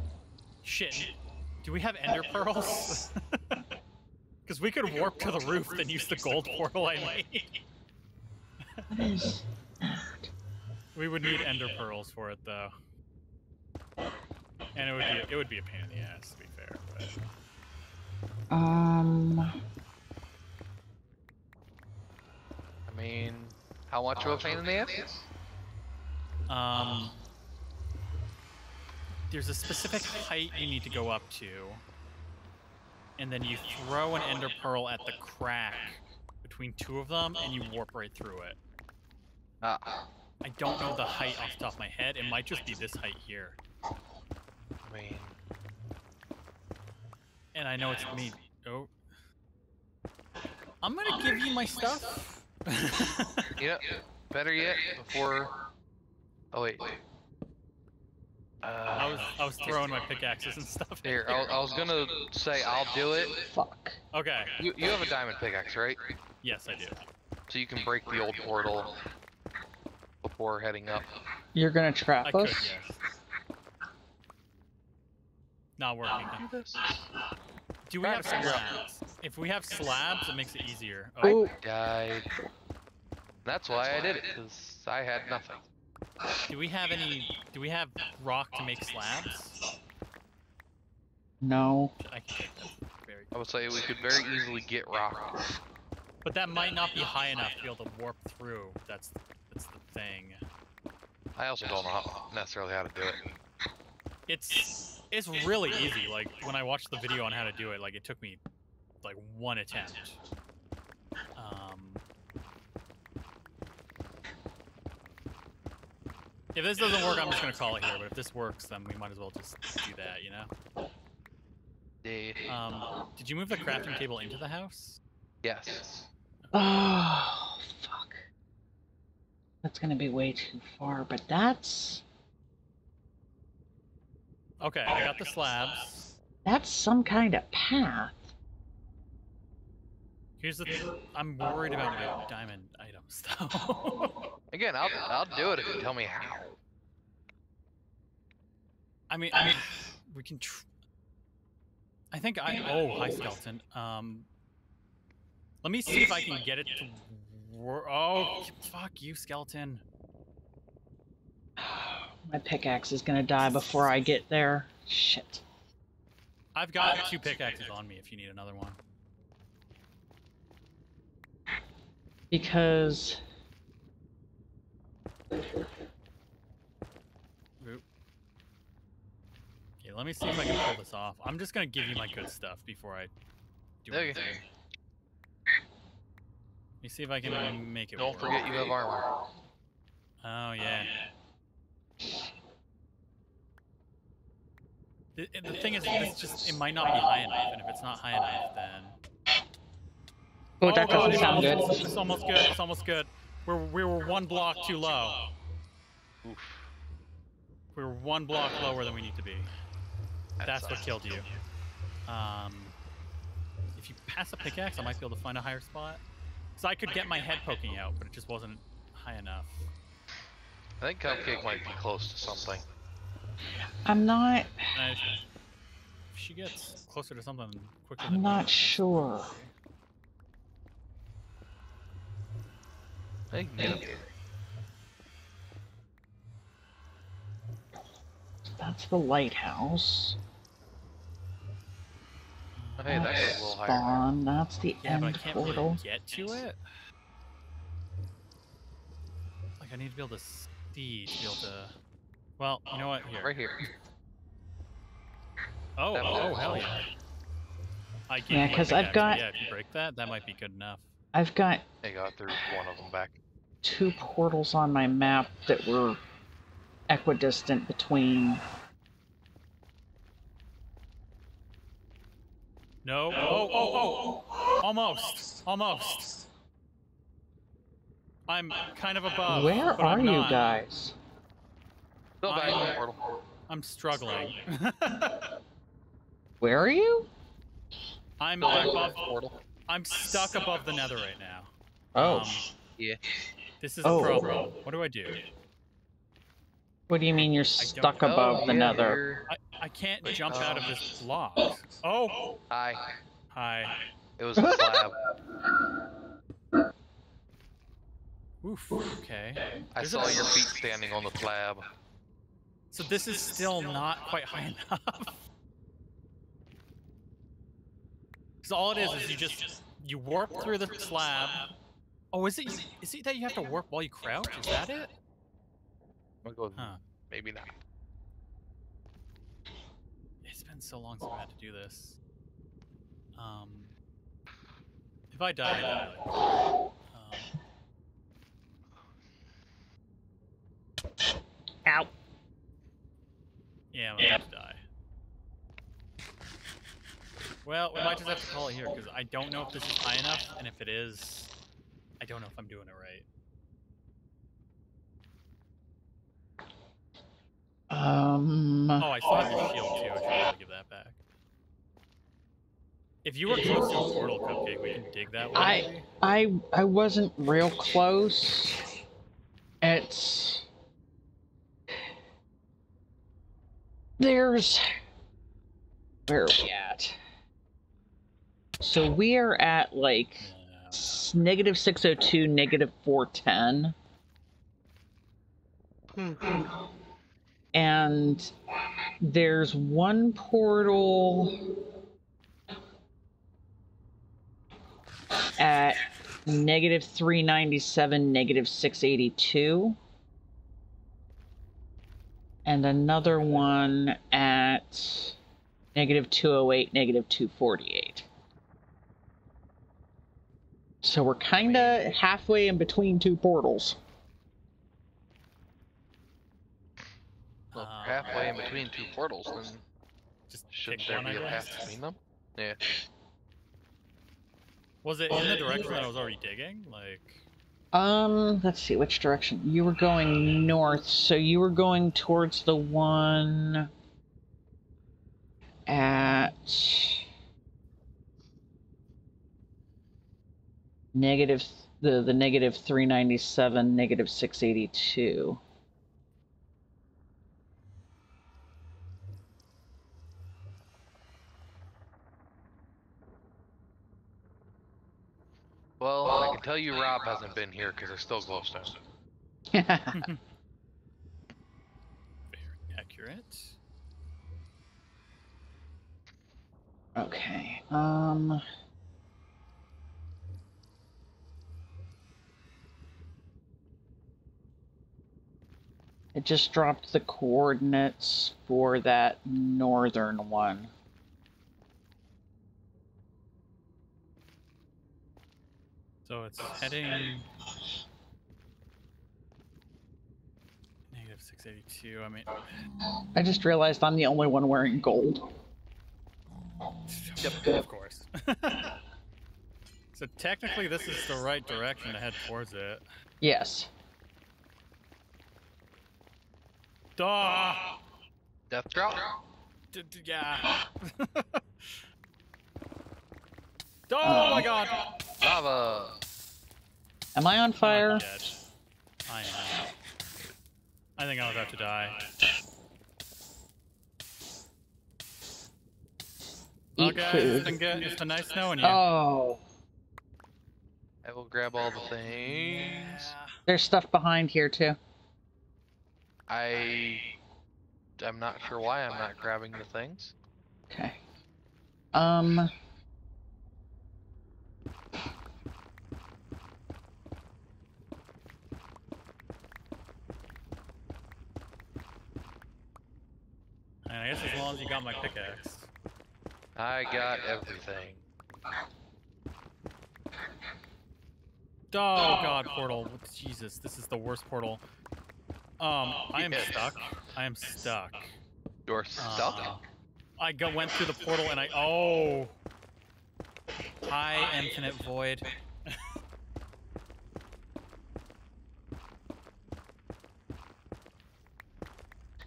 S3: Shit. Do we have ender pearls? Because we could warp to the roof, then use the gold portal I made.
S1: What is that?
S3: We would need ender pearls for it, though. And it would be a pain in the ass, to be fair. But...
S2: I mean, how much of a pain in the ass?
S3: There's a specific height you need to go up to, and then you throw an ender pearl at the crack between two of them, and you warp right through it. I don't know the height off the top of my head. It might just be this height here.
S2: I mean...
S3: And I know it's me. Oh. I'm gonna give you my stuff.
S2: Yep. Better yet, before... Oh, wait.
S3: I was throwing my pickaxes and stuff.
S2: Here, I was gonna say I'll do it.
S1: Fuck.
S3: Okay.
S2: You have a diamond pickaxe, right?
S3: Yes, I do.
S2: So you can break the old portal before heading up.
S1: You're gonna trap us?
S3: Yes. Not working. Do we have slabs? If we have slabs, it makes it easier.
S2: Oh. I died. That's why I did it, because I had nothing.
S3: Do we have rock to make slabs?
S1: No.
S2: I would say we could very easily get rock.
S3: But that might not be high enough to be able to warp through. That's the thing.
S2: I also don't know necessarily how to do it.
S3: It's really easy. Like when I watched the video on how to do it, like it took me like one attempt. If this doesn't work, I'm just gonna call it here. But if this works, then we might as well just do that, you know?
S2: Yeah.
S3: Did you move the crafting table into the house?
S2: Yes.
S1: Oh, fuck. That's gonna be way too far, but that's...
S3: Okay, I got the slabs.
S1: That's some kind of path.
S3: Here's the I'm worried about my diamond items, though.
S2: Again, I'll do it if you tell me how.
S3: I mean, we can. I think Oh, hi, skeleton. Let me see if I can get it to. Oh, fuck you, skeleton.
S1: My pickaxe is gonna die before I get there. Shit.
S3: I've got 2 pickaxes on me if you need another one.
S1: Because...
S3: Oop. Okay, let me see if I can pull this off. I'm just gonna give you my good stuff before I do anything. Let me see if I can make it work.
S2: Don't forget you have armor.
S3: Oh, yeah. The thing is, it might not be high enough, and if it's not high enough, then...
S1: Oh, that doesn't sound good.
S3: It's almost good, it's almost good. We were 1 block too low.
S2: Oof.
S3: We were 1 block lower than we need to be. That's what killed you. If you pass a pickaxe, I might be able to find a higher spot. So I could get my head poking out, but it just wasn't high enough.
S2: I think Cupcake might be close to something.
S1: I'm not...
S3: If she gets closer to something quicker
S1: I'm
S3: than
S1: not sure.
S2: I think get up here.
S1: That's the lighthouse.
S2: Oh, hey, that's a little higher.
S1: Spawn. That's the
S3: Yeah,
S1: end
S3: but I can't
S1: portal.
S3: really get to it. Like, I need to be able to see to be able to... Well, you know what? Here.
S2: Right here.
S3: Oh, hell yeah.
S1: Yeah, because I've got.
S3: Yeah, if you break that, that might be good enough.
S1: I've got.
S2: I got through one of them back.
S1: 2 portals on my map that were equidistant between.
S3: No. Oh! Almost. I'm kind of above.
S1: Where
S3: but
S1: are
S3: I'm
S1: you
S3: not.
S1: guys?
S2: Still back in the portal.
S3: I'm struggling.
S1: Where are you?
S3: I'm
S2: Still back in the
S3: above.
S2: portal.
S3: I'm stuck above the nether right now.
S1: Oh.
S2: Yeah.
S3: This is a problem. What do I do?
S1: What do you mean you're stuck above the nether?
S3: I can't jump out of this block. Oh! Hi.
S2: It was a slab.
S3: Oof, okay.
S2: I saw your feet standing on the slab.
S3: So this is still not quite high enough. Because all it is you warp through the slab. Oh, is it that you have to warp while you crouch? Is that it?
S2: Huh. Maybe not.
S3: It's been so long since I had to do this. If I die, I die.
S1: Ow.
S3: Yeah, I'm about to die. Well, we might just have to call it here, because I don't know if this is high enough, and if it is, I don't know if I'm doing it right. Oh, I still have your shield, too. I should probably give that back. If you were close to a portal, Cupcake, we can dig that way.
S1: I wasn't real close. It's... There's... Where are we at? So we are at, like, negative 602, negative 410. And there's one portal at negative 397, negative 682. And another one at negative 208, negative 248. So we're kind of halfway in between 2 portals.
S2: Well, halfway in between 2 portals, then shouldn't there be a path between them? Yeah.
S3: Was it in the direction that I was already digging? Like...
S1: Let's see, which direction? You were going north, so you were going towards the one at negative, the negative 397, negative 682.
S2: Well, I can tell you Rob hasn't been here because it's still glowstone.
S3: Very accurate.
S1: Okay, it just dropped the coordinates for that northern one.
S3: So it's heading... Negative 682, I mean...
S1: I just realized I'm the only one wearing gold.
S3: Yep, of course. So technically this is the right direction to head towards it.
S1: Yes.
S3: Duh!
S2: Death drop?
S3: Yeah. Oh my god!
S2: Lava!
S1: Am I on fire?
S3: I'm dead. I am. I think I'm about to die.
S1: Eat food.
S3: It's been nice knowing you.
S1: Oh.
S2: I will grab all the things.
S3: Yeah.
S1: There's stuff behind here too.
S2: I'm not sure why I'm not grabbing the things.
S1: Okay.
S3: I guess as long as you got my pickaxe.
S2: I got everything.
S3: Oh god, portal. Jesus, this is the worst portal. I am stuck. I am stuck.
S2: You're stuck?
S3: I went through the portal and oh. Hi, infinite void.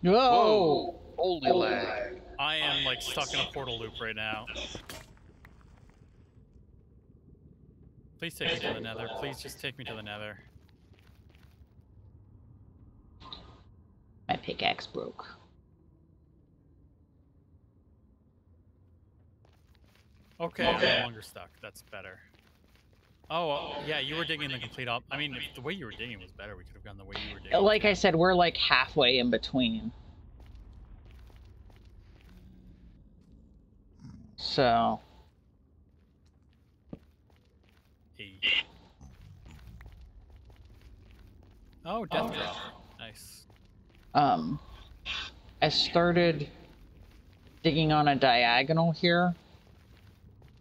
S1: Whoa!
S2: Holy lag.
S3: I am like stuck in a portal loop right now. Please take me to the nether. Please just take me to the nether.
S1: My pickaxe broke.
S3: Okay, I'm no longer stuck. That's better. Oh, yeah, you were digging the complete op. I mean, if the way you were digging was better, we could have gone the way you were digging.
S1: Like I said, we're like halfway in between. So.
S3: Hey. Oh, death drop. Nice.
S1: I started digging on a diagonal here.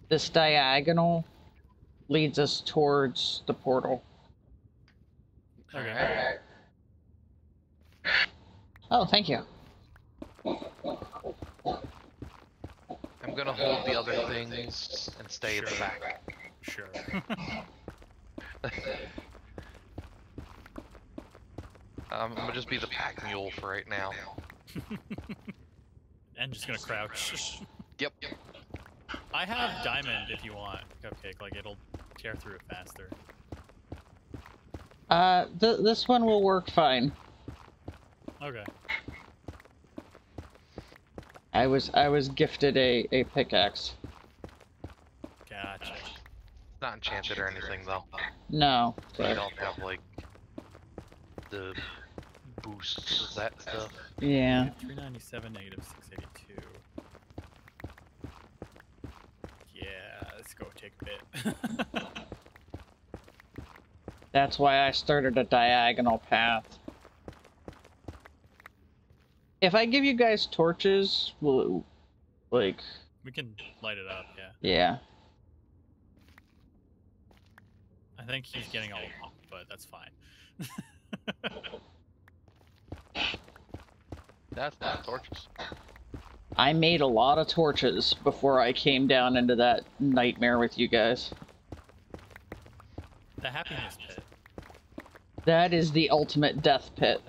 S1: This diagonal leads us towards the portal.
S3: Okay.
S1: Oh, thank you.
S2: I'm gonna hold the other things and stay at the back.
S3: Sure.
S2: I'm gonna just be the pack mule for right now.
S3: And just gonna crouch.
S2: Yep.
S3: I have diamond if you want, Cupcake. Like, it'll tear through it faster.
S1: This one will work fine.
S3: Okay.
S1: I was gifted a pickaxe.
S3: Gotcha.
S2: Not enchanted or anything though.
S1: No.
S2: So you don't have like the boosts of that stuff.
S1: Yeah.
S3: 397, negative 682. Yeah, let's go take a bit.
S1: That's why I started a diagonal path. If I give you guys torches, will like...
S3: We can light it up, yeah.
S1: Yeah.
S3: I think he's getting all of them, but that's fine.
S2: That's not torches.
S1: I made a lot of torches before I came down into that nightmare with you guys.
S3: The happiness pit.
S1: That is the ultimate death pit.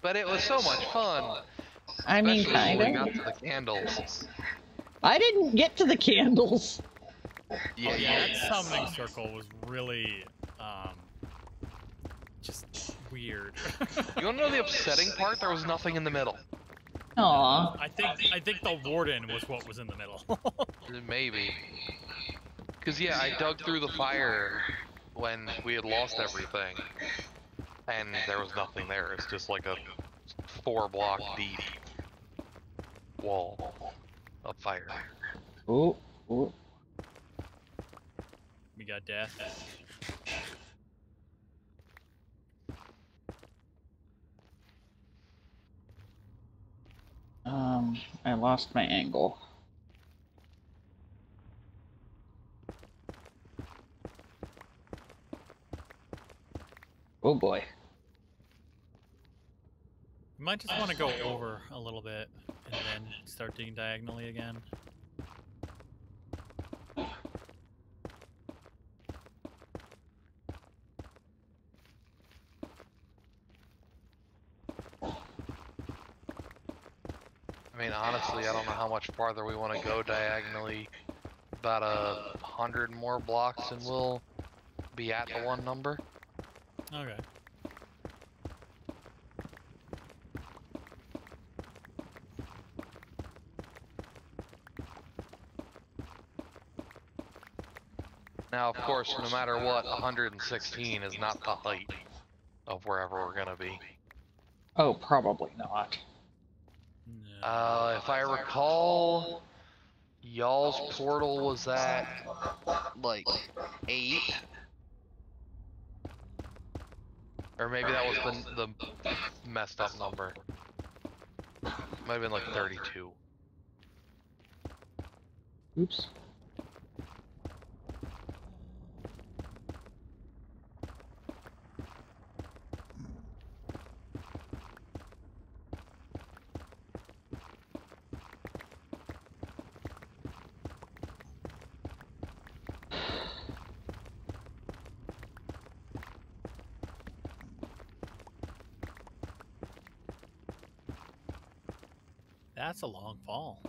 S2: But it was so much fun.
S1: I mean,
S2: Especially when we
S1: kinda.
S2: got to the candles.
S1: I didn't get to the candles.
S2: Yeah,
S3: Oh, yeah, that summoning circle was really, just weird.
S2: You wanna know the upsetting part? There was nothing in the middle.
S1: Aw.
S3: I think the warden was what was in the middle.
S2: Maybe. Cause yeah, I dug through the fire when we had lost everything. And there was nothing there. It's just like a 4-block deep wall of fire.
S1: Ooh, ooh.
S3: We got death.
S1: I lost my angle. Oh boy.
S3: You might just want to go over a little bit and then start digging diagonally again.
S2: I mean, honestly, I don't know how much farther we want to go diagonally. About 100 more blocks and we'll be at the one number.
S3: Okay.
S2: Now, of course, no matter what, 116 is not the height of wherever we're gonna be.
S1: Oh, probably not.
S3: No.
S2: If I recall, y'all's portal was at like 8, or maybe that was the messed up number. Might have been like 32.
S1: Oops.
S3: That's a long fall.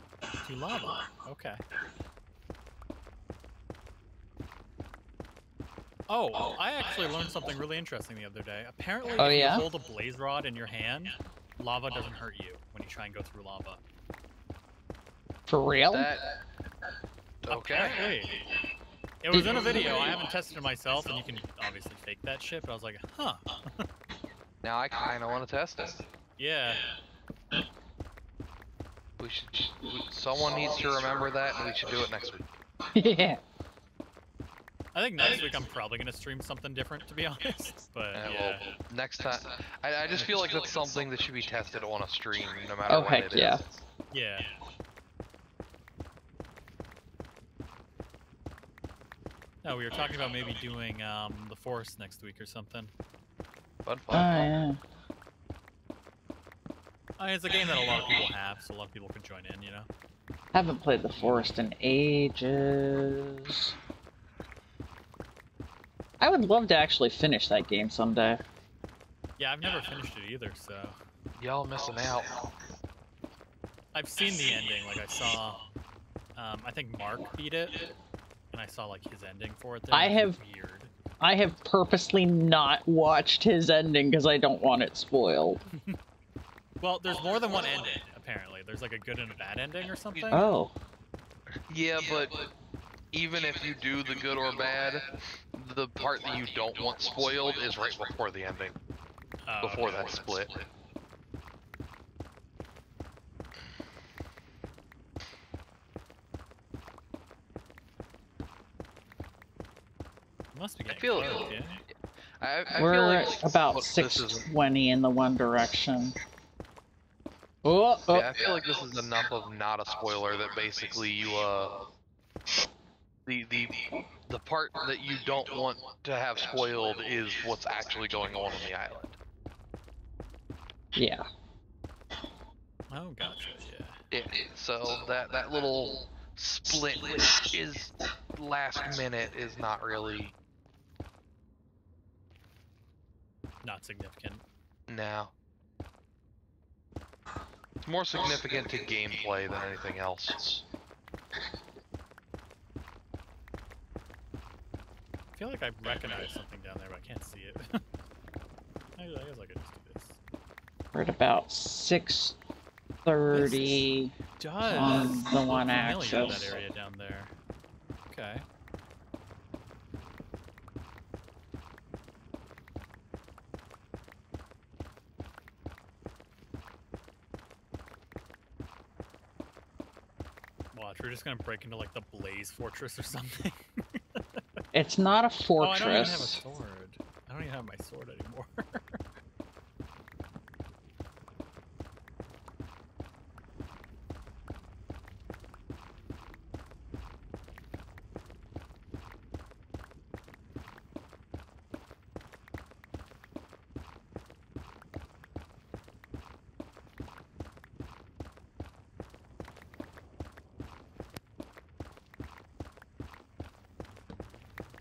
S3: To lava. Okay. Oh, I actually learned something really interesting the other day. Apparently, if you hold a blaze rod in your hand, lava doesn't hurt you when you try and go through lava.
S1: For real?
S2: Okay.
S3: Apparently. It was in a video. I haven't tested it myself, and you can obviously fake that shit, but I was like, huh.
S2: Now I kind of want to test it.
S3: Yeah.
S2: Someone needs to remember that, and we should do it next week.
S1: Yeah.
S3: I think next week I'm probably going to stream something different, to be honest. But yeah.
S2: Well, next time, I just feel like that's something that should be tested on a stream, no matter when it is.
S3: Yeah. No, we were talking about maybe doing the forest next week or something.
S2: Fun.
S1: Yeah.
S3: I mean, it's a game that a lot of people have, so a lot of people can join in, you know?
S1: Haven't played the forest in ages. I would love to actually finish that game someday.
S3: Yeah, I've never finished it either, so...
S2: Y'all missing out.
S3: I've seen the ending, like I saw... I think Mark beat it, and I saw, like, his ending for it there. Weird.
S1: I have purposely not watched his ending because I don't want it spoiled.
S3: Well, there's more than one ending, apparently. There's like a good and a bad ending or something.
S1: Oh.
S2: Yeah, but even if you do the good or bad, the part that you don't want spoiled is right before the ending. Before that split.
S3: Must be getting
S2: close,
S3: yeah?
S1: We're
S2: feel like
S1: about 6:20 in the one direction. Oh.
S2: Yeah, I feel like this is enough of not a spoiler that basically you the part that you don't want to have spoiled is what's actually going on the island.
S1: Yeah.
S3: Oh, gotcha.
S2: Yeah. So that little split, which is last minute, is not really
S3: not significant.
S2: No. It's more significant to gameplay than anything else.
S3: I feel like I recognize something down there, but I can't see it. I guess I could just do this.
S1: We're at about 6:30 on the one axis.
S3: That area down there. Okay. Watch, we're just gonna break into like the Blaze Fortress or something.
S1: It's not a fortress.
S3: Oh, I don't even have a sword. I don't even have my sword anymore.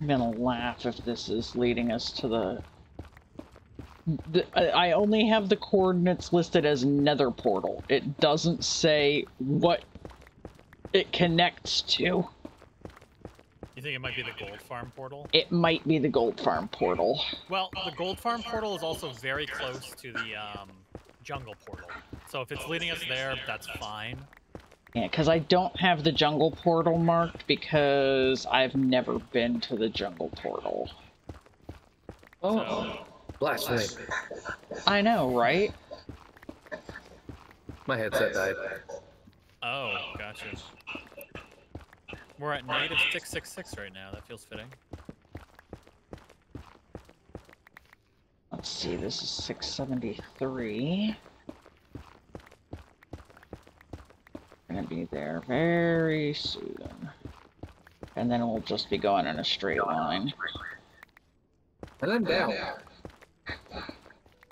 S1: I'm gonna laugh if this is leading us to the I only have the coordinates listed as nether portal. It doesn't say what it connects to.
S3: You think it might be the gold farm portal?
S1: It might be the gold farm portal.
S3: Well, the gold farm portal is also very close to the jungle portal. So if it's leading us there, that's fine.
S1: Yeah, because I don't have the jungle portal marked because I've never been to the jungle portal.
S4: Oh,
S3: so,
S4: blasphemy.
S1: I know, right?
S4: My headset died.
S3: Oh, gotcha. We're at native 666 right now. That feels fitting.
S1: Let's see, this is 673. Gonna be there very soon. And then we'll just be going in a straight line.
S4: And then down.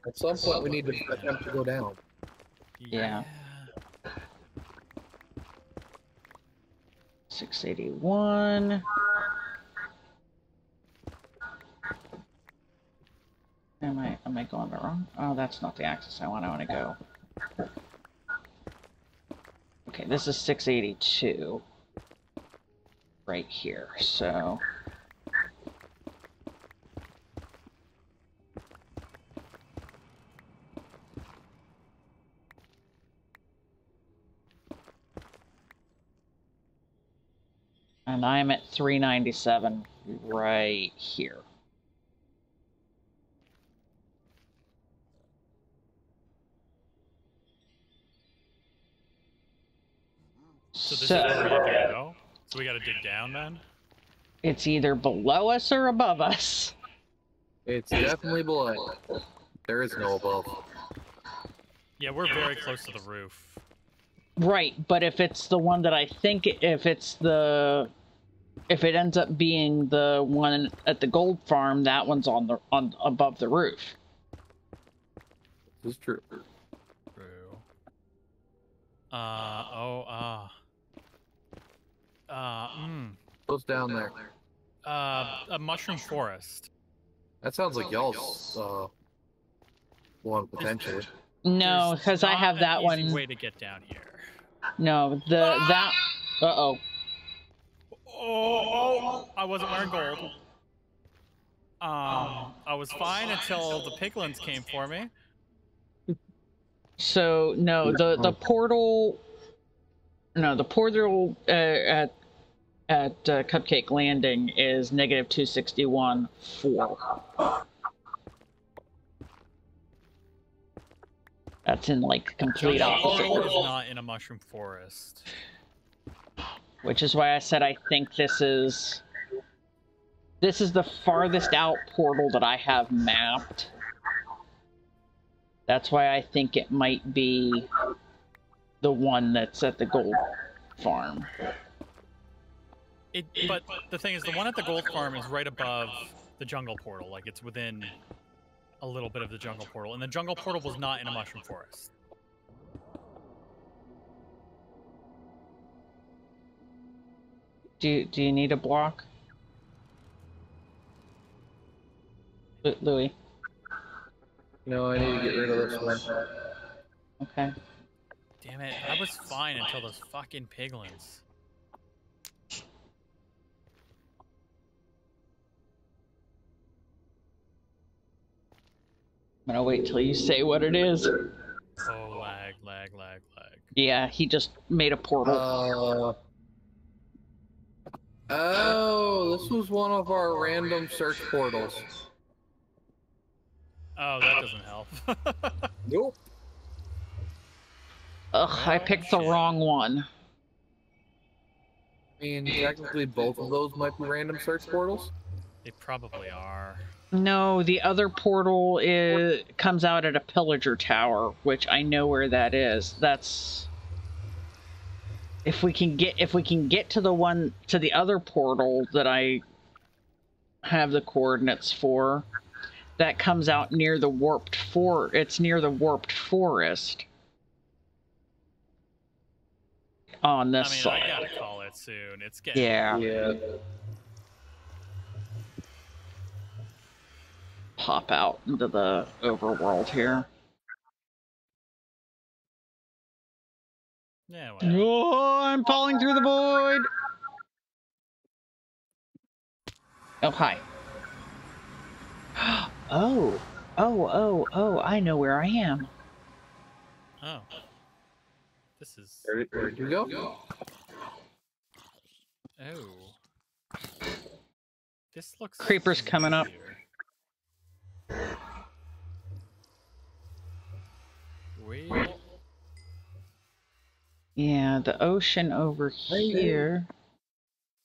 S4: At some point, we need to attempt to go down.
S1: Yeah. 681. Am I going the wrong? Oh, that's not the axis I want. I want to go. Okay, this is 682. Right here, so. And I'm at 397 right here.
S3: So this is where we have to go? So we gotta dig down then?
S1: It's either below us or above us.
S4: It's definitely below. There is no above.
S3: Yeah, we're very close to the roof.
S1: Right, but if it's the one that I think, if it ends up being the one at the gold farm, that one's on above the roof.
S4: This is true.
S3: True.
S4: What's down there?
S3: A mushroom forest.
S4: That sounds like y'all's one potentially.
S1: No, because I have that one.
S3: Easy way to get down here.
S1: No, that. Uh-oh.
S3: Oh! I wasn't wearing gold. I was fine until the piglins came for me.
S1: So no, the portal. No, the portal at Cupcake Landing is -261.4. That's in like complete opposite.
S3: Portal is not in a mushroom forest.
S1: Which is why I said I think this is the farthest out portal that I have mapped. That's why I think it might be the one that's at the gold farm.
S3: But the thing is, the one at the gold farm is right above the jungle portal. Like, it's within a little bit of the jungle portal. And the jungle portal was not in a mushroom forest.
S1: Do you need a block? Louis?
S4: No, I need to get rid of this one.
S1: Okay.
S3: Damn it, I was fine until those fucking piglins.
S1: I'm gonna wait till you say what it is.
S3: Oh, lag.
S1: Yeah, he just made a portal.
S4: Oh, this was one of our random search portals.
S3: Oh, that doesn't help.
S4: Nope.
S1: Ugh, I picked the wrong one.
S4: I mean, technically both of those might be random search portals.
S3: They probably are.
S1: No, the other portal comes out at a pillager tower, which I know where that is. That's if we can get to the other portal that I have the coordinates for, that comes out near the it's near the warped forest. On this side.
S3: I gotta call it soon. It's getting...
S4: Yeah.
S1: Pop out into the overworld here.
S3: Yeah, well.
S1: Oh, I'm falling through the void! Oh, hi. Oh, I know where I am.
S3: Oh. This is...
S4: Where'd you go?
S3: Oh. This looks...
S1: Creeper's coming up.
S3: Wait.
S1: Yeah, the ocean over here.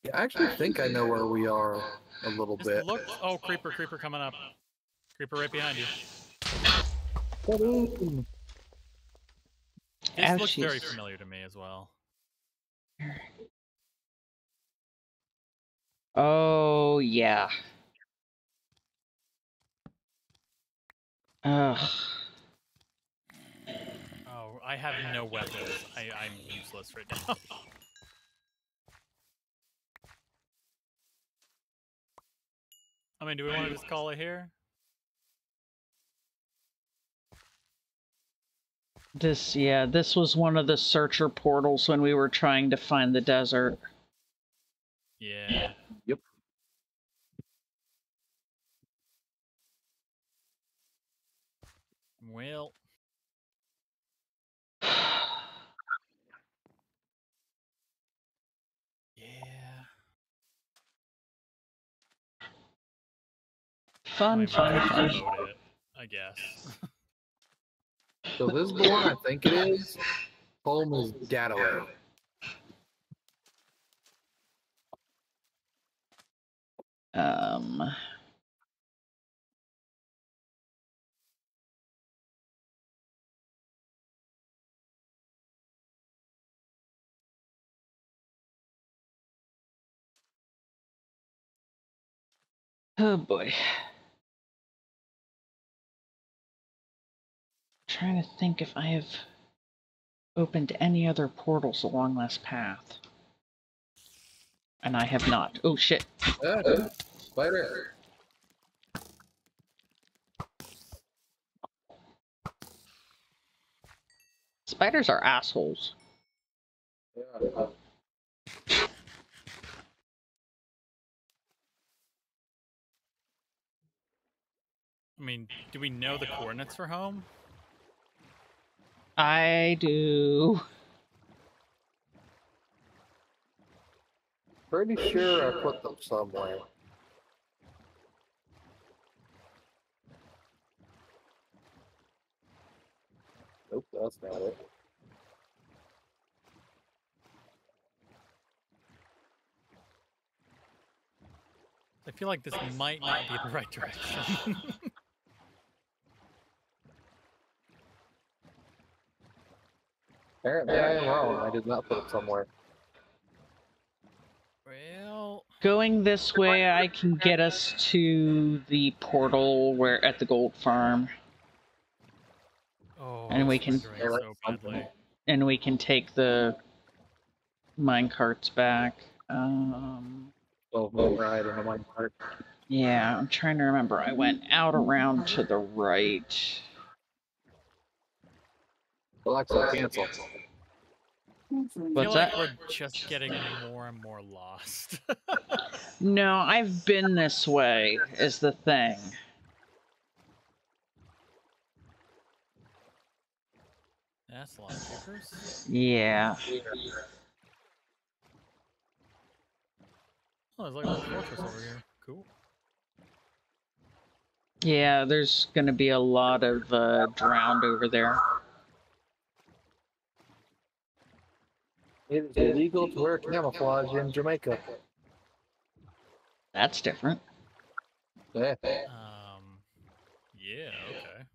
S4: Yeah, I actually think I know where we are a little
S3: Just
S4: bit.
S3: look... Oh, creeper coming up. Creeper right behind you. This looks very familiar to me as well.
S1: Oh, yeah. Ugh.
S3: Oh, I have no weapons. I'm useless right now. I mean, do we want to just call it here?
S1: This was one of the searcher portals when we were trying to find the desert.
S3: Yeah.
S4: Yep.
S3: Well. Yeah.
S1: Fun.
S3: It, I guess.
S4: So this is the one I think it is. Home is Gataway.
S1: Oh boy. Trying to think if I have opened any other portals along this path. And I have not. Oh shit.
S4: Spider.
S1: Spiders are assholes.
S4: Yeah.
S3: I mean, do we know the coordinates for home?
S1: I do.
S4: Pretty sure I put them somewhere. Nope, that's not it.
S3: I feel like this might not be the right direction.
S4: Apparently I am wrong. I did not put it somewhere.
S3: Well,
S1: Going this way, I can get us to the portal where at the gold farm.
S3: oh,
S1: And we can
S3: so badly.
S1: And we can take the mine carts back.
S4: Well, no ride in the mine cart.
S1: Yeah, I'm trying to remember. I went out around to the right.
S4: Alexa, cancel.
S1: What's that?
S3: We're just getting more and more lost.
S1: No, I've been this way, is the thing.
S3: That's a lot of creepers.
S1: Yeah.
S3: Oh, there's like a little fortress over here. Cool.
S1: Yeah, there's gonna be a lot of drowned over there.
S4: It is illegal to wear camouflage in Jamaica.
S1: That's different.
S4: Yeah.
S3: Yeah, okay.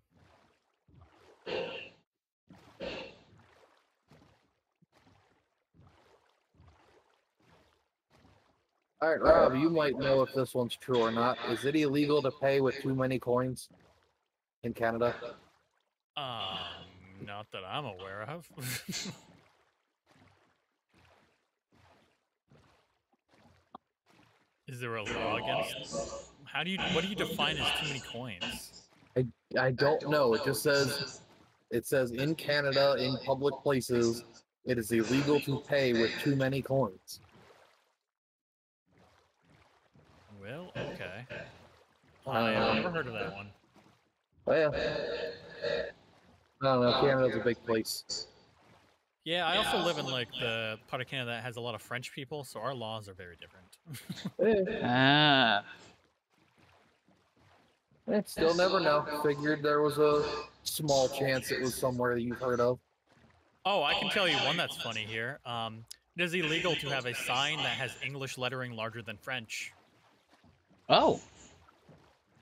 S4: Alright, Rob, you might know if this one's true or not. Is it illegal to pay with too many coins in Canada?
S3: Not that I'm aware of. Is there a law against? What do you define as too many coins?
S4: I don't know. It just says in Canada in public places it is illegal to pay with too many coins.
S3: Well, okay. I've never heard of that one.
S4: Well, I don't know. Canada's a big place.
S3: Yeah, I also live in like the part of Canada that has a lot of French people, so our laws are very different.
S1: Ah.
S4: Still never know. Figured there was a small chance it was somewhere that you've heard of.
S3: Oh, I can tell you one that's funny here. It is illegal to have a sign that has English lettering larger than French.
S1: Oh.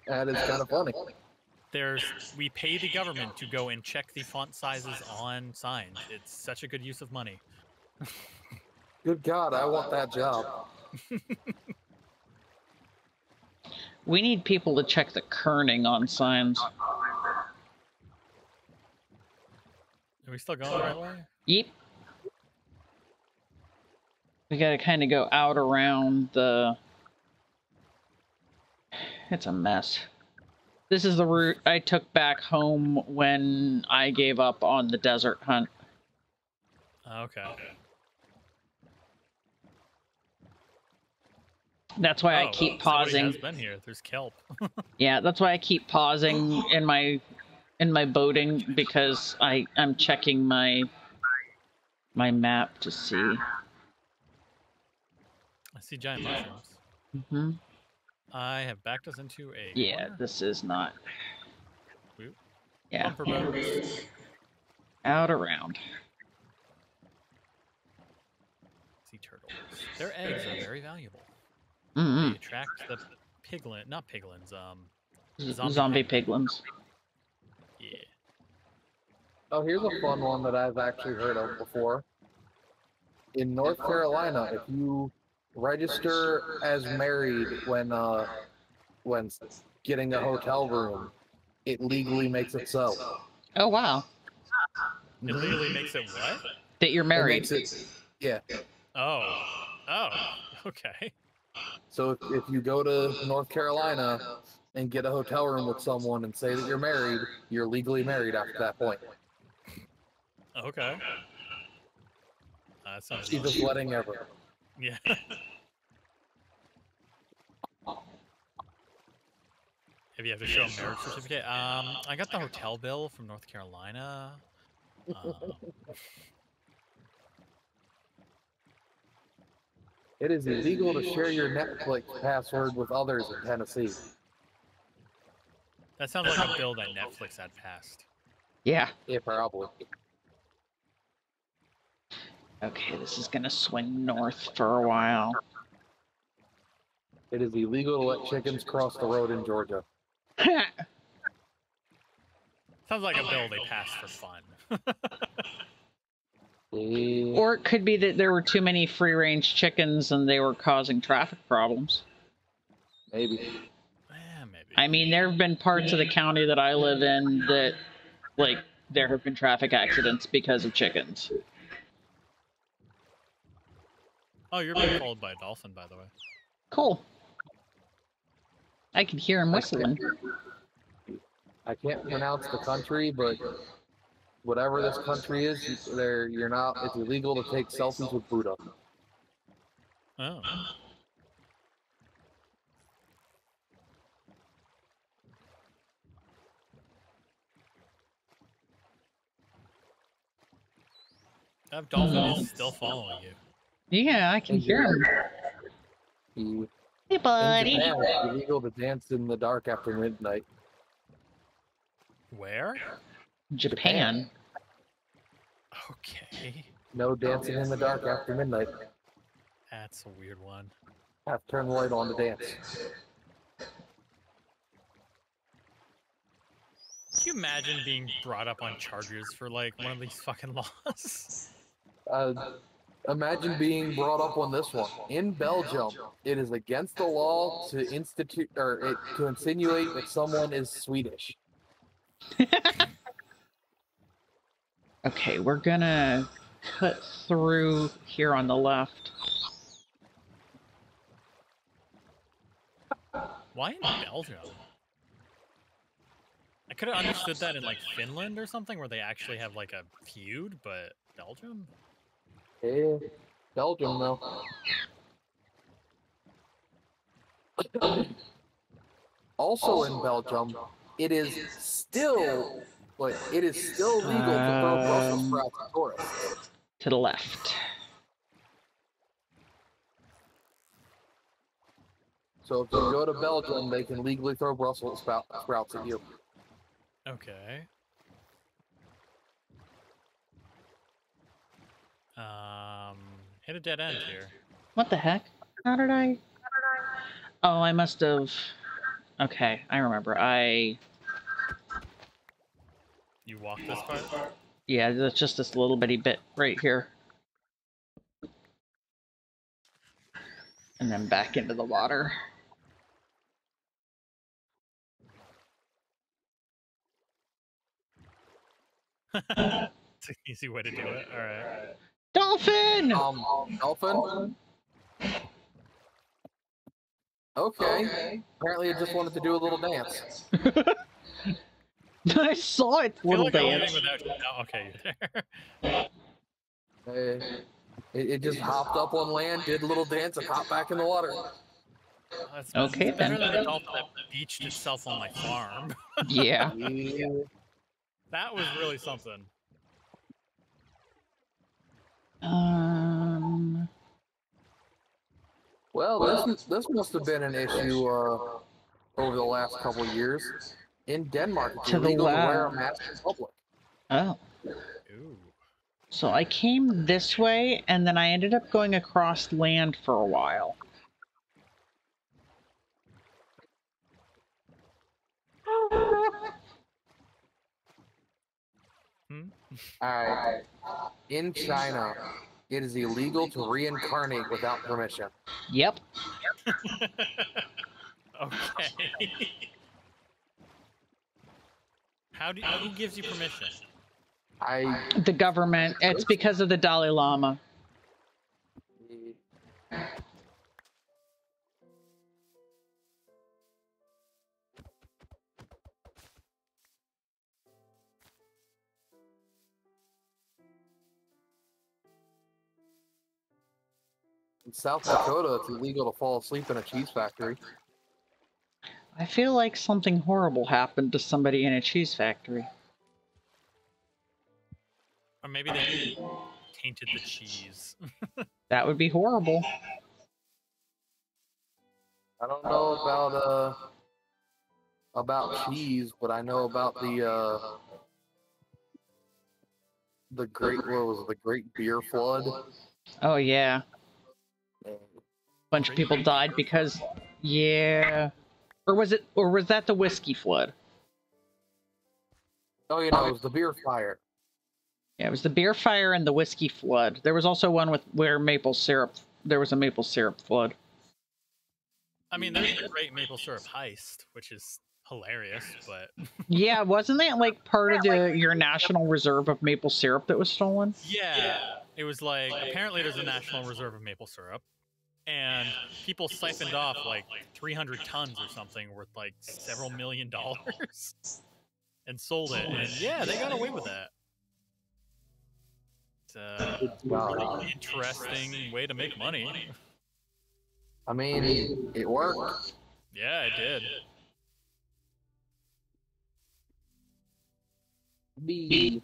S4: That is kind of funny.
S3: We pay the government to go and check the font sizes on signs. It's such a good use of money.
S4: Good God, I want that job.
S1: We need people to check the kerning on signs.
S3: Are we still going the right way?
S1: Yep. We gotta kind of go out around the... It's a mess. This is the route I took back home when I gave up on the desert hunt.
S3: Okay.
S1: That's why I keep pausing.
S3: Has been here. There's kelp.
S1: Yeah, that's why I keep pausing in my boating, because I'm checking my map to see.
S3: I see giant mushrooms.
S1: Mm-hmm.
S3: I have backed us into a corner.
S1: This is not.
S3: Whoop.
S1: Yeah.
S3: Bumper boats.
S1: Out around.
S3: Sea turtles. Their eggs are very valuable.
S1: Mm-hmm.
S3: They attract the not piglins,
S1: zombie piglins.
S3: Yeah.
S4: Oh, here's a fun one that I've actually heard of before. In North Carolina, if you register as married when getting a hotel room, it legally makes it so.
S1: Oh wow.
S3: It legally makes it what?
S1: That you're married.
S4: It makes it, yeah.
S3: Oh. Okay.
S4: So if you go to North Carolina and get a hotel room with someone and say that you're married, you're legally married after that point.
S3: Okay. That sounds
S4: Cheapest wedding ever.
S3: Yeah. If you have to show a marriage certificate, I got the hotel bill from North Carolina.
S4: It is illegal to share your Netflix password with others in Tennessee.
S3: That sounds like a bill that Netflix had passed.
S1: Yeah.
S4: Yeah, probably.
S1: Okay, this is gonna swing north for a while.
S4: It is illegal to let chickens cross the road in Georgia.
S3: Sounds like a bill they passed for fun.
S1: Or it could be that there were too many free-range chickens and they were causing traffic problems.
S4: Maybe.
S3: Yeah, maybe.
S1: I mean, there have been parts of the county that I live in that, like, there have been traffic accidents because of chickens.
S3: Oh, you're being followed by a dolphin, by the way.
S1: Cool. I can hear him whistling.
S4: I can't pronounce the country, but whatever this country is, it's illegal to take selfies with Buddha.
S3: Oh. That dolphin is still following you.
S1: Yeah, I can hear him. Hey, buddy.
S4: In Japan, it's illegal to dance in the dark after midnight.
S3: Where?
S1: Japan.
S3: Okay.
S4: No dancing in the dark after midnight.
S3: That's a weird one.
S4: Have to turn the light on to dance.
S3: Can you imagine being brought up on charges for, like, one of these fucking laws?
S4: Imagine being brought up on this one. In Belgium, it is against the law to insinuate that someone is Swedish.
S1: Okay, we're gonna cut through here on the left.
S3: Why in Belgium? I could have understood that in, like, Finland or something, where they actually have, like, a feud, but Belgium?
S4: Yeah, Belgium though. Also in Belgium, it is still legal to throw Brussels sprouts at tourists.
S1: To the left.
S4: So if you go to Belgium, they can legally throw Brussels sprouts at you.
S3: Okay. Hit a dead end here.
S1: What the heck? How did I? Oh, I must have. Okay, I remember.
S3: You walked this part?
S1: Yeah, there's just this little bitty bit right here. And then back into the water.
S3: It's an easy way to do it. All right.
S1: Dolphin!
S4: Dolphin? Okay. Apparently it just wanted to do a little dance.
S1: I saw it, little dance.
S3: Oh, okay, you're there.
S4: It just hopped up on land, did a little dance, and hopped back in the water.
S3: That's
S1: Okay,
S3: better
S1: then.
S3: than the dolphin that beached itself on my farm.
S1: Yeah.
S3: That was really something.
S4: Well, this must have been an issue over the last couple of years. In Denmark, it's illegal to wear a mask in public.
S1: Oh.
S3: Ooh.
S1: So I came this way, and then I ended up going across land for a while.
S4: Alright. In China, it is illegal to reincarnate without permission.
S1: Yep.
S3: Okay. Who gives you permission?
S1: The government. It's because of the Dalai Lama.
S4: In South Dakota, it's illegal to fall asleep in a cheese factory.
S1: I feel like something horrible happened to somebody in a cheese factory.
S3: Or maybe they tainted the cheese.
S1: That would be horrible.
S4: I don't know about cheese, but I know about the Great Beer Flood.
S1: Oh yeah. Bunch of people died because, yeah. Or was that the whiskey flood?
S4: Oh, you know, it was the beer fire.
S1: Yeah, it was the beer fire and the whiskey flood. There was also one where there was a maple syrup flood.
S3: I mean, there's the Great Maple Syrup Heist, which is hilarious, but...
S1: Yeah, wasn't that like part of your national reserve of maple syrup that was stolen?
S3: Yeah, it was like, apparently there's a national reserve of maple syrup, and people siphoned off like 300 tons or something worth like several $1 million and sold it, and yeah, they got away with that. It's a really interesting way to make money.
S4: I mean, it worked.
S3: Yeah, it did.
S4: Bee.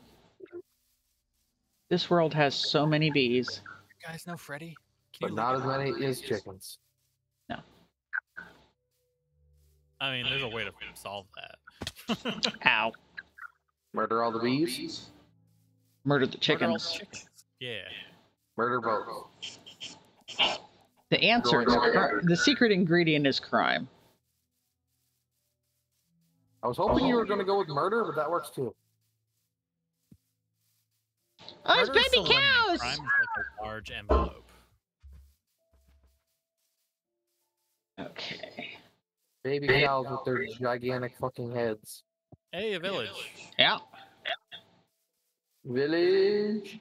S1: This world has so many bees.
S3: You guys know Freddy?
S4: But not as many as chickens.
S1: No.
S3: I mean, there's a way to solve that.
S1: Ow.
S4: Murder all the bees?
S1: Murder the chickens.
S3: Yeah.
S4: Murder both.
S1: The answer is the secret ingredient is crime.
S4: I was hoping you were going to go with murder, but that works too.
S1: Oh, it's baby cows!
S3: Crime is like a large envelope.
S1: Okay.
S4: Baby cows with their gigantic fucking heads.
S3: Hey, a village.
S1: Yeah.
S4: Village.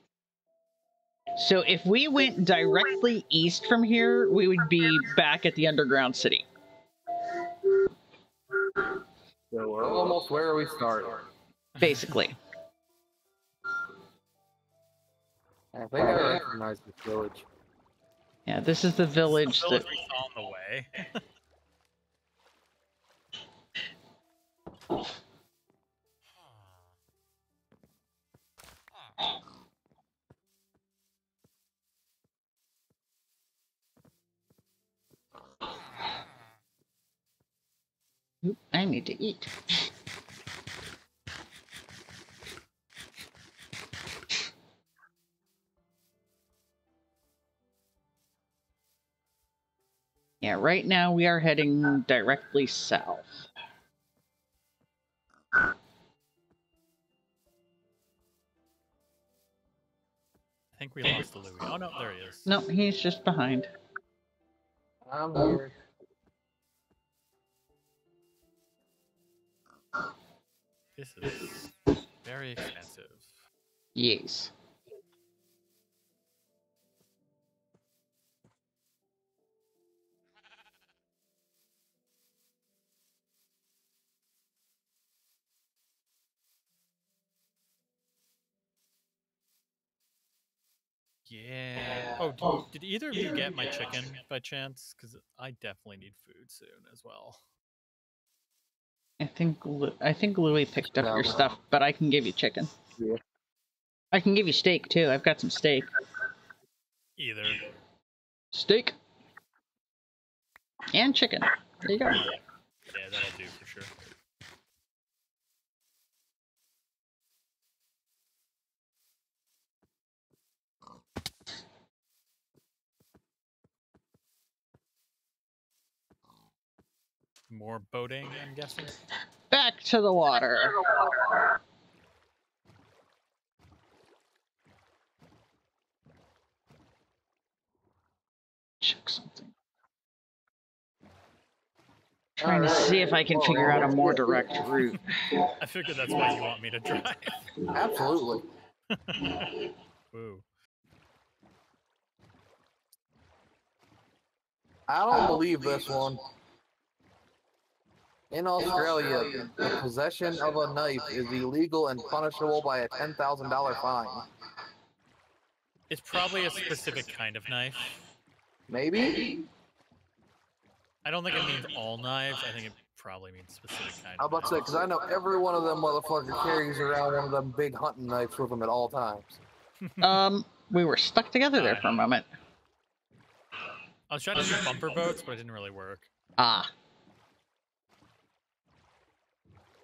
S1: So if we went directly east from here, we would be back at the underground city.
S4: So we're almost where we started.
S1: Basically.
S4: I think I recognize this village.
S1: Yeah, this is the village that
S3: we saw on the way.
S1: Oop, I need to eat. Yeah, right now we are heading directly south.
S3: I think we lost the Louis. Oh no, there he is.
S1: No, he's just behind.
S4: I'm here.
S3: This is very expensive.
S1: Yes.
S3: Yeah. Oh, did either of you get my chicken by chance? Because I definitely need food soon as well.
S1: I think Louie picked up your stuff, but I can give you chicken.
S4: Yeah.
S1: I can give you steak too. I've got some steak.
S3: Either.
S1: Steak. And chicken. There you go.
S3: Yeah, that'll do for sure. More boating, I'm guessing?
S1: Back to the water. Check something. Trying to see if I can figure out a more direct route.
S3: I figured that's why you want me to drive.
S4: Absolutely.
S3: Woo.
S4: I don't believe this one. In Australia, the possession of a knife is illegal and punishable by a $10,000 fine.
S3: It's probably a specific kind of knife.
S4: Maybe?
S3: I don't think it means all knives. I think it probably means specific kind
S4: I'm
S3: of
S4: about to say, because I know every one of them motherfuckers carries around one of them big hunting knives with them at all times.
S1: We were stuck together there for a moment.
S3: I was trying to do bumper boats, but it didn't really work.
S1: Ah.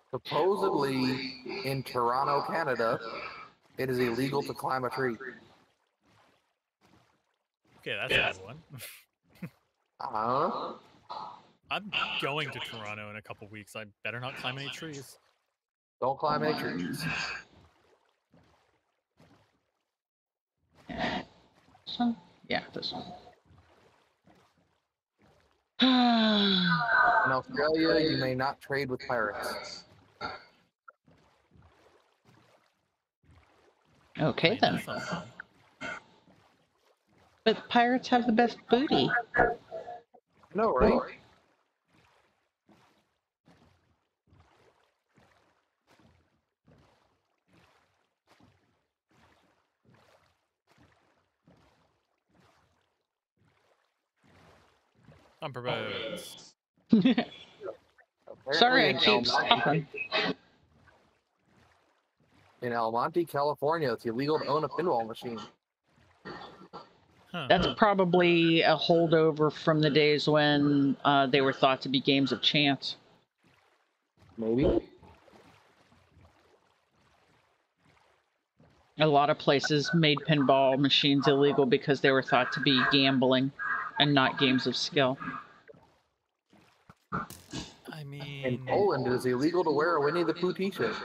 S4: Supposedly, in Toronto, Canada, it is illegal to climb a tree.
S3: Okay, that's a good one. I'm going to Toronto in a couple weeks. I better not climb any trees.
S4: Don't climb any trees.
S1: So, yeah, this one.
S4: In Australia, you may not trade with pirates.
S1: Okay, then. But pirates have the best booty.
S4: No, right?
S3: Bumper boats.
S1: Sorry, I keep stopping.
S4: In El Monte, California, it's illegal to own a pinball machine.
S3: Huh.
S1: That's probably a holdover from the days when they were thought to be games of chance.
S4: Maybe.
S1: A lot of places made pinball machines illegal because they were thought to be gambling and not games of skill.
S3: I mean...
S4: In Poland, it is illegal to wear a Winnie the Pooh t-shirt.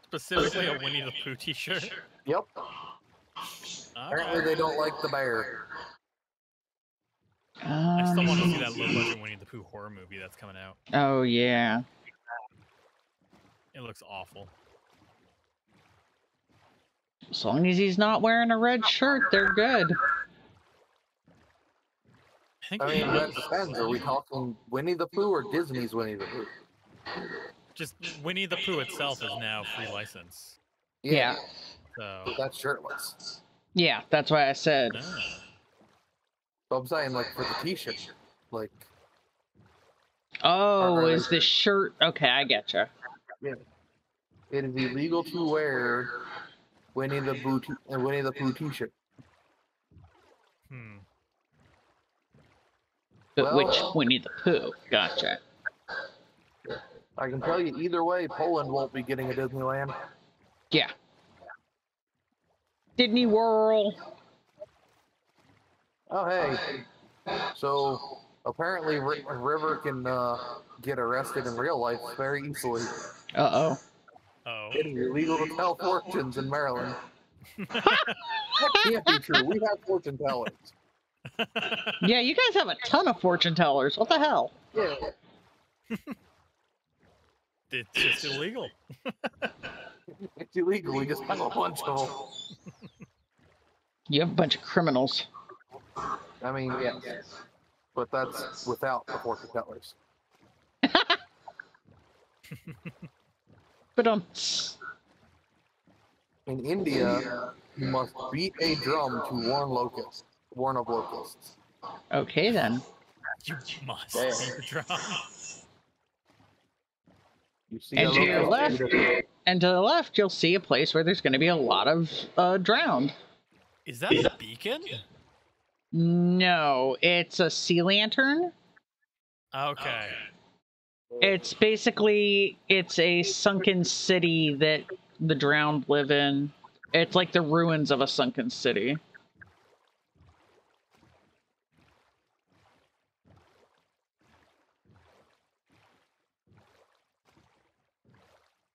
S3: Specifically a Winnie the Pooh t-shirt?
S4: Yep. Apparently they don't like the bear.
S3: I still want to see that low-budget Winnie the Pooh horror movie that's coming out.
S1: Oh, yeah.
S3: It looks awful.
S1: As long as he's not wearing a red shirt, they're good.
S4: I mean, that depends. Are we talking Winnie the Pooh or Disney's Winnie the Pooh?
S3: Just Winnie the Pooh itself is now free license.
S1: Yeah.
S3: So
S4: That's shirtless.
S1: Yeah, that's why I said.
S4: So I'm saying, like, for the t-shirt, like...
S1: Oh, is the shirt... Okay, I getcha.
S4: Yeah. It is illegal to wear Winnie the Pooh t-shirt.
S1: But
S4: Well,
S1: which Winnie the Pooh? Gotcha.
S4: I can tell you either way, Poland won't be getting a Disneyland.
S1: Yeah. Disney World.
S4: Oh, hey. So, apparently River can get arrested in real life very easily.
S1: Uh-oh.
S3: Oh.
S4: It is illegal to tell fortunes in Maryland. That can't be true. We have fortune tellers.
S1: Yeah, you guys have a ton of fortune tellers. What the hell?
S4: Yeah.
S3: It's just illegal.
S4: It's illegal. We just have a bunch of them.
S1: You have a bunch of criminals.
S4: I mean, yes. But that's without the fortune tellers.
S1: But
S4: In India, you must beat a drum to warn of locusts.
S1: Okay then.
S3: You must
S4: Yeah.
S3: beat the drum.
S4: You see
S1: And
S4: a
S1: to your
S4: locust,
S1: left, and to the left, you'll see a place where there's going to be a lot of drowned.
S3: Is that the beacon?
S1: No, it's a sea lantern.
S3: Okay.
S1: It's basically a sunken city that the drowned live in. It's like the ruins of a sunken city.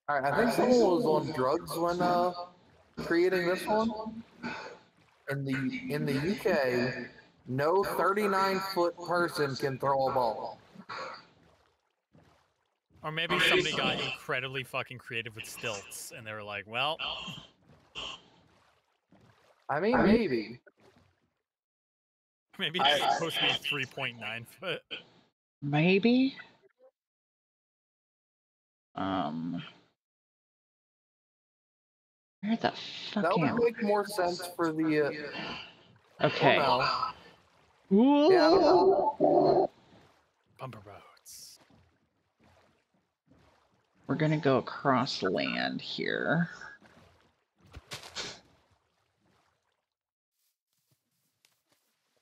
S4: All right, I think someone was on drugs when creating this one. In the UK, no 39-foot person can throw a ball.
S3: Or maybe somebody got incredibly fucking creative with stilts, and they were like, well...
S4: I mean, maybe.
S3: Maybe it's supposed to be 3.9 foot.
S1: Maybe. Where the fuck
S4: That would
S1: am
S4: make more sense for the.
S1: Okay.
S4: Oh, no. Yeah, I don't know.
S3: Bumper boats.
S1: We're gonna go across land here.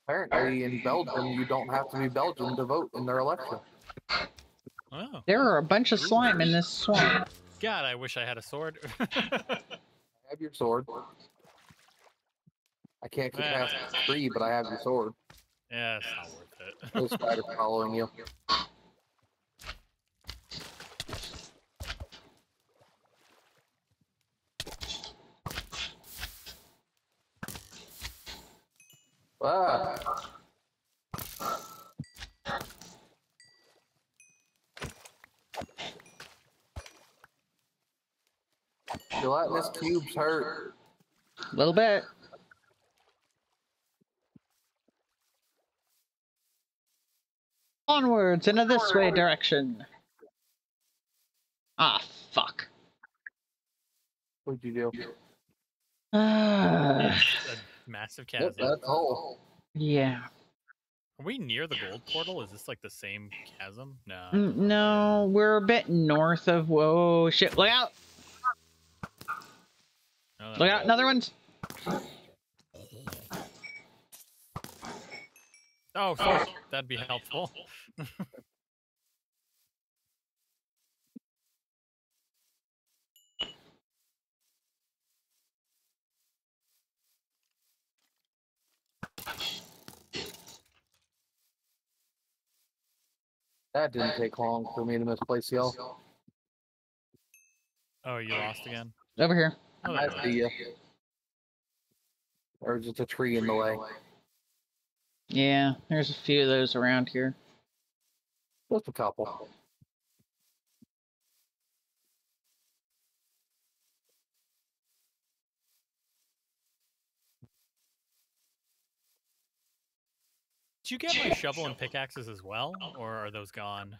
S4: Apparently, in Belgium, you don't have to be Belgian to vote in their election.
S3: Oh.
S1: There are a bunch of slime in this swamp.
S3: God, I wish I had a sword.
S4: I have your sword. I can't get past the tree, but I have your sword.
S3: Yeah, it's not worth it.
S4: Those spiders following you. Ah. Gelatinous cubes hurt.
S1: A little bit. Onwards into this way direction. Ah, fuck.
S4: What'd you do?
S3: A massive chasm.
S4: Yep, that's all.
S1: Yeah.
S3: Are we near the gold portal? Is this like the same chasm? No.
S1: No, we're a bit north of. Whoa, shit! Look out!
S3: No,
S1: Look out! Another one.
S3: Oh, fuck. That'd be helpful.
S4: That didn't take long for me to misplace y'all.
S3: Oh, you lost again?
S1: Over here.
S3: Oh,
S4: I
S3: there
S4: see you. Or just a tree in the way.
S1: Yeah, there's a few of those around here.
S4: Just a couple.
S3: Did you get my shovel and pickaxes as well, or are those gone?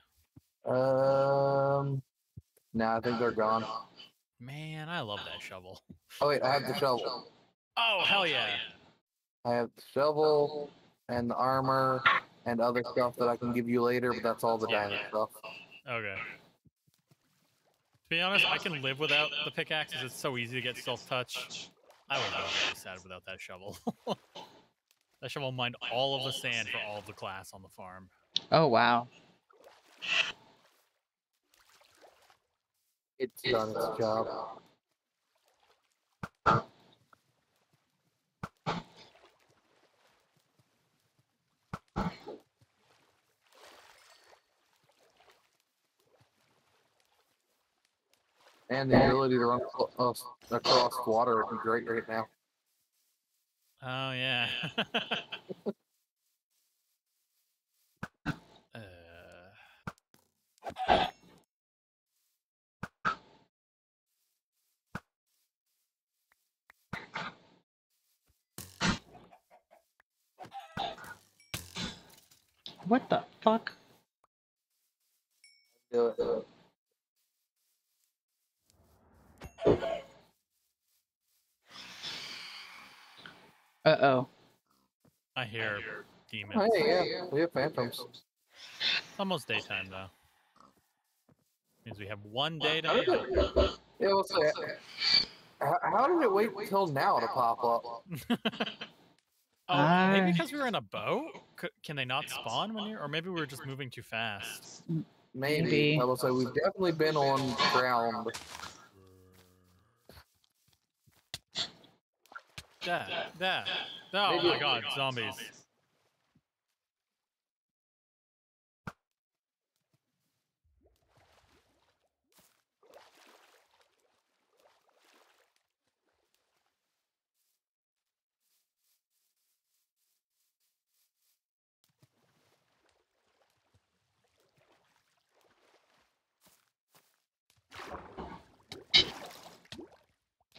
S4: Nah, I think they're gone.
S3: Man, I love that shovel.
S4: Oh wait, I have the shovel.
S3: Oh, hell yeah.
S4: I have the shovel and the armor and other stuff that I can give you later, but that's all the diamond stuff.
S3: Okay. To be honest, I can live without the pickaxes. It's so easy to get self-touch. I would be very sad without that shovel. That shovel mined all of the sand for all of the glass on the farm.
S1: Oh wow.
S4: It's done its job. And the ability to run across water would be great right now.
S3: Oh, yeah.
S1: What the fuck?
S4: Do it.
S1: Uh-oh.
S3: I hear demons.
S4: Oh, hey, yeah, we have phantoms.
S3: It's almost daytime, though. Means we have one day to make
S4: Yeah, what's that? How did it wait till now to pop up?
S3: Oh, maybe because we were in a boat? Can they not spawn when you're... Or maybe we were just moving too fast.
S4: Maybe. I will say we've definitely been on ground.
S3: That. Oh my god, zombies.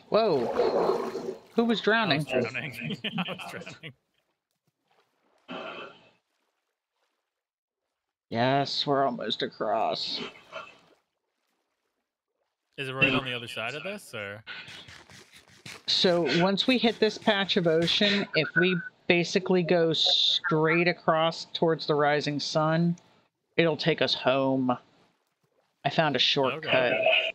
S1: Whoa. Who was drowning?
S3: I was drowning. I was drowning.
S1: Yes, we're almost across.
S3: Is it right on the other side of this, or?
S1: So once we hit this patch of ocean, if we basically go straight across towards the rising sun, it'll take us home. I found a shortcut.
S3: Okay.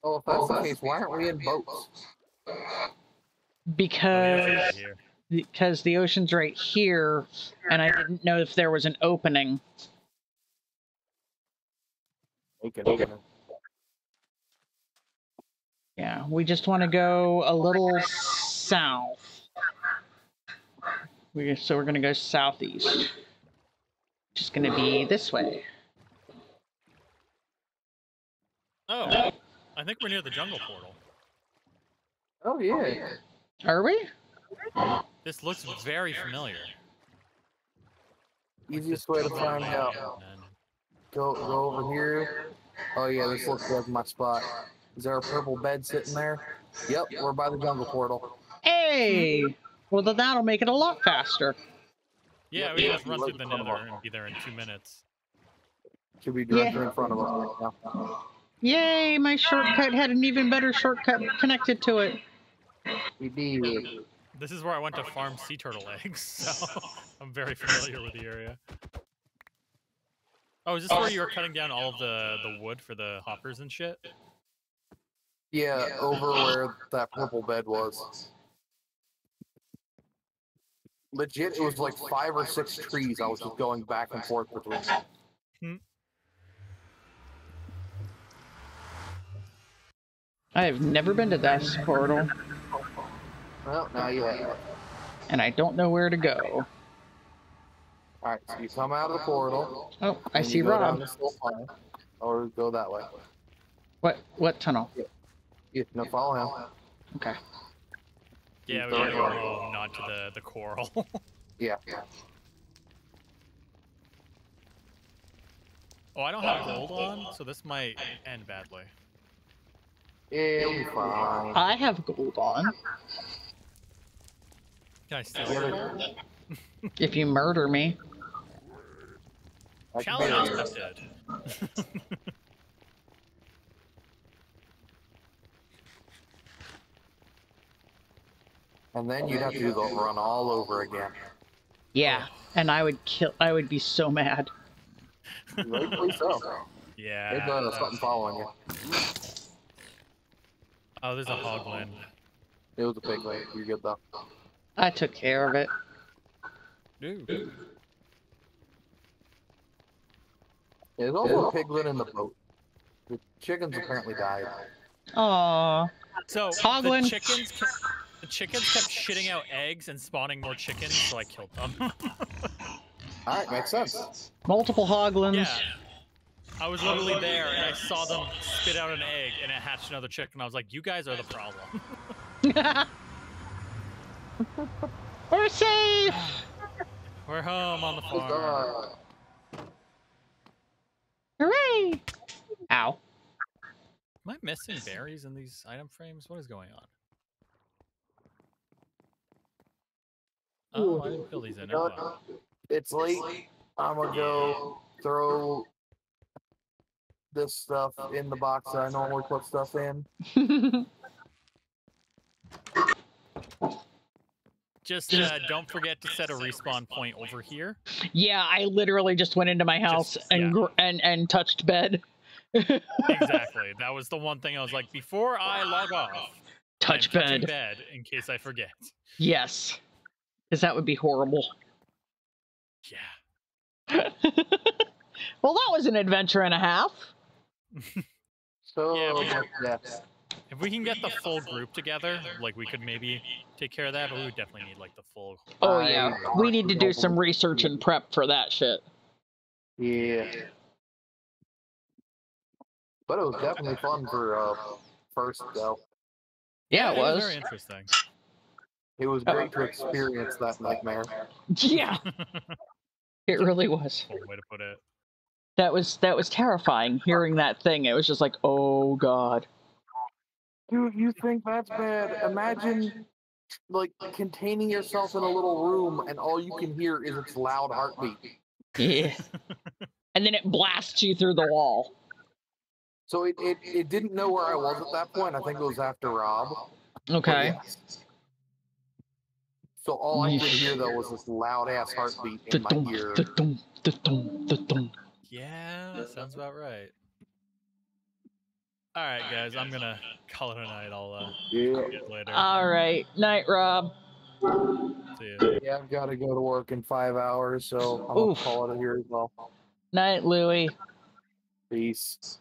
S4: Oh, if that's the case, why aren't we in boats?
S1: Because the ocean's right here, and I didn't know if there was an opening.
S4: Okay.
S1: Yeah, we just want to go a little south. So we're going to go southeast. Which is going to be this way.
S3: Oh, I think we're near the jungle portal.
S4: Oh, yeah.
S1: Are we?
S3: This looks very familiar.
S4: Easiest way to find out. Go over here. Oh, yeah, this looks like my spot. Is there a purple bed sitting there? Yep, we're by the jungle portal.
S1: Hey! Well, then that'll make it a lot faster.
S3: Yeah, we can just run through the nether and be there in 2 minutes.
S4: Should be directly in front of us right now.
S1: Yay, my shortcut had an even better shortcut connected to it.
S4: We did.
S3: This is where I went to farm sea turtle eggs, so I'm very familiar with the area. Oh, is this where you were cutting down all of the wood for the hoppers and shit?
S4: Yeah, over where that purple bed was. Legit, it was like 5 or 6 trees I was just going back and forth between.
S1: I have never been to this portal.
S4: Well, now you have.
S1: And I don't know where to go.
S4: Alright, so you come out of the portal.
S1: Oh, I see Rob.
S4: Or go that way.
S1: What tunnel?
S4: Yeah, no, follow him.
S1: Okay.
S3: Yeah, we gotta go home, not to the coral.
S4: Yeah.
S3: Oh, I don't have gold on, so this might end badly.
S4: It'll be fine.
S1: I have gold on.
S3: Can I steal your gold?
S1: If you murder me.
S3: Challenge accepted.
S4: And then you'd have to do the run all over again.
S1: Yeah, and I would be so mad.
S4: Rightfully so.
S3: Yeah.
S4: There's something following you.
S3: Oh, there's a hoglin.
S4: It was a big one. You're good though.
S1: I took care of it.
S3: Ooh.
S4: There's also a piglin in the boat. The chickens apparently died.
S1: Aww.
S3: So
S1: Hoglin.
S3: The chickens kept shitting out eggs and spawning more chickens, so I killed them.
S4: Alright, makes sense.
S1: Multiple hoglins.
S3: Yeah. I was literally there, and I saw them spit out an egg, and it hatched another chicken. I was like, you guys are the problem.
S1: We're safe!
S3: We're home on the farm.
S1: Hooray! Ow.
S3: Am I missing berries in these item frames? What is going on? Oh, I didn't fill these in. Oh,
S4: It's late. I'm gonna go throw this stuff in the box that I normally put stuff in.
S3: Just don't forget to set a respawn point over here.
S1: Yeah, I literally just went into my house and touched bed.
S3: Exactly. That was the one thing I was like, before I log off,
S1: touch
S3: bed in case I forget.
S1: Yes, because that would be horrible.
S3: Yeah.
S1: Well, that was an adventure and a half.
S4: So
S3: yeah, if we can get the full group together, like we could maybe take care of that, but we would definitely need like the full.
S1: Oh yeah, we need to do some research and prep for that shit.
S4: Yeah. But it was definitely fun for first though.
S1: Yeah, it was
S3: very interesting.
S4: It was great to experience that nightmare.
S1: Yeah, it really was.
S3: Cool way to put it.
S1: That was terrifying. Hearing that thing, it was just like, oh god.
S4: Dude, you think that's bad? Imagine, like, containing yourself in a little room and all you can hear is its loud heartbeat.
S1: Yeah. And then it blasts you through the wall.
S4: So it didn't know where I was at that point. I think it was after Rob.
S1: Okay.
S4: Yes. So all I could hear, though, was this loud-ass heartbeat in my ear.
S3: Yeah, sounds about right. All right, guys, I'm gonna call it a night. I'll see you later.
S1: All right, night, Rob.
S3: See you.
S4: Yeah, I've got to go to work in 5 hours, so I'm gonna call it here as well.
S1: Night, Louie.
S4: Peace.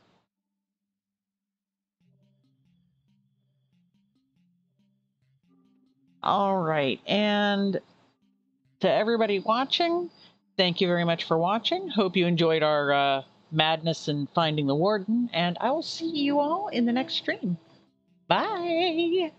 S1: All right, and to everybody watching, thank you very much for watching. Hope you enjoyed our madness in finding the warden, and I will see you all in the next stream. Bye!